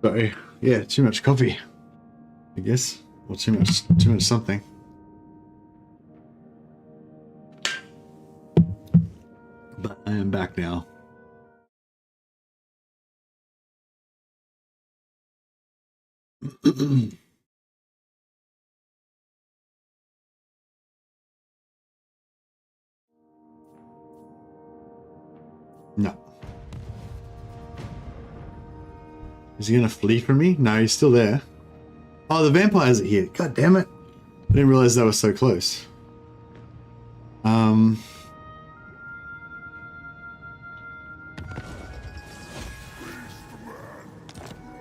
So yeah, too much coffee, I guess, or too much something. But I am back now. No. Is he gonna flee from me? No, he's still there. Oh, the vampires are here. God damn it. I didn't realize they were so close.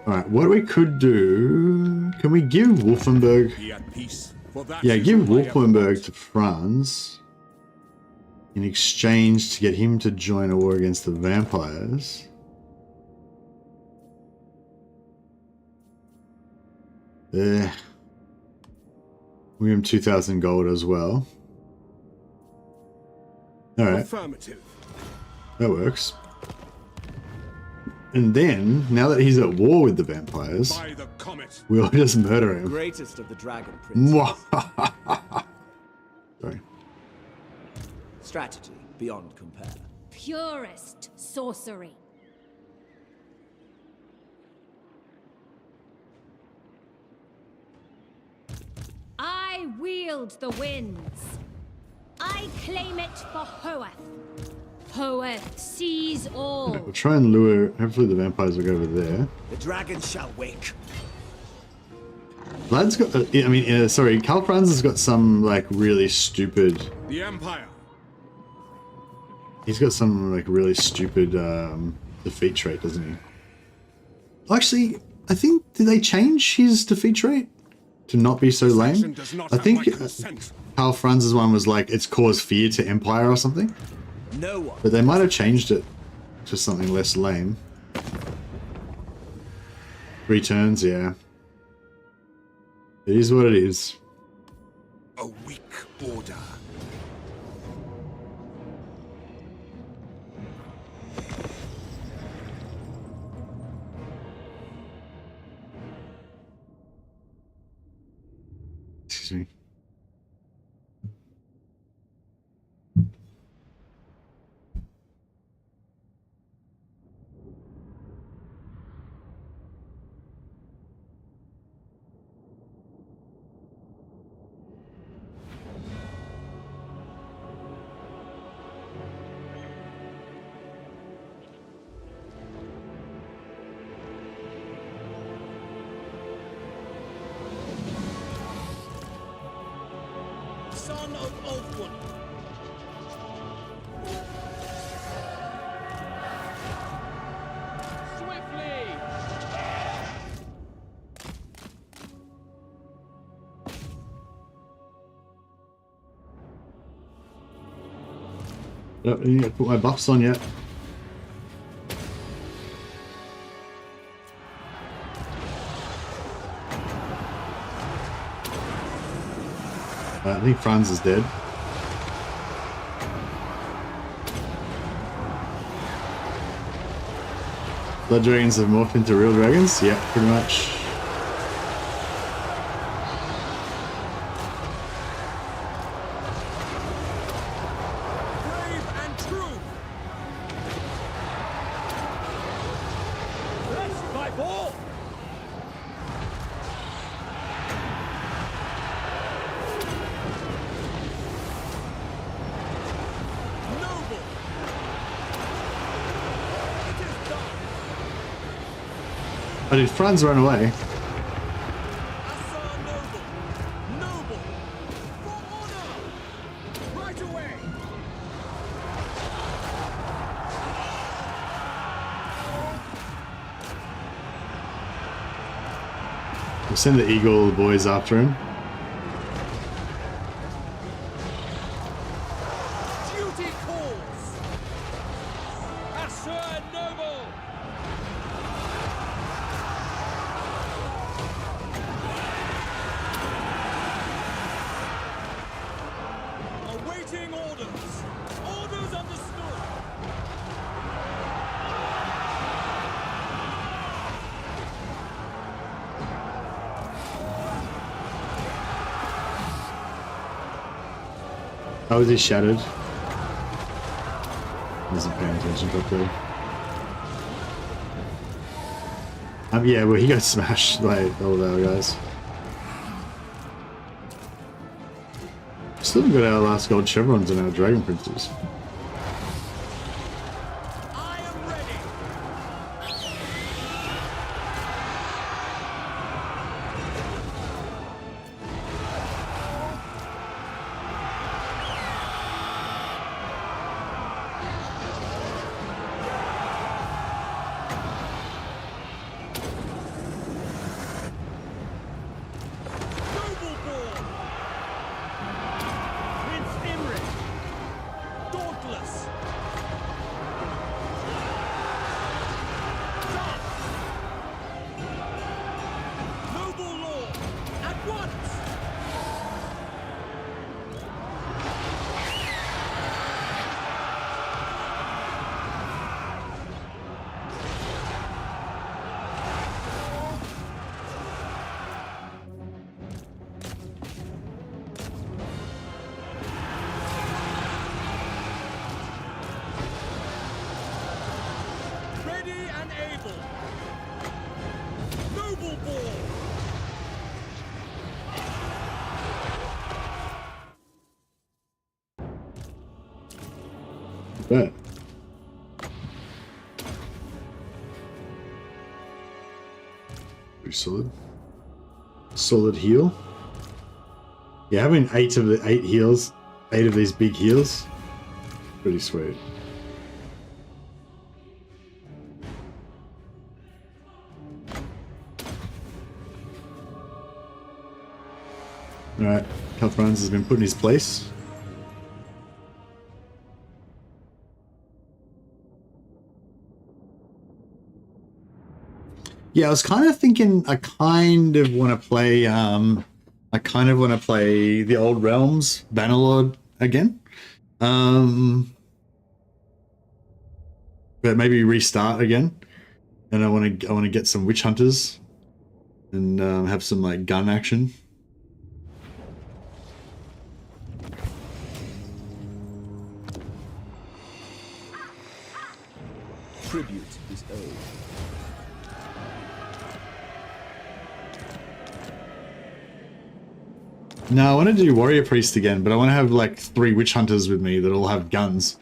Alright, what we could do... Can we give Wolfenberg... Yeah, give Wolfenberg to Franz in exchange to get him to join a war against the vampires. We give him 2,000 gold as well. Alright. Affirmative. That works. And then, now that he's at war with the vampires, we'll just murder him. Greatest of the dragon princes. Sorry. Strategy beyond compare. Purest sorcery. I wield the winds. I claim it for Hoeth. Hoeth sees all. We'll try and lure. Hopefully, the vampires will go over there. The dragon shall wake. Vlad's got. Sorry, Karl Franz has got some like really stupid. The Empire. He's got some like really stupid defeat trait, doesn't he? Actually, I think did they change his defeat trait to not be so lame? I think Karl Franz's one was like it's cause fear to Empire or something. No one. But they might have changed it to something less lame. 3 turns, yeah. It is what it is. A weak order. Excuse me. son of Ulfwood. Swiftly! I don't need to put my buffs on yet. I think Franz is dead. Blood dragons have morphed into real dragons? Yeah, pretty much. Brave and true! Blessed by ball! Noble! It is done! Oh, did Franz run away? Asa noble! Noble! For honor! Right away! We'll send the Eagle boys after him. Duty calls! Asa noble! Awaiting orders! Orders understood! How is he shattered? Wasn't paying attention properly. Yeah, well, he got smashed by all of our guys. Still haven't got our last gold chevrons and our dragon princes. I am ready! Noble born! Prince Imrik! Dauntless! Done! Noble lord! At once! Ready and able! Noble born! Bet. Pretty solid. Solid heal. Yeah, having 8 of the 8 heals, 8 of these big heals, pretty sweet. Alright, Franz has been put in his place. Yeah, I was kind of thinking I kind of want to play the Old Realms Bannerlord again. But maybe restart again. And I want to get some witch hunters and have some like gun action. Tribute is owed. No, I want to do Warrior Priest again, but I want to have like 3 witch hunters with me that all have guns.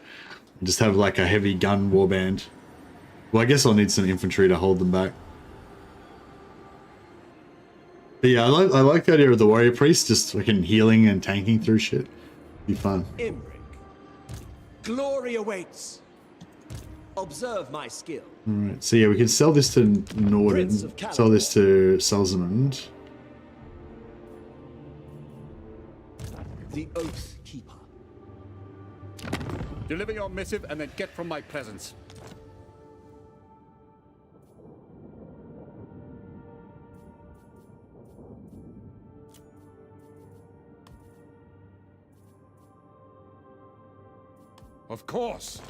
Just have like a heavy gun warband. Well, I guess I'll need some infantry to hold them back. But yeah, I like the idea of the Warrior Priest, just fucking healing and tanking through shit. Be fun. Imrik, glory awaits. Observe my skill. Alright, so yeah, we can sell this to Norden, sell this to Salzamund. The Oath Keeper. Deliver your missive and then get from my presence. Of course.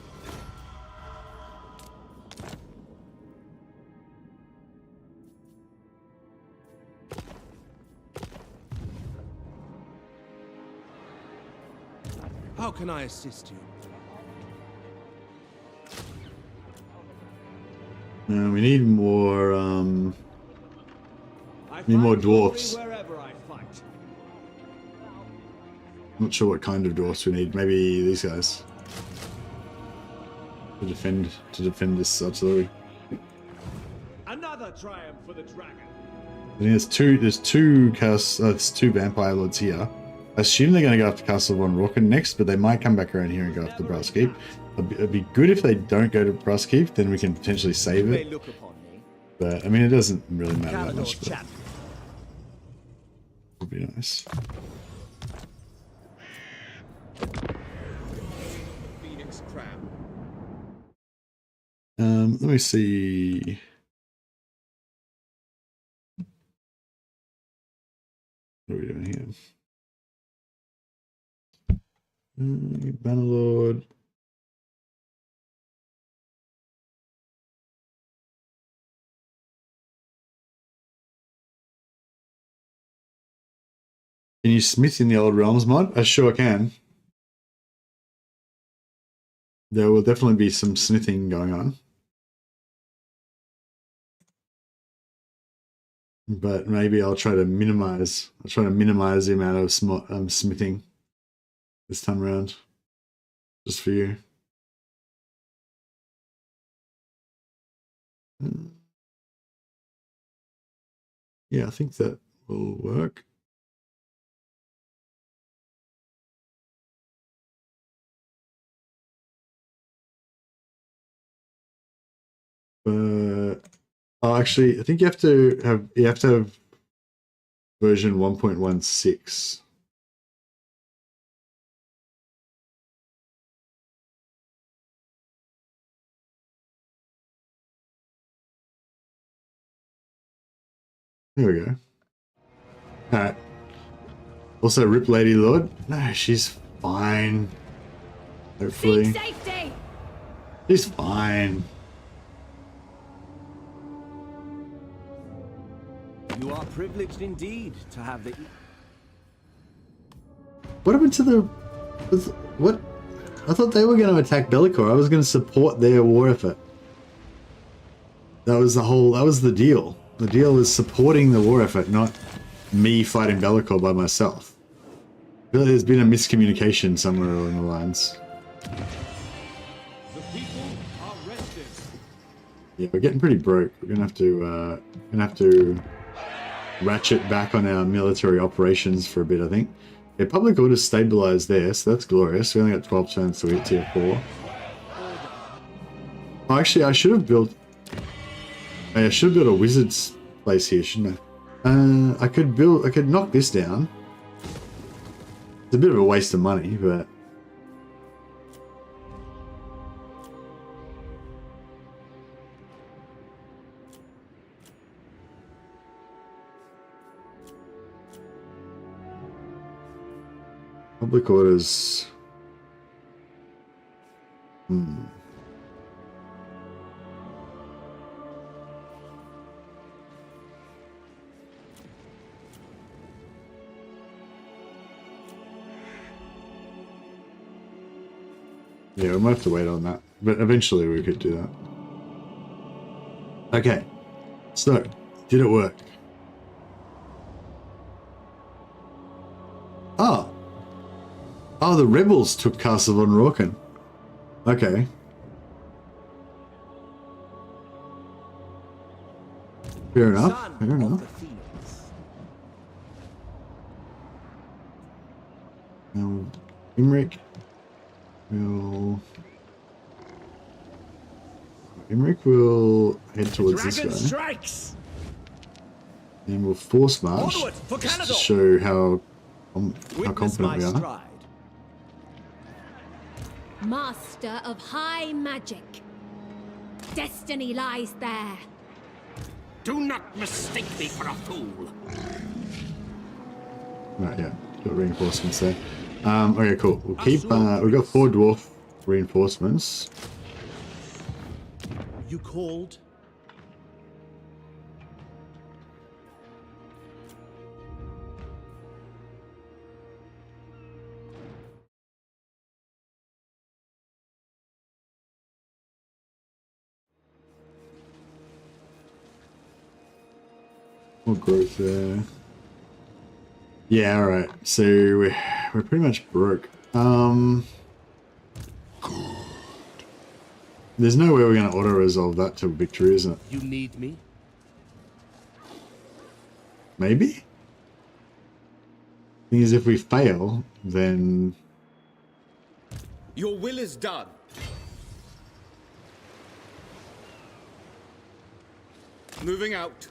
How can I assist you? We need more, dwarfs. Wherever I fight. Not sure what kind of dwarfs we need. Maybe these guys to defend this artillery. Another triumph for the dragon. I think there's two vampire lords here. I assume they're going to go after Castle von Rocken next, but they might come back around here and go after Brass Keep. It'd be good if they don't go to Brass Keep, then we can potentially save it. But I mean, it doesn't really matter that much. But would be nice. Phoenix Crown. Let me see. What are we doing here? Bannerlord. Can you smith in the Old Realms mod? I sure can. There will definitely be some smithing going on. But maybe I'll try to minimize the amount of smithing this time around, just for you. Yeah, I think that will work. Actually, I think you have to have version 1.16. There we go. Alright. Also, Rip Lady Lord. No, she's fine. Hopefully. Safety. She's fine. You are privileged indeed to have the... What happened to the... What? I thought they were going to attack Bellicor. I was going to support their war effort. That was the deal. The deal was supporting the war effort, not me fighting Bellicor by myself. I feel like there's been a miscommunication somewhere along the lines. The people are rested. Yeah, we're getting pretty broke. We're gonna have to ratchet back on our military operations for a bit, I think. Yeah, public order stabilized there, so that's glorious. We only got 12 turns to hit tier 4. Oh, actually, I should have built a wizard's place here, shouldn't I? I could knock this down. It's a bit of a waste of money, but... Public orders... Yeah, we might have to wait on that, but eventually we could do that. Okay, so, did it work? Oh! Oh, the rebels took Castle von Rocken. Okay. Fair enough, fair enough. Imrik will head towards this guy. Strikes. And we'll force march just to show how confident we are. Stride. Master of high magic. Destiny lies there. Do not mistake me for a fool. Right, yeah, got reinforcements there. Okay, cool. We'll keep. We've got 4 dwarf reinforcements. You called? More growth there. Yeah, alright. So we're pretty much broke. There's no way we're going to auto-resolve that to victory, isn't it? You need me? Maybe? Thing is, if we fail, then... Your will is done. Moving out.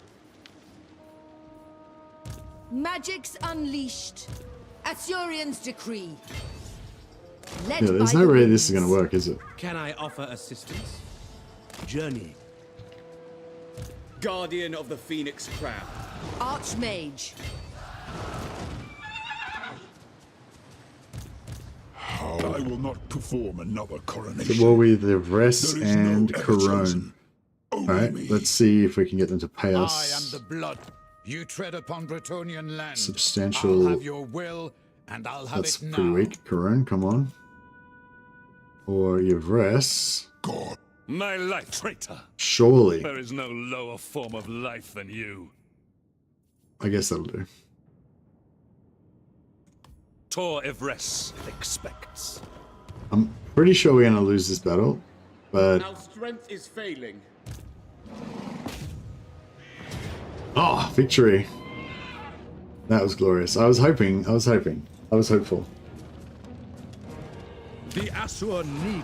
Magic's unleashed. Assyrian's decree. Yeah, there's no way this is going to work, is it? Can I offer assistance? Journey. Guardian of the Phoenix Crown. Archmage. I will not perform another coronation. So we'll with the Vress and Corone. Alright, let's see if we can get them to pay us. I am the blood. You tread upon Bretonian land. Substantial. I'll have your will, and I'll have That's it now. pretty weak. Corone, come on. Or your Vress. God. My life, traitor. Surely. There is no lower form of life than you. I guess that'll do. Tor Evres expects. I'm pretty sure we're going to lose this battle, but... Our strength is failing. Oh, victory. That was glorious. I was hopeful. The Asur need me.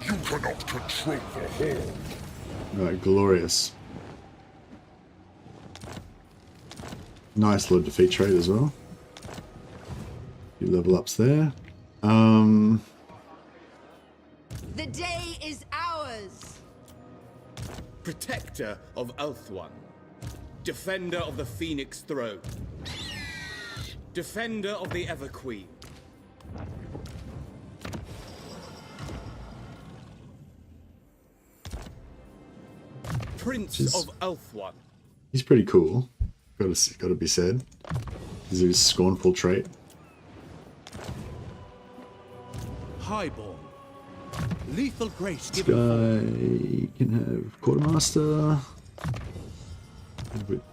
You cannot control the Horde. Right, glorious. Nice little defeat trade as well. Few level ups there. The day is ours. Protector of Ulthuan. Defender of the Phoenix Throne. Defender of the Everqueen. Prince of Ulthuan. He's pretty cool. Got to be said. Is his scornful trait. Highborn. Lethal grace This given. guy can have quartermaster.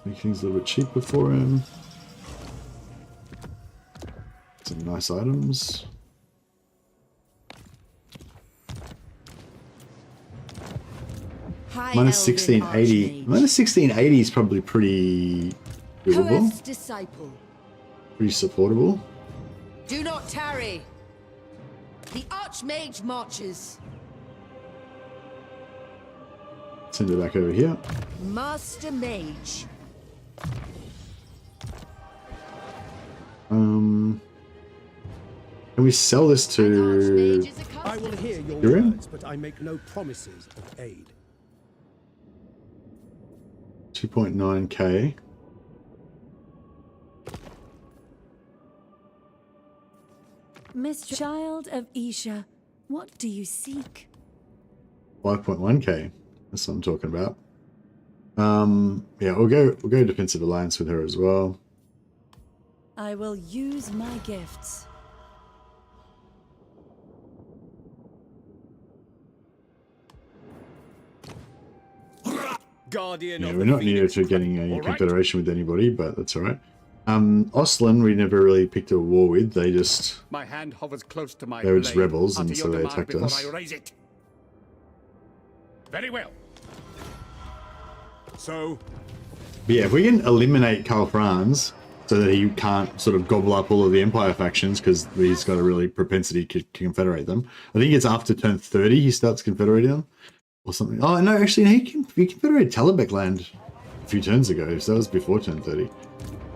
Make things a little bit cheaper for him. Some nice items. Minus 1680. Minus 1680 is probably pretty doable. Disciple. Pretty supportable. Do not tarry. The Archmage marches. Send it back over here. Master Mage. Can we sell this to... I will hear your You're in? words, but I make no promises of aid. 2.9k. Mistress Child of Isha, what do you seek? 5.1k. That's what I'm talking about. Yeah, we'll go defensive alliance with her as well. I will use my gifts. Guardian Yeah, of we're the not near Phoenix to getting a All confederation with anybody, but that's alright. Ostlin, we never really picked a war with. They just... My hand hovers close to my They were just blade. rebels, and Utter so your they demand attacked before us. I raise it. Very well. So, But yeah, if we can eliminate Karl Franz so that he can't sort of gobble up all of the Empire factions because he's got a really propensity to confederate them. I think it's after turn 30 he starts confederating them or something. Oh, no, actually, he confederated Talabek land a few turns ago, so that was before turn 30.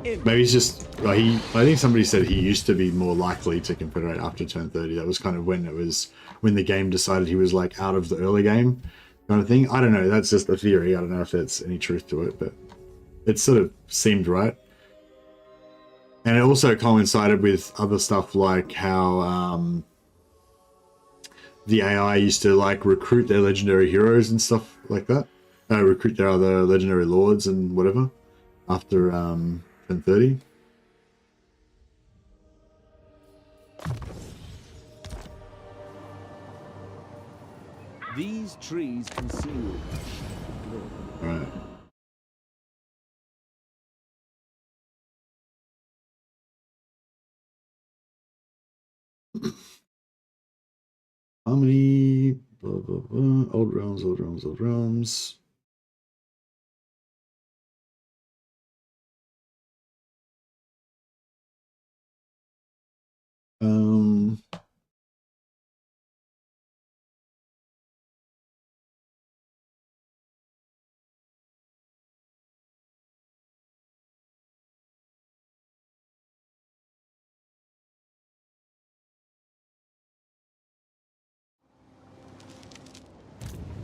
Maybe he's just, I think somebody said he used to be more likely to confederate after turn 30. That was kind of when the game decided he was like out of the early game kind of thing. I don't know, that's just a theory. I don't know if there's any truth to it, but it sort of seemed right. And it also coincided with other stuff like how the AI used to like recruit their legendary heroes and stuff like that. Recruit their other legendary lords and whatever after turn 30. These trees conceal. All right. Harmony, blah, blah, blah. Old realms, old realms, old realms.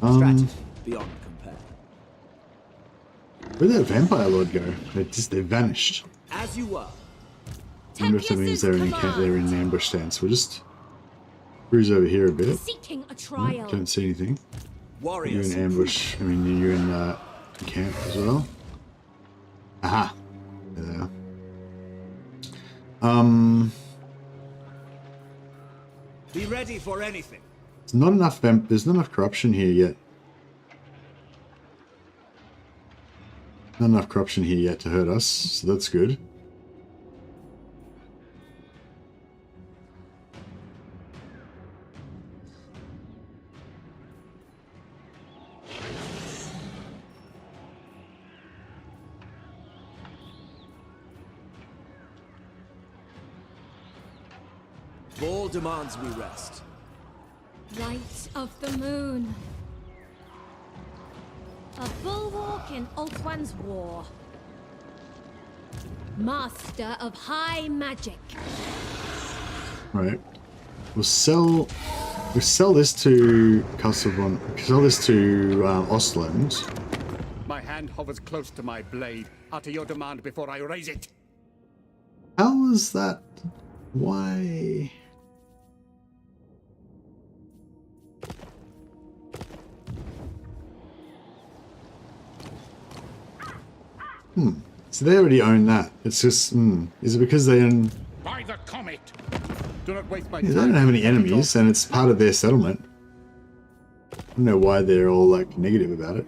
Strategy beyond compare. Where'd that vampire lord go? They vanished. As you were. I wonder if that means they're in ambush stance. We'll just cruise over here a bit. Seeking a trial. Don't see anything. Warriors. You're in ambush. I mean, you're in camp as well. Aha. There they are. Be ready for anything. There's not enough corruption here yet. Not enough corruption here yet to hurt us, so that's good. All demands we rest. Light of the moon. A bulwark in Ulthuan's war. Master of high magic. Right. We'll sell this to Castlevon. Sell this to Ostland. My hand hovers close to my blade. Utter your demand before I raise it. How is that? Why? So they already own that. It's just, is it because they own... By the comet! Do not waste my Yeah, time. they don't have any enemies, and it's part of their settlement. I don't know why they're all, like, negative about it.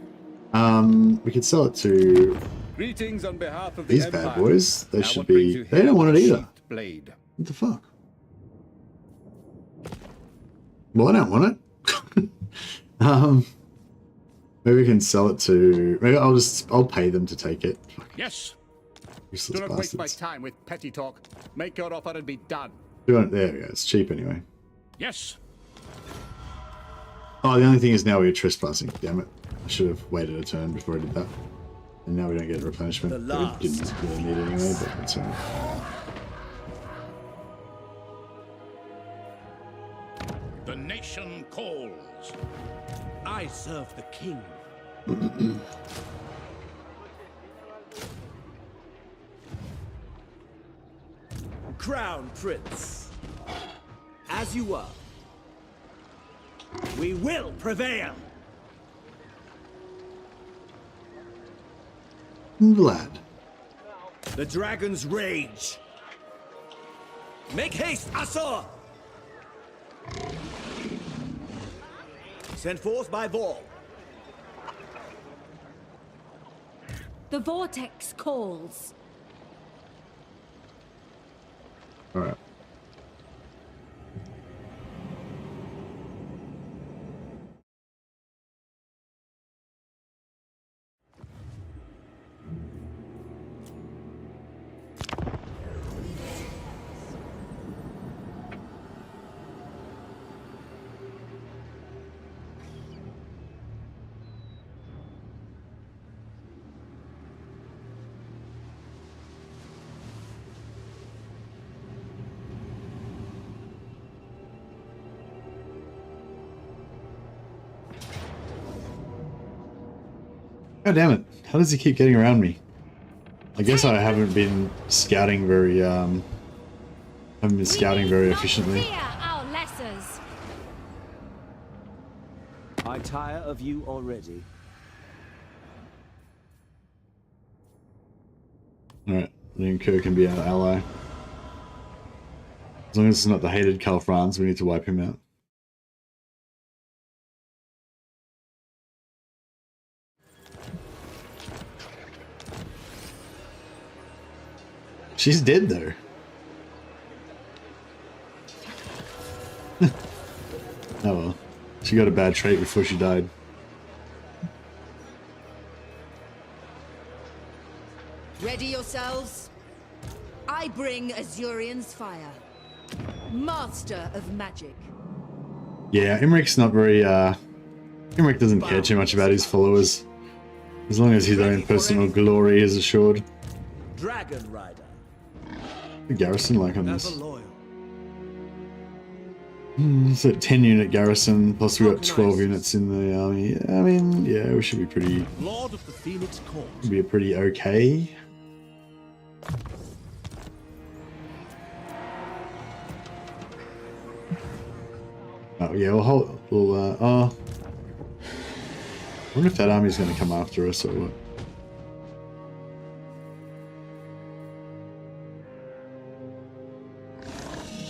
We could sell it to... Greetings on behalf of the these Empire. bad boys. They Now should what brings be... you They here don't want but it a either. sheathed blade? What the fuck? Well, I don't want it. Maybe we can sell it to... Maybe I'll pay them to take it. Yes. Useless Do not waste my bastards. time with petty talk. Make your offer and be done. There we go. It's cheap anyway. Yes. Oh, the only thing is now we're trespassing. Damn it. I should have waited a turn before I did that. And now we don't get replenishment. The But we didn't really need it anyway, but that's alright. The nation calls. I serve the king. Crown Prince. As you were. We will prevail. Vlad. The dragon's rage. Make haste, Asor! Sent forth by Vol. The vortex calls. Alright. God damn it. How does he keep getting around me? I guess I haven't been scouting very, efficiently. I tire of you already. Alright, then Kerr can be our ally. As long as it's not the hated Karl Franz, we need to wipe him out. She's dead though. Oh well. She got a bad trait before she died. Ready yourselves. I bring Azurian's fire. Master of magic. Yeah, Imrik's not very, Imrik doesn't care too much about his followers. As long as his own personal glory is assured. Dragon Rider. The garrison like on this. Ever loyal. It's a 10 unit garrison, plus we got 12 units in the army. I mean, yeah, we should be pretty... Lord of the Phoenix Court. Be a pretty okay. Oh yeah, I wonder if that army's going to come after us or what.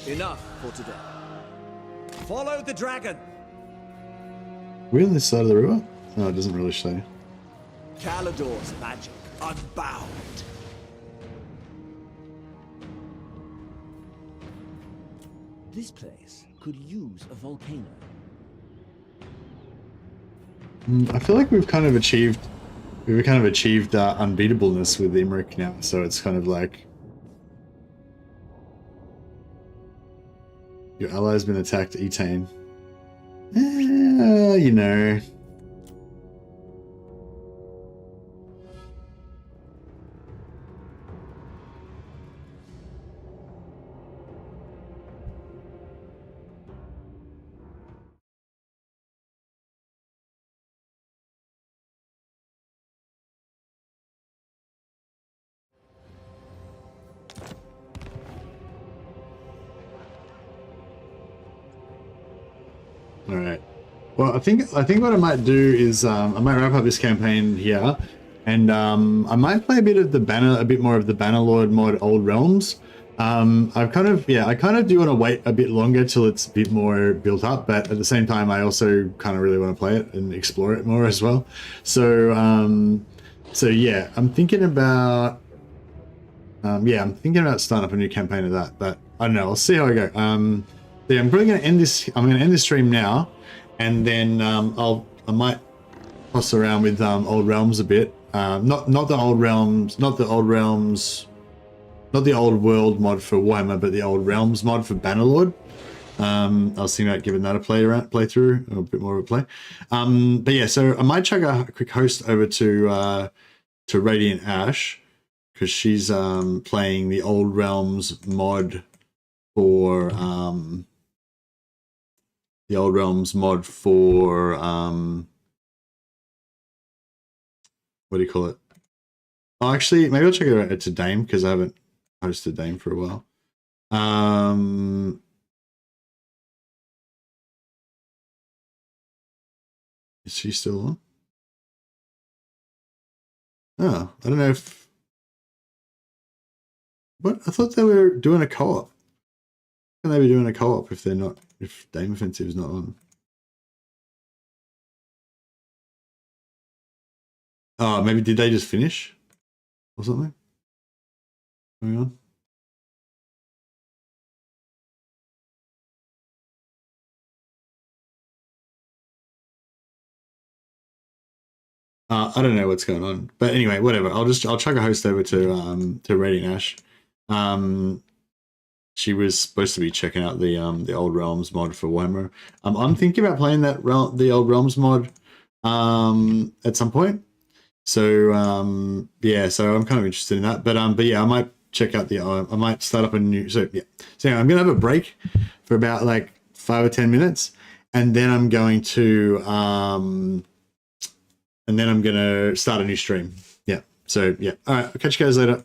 Enough for today. Follow the dragon. We're on this side of the river? No, it doesn't really say. Calador's magic unbound. This place could use a volcano. I feel like we've kind of achieved unbeatableness with Imrik now, so it's kind of like your ally's been attacked, Etane. You know. All right. Well, I think what I might do is I might wrap up this campaign here, and I might play a bit more of the Bannerlord mod Old Realms. I kind of do want to wait a bit longer till it's a bit more built up, but at the same time, I also kind of really want to play it and explore it more as well. So yeah, I'm thinking about starting up a new campaign of that, but I don't know. I'll see how I go. Yeah, I'm probably going to end this. I'm going to end this stream now, and then I might toss around with Old Realms a bit. Not the Old Realms, not the Old World mod for Warhammer, but the Old Realms mod for Bannerlord. I was thinking about giving that a playthrough, or a bit more of a play. But yeah, so I might chuck a quick host over to Radiant Ash, because she's playing the Old Realms mod for what do you call it? Oh, actually, maybe I'll check it out to Dame, because I haven't hosted Dame for a while. Is she still on? Oh, I don't know if... What? I thought they were doing a co-op. How can they be doing a co-op if they're not, if Dame Offensive is not on? Oh, maybe did they just finish? Or something? Going on? I don't know what's going on, but anyway, whatever. I'll chuck a host over to Radiant Ash. She was supposed to be checking out the Old Realms mod for Warhammer. I'm thinking about playing the Old Realms mod at some point. So yeah, so I'm kind of interested in that. But yeah, I might check out I might start up a new. So yeah, so anyway, I'm gonna have a break for about like 5 or 10 minutes, and then I'm going to and then I'm going to start a new stream. Yeah. So, yeah. All right. I'll catch you guys later.